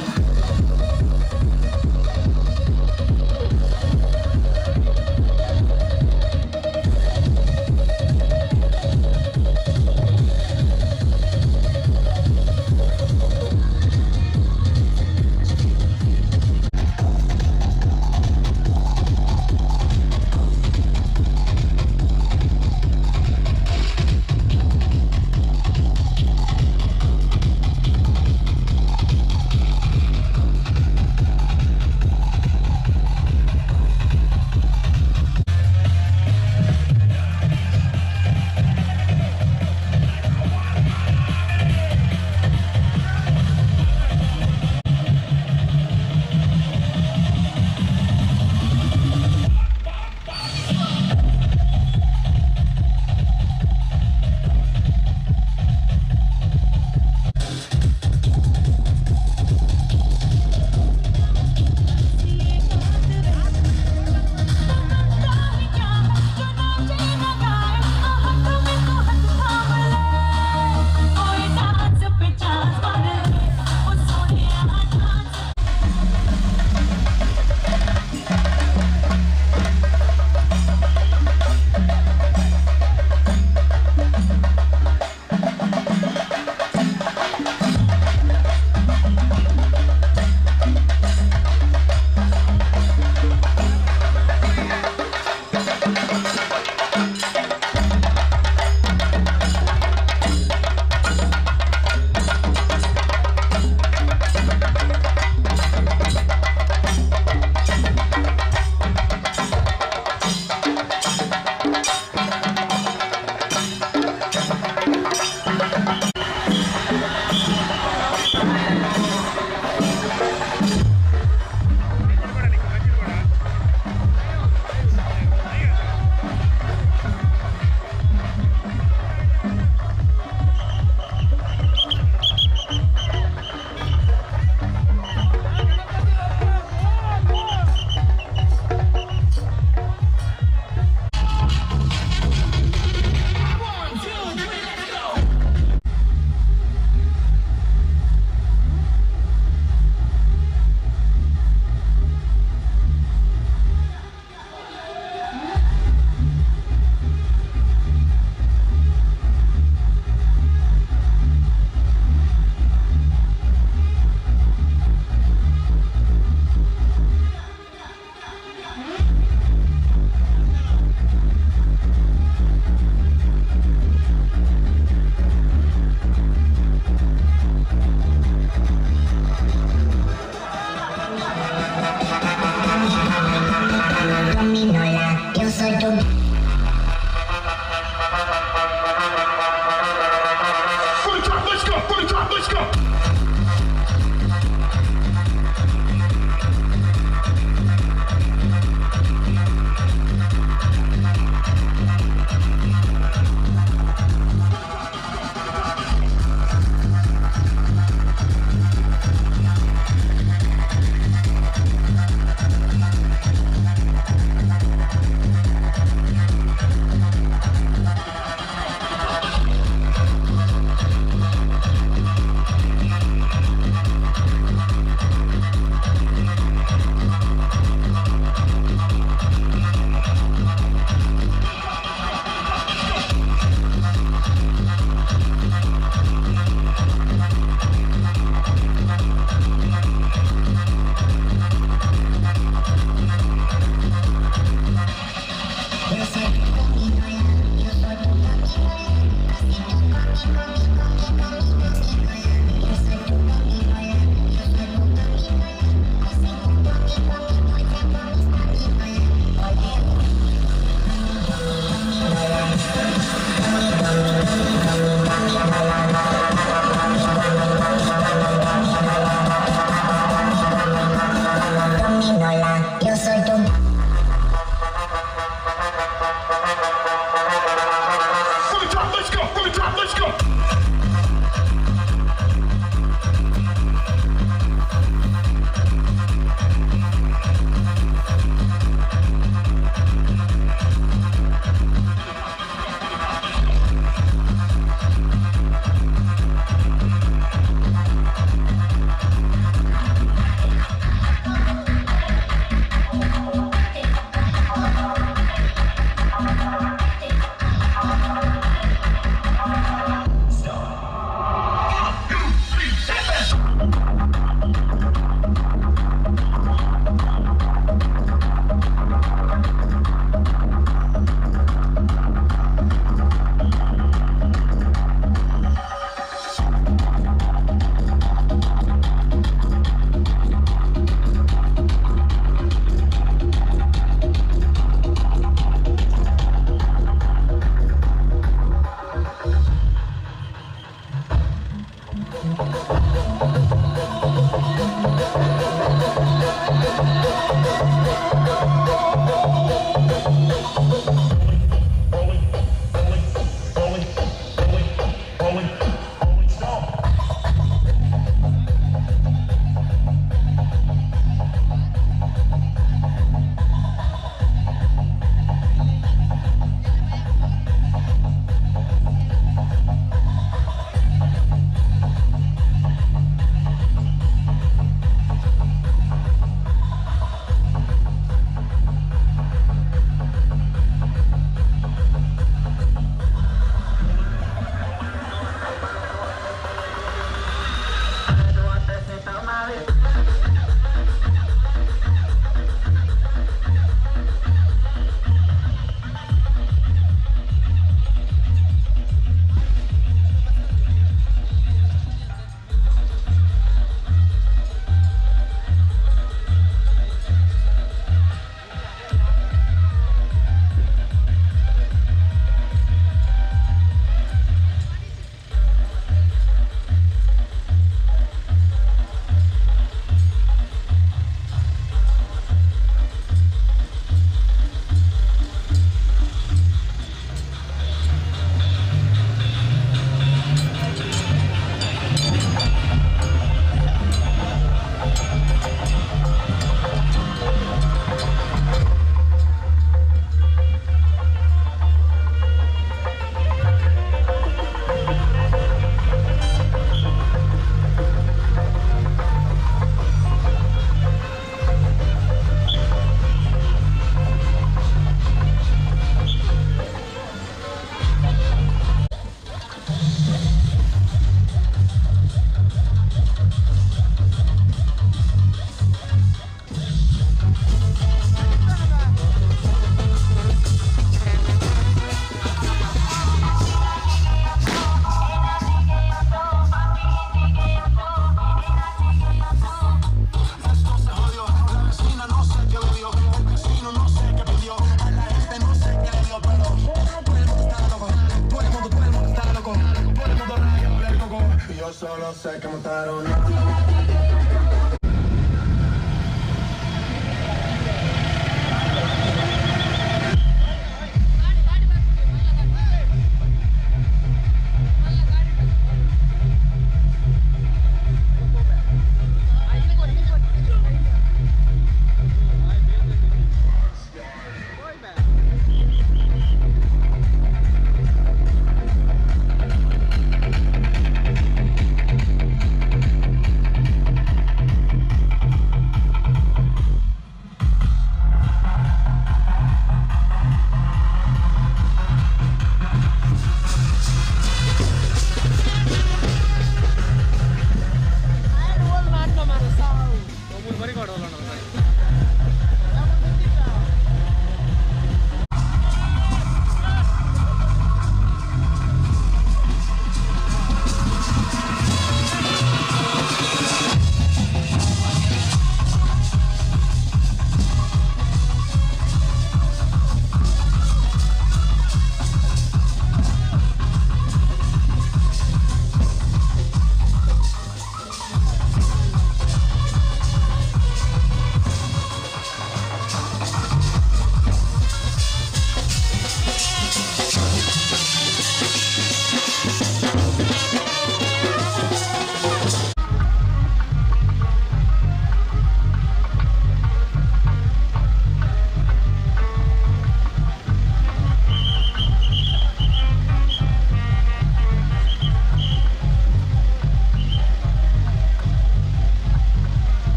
solo sé que montaron.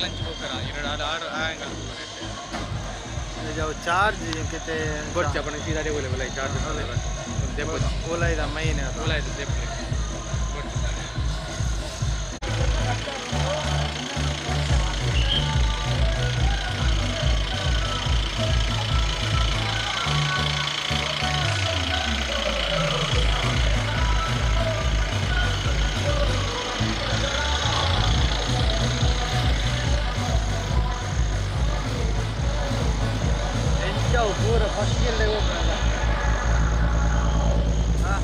Lunch को करा ये आर आएंगे जाओ चार्ज कितने गोट अपने सीधा दे बोले चार्ज देखो ओला इधर महीने ओला इधर देखो पूरा फर्स्ट ईयर लेवल पर हां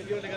Gante.